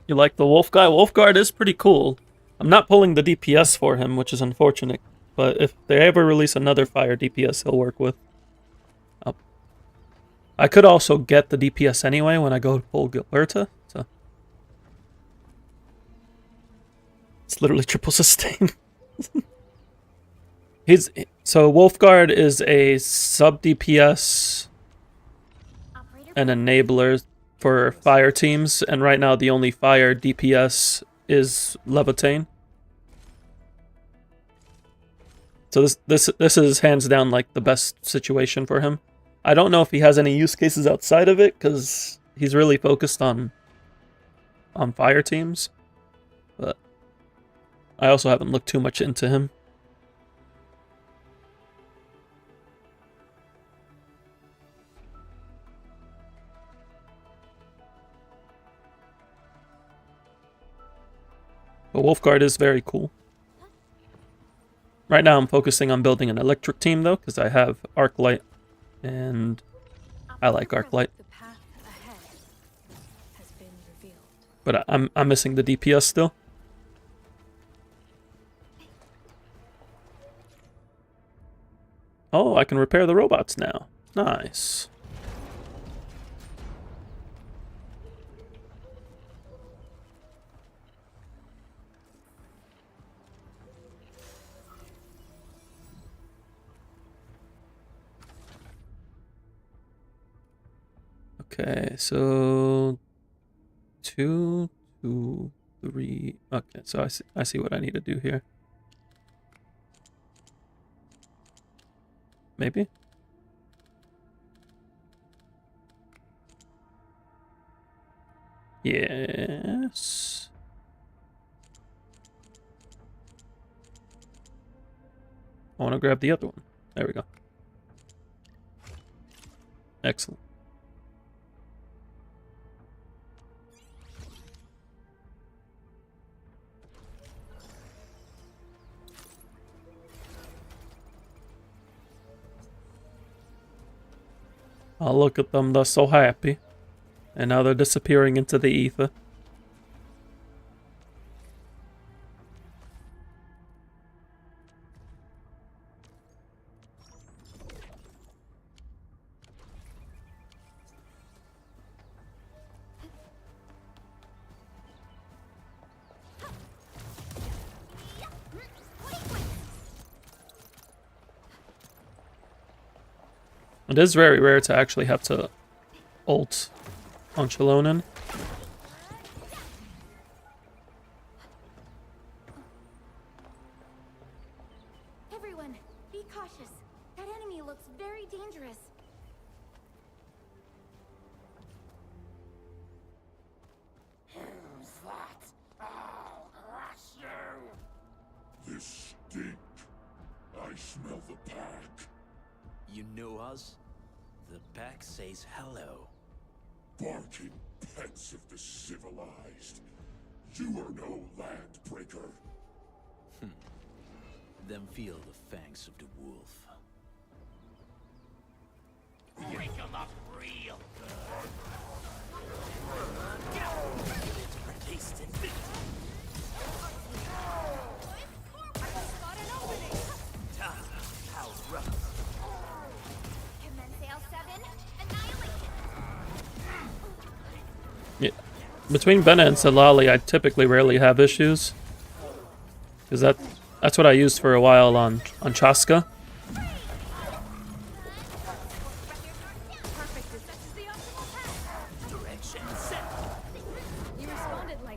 You like the Wolf guy? Wolfguard is pretty cool. I'm not pulling the DPS for him, which is unfortunate. But if they ever release another fire DPS, he'll work with. I could also get the DPS anyway when I go to pull Gilberta. So it's literally triple sustain. So Wolfguard is a sub DPS and enabler for fire teams, and right now the only fire DPS is Levitain. So this is hands down like the best situation for him. I don't know if he has any use cases outside of it because he's really focused on fire teams. but I also haven't looked too much into him. But Wolfguard is very cool. Right now I'm focusing on building an electric team though, because I have Arclight, and I like Arclight. But I'm missing the DPS still. Oh, I can repair the robots now. Nice. Okay, so 2, 2, 3. Okay, so I see what I need to do here. Maybe? Yes. I want to grab the other one. There we go. Excellent. Oh, look at them, they're so happy. And now they're disappearing into the ether. It is very rare to actually have to ult on Chalonin. Everyone, be cautious. That enemy looks very dangerous. Who's that? I'll crush you! This stink. I smell the pack. You know us? The pack says hello. Barking pets of the civilized. You are no land breaker. Then feel the fangs of the wolf. Break 'em up real good. Taste it. How rough. Yeah. Between Bena and Salali, I typically rarely have issues. Because that's what I used for a while on Chaska.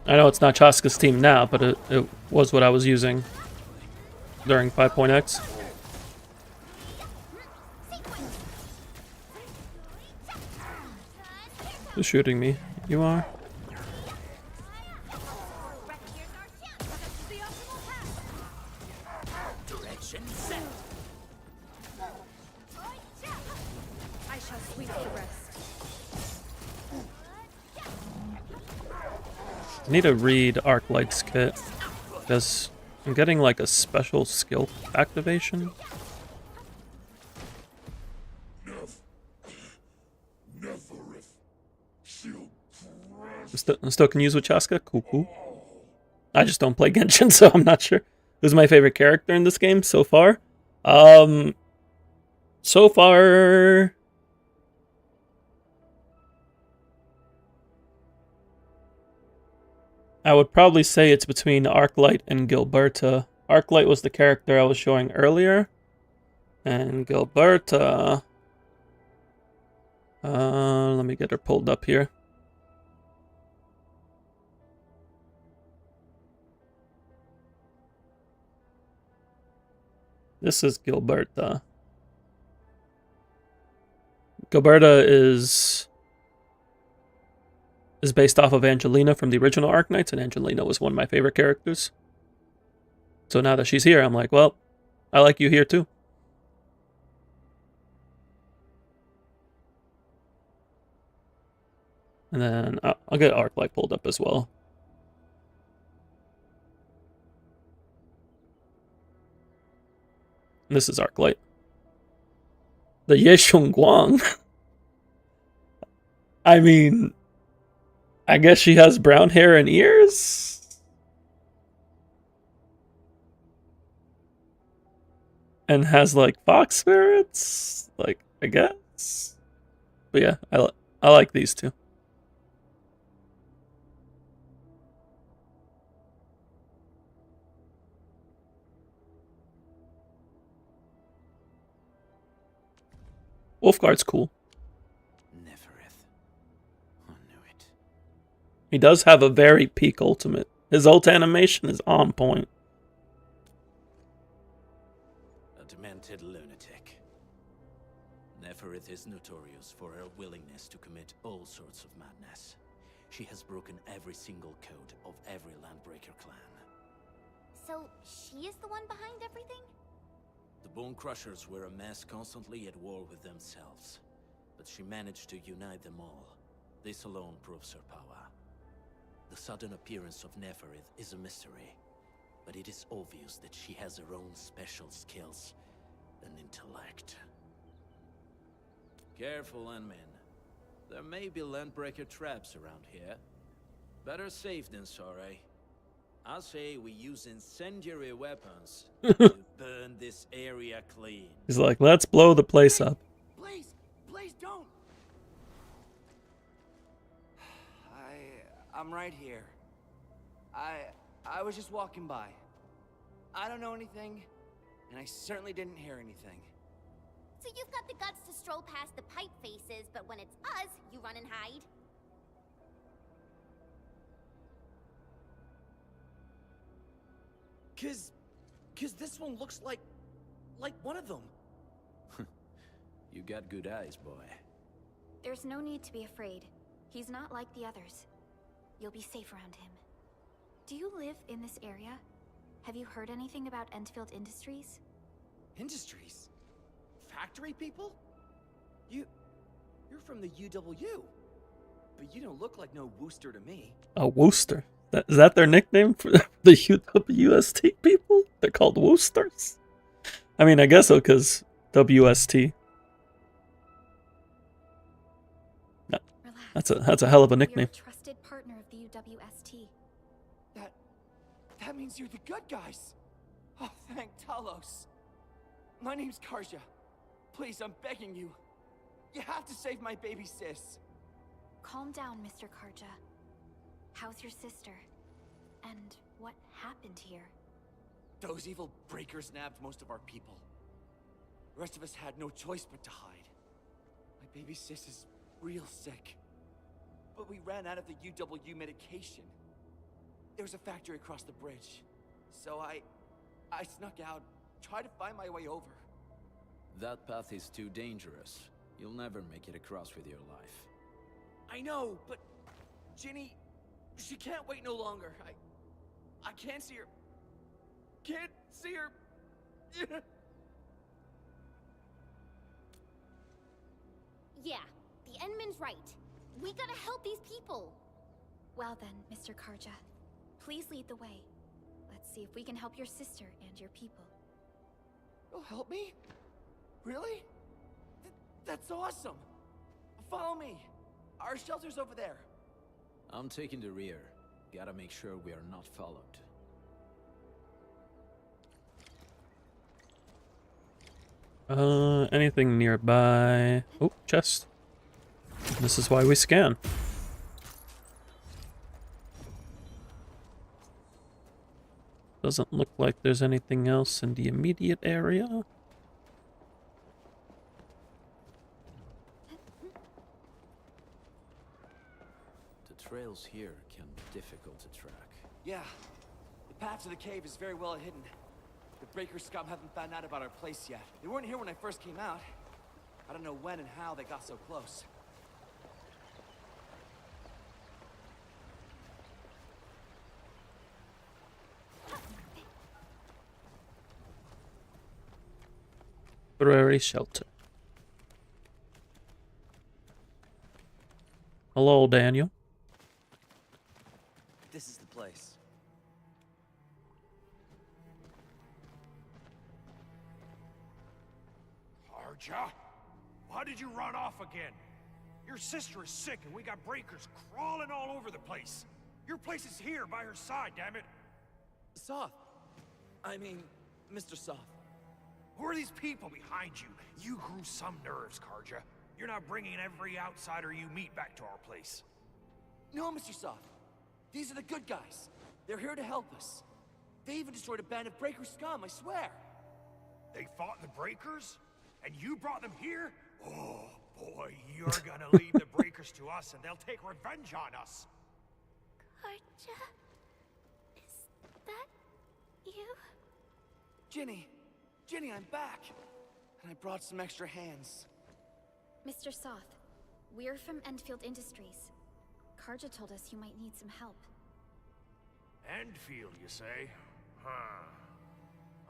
I know it's not Chaska's team now, but it was what I was using during 5.x. Who's shooting me? You are? Direction set. I shall sweep the rest. I need to read Arclight's kit, because I'm getting like a special skill activation. I still can use with Chaska? Cool, cool. I just don't play Genshin, so I'm not sure. Who's my favorite character in this game so far? So far... I would probably say it's between Arclight and Gilberta. Arclight was the character I was showing earlier. And Gilberta... let me get her pulled up here. This is Gilberta. Gilberta is is based off of Angelina from the original Arknights, and Angelina was one of my favorite characters. So now that she's here, I'm like, well, I like you here too. And then I'll get Arclight pulled up as well. And this is Arclight. The Yeshung Guang. I mean, I guess she has brown hair and ears? And has like fox spirits? Like, I guess. But yeah, I like these two. Wolfguard's cool. He does have a very peak ultimate. His ult animation is on point. A demented lunatic. Neferith is notorious for her willingness to commit all sorts of madness. She has broken every single code of every Landbreaker clan. So, she is the one behind everything? The Bone Crushers were a mess constantly at war with themselves. But she managed to unite them all. This alone proves her power. The sudden appearance of Neferith is a mystery, but it is obvious that she has her own special skills and intellect. Careful, Unmin. There may be Landbreaker traps around here. Better safe than sorry. I say we use incendiary weapons to burn this area clean. He's like, let's blow the place up. Please, please don't. I'm right here. I was just walking by. I don't know anything, and I certainly didn't hear anything. So you've got the guts to stroll past the pipe faces, but when it's us, you run and hide? Cause this one looks like one of them. You got good eyes, boy. There's no need to be afraid. He's not like the others. You'll be safe around him. Do you live in this area? Have you heard anything about Endfield Industries? Industries? Factory people? You're from the UW. But you don't look like no Wooster to me. A Wooster? Is that their nickname for the UWST people? They're called Woosters? I mean, I guess so, because WST. No, that's a hell of a nickname. You're a trusted partner of the UWST. That means you're the good guys. Oh, thank Talos. My name's Karja. Please, I'm begging you. You have to save my baby sis. Calm down, Mr. Karja. How's your sister? And what happened here? Those evil breakers nabbed most of our people. The rest of us had no choice but to hide. My baby sis is real sick. But we ran out of the UW medication. There was a factory across the bridge. So I snuck out, tried to find my way over. That path is too dangerous. You'll never make it across with your life. I know, but Ginny, she can't wait no longer. I can't see her. Can't see her. Yeah, the Endman's right. We gotta help these people. Well then, Mr. Karja, please lead the way. Let's see if we can help your sister and your people. You'll help me? Really? That's awesome. Follow me. Our shelter's over there. I'm taking the rear. Gotta make sure we are not followed. Anything nearby? Oh, chest. This is why we scan. Doesn't look like there's anything else in the immediate area. The trails here can be difficult to track. Yeah. The path to the cave is very well hidden. The Breaker scum haven't found out about our place yet. They weren't here when I first came out. I don't know when and how they got so close. temporary shelter. Hello, Daniel. This is the place. Arja? Why did you run off again? Your sister is sick and we got breakers crawling all over the place. Your place is here by her side, damn it. Soth. I mean, Mr. Soth. Who are these people behind you? You grew some nerves, Karja. You're not bringing every outsider you meet back to our place. No, Mr. Soth. These are the good guys. They're here to help us. They even destroyed a band of breaker scum, I swear. They fought the breakers? And you brought them here? Oh, boy, you're gonna leave the breakers to us and they'll take revenge on us. Karja? Is that you? Ginny! Ginny, I'm back! And I brought some extra hands. Mr. Soth, we're from Endfield Industries. Karja told us you might need some help. Endfield, you say? Huh.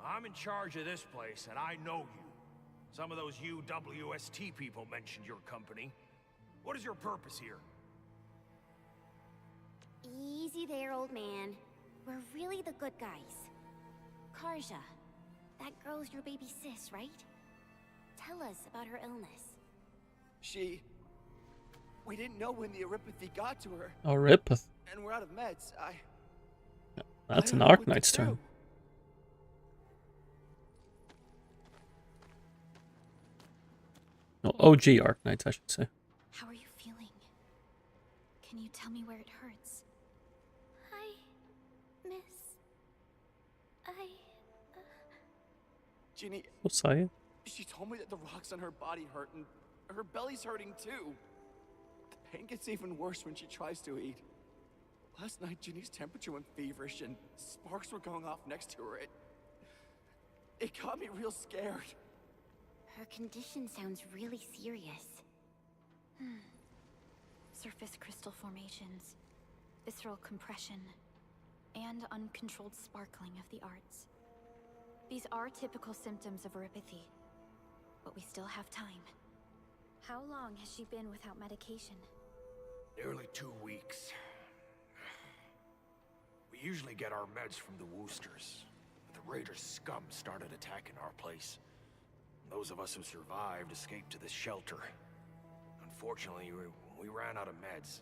I'm in charge of this place, and I know you. Some of those UWST people mentioned your company. What is your purpose here? Easy there, old man. We're really the good guys. Karja, that girl's your baby sis, right? Tell us about her illness. We didn't know when the Aripathy got to her. Aripathy. And we're out of meds. That's an Arknight's term. No, OG Arknights, I should say. How are you feeling? Can you tell me where it hurts? Ginny, Josiah? she told me that the rocks on her body hurt and her belly's hurting too. The pain gets even worse when she tries to eat. Last night, Ginny's temperature went feverish and sparks were going off next to her. It got me real scared. Her condition sounds really serious. Surface crystal formations, visceral compression, and uncontrolled sparkling of the arts. These are typical symptoms of Aripathy, but we still have time. How long has she been without medication? Nearly 2 weeks. We usually get our meds from the Woosters, but the Raiders' scum started attacking our place. Those of us who survived escaped to this shelter. Unfortunately, we ran out of meds.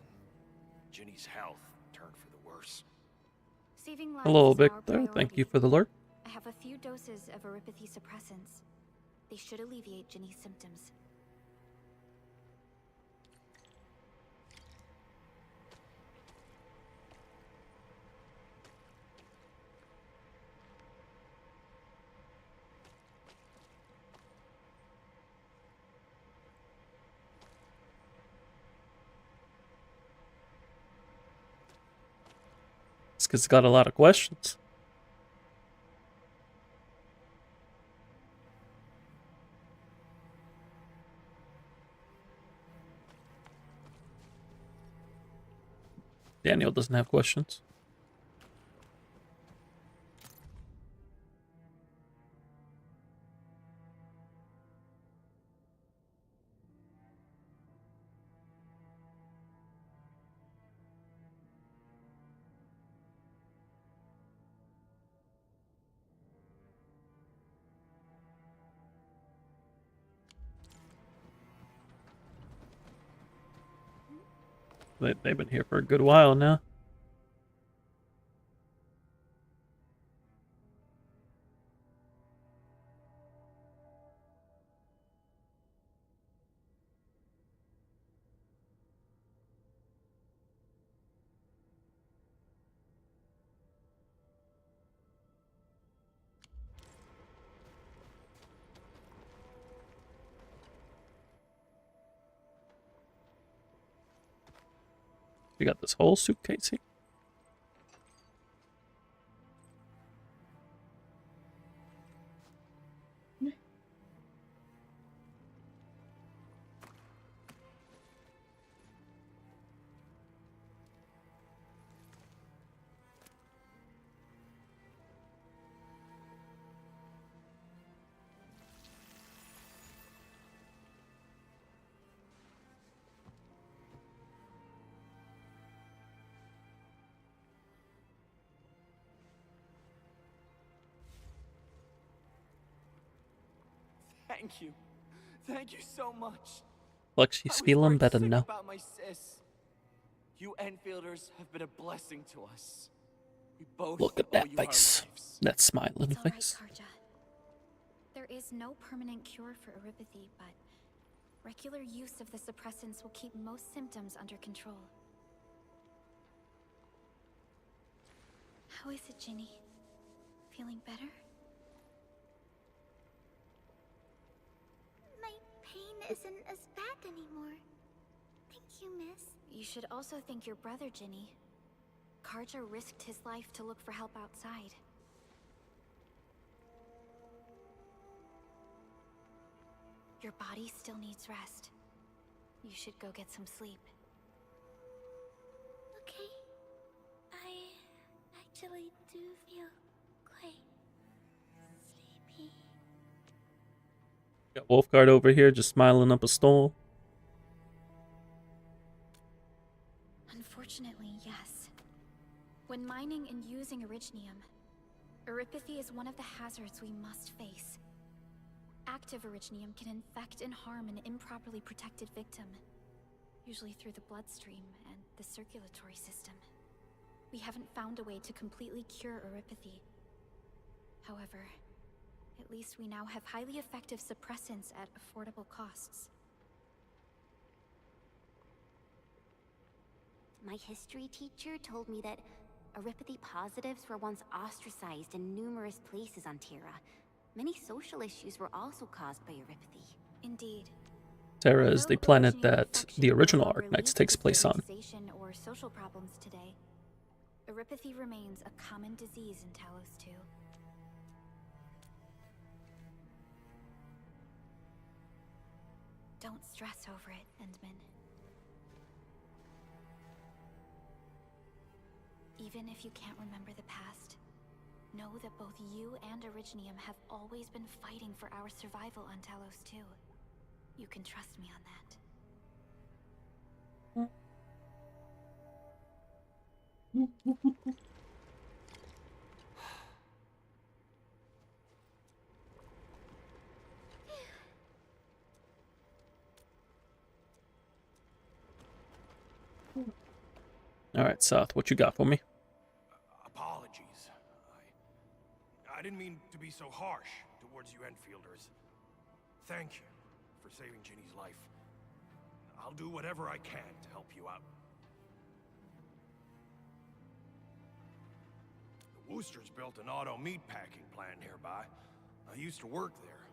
Ginny's health turned for the worse. Saving lives Hello, is our Victor. priority. Thank you for the alert. I have a few doses of Aripathy suppressants. They should alleviate Ginny's symptoms. This kid's got a lot of questions. Daniel doesn't have questions. They've been here for a good while now. We got this whole suitcase here. Thank you. Thank you so much. Like she's I was feeling worried better sick now. about my sis. You Enfielders have been a blessing to us. We both Look at owe that you our face. lives. That smiling It's all right, face. Karja. There is no permanent cure for erypathy, but regular use of the suppressants will keep most symptoms under control. How is it, Ginny? Feeling better? My pain isn't as bad anymore. Thank you, miss. You should also thank your brother, Ginny. Karja risked his life to look for help outside. Your body still needs rest. You should go get some sleep. Okay. I actually do feel quite sleepy. Got Wolfguard over here just smiling up a storm. Unfortunately, yes. When mining and using Originium, erypathy is one of the hazards we must face. Active Originium can infect and harm an improperly protected victim, usually through the bloodstream and the circulatory system. We haven't found a way to completely cure erypathy. However, at least we now have highly effective suppressants at affordable costs. My history teacher told me that erypathy positives were once ostracized in numerous places on Terra. Many social issues were also caused by erypathy. Indeed. Terra is the planet that the original Arknights takes place on. Or social problems today. Erypathy remains a common disease in Talos 2. Don't stress over it, Endman. Even if you can't remember the past, know that both you and Originium have always been fighting for our survival on Talos 2. You can trust me on that. Alright, Soth, what you got for me? Apologies. I didn't mean to be so harsh towards you Enfielders. Thank you for saving Ginny's life. I'll do whatever I can to help you out. The Woosters built an auto meat packing plant nearby. I used to work there.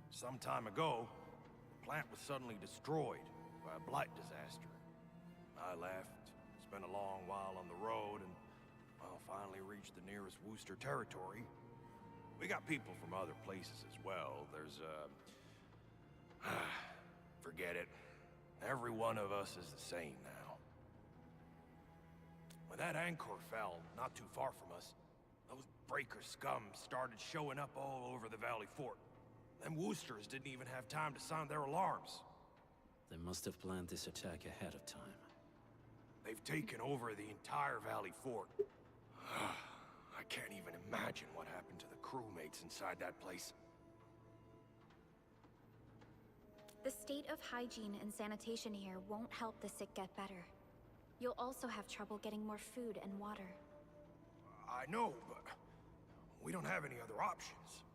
Some time ago, the plant was suddenly destroyed by a blight disaster. I left, spent a long while on the road, and well, finally reached the nearest Wooster territory. We got people from other places as well. There's forget it. Every one of us is the same now. When that anchor fell, not too far from us, those breaker scum started showing up all over the Valley Fort. Them Woosters didn't even have time to sound their alarms. They must have planned this attack ahead of time. They've taken over the entire Valley Fort. I can't even imagine what happened to the crewmates inside that place. The state of hygiene and sanitation here won't help the sick get better. You'll also have trouble getting more food and water. I know, but we don't have any other options.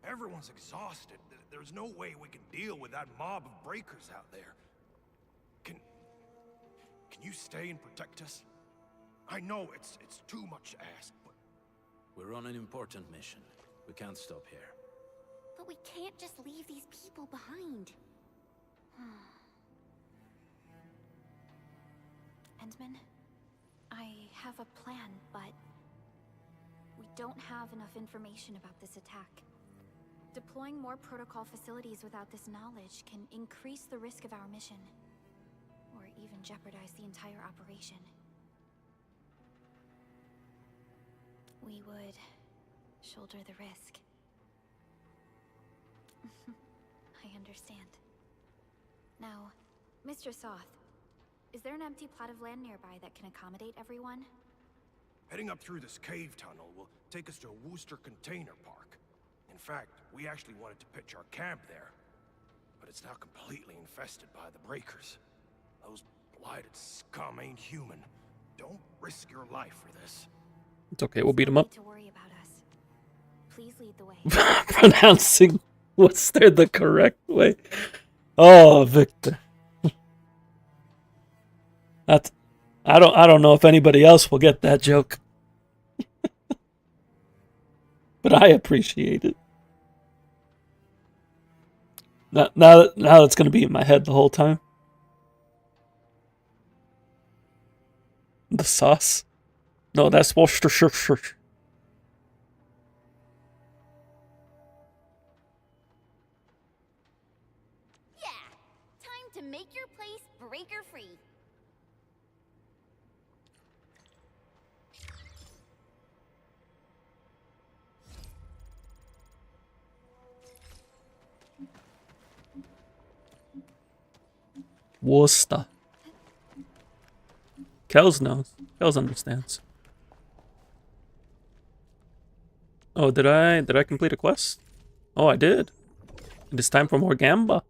Everyone's exhausted. There's no way we can deal with that mob of breakers out there. Can you stay and protect us? I know it's too much to ask, but... We're on an important mission. We can't stop here. But we can't just leave these people behind. Endman, I have a plan, but we don't have enough information about this attack. Deploying more protocol facilities without this knowledge can increase the risk of our mission, or even jeopardize the entire operation. We would shoulder the risk. I understand. Now, Mr. Soth, is there an empty plot of land nearby that can accommodate everyone? Heading up through this cave tunnel will take us to a Wooster container park. In fact, we actually wanted to pitch our camp there. But it's now completely infested by the breakers. Those blighted scum ain't human. Don't risk your life for this. It's okay, we'll beat him up. To worry about us. Please lead the way. Pronouncing what's there the correct way. Oh, Victor. That's I don't know if anybody else will get that joke. But I appreciate it. Now it's gonna be in my head the whole time. The sauce? No, that's Worcestershire. Yeah, time to make your place breaker-free. Worcester. Kels knows. Kels understands. Oh, did I complete a quest? Oh, I did. It is time for more gamba.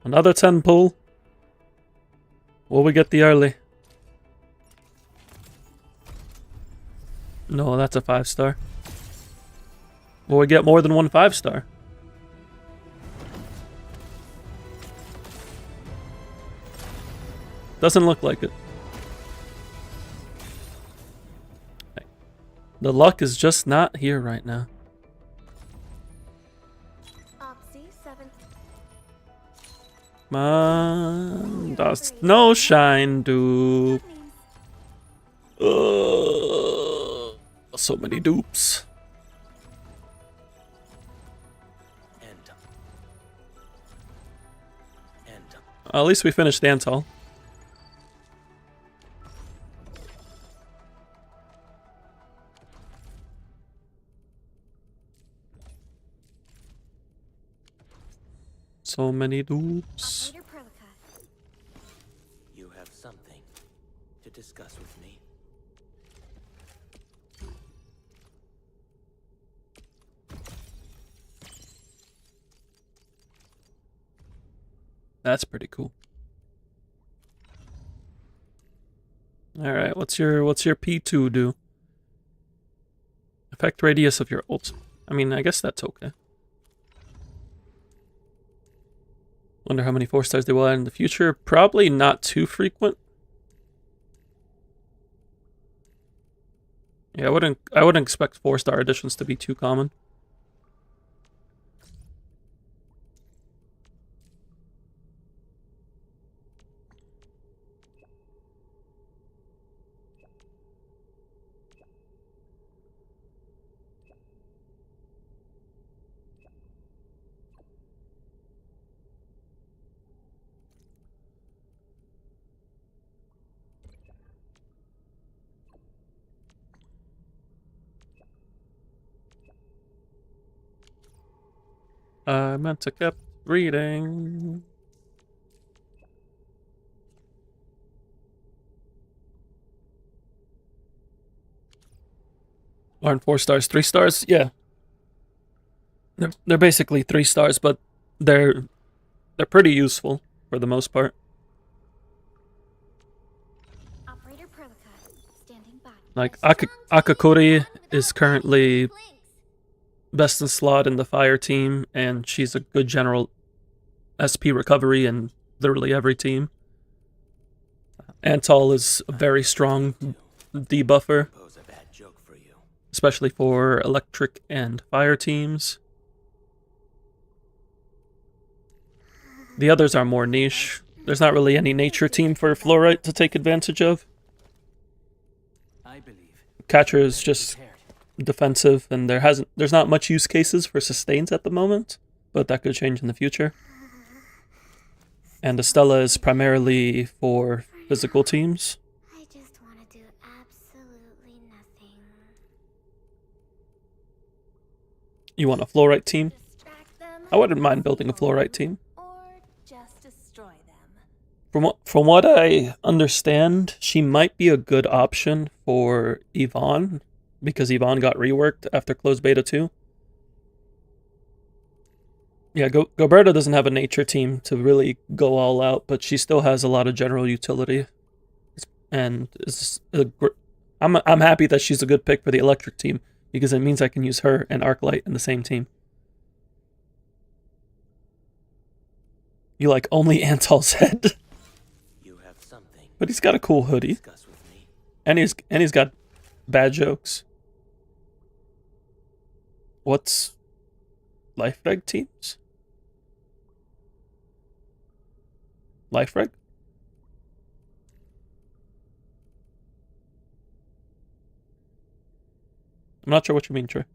Another 10 pull. Will we get the early? No, that's a 5-star. Will we get more than one 5-star? Doesn't look like it. The luck is just not here right now. Man, that's no shine, dude. So many dupes. At least we finished Dantal. So many dupes. You have something to discuss with me. That's pretty cool. All right, what's your P2 do? Effect radius of your ult. I mean, I guess that's okay. Wonder how many 4-stars they will add in the future. Probably not too frequent. Yeah, I wouldn't expect 4-star additions to be too common. I meant to keep reading. Aren't 4 stars 3 stars? Yeah. They're basically 3 stars, but they're pretty useful for the most part. Like Akakori is currently best in slot in the fire team, and she's a good general SP recovery in literally every team. Antal is a very strong debuffer, especially for electric and fire teams. The others are more niche. There's not really any nature team for Fluorite to take advantage of. Catcher is just defensive, and there's not much use cases for sustains at the moment, but that could change in the future. And Estella is primarily for physical teams. I just want to do absolutely nothing. You want a Fluorite team? I wouldn't mind building a Fluorite team. Just destroy them. From what I understand, she might be a good option for Yvonne, because Yvonne got reworked after closed beta 2. Yeah, Goberta doesn't have a nature team to really go all out, but she still has a lot of general utility. And I'm happy that she's a good pick for the electric team, because it means I can use her and Arclight in the same team. You like only Antal's head? But he's got a cool hoodie. And he's got bad jokes. What's Life Reg teams? Life Reg? I'm not sure what you mean, Trey.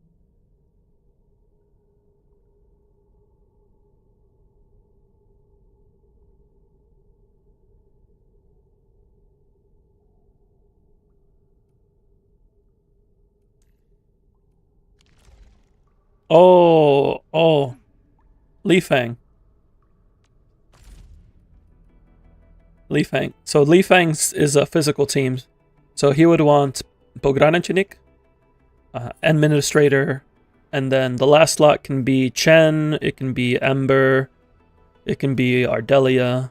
Oh. Li Fang. So Li Fang's is a physical team. So he would want Pogranichenik, Administrator, and then the last slot can be Chen, it can be Ember, it can be Ardelia.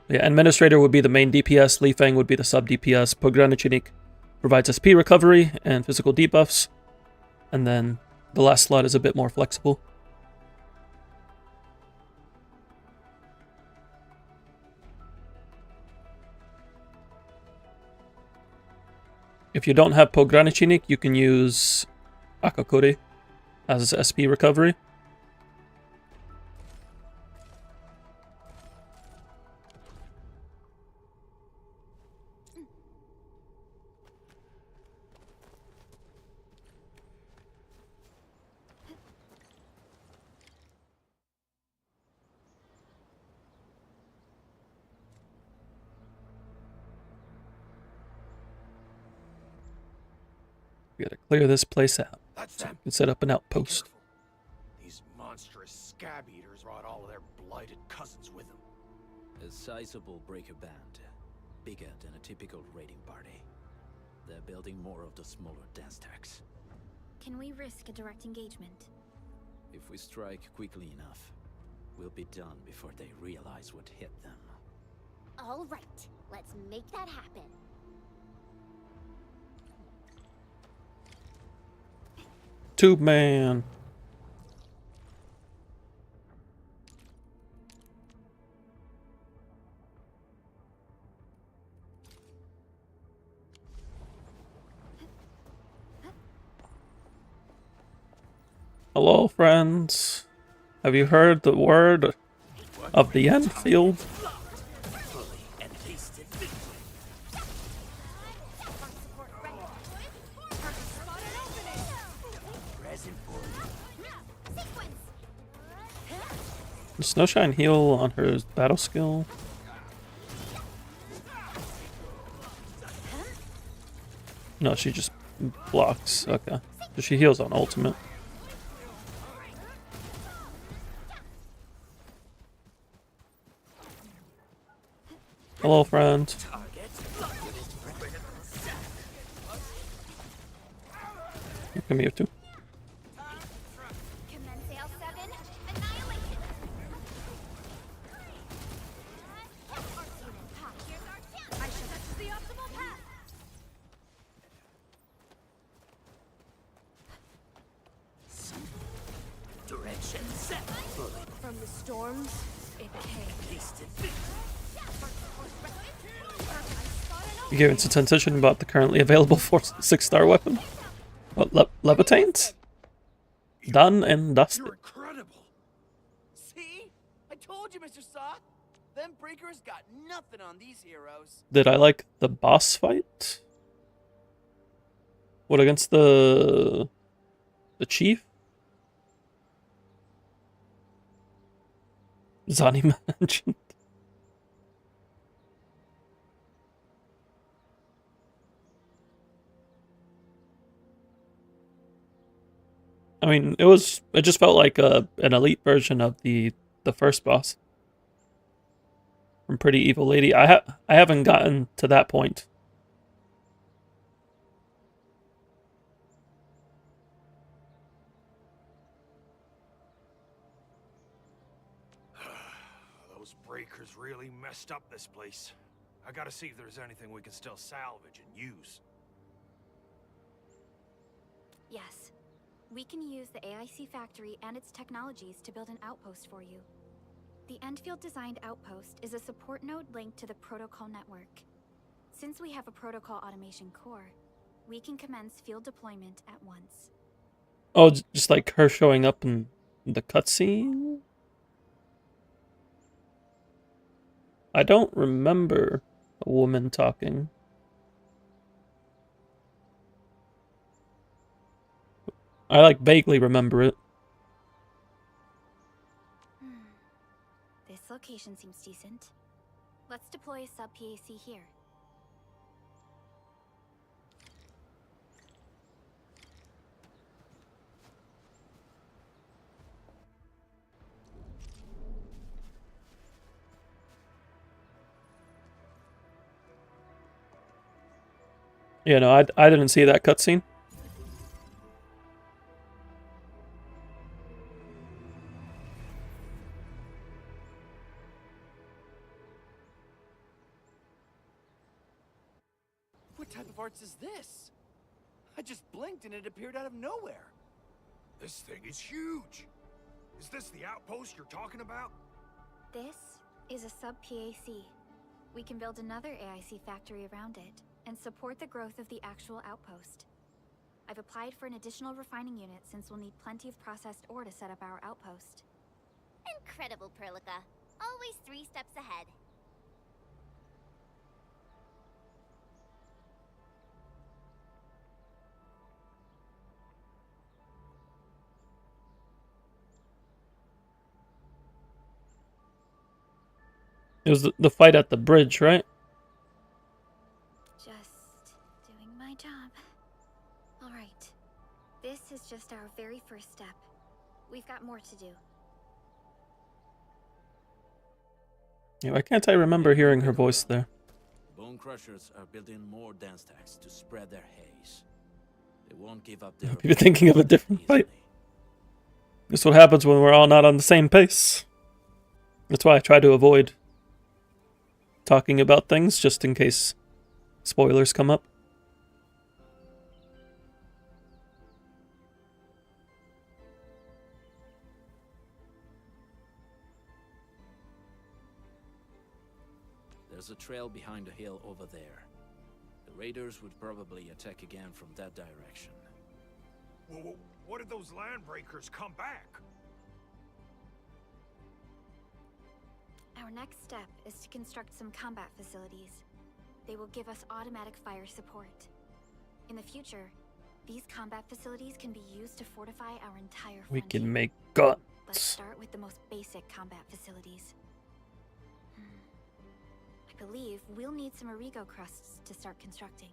Yeah, Administrator would be the main DPS, Li Fang would be the sub DPS, Pogranichenik provides SP recovery and physical debuffs, and then the last slot is a bit more flexible. If you don't have Pogranichenik, you can use Akakori as SP recovery. We gotta clear this place out so we can set up an outpost. These monstrous scab eaters brought all of their blighted cousins with them. A sizable breaker band, bigger than a typical raiding party. They're building more of the smaller dance tags. Can we risk a direct engagement? If we strike quickly enough, we'll be done before they realize what hit them. All right, let's make that happen. Tube Man. Hello, friends. Have you heard the word of the Endfield? Does Snowshine heal on her battle skill? No, she just blocks. Okay. So she heals on ultimate. Hello, friend. You come here too. From the storms, it came. You gave it some attention about the currently available 6-star weapon? What, Levitanes? Done and dusted. You're incredible. See? I told you, Mr. Sock. Them breakers got nothing on these heroes. Did I like the boss fight? What, against the chief? Zani mentioned. I mean, it just felt like an elite version of the first boss from Pretty Evil Lady. I haven't gotten to that point messed up, this place. I gotta see if there's anything we can still salvage and use. Yes. We can use the AIC factory and its technologies to build an outpost for you. The Endfield designed outpost is a support node linked to the protocol network. Since we have a protocol automation core, we can commence field deployment at once. Oh, just like her showing up in the cutscene? I don't remember a woman talking. I like vaguely remember it. This location seems decent. Let's deploy a sub-PAC here. Yeah, no, I didn't see that cutscene. What type of arts is this? I just blinked and it appeared out of nowhere. This thing is huge. Is this the outpost you're talking about? This is a sub-PAC. We can build another AIC factory around it and support the growth of the actual outpost. I've applied for an additional refining unit since we'll need plenty of processed ore to set up our outpost. Incredible, Perlica. Always 3 steps ahead. It was the fight at the bridge, right? Just doing my job. All right. This is just our very first step. We've got more to do. Yeah, why can't I remember hearing her voice there? Bone Crushers are building more dance stacks to spread their haze. They won't give up their... You're thinking of a different fight. This is what happens when we're all not on the same pace. That's why I try to avoid talking about things, just in case spoilers come up. There's a trail behind the hill over there. The raiders would probably attack again from that direction. Well, what if those landbreakers come back? Our next step is to construct some combat facilities. They will give us automatic fire support. In the future, these combat facilities can be used to fortify our entire frontier. We can make guns. Let's start with the most basic combat facilities. I believe we'll need some Origo crusts to start constructing.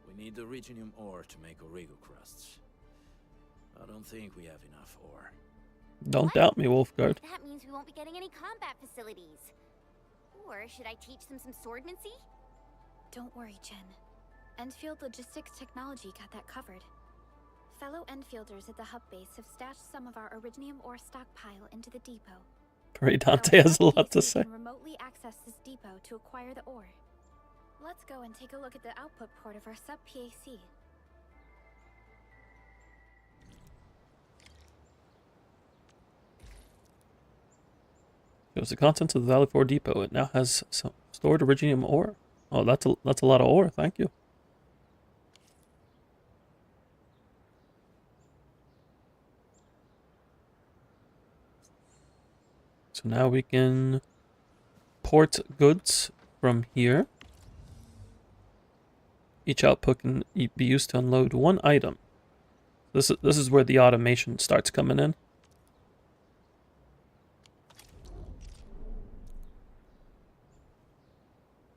We need the Originium ore to make Origo crusts. I don't think we have enough ore. Don't doubt me, Wolfguard. That means we won't be getting any combat facilities. Or should I teach them some swordmancy? Don't worry, Jen. Endfield Logistics Technology got that covered. Fellow Enfielders at the hub base have stashed some of our Originium ore stockpile into the depot. Ray Dante has a lot to say. We can remotely access this depot to acquire the ore. Let's go and take a look at the output port of our sub-PAC. Shows the contents of the Valley 4 depot. It now has some stored Originium ore. Oh, that's a lot of ore. Thank you. So now we can port goods from here. Each output can be used to unload 1 item. This is where the automation starts coming in.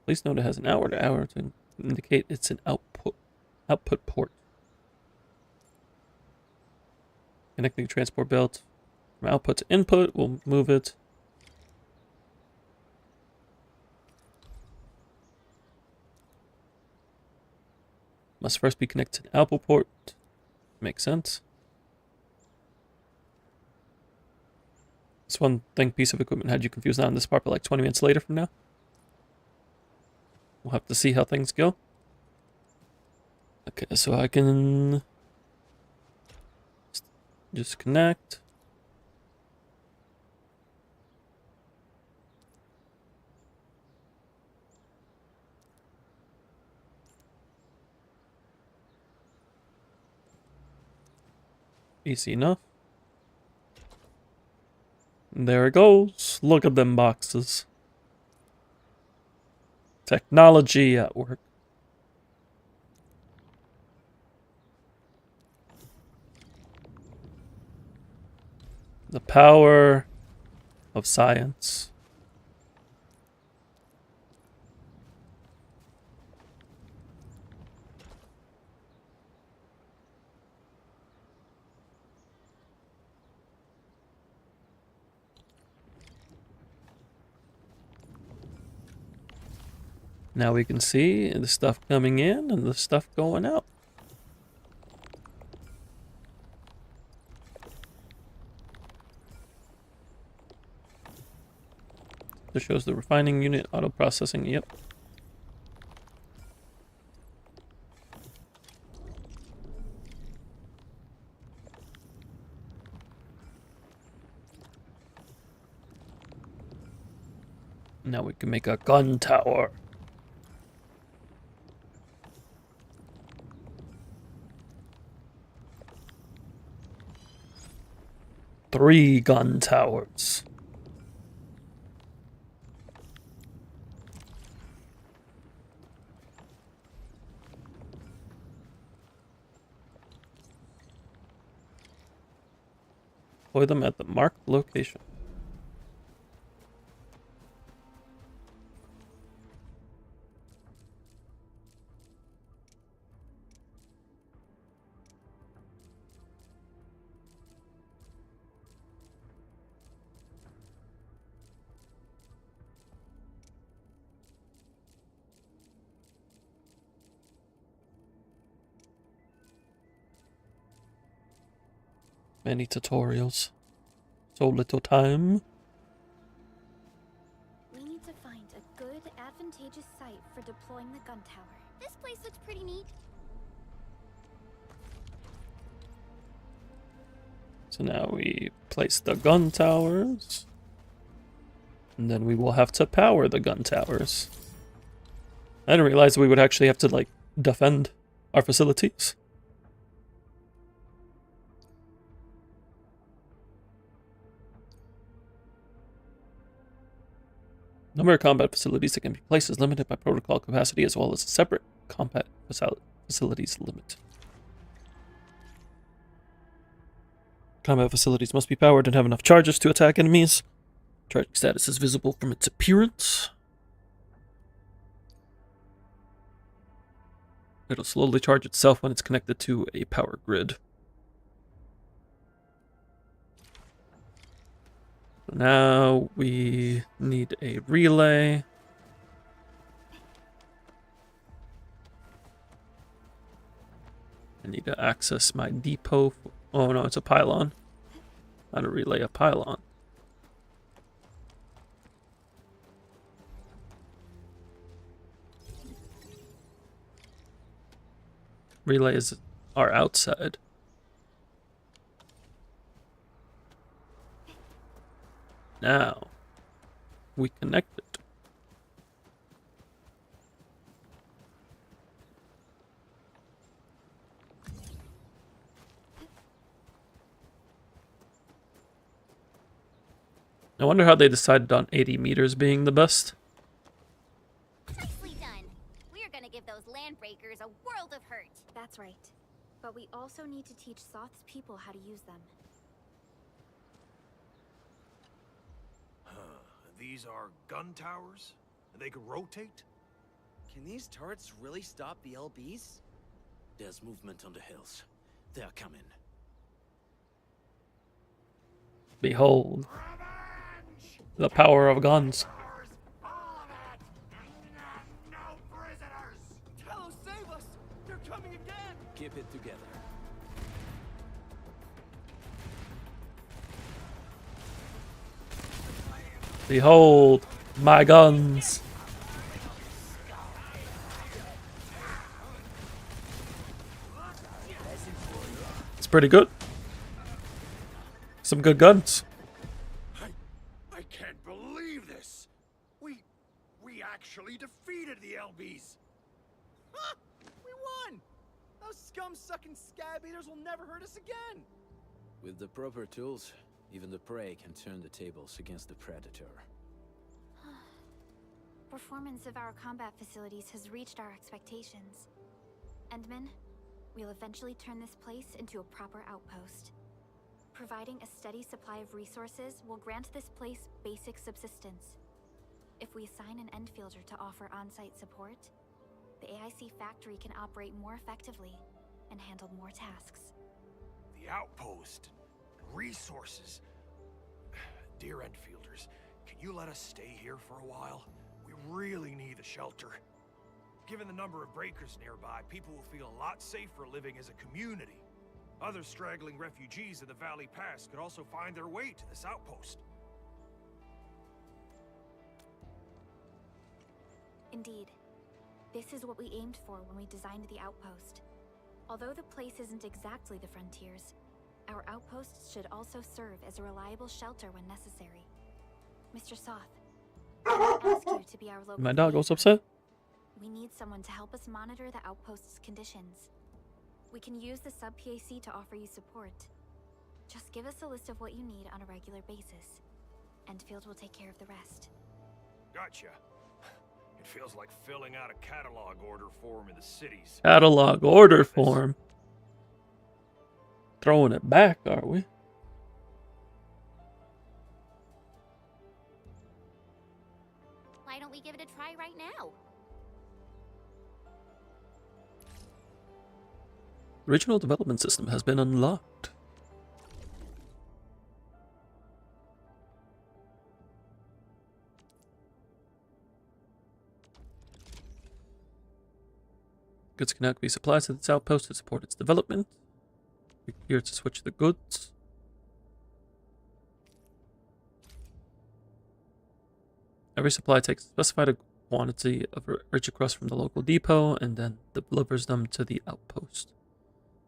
Please note it has an hour to hour to indicate it's an output port. Connecting transport belt from output to input. We'll move it. Must first be connected to an output port. Makes sense. This one thing, piece of equipment had you confused on this part, but like 20 minutes later from now. We'll have to see how things go. Okay, so I can disconnect. Easy enough. There it goes. Look at them boxes. Technology at work. The power of science. Now we can see the stuff coming in and the stuff going out. This shows the refining unit, auto processing, yep. Now we can make a gun tower. Three gun towers. Deploy them at the marked location. Many tutorials. So little time. We need to find a good, advantageous site for deploying the gun tower. This place looks pretty neat. So now we place the gun towers. And then we will have to power the gun towers. I didn't realize we would actually have to, like, defend our facilities. Number of combat facilities that can be placed is limited by protocol capacity as well as a separate combat facilities limit. Combat facilities must be powered and have enough charges to attack enemies. Charging status is visible from its appearance. It'll slowly charge itself when it's connected to a power grid. So now we need a relay. I need to access my depot. Oh no, it's a pylon. Not a relay, a pylon. Relays are outside. Now, we connect it. I wonder how they decided on 80 meters being the best. Nicely done. We're gonna give those landbreakers a world of hurt. That's right. But we also need to teach Soth's people how to use them. These are gun towers? And they can rotate? Can these turrets really stop the LBs? There's movement on the hills. They're coming. Behold. The power of guns. Talos, save us! They're coming again! Keep it together. Behold my guns. It's pretty good. Some good guns. I can't believe this. We actually defeated the LBs. Huh! We won! Those scum-sucking scab eaters will never hurt us again! With the proper tools, even the prey can turn the tables against the predator. Performance of our combat facilities has reached our expectations. Endman, we'll eventually turn this place into a proper outpost. Providing a steady supply of resources will grant this place basic subsistence. If we assign an Endfielder to offer on-site support, the AIC factory can operate more effectively and handle more tasks. The outpost, resources. Dear Endfielders, can you let us stay here for a while? We really need the shelter. Given the number of breakers nearby, people will feel a lot safer living as a community. Other straggling refugees in the Valley Pass could also find their way to this outpost. Indeed. This is what we aimed for when we designed the outpost. Although the place isn't exactly the frontiers, our outposts should also serve as a reliable shelter when necessary. Mr. Soth, I ask you to be our local My dog was liaison. upset. We need someone to help us monitor the outpost's conditions. We can use the sub-PAC to offer you support. Just give us a list of what you need on a regular basis. Endfield will take care of the rest. Gotcha. It feels like filling out a catalog order form in the cities. Catalog order form. Throwing it back, are we? Why don't we give it a try right now? Regional development system has been unlocked. Goods can now be supplied to this outpost to support its development. Click here to switch the goods. Every supply takes a specified quantity of rich crust from the local depot and then delivers them to the outpost.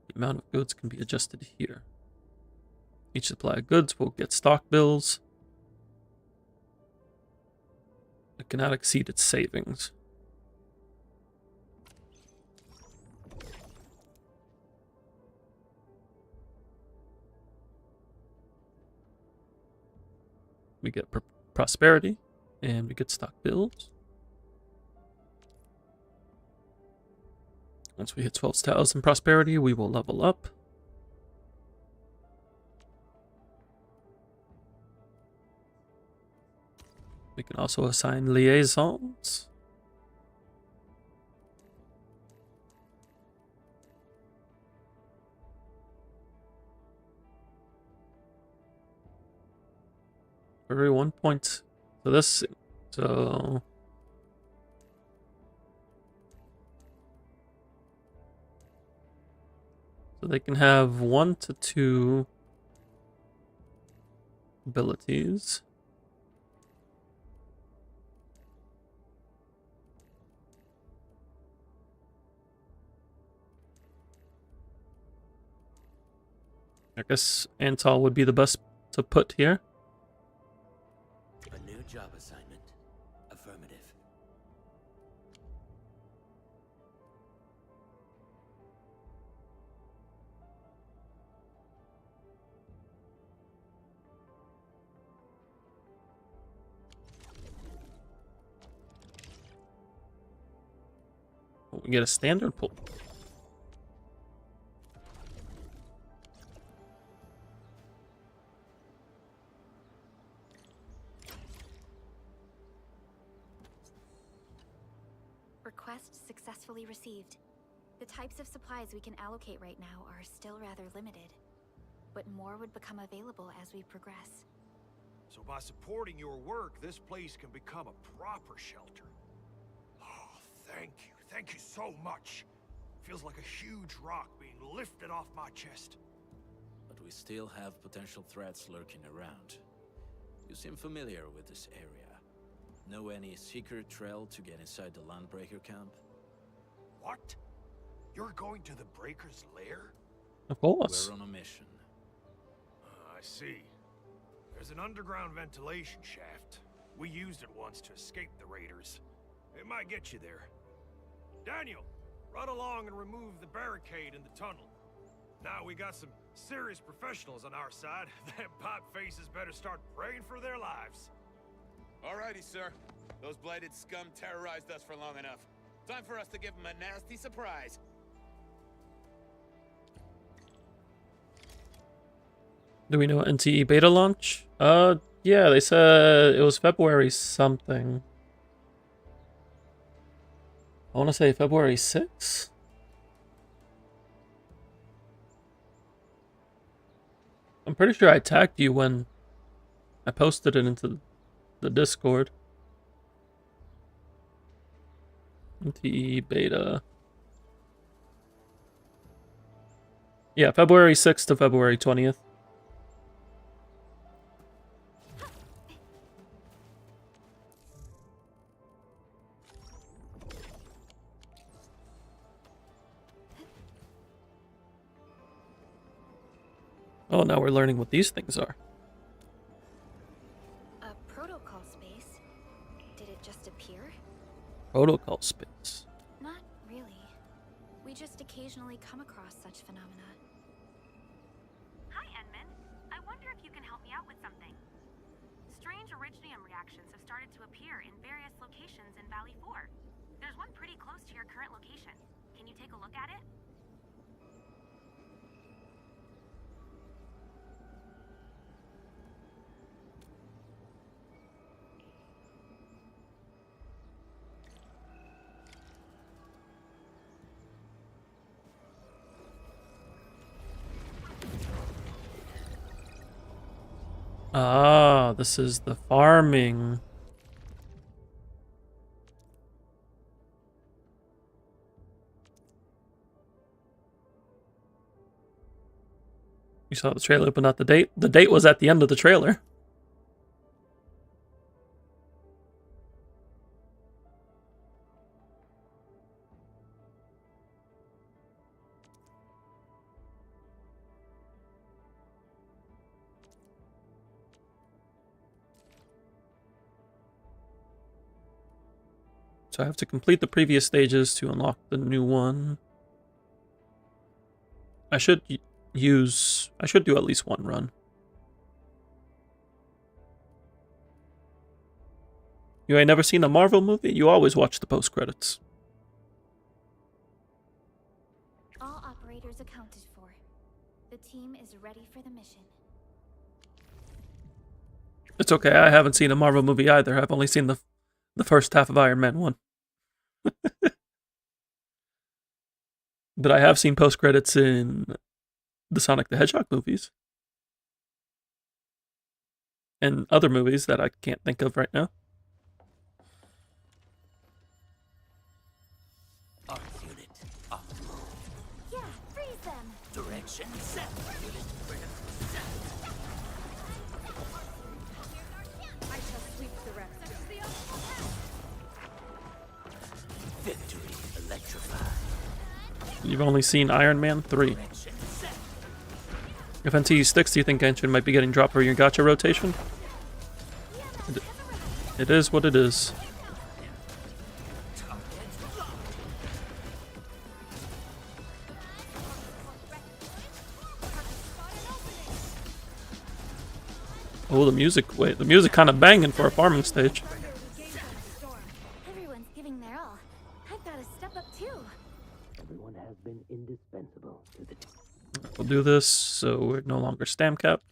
The amount of goods can be adjusted here. Each supply of goods will get stock bills. It cannot exceed its savings. We get prosperity, and we get stock bills. Once we hit 12,000 prosperity, we will level up. We can also assign liaisons. For every 1 point. So this, so they can have 1 to 2 abilities. I guess Antal would be the best to put here. A new job assignment. Affirmative. We get a standard pull. Request successfully received. The types of supplies we can allocate right now are still rather limited, but more would become available as we progress. So by supporting your work, this place can become a proper shelter. Oh, thank you. Thank you so much. Feels like a huge rock being lifted off my chest. But we still have potential threats lurking around. You seem familiar with this area. Know any secret trail to get inside the Landbreaker camp? What? You're going to the Breaker's lair? Of course. We're on a mission. I see. There's an underground ventilation shaft. We used it once to escape the raiders. It might get you there. Daniel, run along and remove the barricade in the tunnel. Now we got some serious professionals on our side. Them pot faces better start praying for their lives. Alrighty, sir. Those blighted scum terrorized us for long enough. Time for us to give them a nasty surprise. Do we know NTE beta launch? Yeah, they said it was February something. I want to say February 6th? I'm pretty sure I tagged you when I posted it into the Discord. NTE beta. Yeah, February 6th to February 20th. Oh, now we're learning what these things are. A protocol space? Did it just appear? Protocol space. Not really. We just occasionally come across such phenomena. Hi, Edmund. I wonder if you can help me out with something. Strange originium reactions have started to appear in various locations in Valley 4. There's one pretty close to your current location. Can you take a look at it? Ah, this is the farming. You saw the trailer, but not the date. The date was at the end of the trailer. So I have to complete the previous stages to unlock the new one. I should do at least one run. You ain't never seen a Marvel movie? You always watch the post-credits. All operators accounted for. The team is ready for the mission. It's okay, I haven't seen a Marvel movie either. I've only seen the first half of Iron Man 1. But I have seen post-credits in the Sonic the Hedgehog movies. And other movies that I can't think of right now. Arc unit optimal. Yeah, freeze them! Direction set. Unit critical set. I shall sweep the rest. Victory electrified. You've only seen Iron Man 3. If NTE sticks, do you think Genshin might be getting dropped for your gacha rotation? It is what it is. Oh, the music. Wait, the music kind of banging for a farming stage. Everyone's giving their all. I've got to step up too. Everyone has been indispensable to the team. We'll do this so we're no longer stam capped.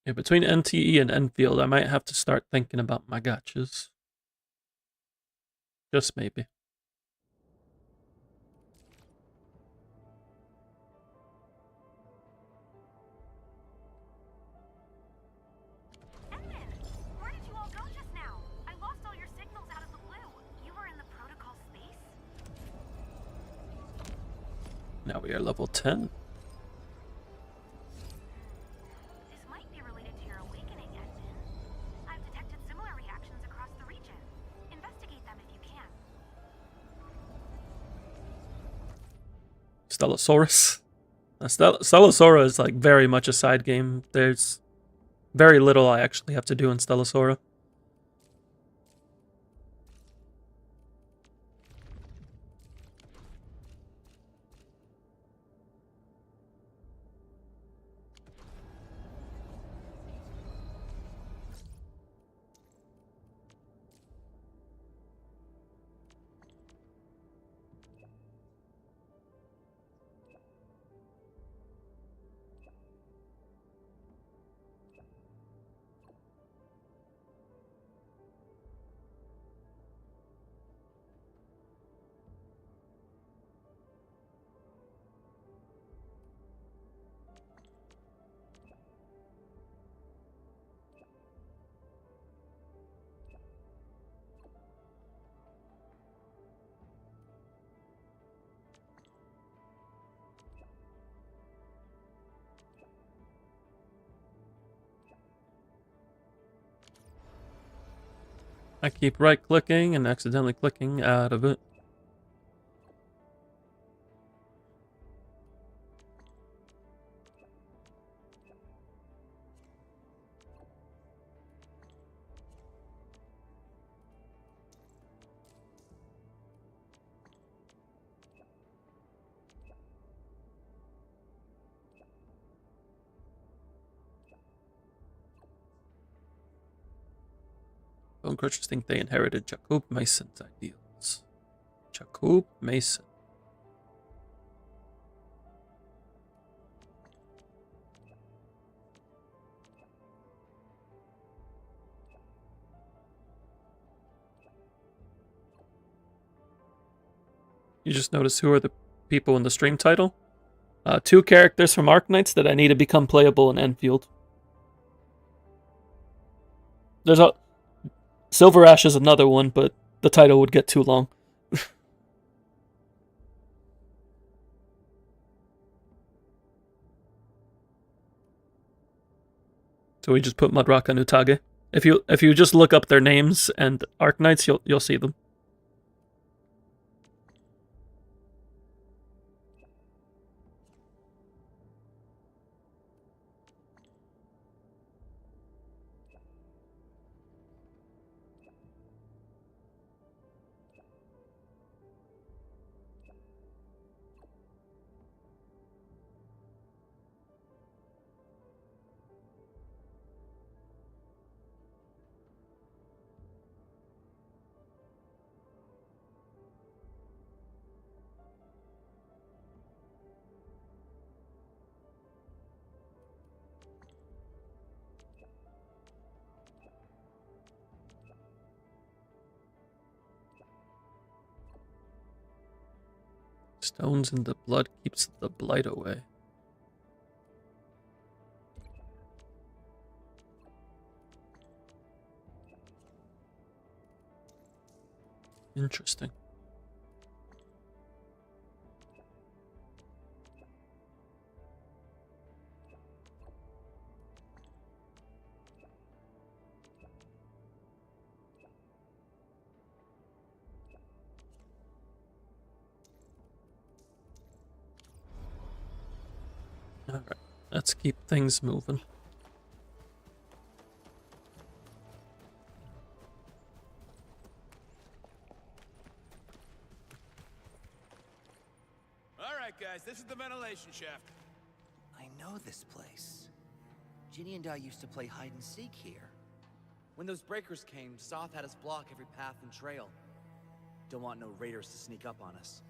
Yeah, between NTE and Enfield, I might have to start thinking about my gachas. Just maybe. Where did you all go just now? I lost all your signals out of the blue. You were in the protocol space? Now we are level 10. This might be related to your awakening, Edmund. I've detected similar reactions across the region. Investigate them if you can. Stellosaurus. Stellosaura is like very much a side game. There's very little I actually have to do in Stellosaura. I keep right-clicking and accidentally clicking out of it. Bone Crushers think they inherited Jacob Mason's ideals. Jacob Mason. You just notice who are the people in the stream title? 2 characters from Arknights that I need to become playable in Enfield. There's a Silver Ash is another one, but the title would get too long. So we just put Mudrock Utage. If you just look up their names and Arknights, you'll see them. Stones in the blood keeps the blight away. Interesting. Alright, let's keep things moving. Alright guys, this is the ventilation shaft. I know this place. Ginny and I used to play hide and seek here. When those breakers came, Soth had us block every path and trail. Don't want no raiders to sneak up on us.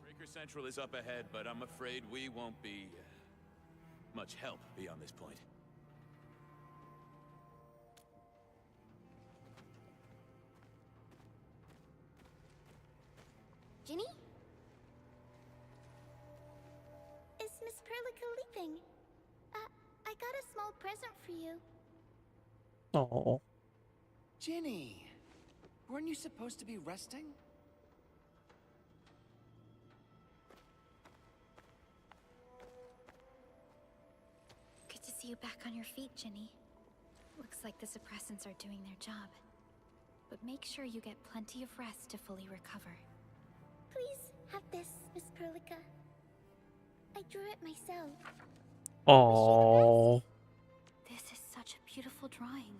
Breaker Central is up ahead, but I'm afraid we won't be much help beyond this point. Ginny? Is Miss Perlica leaving? I got a small present for you. Oh. Ginny! Weren't you supposed to be resting? Good to see you back on your feet, Ginny. Looks like the suppressants are doing their job. But make sure you get plenty of rest to fully recover. Please have this, Miss Perlica. I drew it myself. Aww. This is such a beautiful drawing.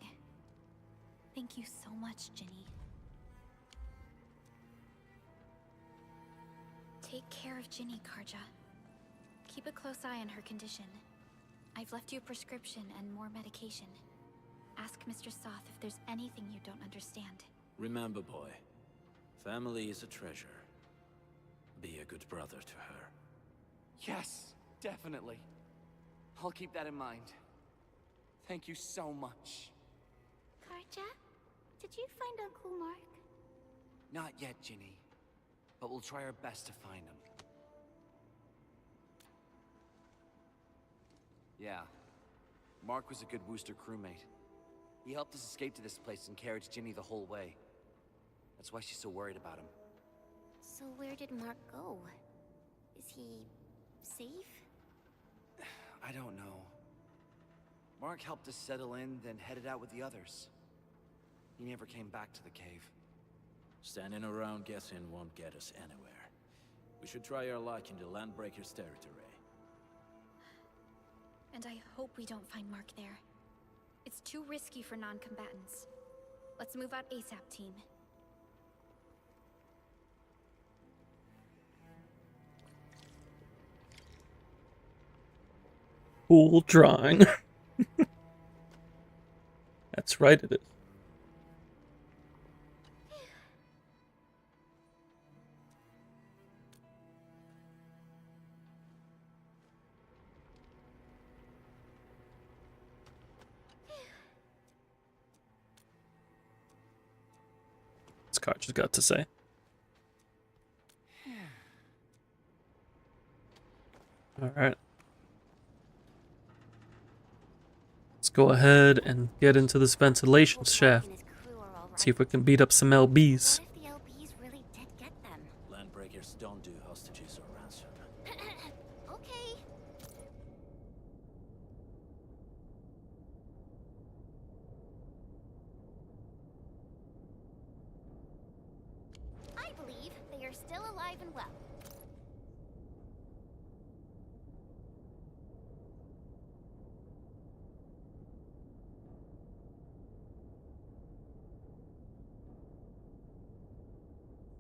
Thank you so much, Ginny. Take care of Ginny, Karja. Keep a close eye on her condition. I've left you a prescription and more medication. Ask Mr. Soth if there's anything you don't understand. Remember, boy, family is a treasure. Be a good brother to her. Yes, definitely. I'll keep that in mind. Thank you so much. Karja, did you find Uncle Mark? Not yet, Ginny. But we'll try our best to find him. Yeah. Mark was a good Wooster crewmate. He helped us escape to this place and carried Ginny the whole way. That's why she's so worried about him. So where did Mark go? Is he safe? I don't know. Mark helped us settle in, then headed out with the others. He never came back to the cave. Standing around guessing won't get us anywhere. We should try our luck in the Landbreakers' territory. And I hope we don't find Mark there. It's too risky for non-combatants. Let's move out ASAP, team. Cool drawing. That's right, it is. What's Karja's got to say? Alright. Let's go ahead and get into this ventilation shaft. See if we can beat up some LBs. What if the LBs really did get them? Landbreakers don't do hostages or ransom. Okay. I believe they are still alive and well.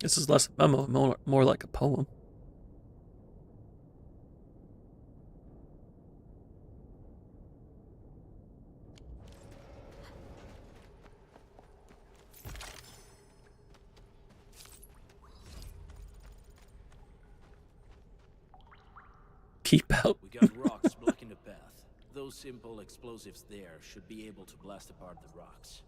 This is less a memo, more like a poem. Keep out. We got rocks blocking the path. Those simple explosives there should be able to blast apart the rocks.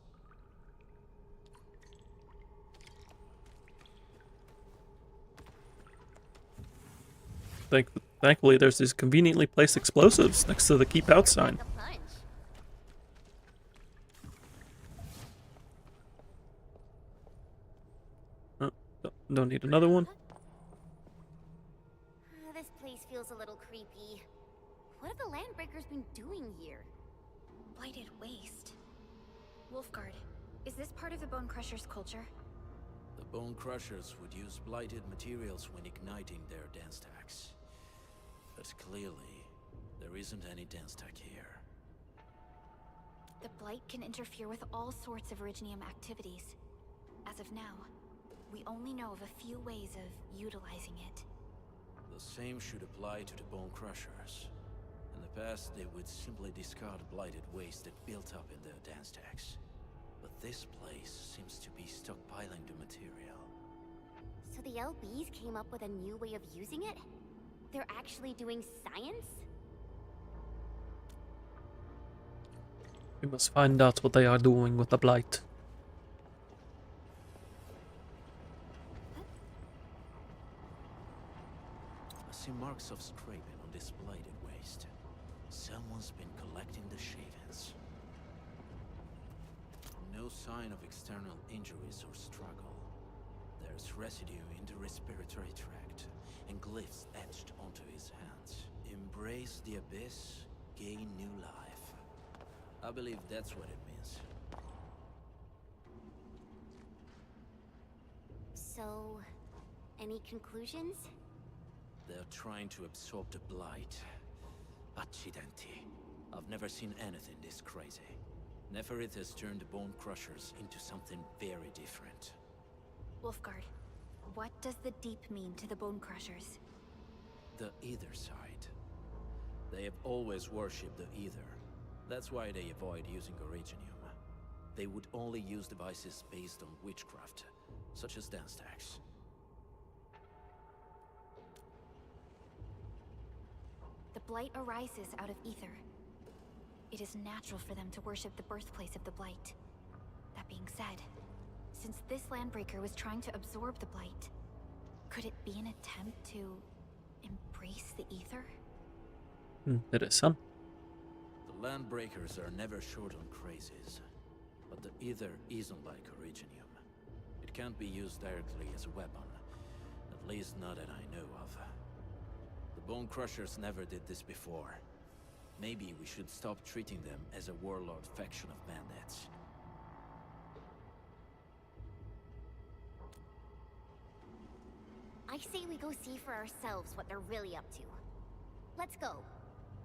Thankfully, there's these conveniently placed explosives next to the keep out sign. Oh, don't need another one. This place feels a little creepy. What have the Landbreakers been doing here? Blighted waste. Wolfguard, is this part of the Bone Crusher's culture? The Bone Crushers would use blighted materials when igniting their dance stacks. But clearly, there isn't any dance stack here. The Blight can interfere with all sorts of Originium activities. As of now, we only know of a few ways of utilizing it. The same should apply to the Bone Crushers. In the past, they would simply discard blighted waste that built up in their dance stacks. But this place seems to be stockpiling the material. So the LBs came up with a new way of using it? They're actually doing science? We must find out what they are doing with the blight. I see marks of scraping on this blighted waste. Someone's been collecting the shavings. No sign of external injuries or struggle. There's residue in the respiratory tract, and glyphs etched onto his hands. Embrace the abyss, gain new life. I believe that's what it means. So, any conclusions? They're trying to absorb the blight. Accidenti. I've never seen anything this crazy. Neferith has turned the Bone Crushers into something very different. Wolfguard, what does the Deep mean to the Bone Crushers? The Ether side. They have always worshipped the Ether. That's why they avoid using Originium. They would only use devices based on witchcraft, such as dance tags. The Blight arises out of Ether. It is natural for them to worship the birthplace of the Blight. That being said, since this Landbreaker was trying to absorb the Blight, could it be an attempt to embrace the Ether? It is, son. The Landbreakers are never short on crazes, but the Ether isn't like Originium. It can't be used directly as a weapon, at least not that I know of. The Bone Crushers never did this before. Maybe we should stop treating them as a warlord faction of bandits. I say we go see for ourselves what they're really up to. Let's go.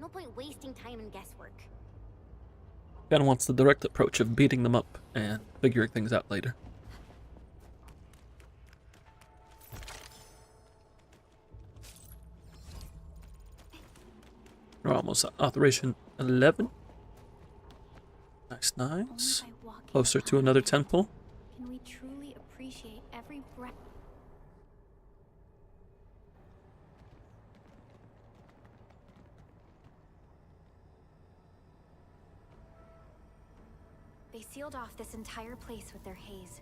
No point wasting time in guesswork. Kinda wants the direct approach of beating them up and figuring things out later. We're almost at Operation 11. Nice. Closer to another temple. Can we truly appreciate every breath? They sealed off this entire place with their haze.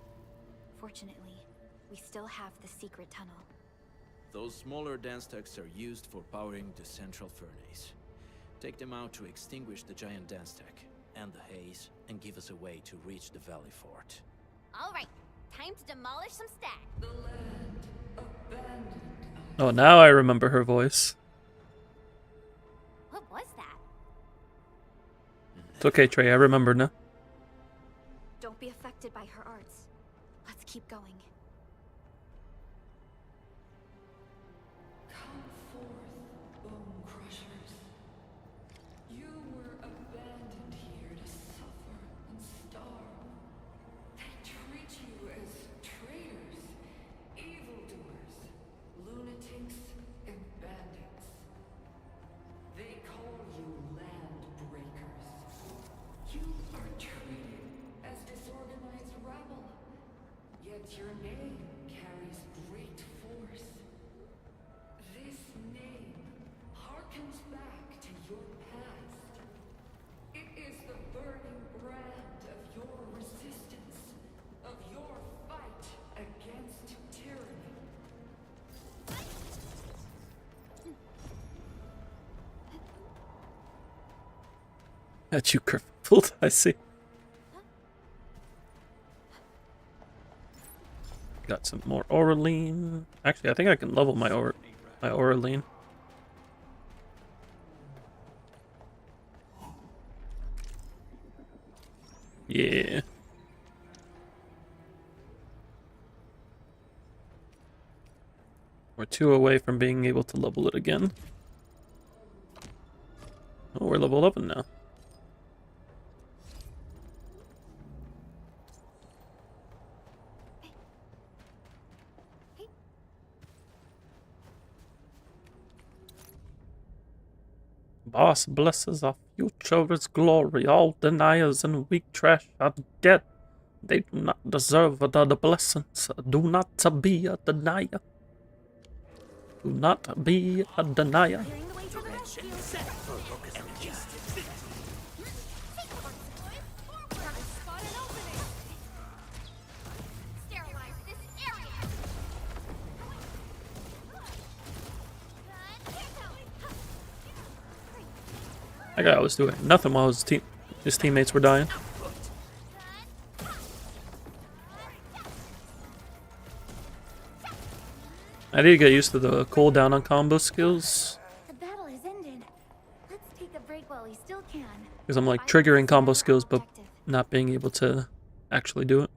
Fortunately, we still have the secret tunnel. Those smaller dance tags are used for powering the central furnace. Take them out to extinguish the giant dance tag and the haze, and give us a way to reach the Valley Fort. All right, time to demolish some stacks. Oh, now I remember her voice. What was that? It's okay, Trey, I remember now. Don't be affected by her arts. Let's keep going. Come forth, Bone Crushers. You were abandoned here to suffer and starve. They treat you as traitors, evildoers, lunatics, and bandits. They call you Landbreakers. You are treated as disorganized rabble, yet your name carries great force. This name harkens back to your past. It is the burning brand of your resistance, of your fight against tyranny. Got you crippled, I see. Got some more Oraline. Actually, I think I can level my Oraline. Yeah. We're 2 away from being able to level it again. Oh, we're level 11 now. Boss blesses our future with his glory. All deniers and weak trash are dead. They do not deserve the blessings. Do not be a denier. Do not be a denier. That guy was doing nothing while his teammates were dying. I need to get used to the cooldown on combo skills. The battle has ended. Let's take a break while we still can. Because I'm like triggering combo skills, but not being able to actually do it.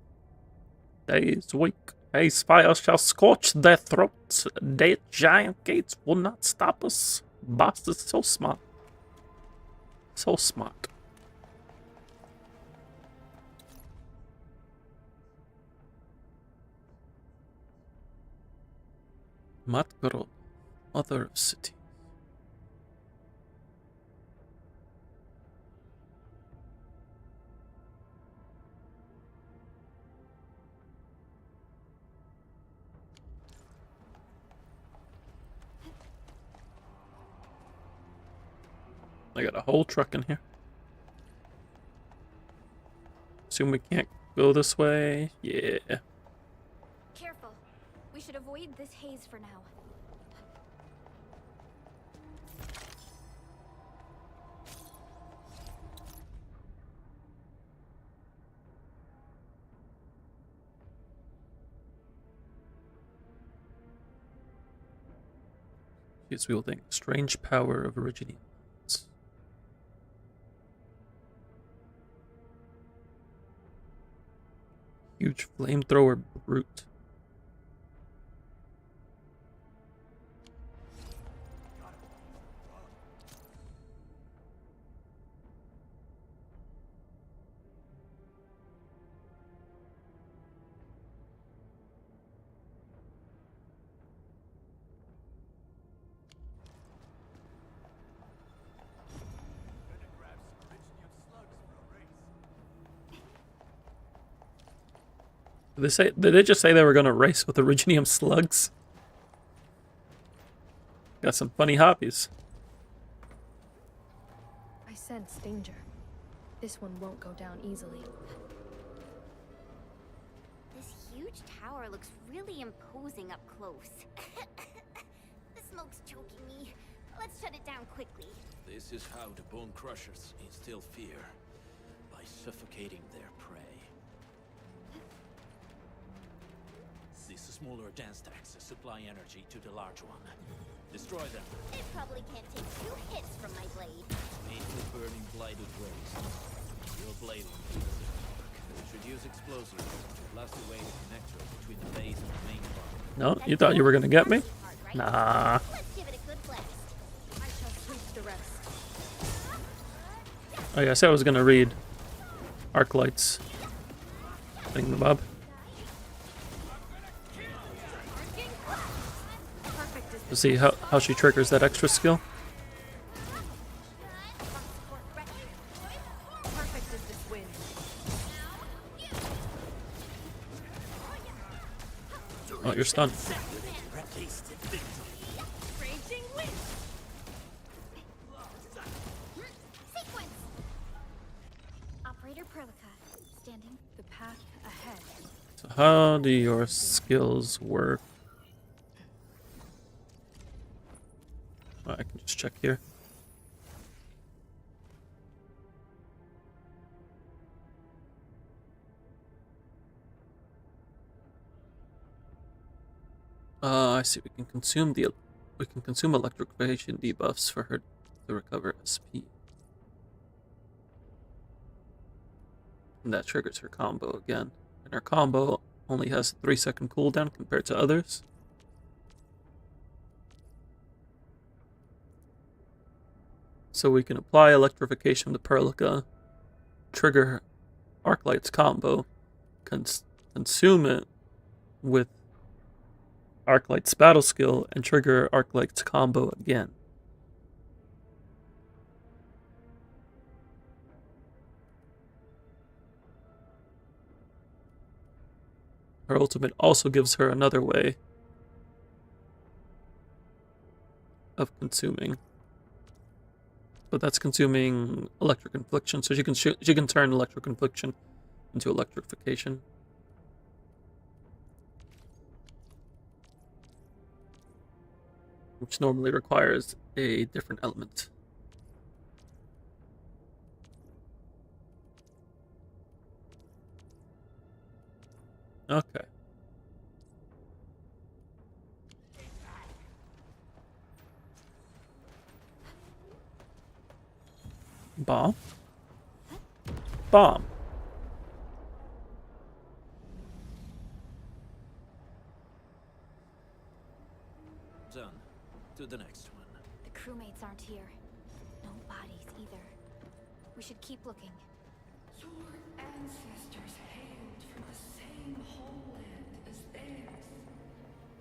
Day is weak. Haze fire shall scorch their throats. Dead giant gates will not stop us. Boss is so smart. So smart. Mudrock, mother of cities. I got a whole truck in here. Assume we can't go this way. Yeah. Careful. We should avoid this haze for now. He is wielding strange power of originating. Huge flamethrower brute. Did they just say they were gonna race with originium slugs? Got some funny hobbies. I sense danger. This one won't go down easily. This huge tower looks really imposing up close. The smoke's choking me. Let's shut it down quickly. This is how the Bone Crushers instill fear, by suffocating their prey. These smaller dance stacks supply energy to the large one. Destroy them. It probably can't take 2 hits from my blade. Made for burning blighted waste. Your blade will do the work. Introduce explosives to blast away the connector between the base and the main part. No, you thought you were gonna get me? Nah. Let's give it a good blast. I shall sweep the rest. Oh yeah, I said I was gonna read arc lights. Thingamabob. To see how she triggers that extra skill. Perfect as this wind. Oh, you're stunned. Raging wind. Sequence! Operator Perlica, standing. The path ahead. So how do your skills work? Oh, I can just check here. I see. We can consume electrification debuffs for her to recover SP. And that triggers her combo again. And her combo only has a 3-second cooldown compared to others. So we can apply electrification to Perlica, trigger Arclight's combo, consume it with Arclight's battle skill, and trigger Arclight's combo again. Her ultimate also gives her another way of consuming. But that's consuming electric infliction, so she can turn electric infliction into electrification. Which normally requires a different element. Okay. Bomb. Bomb. Done. To the next one. The crewmates aren't here. No bodies either. We should keep looking. Your ancestors hailed from the same homeland as theirs.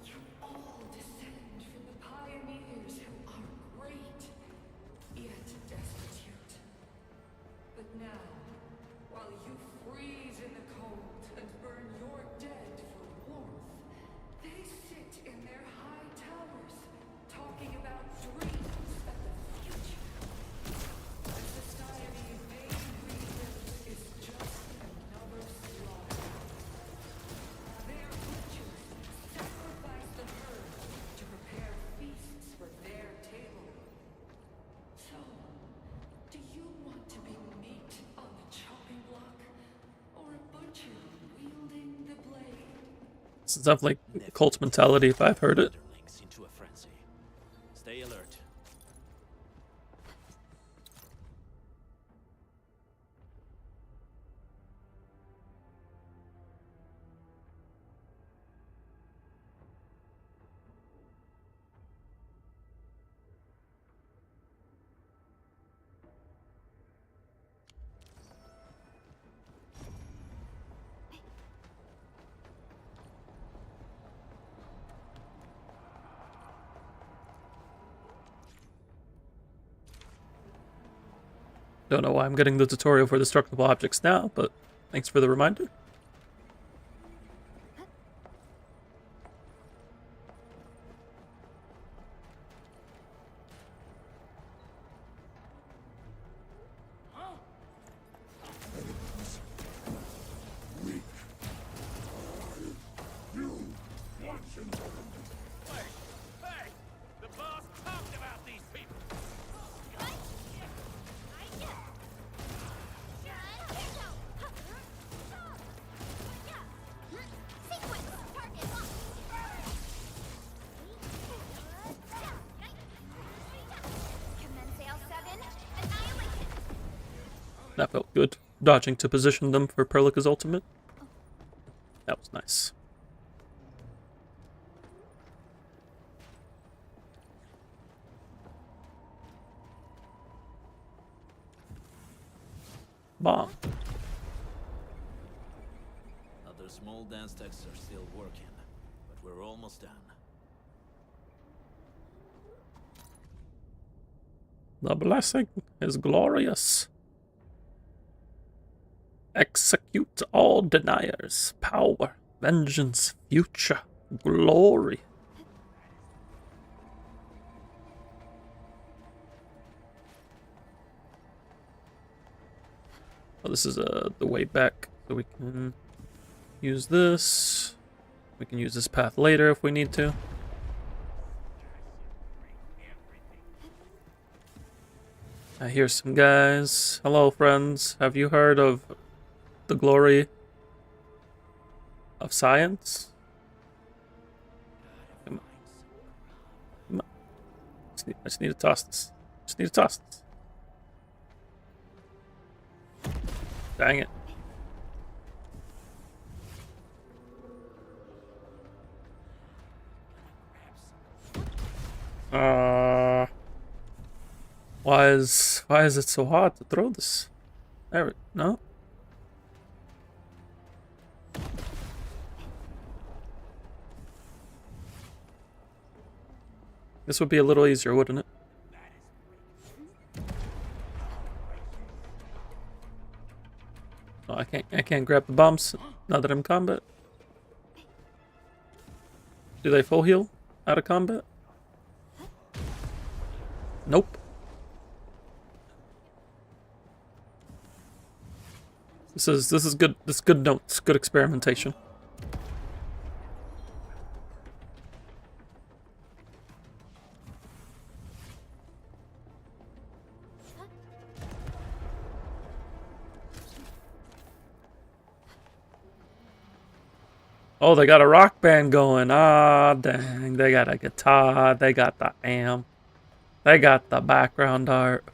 You all descend from the pioneers who are great, yet destitute. But now, while you freeze in the cold and burn your dead for warmth, they sit in their high towers, talking about dreams of the future. The society they rebuilt is just another slaughter. Their butchers sacrifice the herd to prepare feasts for their table. So, do you want to be meat on the chopping block, or a butcher wielding the blade? This is definitely cult mentality if I've heard it. Links into a frenzy. Stay alert. Don't know why I'm getting the tutorial for destructible objects now, but thanks for the reminder. Hey! The boss talked about these people! That felt good. Dodging to position them for Perlica's ultimate. That was nice. Bomb. Other small dance techs are still working, but we're almost done. The blessing is glorious. Execute all deniers. Power, vengeance, future, glory. Oh, this is the way back, so we can use this. We can use this path later if we need to. I hear some guys. Hello, friends. Have you heard of the glory of science? Come on. Come on. I just need to toss this. Just need to toss this. Dang it. Why is it so hard to throw this? There, no? This would be a little easier, wouldn't it? Oh, I can't grab the bombs now that I'm in combat. Do they full heal out of combat? Nope. This is good. This is good notes. Good experimentation. Oh, they got a rock band going. Ah, dang. They got a guitar. They got the amp. They got the background art.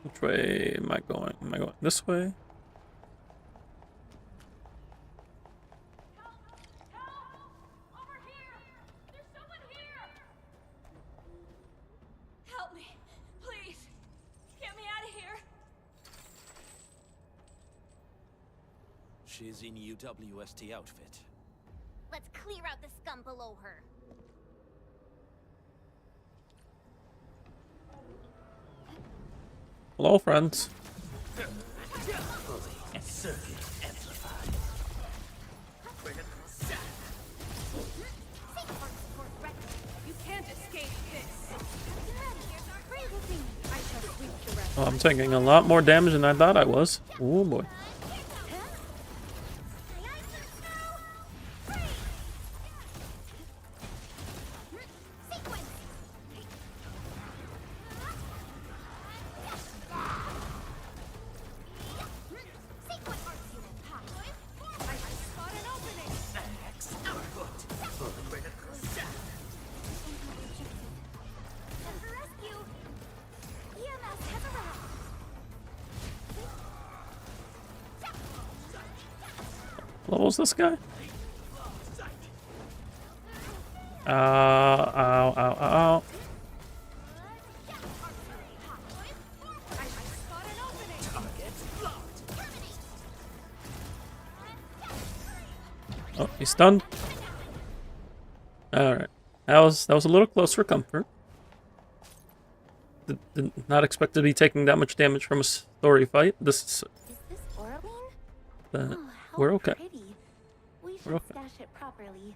Which way am I going? Am I going this way? Help me, please. Get me out of here. She's in UWST outfit. Let's clear out the scum below her. Hello, friends. You can't escape this. I shall sweep the rest. Oh, I'm taking a lot more damage than I thought I was. Oh boy. Level's this guy? Ow, ow, ow, ow. Oh, he's stunned. Alright. That was a little close for comfort. Did not expect to be taking that much damage from a story fight. This is Oraline? we're okay. Pretty. We should We're okay. stash it properly.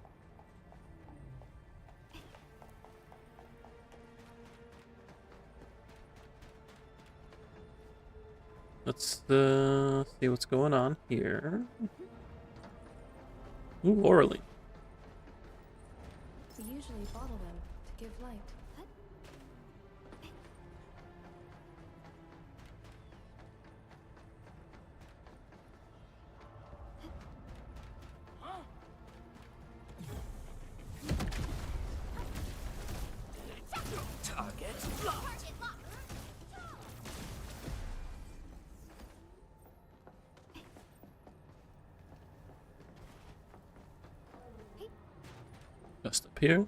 Let's see what's going on here. Ooh, Oraline. We usually bottle them to give light. Target locked. Just up here.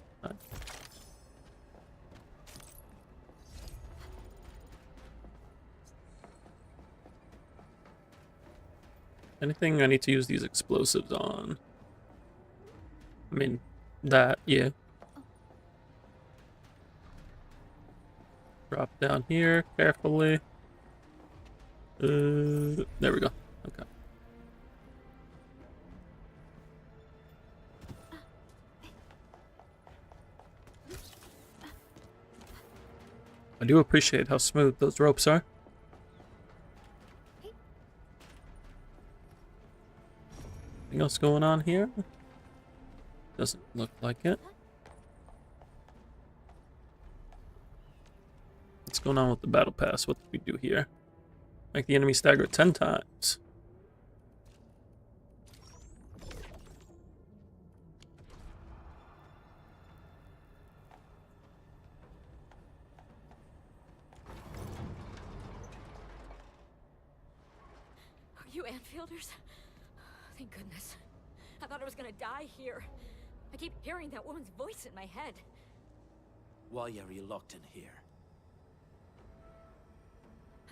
Anything I need to use these explosives on? I mean, that, yeah. Drop down here carefully. There we go. Okay. I do appreciate how smooth those ropes are. Anything else going on here? Doesn't look like it. What's going on with the battle pass? What did we do here? Make the enemy stagger 10 times. Are you Anfielders? Thank goodness. I thought I was gonna die here. I keep hearing that woman's voice in my head. Why are you locked in here?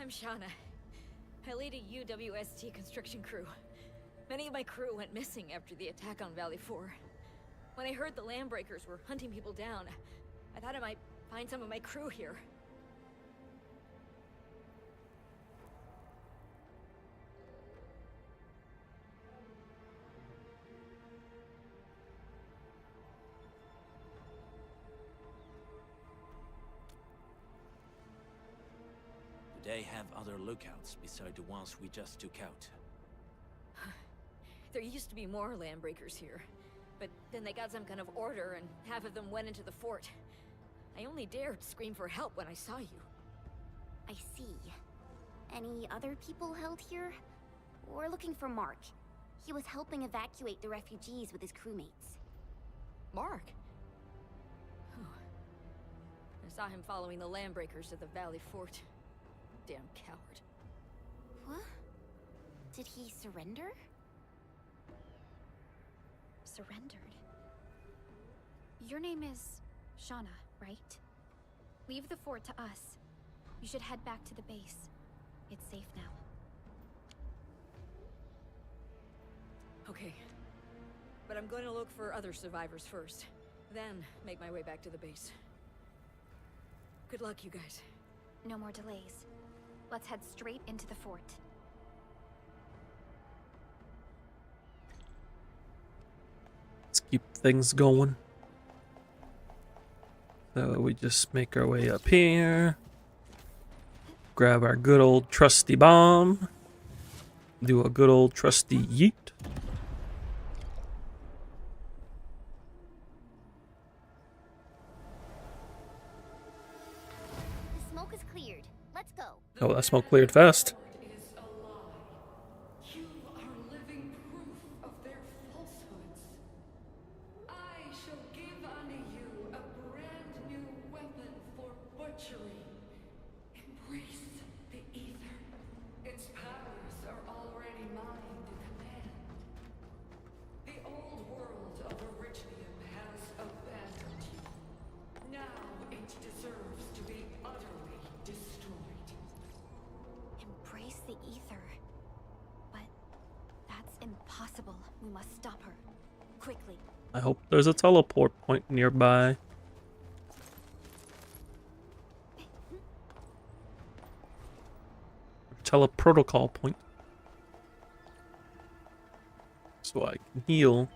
I'm Shauna. I lead a UWST construction crew. Many of my crew went missing after the attack on Valley 4. When I heard the Landbreakers were hunting people down, I thought I might find some of my crew here. Do they have other lookouts beside the ones we just took out? There used to be more Landbreakers here, but then they got some kind of order and half of them went into the fort. I only dared scream for help when I saw you. I see. Any other people held here? We're looking for Mark. He was helping evacuate the refugees with his crewmates. Mark? Oh. I saw him following the Landbreakers to the Valley Fort. Goddamn coward. What? Did he surrender? Surrendered? Your name is Shauna, right? Leave the fort to us. You should head back to the base. It's safe now. Okay. But I'm going to look for other survivors first. Then make my way back to the base. Good luck, you guys. No more delays. Let's head straight into the fort. Let's keep things going. So we just make our way up here. Grab our good old trusty bomb. Do a good old trusty yeet. The smoke is cleared. Let's go. Oh, that smoke cleared fast. You are living proof of their falsehoods. I shall give unto you a brand new weapon for butchery. Embrace the ether. Its powers are already mine to command. The old world of Originium has abandoned you. Now it deserves to be utterly destroyed. Embrace the ether. But that's impossible. We must stop her. Quickly. I hope there's a teleport point nearby. Teleprotocol point. So I can heal.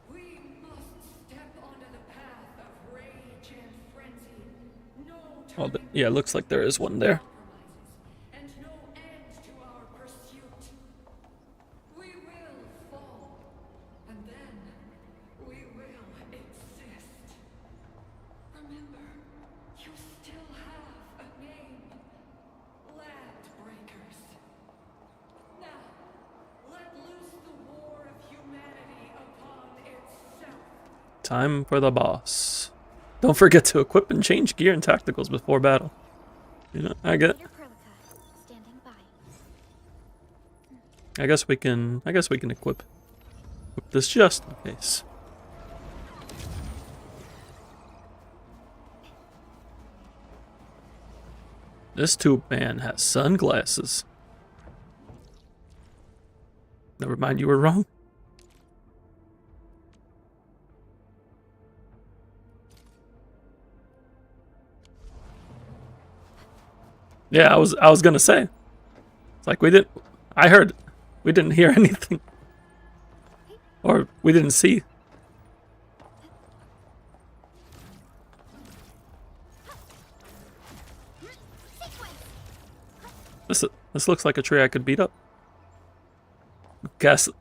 We must step onto the path of rage and frenzy. No Oh, yeah, it looks like there is one there. and no end to our pursuit. We will fall, and then we will exist. Remember, you still have a name. Landbreakers. Now, let loose the war of humanity upon itself. Time for the boss. Don't forget to equip and change gear and tacticals before battle. You know, I guess we can equip this just in case. This tube man has sunglasses. Never mind, you were wrong. Yeah, I was gonna say. It's like we didn't hear anything. Or we didn't see. This looks like a tree I could beat up.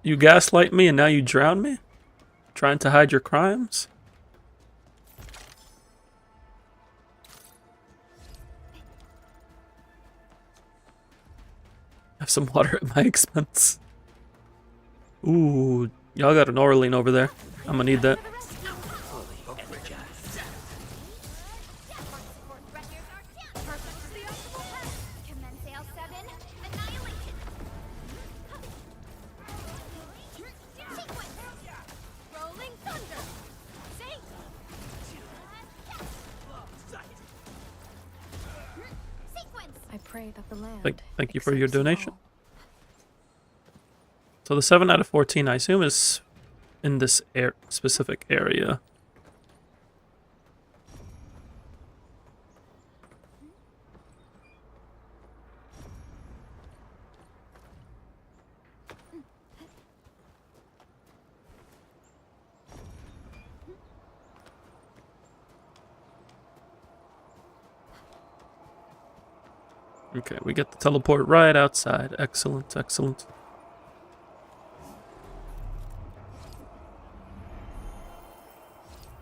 You gaslight me and now you drown me? Trying to hide your crimes? Have some water at my expense. Ooh, y'all got an Orlean over there. I'm gonna need that. I pray that the land. Thank you for your donation. So the 7 out of 14, I assume, is in this specific area. Okay, we get the teleport right outside. Excellent, excellent.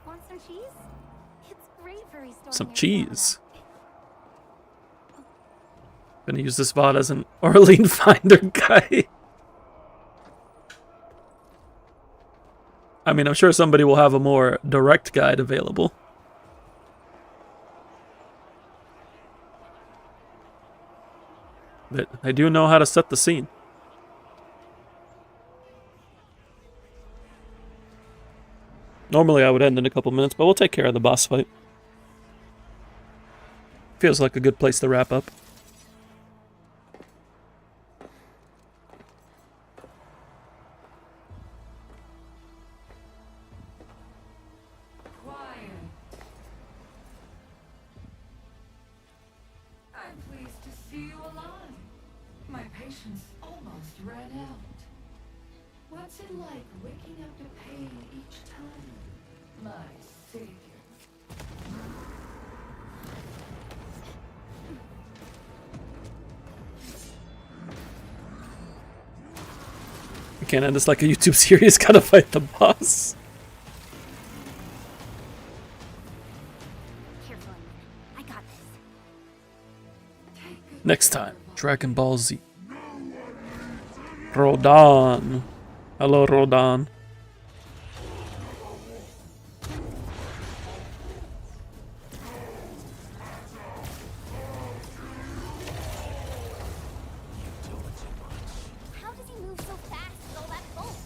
Want some cheese? It's great for restoring Some their cheese. Gonna use this VOD as an Orlean Finder guide. I mean, I'm sure somebody will have a more direct guide available. But I do know how to set the scene. Normally I would end in a couple minutes, but we'll take care of the boss fight. Feels like a good place to wrap up. I'm pleased to see you alive. My patience almost ran out. What's it like waking up to pain each time? My savior. We can't end this like a YouTube series. Gotta fight the boss. Careful, I got this. Next time, Dragon Ball Z. Rodan. Hello, Rodan. How does he move so fast with all that bulk?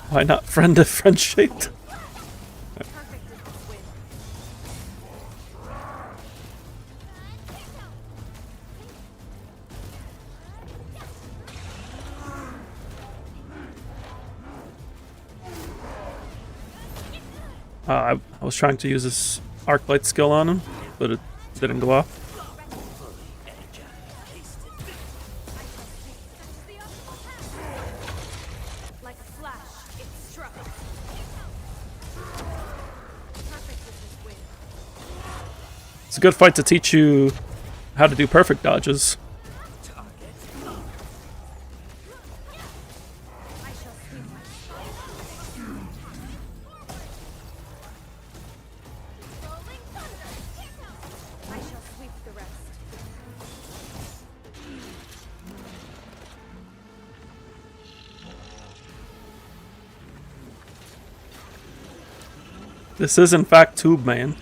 Why not friend if friend shaped? I was trying to use this arc light skill on him, but it didn't go off. Like a flash, it struck. Perfect with this wind. It's a good fight to teach you how to do perfect dodges. I shall sweep the rest. This is in fact Tube Man.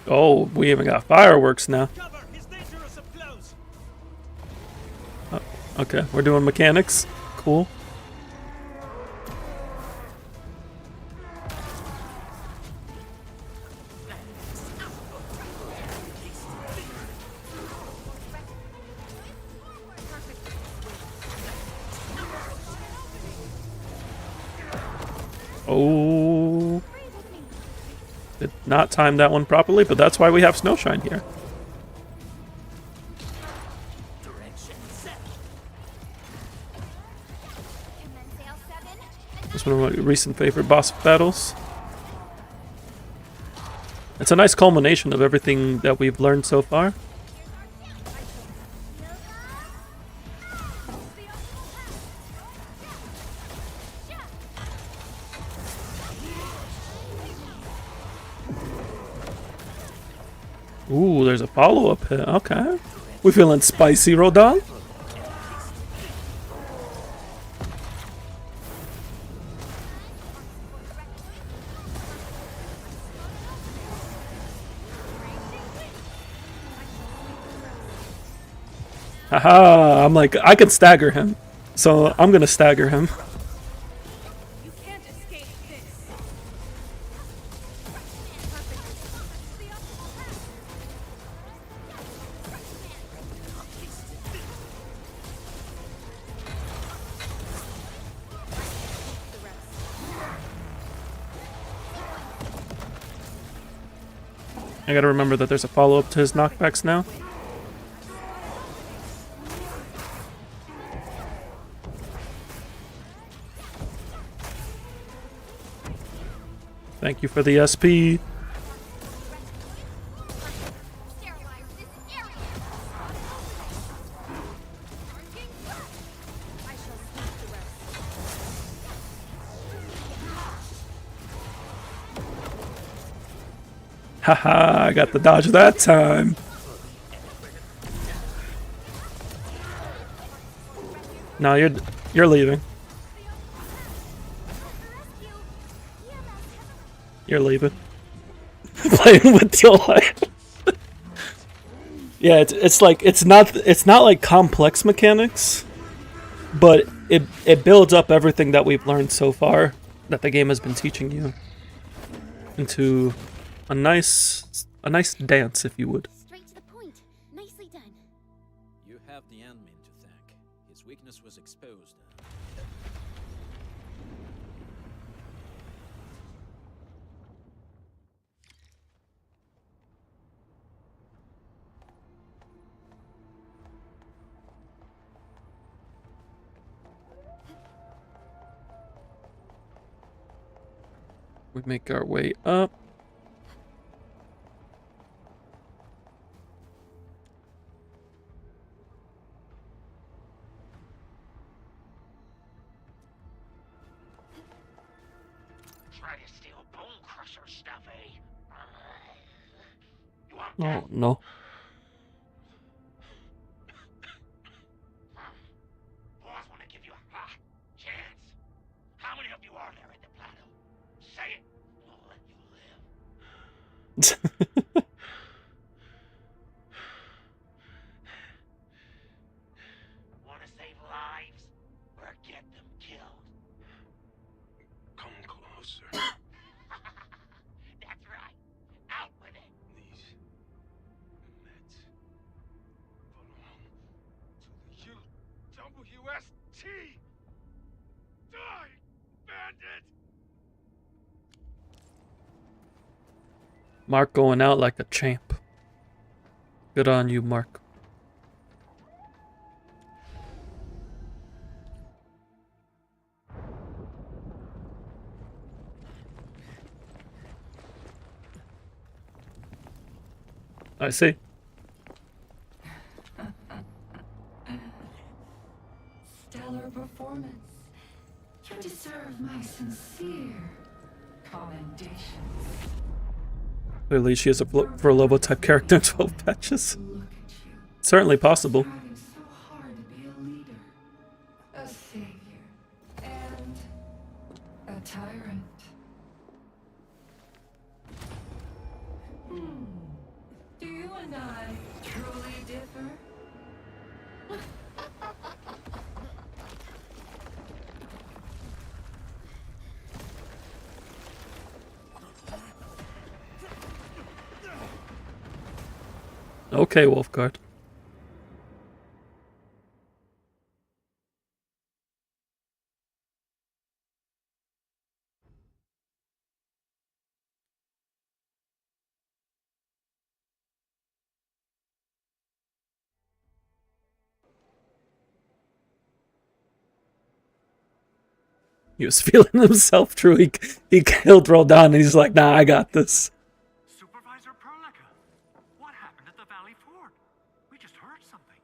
Oh, we even got fireworks now. Oh, okay, we're doing mechanics. Cool. Oh. Did not time that one properly, but that's why we have Snowshine here. It's one of my recent favorite boss battles. It's a nice culmination of everything that we've learned so far. Ooh, there's a follow-up hit. Okay. We feeling spicy, Rodan? Haha, I'm like, I can stagger him. So I'm gonna stagger him. You can't escape this. I gotta remember that there's a follow-up to his knockbacks now. Thank you for the SP. Haha, I got the dodge that time. No, you're leaving. You're leaving. Playing with your life. Yeah, it's like it's not like complex mechanics, but it builds up everything that we've learned so far that the game has been teaching you into a nice dance, if you would. Straight to the point. Nicely done. You have the admin to thank. His weakness was exposed. We make our way up. Try to steal Bone Crusher stuff, eh? You want Oh no. Boss want to give you a chance. How many of you are there in the plateau? Say it. We'll let you live. Want to save lives or get them killed? Come closer. That's right. Out with it. These meds belong to the UWST. Die, bandit! Mark going out like a champ. Good on you, Mark. I see. Stellar performance. You deserve my sincere commendations. Clearly, she is a Verlovo type character in 12 patches. Certainly possible. Striving so hard to be a leader, a savior, and a tyrant. Do you and I truly differ? Okay, Wolfguard. He was feeling himself true. He killed Roldan and he's like, nah, I got this. Supervisor Perlica, what happened at the Valley Fort? We just heard something.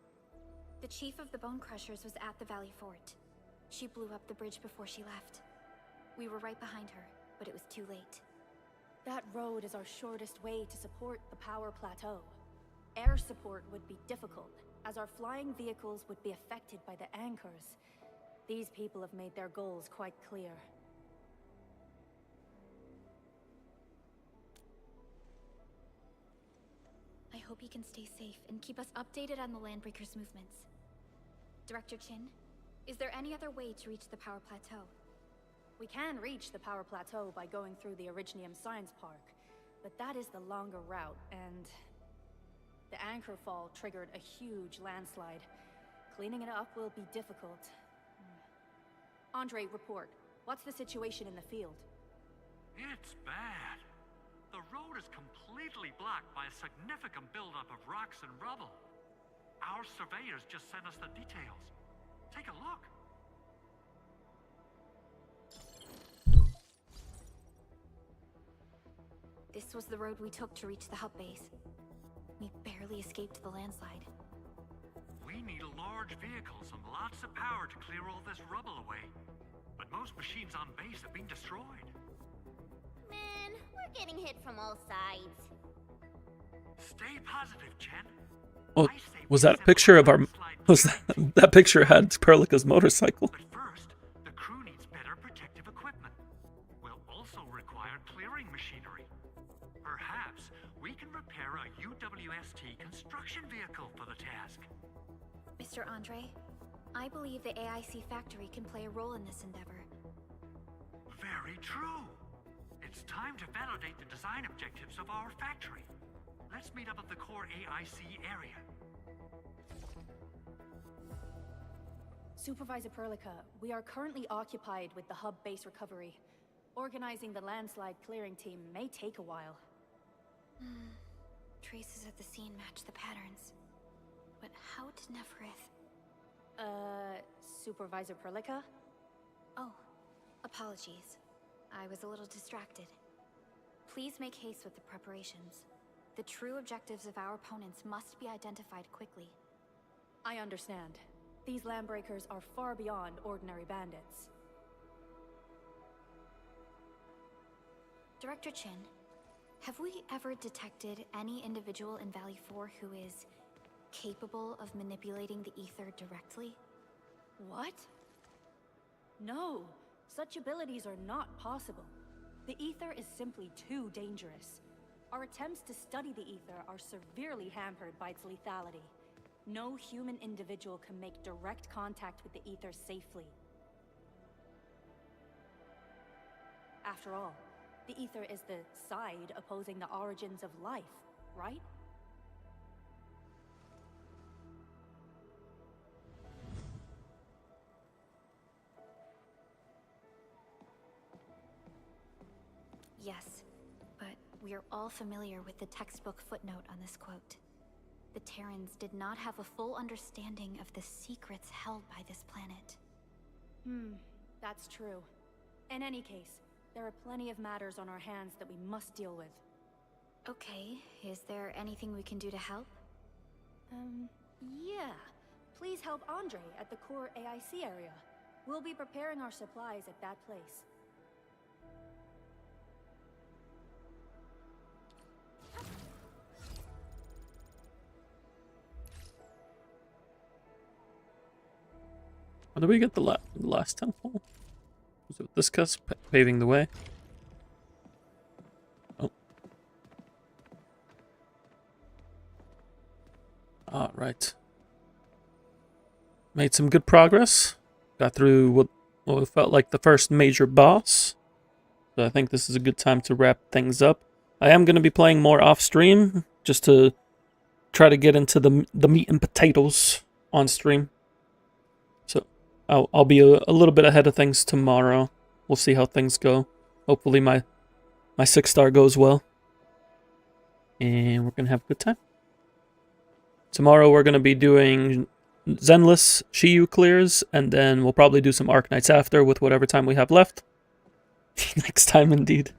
The chief of the Bone Crushers was at the Valley Fort. She blew up the bridge before she left. We were right behind her, but it was too late. That road is our shortest way to support the power plateau. Air support would be difficult, as our flying vehicles would be affected by the anchors. These people have made their goals quite clear. I hope he can stay safe and keep us updated on the Landbreakers' movements. Director Chin, is there any other way to reach the power plateau? We can reach the power plateau by going through the Originium Science Park, but that is the longer route, and the anchor fall triggered a huge landslide. Cleaning it up will be difficult. Andre, report. What's the situation in the field? It's bad. The road is completely blocked by a significant buildup of rocks and rubble. Our surveyors just sent us the details. Take a look. This was the road we took to reach the hub base. We barely escaped the landslide. We need large vehicles and lots of power to clear all this rubble away. But most machines on base have been destroyed. Man, we're getting hit from all sides. Stay positive, Chen. Oh, was that a picture of our... Was that picture had Perlica's motorcycle? But first, the crew needs better protective equipment. We'll also require clearing machinery. Perhaps we can repair a UWST construction vehicle for the task. Mr. Andre, I believe the AIC factory can play a role in this endeavor. Very true. It's time to validate the design objectives of our factory. Let's meet up at the core AIC area. Supervisor Perlica, we are currently occupied with the hub base recovery. Organizing the landslide clearing team may take a while. Traces at the scene match the patterns. But how did Neferith... Supervisor Perlica? Oh, apologies. I was a little distracted. Please make haste with the preparations. The true objectives of our opponents must be identified quickly. I understand. These landbreakers are far beyond ordinary bandits. Director Chin, have we ever detected any individual in Valley 4 who is capable of manipulating the ether directly? What? No, such abilities are not possible. The ether is simply too dangerous. Our attempts to study the ether are severely hampered by its lethality. No human individual can make direct contact with the ether safely. After all, the ether is the side opposing the origins of life, right? Yes, but we are all familiar with the textbook footnote on this quote. The Terrans did not have a full understanding of the secrets held by this planet. That's true. In any case, there are plenty of matters on our hands that we must deal with. Okay, is there anything we can do to help? Yeah. Please help Andre at the core AIC area. We'll be preparing our supplies at that place. How do we get the last temple? Was it this guy's paving the way? Oh. Alright. Made some good progress. Got through what felt like the first major boss. So I think this is a good time to wrap things up. I am going to be playing more off-stream, just to try to get into the meat and potatoes on stream. So I'll be a little bit ahead of things tomorrow. We'll see how things go. Hopefully my 6-star goes well. And we're going to have a good time. Tomorrow we're going to be doing Zenless Shiyu clears, and then we'll probably do some Arknights after with whatever time we have left. Next time, indeed.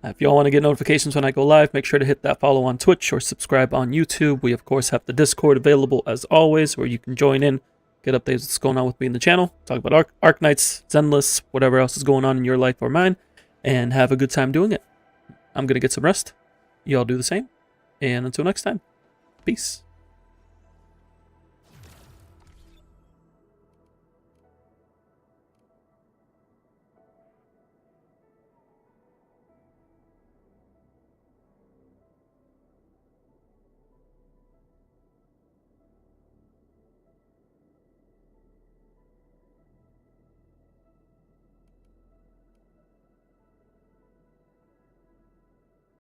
If y'all want to get notifications when I go live, make sure to hit that follow on Twitch or subscribe on YouTube. We, of course, have the Discord available as always, where you can join in, get updates what's going on with me in the channel, talk about Arknights, Zenless, whatever else is going on in your life or mine, and have a good time doing it. I'm going to get some rest. Y'all do the same. And until next time, peace.